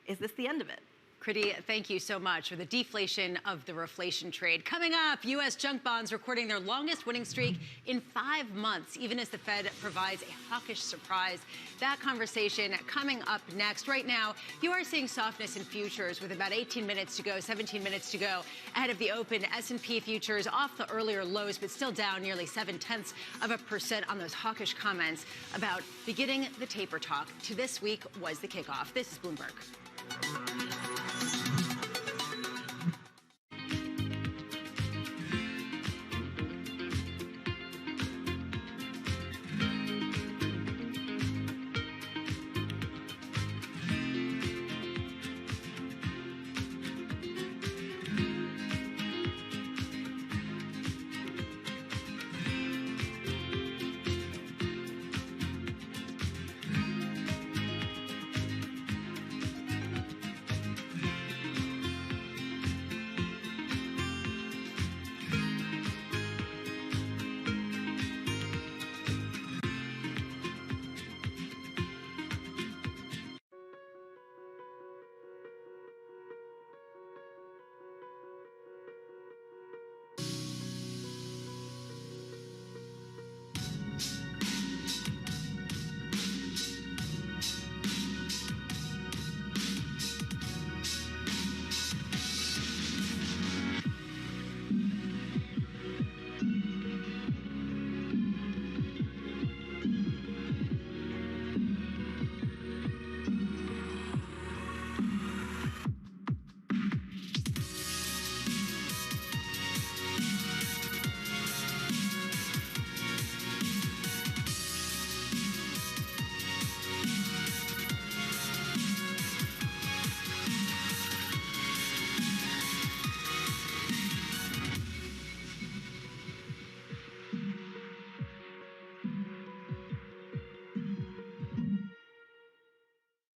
is this the end of it? Kriti, thank you so much for the deflation of the reflation trade. Coming up, U.S. junk bonds recording their longest winning streak in 5 months, even as the Fed provides a hawkish surprise. That conversation coming up next. Right now, you are seeing softness in futures with about 18 minutes to go, 17 minutes to go ahead of the open. S&P futures off the earlier lows, but still down nearly 0.7% on those hawkish comments about beginning the taper talk. To this week was the kickoff. This is Bloomberg.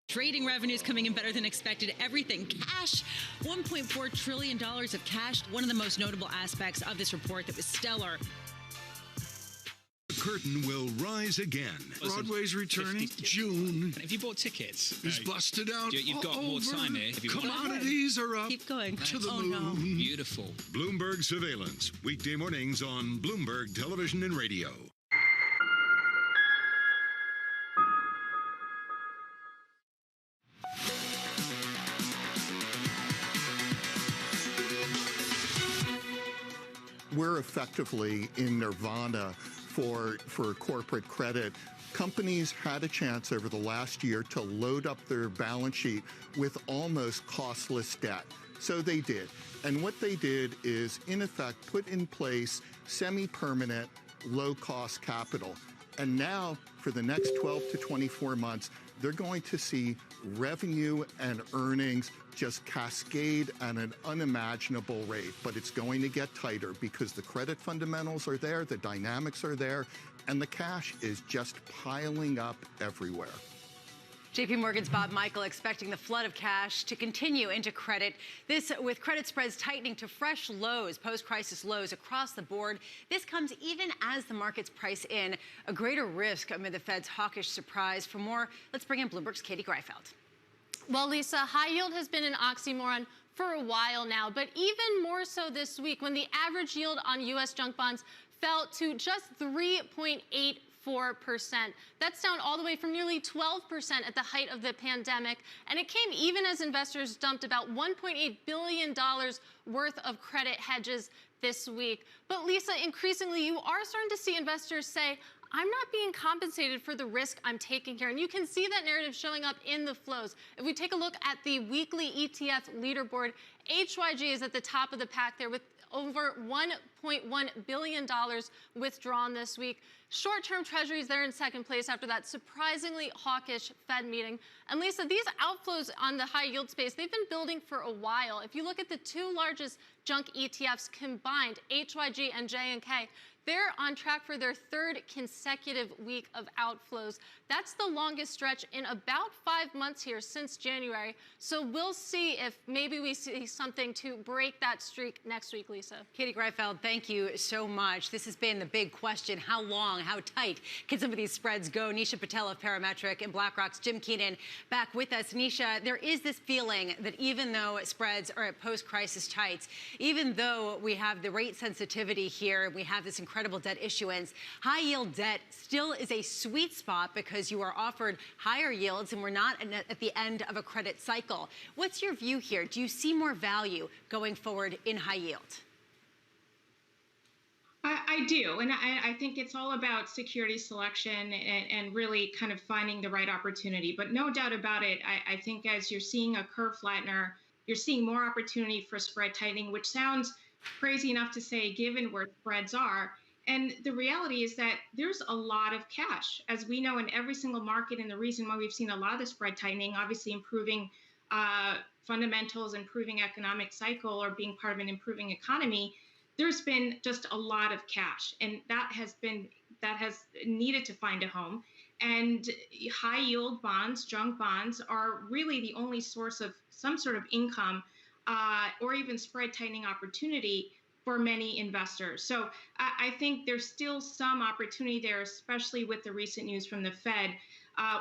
Trading revenues coming in better than expected. Everything. Cash, $1.4 trillion of cash. One of the most notable aspects of this report that was stellar. The curtain will rise again. Broadway's returning June. If you bought tickets, It's busted out. you've got more time here. If you want. Commodities are up. Keep going. To the Oh, moon. no. Beautiful. Bloomberg Surveillance, weekday mornings on Bloomberg Television and Radio. We're effectively in nirvana for corporate credit. Companies had a chance over the last year to load up their balance sheet with almost costless debt. So they did. And what they did is, in effect, put in place semi-permanent, low-cost capital. And now, for the next 12 to 24 months, they're going to see revenue and earnings just cascade at an unimaginable rate. But it's going to get tighter because the credit fundamentals are there, the dynamics are there, and the cash is just piling up everywhere. JP Morgan's Bob Michael expecting the flood of cash to continue into credit. This with credit spreads tightening to fresh lows, post-crisis lows across the board. This comes even as the markets price in a greater risk amid the Fed's hawkish surprise. For more, let's bring in Bloomberg's Katie Greifeld. Well, Lisa, high yield has been an oxymoron for a while now, but even more so this week when the average yield on U.S. junk bonds fell to just 3.84%. That's down all the way from nearly 12% at the height of the pandemic. And it came even as investors dumped about $1.8 billion worth of credit hedges this week. But Lisa, increasingly, you are starting to see investors say, I'm not being compensated for the risk I'm taking here. And you can see that narrative showing up in the flows. If we take a look at the weekly ETF leaderboard, HYG is at the top of the pack there with over $1.1 billion withdrawn this week. Short-term treasuries, they're in second place after that surprisingly hawkish Fed meeting. And Lisa, these outflows on the high yield space, they've been building for a while. If you look at the two largest junk ETFs combined, HYG and JNK, they're on track for their third consecutive week of outflows. That's the longest stretch in about 5 months here since January. So we'll see if maybe we see something to break that streak next week, Lisa. Katie Greifeld, thank you so much. This has been the big question. How long, how tight can some of these spreads go? Nisha Patel of Parametric and BlackRock's Jim Keenan back with us. Nisha, there is this feeling that even though spreads are at post-crisis tights, even though we have the rate sensitivity here, we have this incredible debt issuance, high yield debt still is a sweet spot because you are offered higher yields and we're not at the end of a credit cycle. What's your view here? Do you see more value going forward in high yield? I do. And I think it's all about security selection and really kind of finding the right opportunity. But no doubt about it, I think as you're seeing a curve flattener, you're seeing more opportunity for spread tightening, which sounds crazy enough to say given where spreads are. And the reality is that there's a lot of cash, as we know, in every single market. And the reason why we've seen a lot of the spread tightening, obviously improving fundamentals, improving economic cycle, or being part of an improving economy, there's been just a lot of cash. And that has needed to find a home. And high yield bonds, junk bonds, are really the only source of some sort of income or even spread tightening opportunity for many investors. So I think there's still some opportunity there, especially with the recent news from the Fed.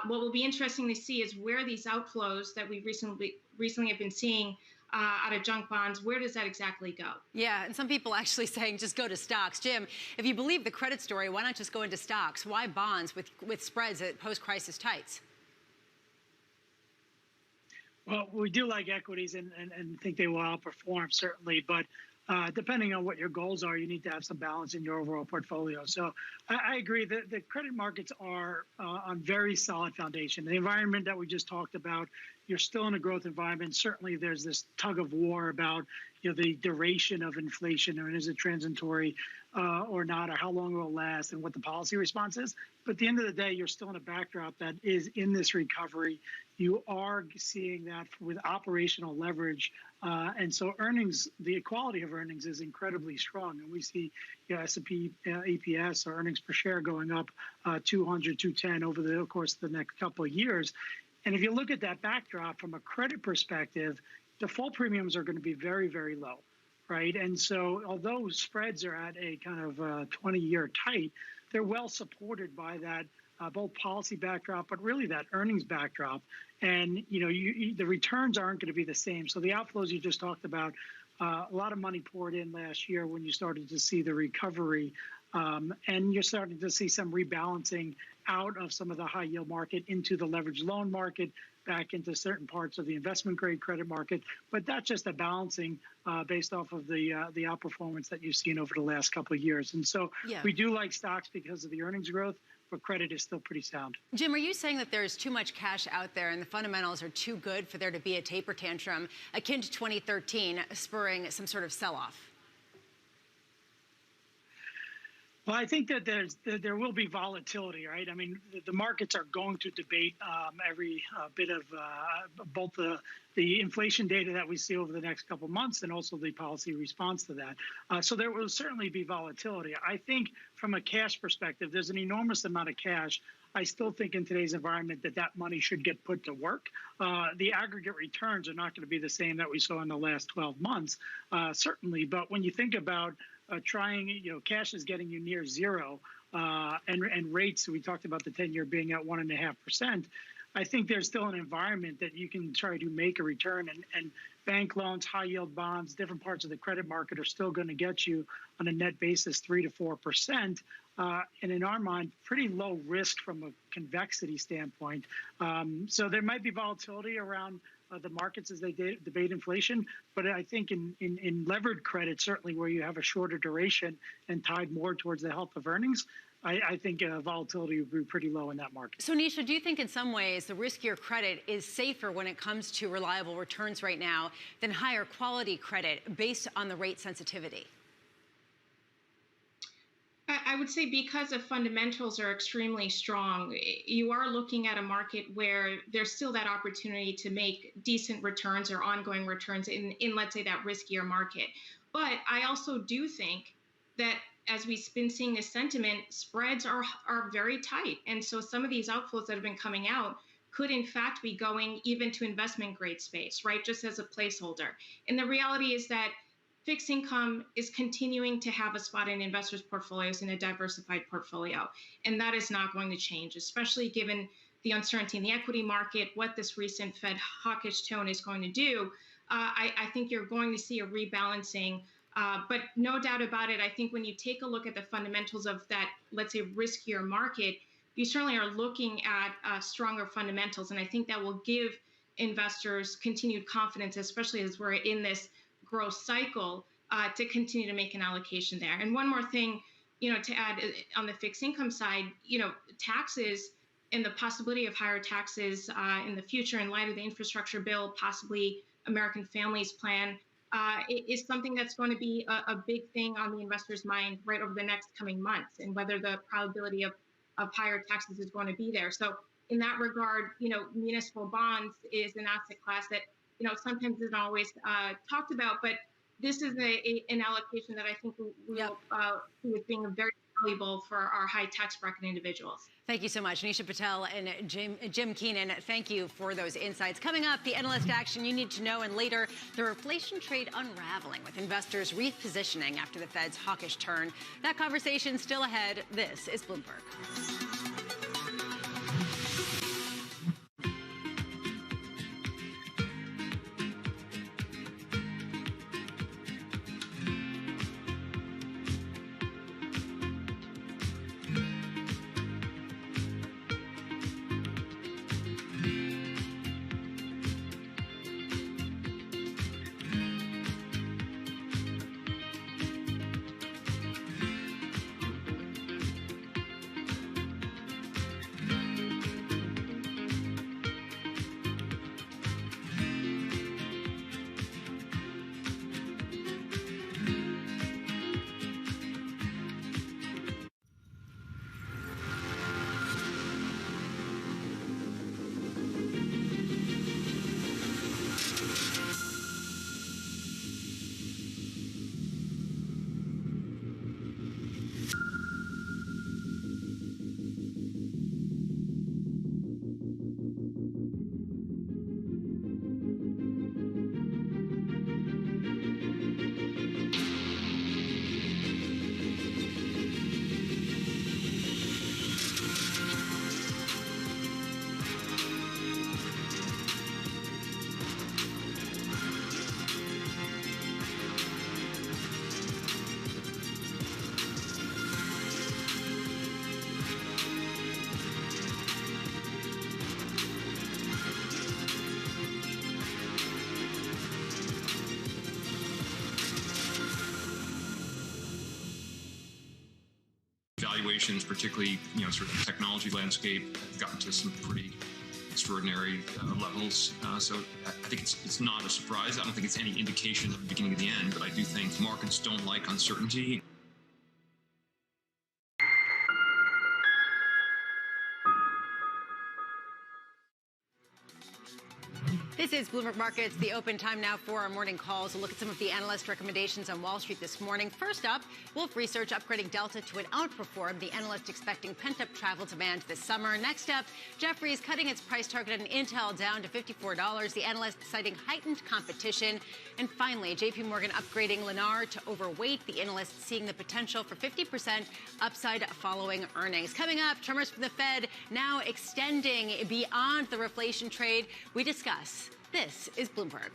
What will be interesting to see is where these outflows that we recently have been seeing out of junk bonds, where does that exactly go? Yeah, and some people actually saying just go to stocks. Jim, if you believe the credit story, why not just go into stocks? Why bonds with spreads at post-crisis tights? Well, we do like equities and think they will outperform, certainly. But depending on what your goals are, you need to have some balance in your overall portfolio. So I agree that the credit markets are on very solid foundation. The environment that we just talked about, you're still in a growth environment. Certainly there's this tug of war about the duration of inflation, or is it transitory or not, or how long it will last, and what the policy response is. But at the end of the day, you're still in a backdrop that is in this recovery. You are seeing that with operational leverage. And so earnings, the quality of earnings is incredibly strong. And we see S&P EPS, or earnings per share, going up 200, 210 over the course of the next couple of years. And if you look at that backdrop from a credit perspective, default premiums are going to be very, very low, right? And so although spreads are at a kind of 20-year tight, they're well supported by that both policy backdrop, but really that earnings backdrop. And, the returns aren't going to be the same. So the outflows you just talked about, a lot of money poured in last year when you started to see the recovery. And you're starting to see some rebalancing out of some of the high yield market into the leveraged loan market, back into certain parts of the investment grade credit market. But that's just a balancing based off of the outperformance that you've seen over the last couple of years. And so we do like stocks because of the earnings growth, but credit is still pretty sound. Jim, are you saying that there's too much cash out there and the fundamentals are too good for there to be a taper tantrum akin to 2013 spurring some sort of sell-off? Well, I think that there will be volatility, right? I mean, the markets are going to debate every bit of both the inflation data that we see over the next couple of months and also the policy response to that. So there will certainly be volatility. I think from a cash perspective, there's an enormous amount of cash. I still think in today's environment that money should get put to work. The aggregate returns are not going to be the same that we saw in the last 12 months, certainly. But when you think about cash is getting you near zero, and rates, we talked about the 10-year being at 1.5%. I think there's still an environment that you can try to make a return, and bank loans, high yield bonds, different parts of the credit market are still going to get you on a net basis 3 to 4%. And in our mind, pretty low risk from a convexity standpoint. So there might be volatility around the markets as they debate inflation. But I think in levered credit, certainly where you have a shorter duration and tied more towards the health of earnings, I think volatility would be pretty low in that market. So, Nisha, do you think in some ways the riskier credit is safer when it comes to reliable returns right now than higher quality credit based on the rate sensitivity? I would say because the fundamentals are extremely strong, you are looking at a market where there's still that opportunity to make decent returns or ongoing returns in let's say, that riskier market. But I also do think that as we've been seeing this sentiment, spreads are very tight. And so some of these outflows that have been coming out could in fact be going even to investment grade space, right? Just as a placeholder. And the reality is that fixed income is continuing to have a spot in investors' portfolios in a diversified portfolio. And that is not going to change, especially given the uncertainty in the equity market, what this recent Fed hawkish tone is going to do. I think you're going to see a rebalancing. But no doubt about it, I think when you take a look at the fundamentals of that, let's say, riskier market, you certainly are looking at stronger fundamentals. And I think that will give investors continued confidence, especially as we're in this growth cycle, to continue to make an allocation there. And one more thing, to add on the fixed income side, taxes and the possibility of higher taxes in the future in light of the infrastructure bill, possibly American Families Plan, is something that's going to be a big thing on the investor's mind right over the next coming months, and whether the probability of higher taxes is going to be there. So in that regard, municipal bonds is an asset class that sometimes isn't always talked about, but this is an allocation that I think we will see as being very valuable for our high tax bracket individuals. Thank you so much, Nisha Patel and Jim Keenan. Thank you for those insights. Coming up, the analyst action you need to know, and later, the reflation trade unraveling with investors repositioning after the Fed's hawkish turn. That conversation still ahead. This is Bloomberg. valuations, particularly, sort of the technology landscape, have gotten to some pretty extraordinary levels. So I think it's not a surprise. I don't think it's any indication of the beginning of the end, but I do think markets don't like uncertainty. This is Bloomberg Markets, the open time now for our morning calls. We'll look at some of the analyst recommendations on Wall Street this morning. First up, Wolfe Research upgrading Delta to an outperform. The analyst expecting pent-up travel demand this summer. Next up, Jefferies cutting its price target on Intel down to $54. The analyst citing heightened competition. And finally, JP Morgan upgrading Lennar to overweight. The analyst seeing the potential for 50% upside following earnings. Coming up, tremors from the Fed now extending beyond the reflation trade. We discuss. This is Bloomberg.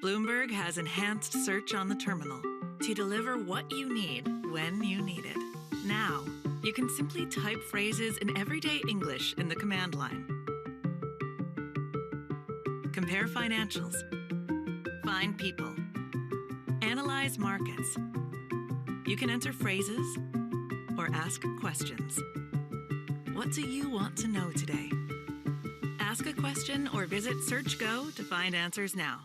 Bloomberg has enhanced search on the terminal to deliver what you need when you need it. Now, you can simply type phrases in everyday English in the command line. Compare financials. Find people. Analyze markets. You can enter phrases or ask questions. What do you want to know today? Ask a question or visit SearchGo to find answers now.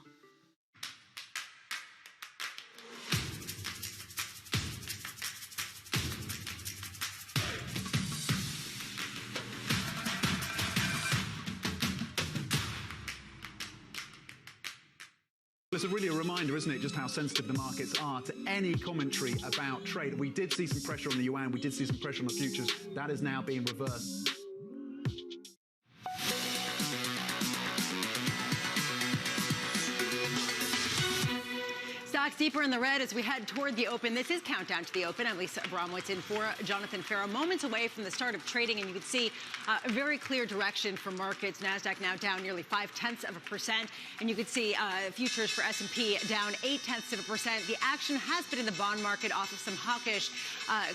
It's really a reminder, isn't it, just how sensitive the markets are to any commentary about trade. We did see some pressure on the yuan. We did see some pressure on the futures. That is now being reversed. Stocks deeper in the red as we head toward the open. This is Countdown to the Open. I'm Lisa Abramowitz in for Jonathan Ferro. Moments away from the start of trading, and you can see a very clear direction for markets. NASDAQ now down nearly 0.5%. And you can see futures for S&P down 0.8%. The action has been in the bond market off of some hawkish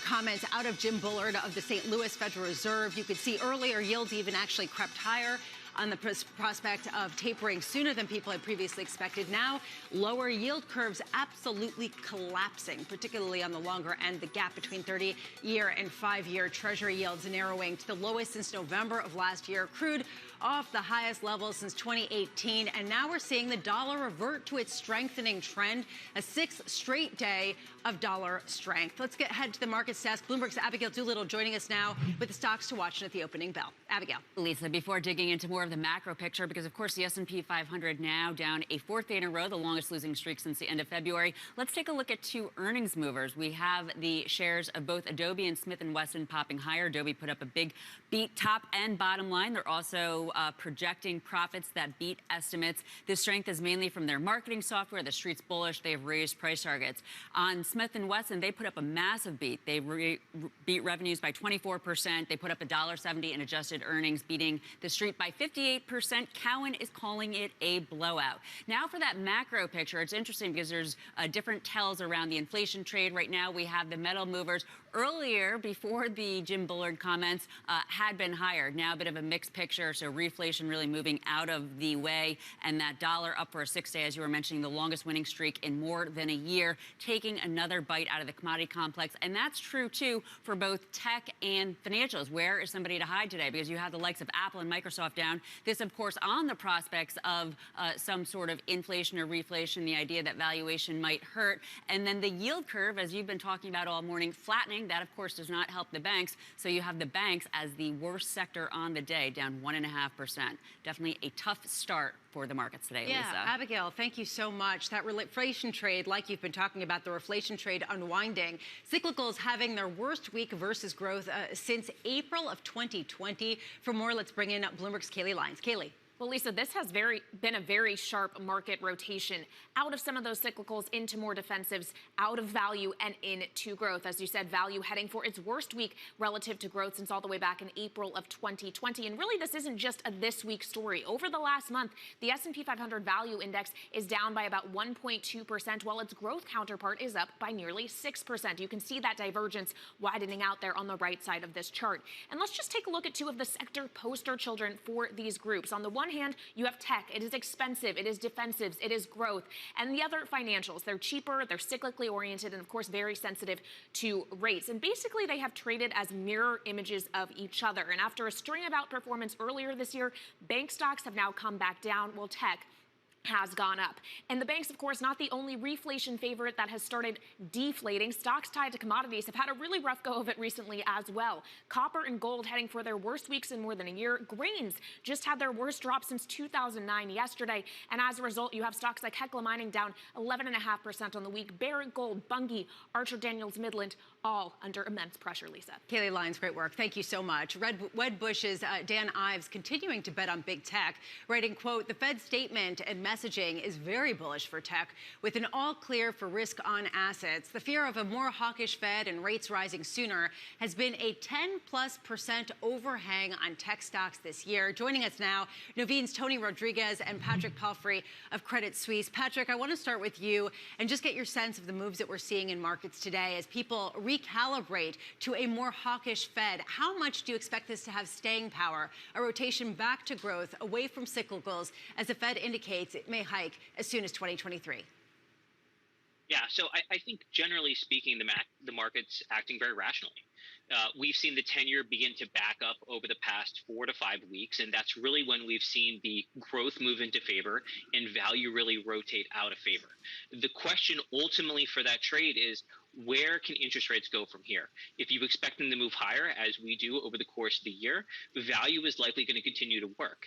comments out of Jim Bullard of the St. Louis Federal Reserve. You could see earlier yields even actually crept higher on the prospect of tapering sooner than people had previously expected. Now, lower yield curves absolutely collapsing, particularly on the longer end. The gap between 30-year and 5-year Treasury yields narrowing to the lowest since November of last year. Crude off the highest level since 2018. And now we're seeing the dollar revert to its strengthening trend, a 6th straight day of dollar strength. Let's head to the markets desk. Bloomberg's Abigail Doolittle joining us now with the stocks to watch at the opening bell. Abigail. Lisa, before digging into more of the macro picture because, of course, the S&P 500 now down a fourth day in a row, the longest losing streak since the end of February. Let's take a look at two earnings movers. We have the shares of both Adobe and Smith & Wesson popping higher. Adobe put up a big beat top and bottom line. They're also projecting profits that beat estimates. This strength is mainly from their marketing software. The street's bullish. They've raised price targets. On Smith & Wesson, they put up a massive beat. They beat revenues by 24%. They put up $1.70 in adjusted earnings, beating the street by 58%. Cowen is calling it a blowout. Now for that macro picture, it's interesting because there's different tells around the inflation trade. Right now we have the metal movers. Earlier, before the Jim Bullard comments, had been higher. Now a bit of a mixed picture, so reflation really moving out of the way, and that dollar up for a 6 day, as you were mentioning, the longest winning streak in more than a year, taking another bite out of the commodity complex. And that's true, too, for both tech and financials. Where is somebody to hide today? Because you have the likes of Apple and Microsoft down. This, of course, on the prospects of some sort of inflation or reflation, the idea that valuation might hurt. And then the yield curve, as you've been talking about all morning, flattening. That, of course, does not help the banks. So you have the banks as the worst sector on the day, down 1.5%. Definitely a tough start for the markets today, yeah, Lisa. Abigail, thank you so much. That reflation trade, like you've been talking about, the reflation trade unwinding. Cyclicals having their worst week versus growth since April of 2020. For more, let's bring in Bloomberg's Kaylee Lyons. Kaylee. Well, Lisa, this has been a very sharp market rotation out of some of those cyclicals into more defensives, out of value and into growth. As you said, value heading for its worst week relative to growth since all the way back in April of 2020. And really, this isn't just a this week story. Over the last month, the S&P 500 value index is down by about 1.2%, while its growth counterpart is up by nearly 6%. You can see that divergence widening out there on the right side of this chart. And let's just take a look at two of the sector poster children for these groups. On the one hand, you have tech. It is expensive. It is defensives. It is growth. And the other, financials. They're cheaper. They're cyclically oriented and, of course, very sensitive to rates. And basically, they have traded as mirror images of each other. And after a string of outperformance earlier this year, bank stocks have now come back down, while tech has gone up. And the banks, of course, not the only reflation favorite that has started deflating. Stocks tied to commodities have had a really rough go of it recently as well. Copper and gold heading for their worst weeks in more than a year. Grains just had their worst drop since 2009 yesterday. And as a result, you have stocks like Hecla Mining down 11.5% on the week. Barrick Gold, Bunge, Archer Daniels Midland, all under immense pressure, Lisa. Kaylee Lyons, great work. Thank you so much. Wedbush's Dan Ives continuing to bet on big tech, writing, quote, the Fed statement and messaging is very bullish for tech, with an all clear for risk on assets. The fear of a more hawkish Fed and rates rising sooner has been a 10+% overhang on tech stocks this year. Joining us now, Nuveen's Tony Rodriguez and Patrick Palfrey of Credit Suisse. Patrick, I want to start with you and just get your sense of the moves that we're seeing in markets today as people recalibrate to a more hawkish Fed. How much do you expect this to have staying power, a rotation back to growth, away from cyclicals, as the Fed indicates it may hike as soon as 2023? Yeah, so I think generally speaking, the market's acting very rationally. We've seen the 10-year begin to back up over the past 4 to 5 weeks, and that's really when we've seen the growth move into favor and value really rotate out of favor. The question ultimately for that trade is, where can interest rates go from here? If you expect them to move higher, as we do over the course of the year, value is likely going to continue to work.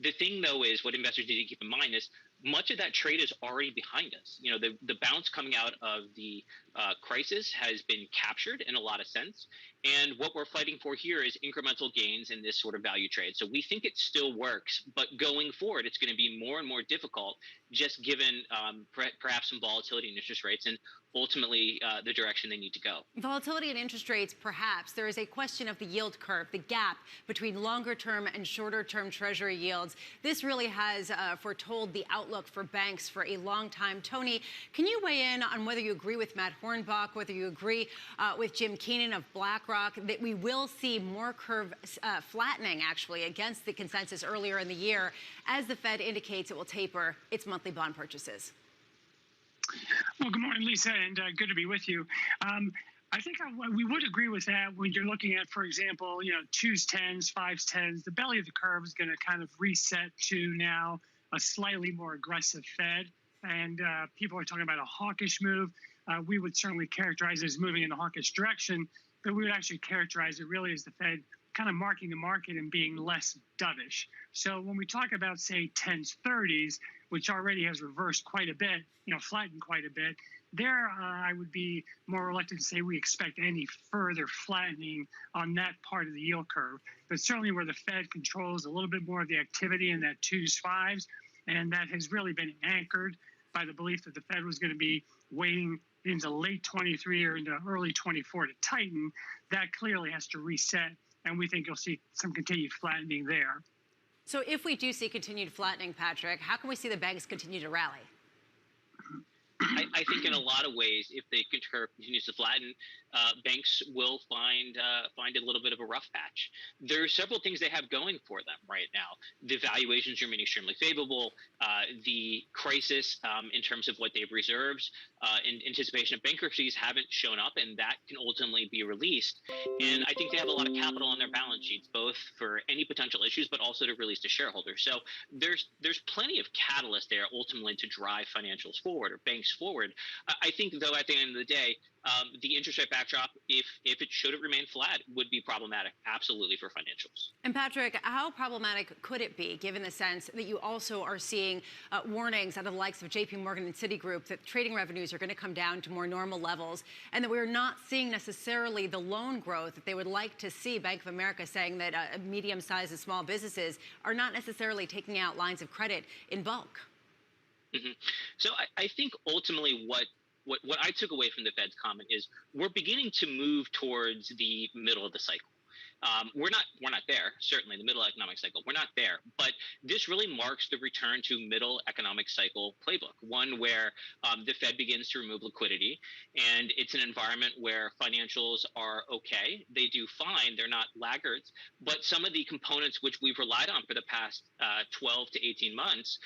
The thing, though, is what investors need to keep in mind is much of that trade is already behind us. You know, the bounce coming out of the crisis has been captured in a lot of sense. And what we're fighting for here is incremental gains in this sort of value trade. So we think it still works, but going forward, it's going to be more and more difficult, just given perhaps some volatility in interest rates and ultimately the direction they need to go. Volatility in interest rates, perhaps. There is a question of the yield curve, the gap between longer-term and shorter-term Treasury yields. This really has foretold the outlook for banks for a long time. Tony, can you weigh in on whether you agree with Matt Hornbach, whether you agree with Jim Keenan of BlackRock, that we will see more curve flattening, actually, against the consensus earlier in the year, as the Fed indicates it will taper its monthly bond purchases? Well, good morning, Lisa, and good to be with you. I think we would agree with that when you're looking at, for example, 2s, 10s, 5s, 10s. The belly of the curve is going to kind of reset to now a slightly more aggressive Fed, and people are talking about a hawkish move. We would certainly characterize it as moving in the hawkish direction, but we would actually characterize it really as the Fed kind of marking the market and being less dovish. So when we talk about, say, 10s, 30s, which already has reversed quite a bit, flattened quite a bit, there I would be more reluctant to say we expect any further flattening on that part of the yield curve. But certainly where the Fed controls a little bit more of the activity in that 2s, 5s, and that has really been anchored by the belief that the Fed was going to be waiting into late 23 or into early 24 to tighten, that clearly has to reset, and we think you'll see some continued flattening there. So if we do see continued flattening, Patrick, how can we see the banks continue to rally? I think in a lot of ways, if the curve continues to flatten, banks will find a little bit of a rough patch. There are several things they have going for them right now. The valuations remain extremely favorable. The crisis in terms of what they've reserved in anticipation of bankruptcies haven't shown up, and that can ultimately be released. And I think they have a lot of capital on their balance sheets, both for any potential issues, but also to release to shareholders. So there's plenty of catalyst there ultimately to drive financials forward or banks forward. I think, though, at the end of the day, the interest rate backdrop, if it should have remained flat, would be problematic, absolutely, for financials. And Patrick, how problematic could it be, given the sense that you also are seeing warnings out of the likes of JP Morgan and Citigroup that trading revenues are going to come down to more normal levels, and that we're not seeing necessarily the loan growth that they would like to see? Bank of America saying that medium-sized and small businesses are not necessarily taking out lines of credit in bulk. Mm-hmm. So I think ultimately what I took away from the Fed's comment is we're beginning to move towards the middle of the cycle. We're not there, certainly, the middle economic cycle. We're not there. But this really marks the return to middle economic cycle playbook, one where the Fed begins to remove liquidity. And it's an environment where financials are okay. They do fine. They're not laggards. But some of the components which we've relied on for the past 12 to 18 months,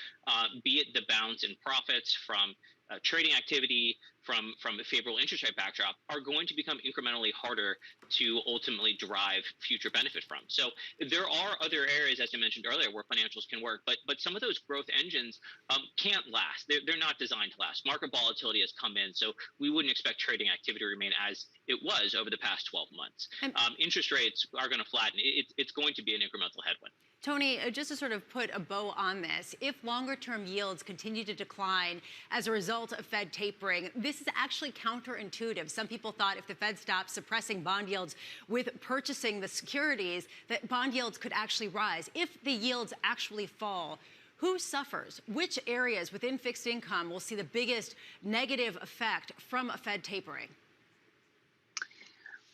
be it the bounce in profits from trading activity, from a favorable interest rate backdrop, are going to become incrementally harder to ultimately derive future benefit from. So there are other areas, as I mentioned earlier, where financials can work, but some of those growth engines can't last. They're not designed to last. Market volatility has come in, so we wouldn't expect trading activity to remain as it was over the past 12 months. Interest rates are going to flatten. It's going to be an incremental headwind. Tony, just to sort of put a bow on this, if longer-term yields continue to decline as a result of Fed tapering, this is actually counterintuitive. Some people thought if the Fed stopped suppressing bond yields with purchasing the securities, that bond yields could actually rise. If the yields actually fall, who suffers? Which areas within fixed income will see the biggest negative effect from a Fed tapering?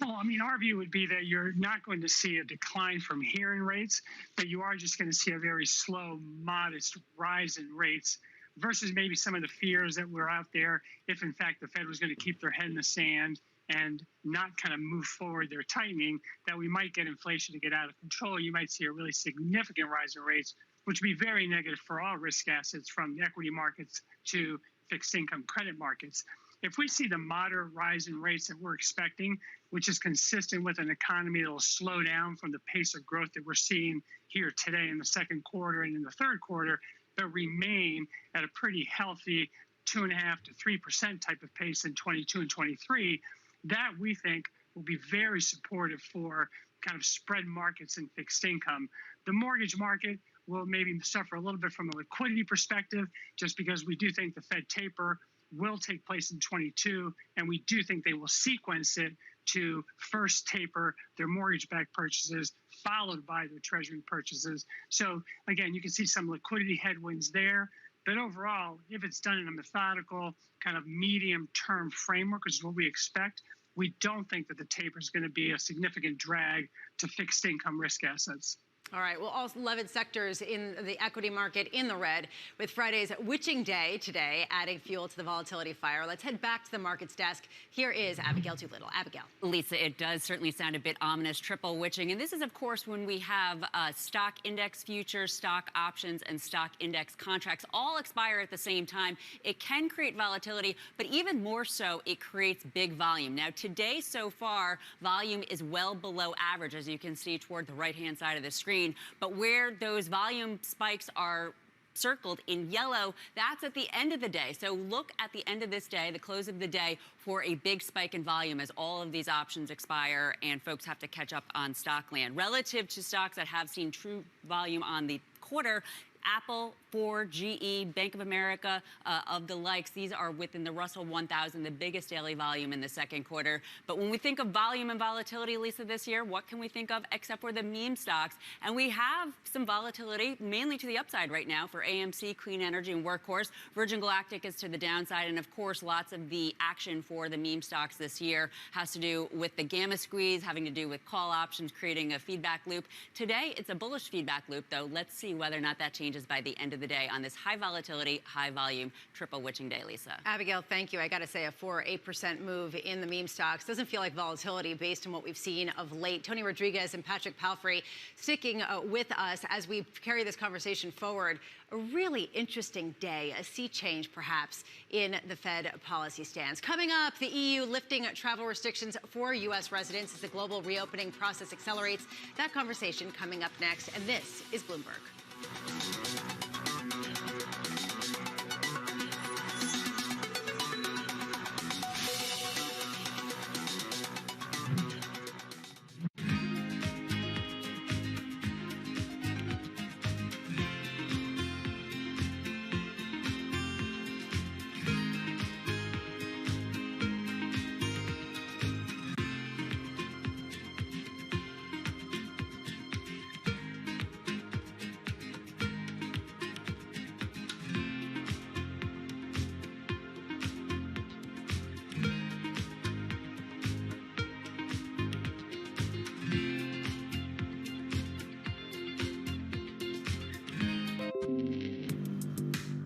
Well, I mean, our view would be that you're not going to see a decline from here in rates, that you are just going to see a very slow, modest rise in rates versus maybe some of the fears that were out there if, in fact, the Fed was going to keep their head in the sand and not kind of move forward their tightening, that we might get inflation to get out of control. You might see a really significant rise in rates, which would be very negative for all risk assets, from equity markets to fixed income credit markets. If we see the moderate rise in rates that we're expecting, which is consistent with an economy that will slow down from the pace of growth that we're seeing here today in the second quarter and in the third quarter, but remain at a pretty healthy 2.5% to 3% type of pace in 22 and 23, that we think will be very supportive for kind of spread markets and fixed income. The mortgage market will maybe suffer a little bit from a liquidity perspective, just because we do think the Fed taper will take place in 22, and we do think they will sequence it to first taper their mortgage-backed purchases, followed by their treasury purchases. So again, you can see some liquidity headwinds there. But overall, if it's done in a methodical kind of medium-term framework, which is what we expect, we don't think that the taper is going to be a significant drag to fixed income risk assets. All right, well, all 11 sectors in the equity market in the red, with Friday's witching day today adding fuel to the volatility fire. Let's head back to the markets desk. Here is Abigail Doolittle. Abigail. Lisa, it does certainly sound a bit ominous, triple witching. And this is, of course, when we have stock index futures, stock options, and stock index contracts all expire at the same time. It can create volatility, but even more so, it creates big volume. Now, today so far, volume is well below average, as you can see toward the right-hand side of the screen. But where those volume spikes are circled in yellow, that's at the end of the day. So look at the end of this day, the close of the day, for a big spike in volume as all of these options expire and folks have to catch up on stock land. Relative to stocks that have seen true volume on the quarter, Apple, Ford, GE, Bank of America, of the likes, these are within the Russell 1000, the biggest daily volume in the second quarter. But when we think of volume and volatility, Lisa, this year, what can we think of except for the meme stocks? And we have some volatility, mainly to the upside right now for AMC, Clean Energy, and Workhorse. Virgin Galactic is to the downside. And of course, lots of the action for the meme stocks this year has to do with the gamma squeeze, having to do with call options, creating a feedback loop. Today, it's a bullish feedback loop, though. Let's see whether or not that changes by the end of the day on this high volatility, high volume, triple witching day, Lisa. Abigail, thank you. I got to say, a 4 or 8% move in the meme stocks doesn't feel like volatility based on what we've seen of late. Tony Rodriguez and Patrick Palfrey sticking with us as we carry this conversation forward. A really interesting day, a sea change perhaps in the Fed policy stance. Coming up, the EU lifting travel restrictions for U.S. residents as the global reopening process accelerates. That conversation coming up next, and this is Bloomberg.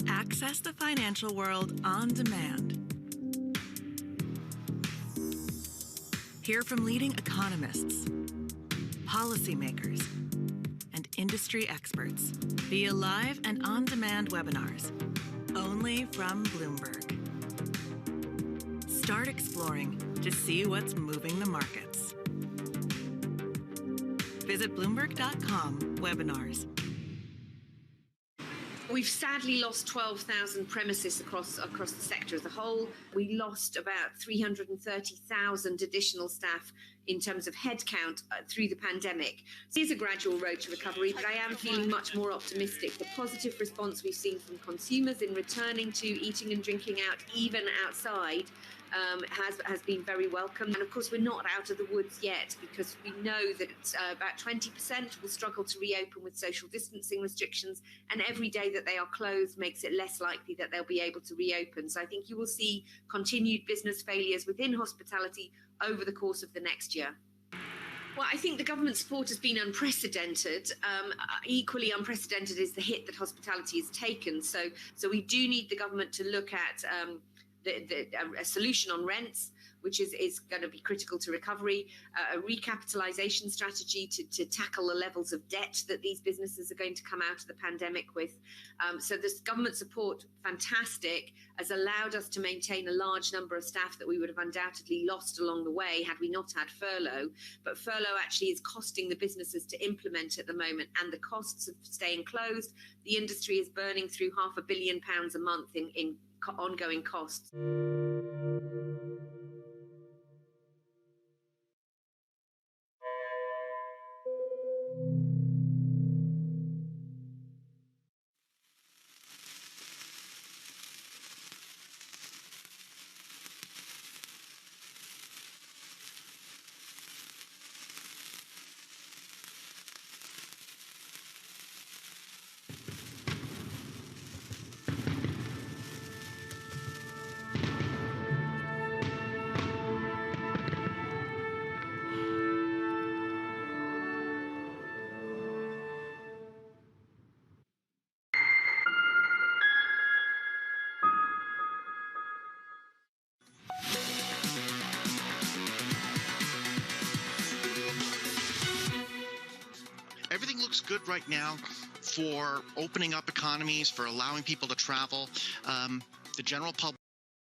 Access the financial world on demand. Hear from leading economists, policymakers, and industry experts via live and on-demand webinars, only from Bloomberg. Start exploring to see what's moving the markets. Visit Bloomberg.com/webinars. We've sadly lost 12,000 premises across the sector as a whole. We lost about 330,000 additional staff in terms of headcount through the pandemic. It is a gradual road to recovery, but I am feeling much more optimistic. The positive response we've seen from consumers in returning to eating and drinking out, even outside, has been very welcome. And of course, we're not out of the woods yet, because we know that about 20% will struggle to reopen with social distancing restrictions, and every day that they are closed makes it less likely that they'll be able to reopen. So I think you will see continued business failures within hospitality over the course of the next year. Well, I think the government support has been unprecedented. Equally unprecedented is the hit that hospitality has taken. So we do need the government to look at a solution on rents, which is going to be critical to recovery, a recapitalization strategy to tackle the levels of debt that these businesses are going to come out of the pandemic with. So this government support, fantastic, has allowed us to maintain a large number of staff that we would have undoubtedly lost along the way had we not had furlough. But furlough actually is costing the businesses to implement at the moment, and the costs of staying closed, the industry is burning through £500 million a month in ongoing costs. Everything looks good right now for opening up economies, for allowing people to travel. The general public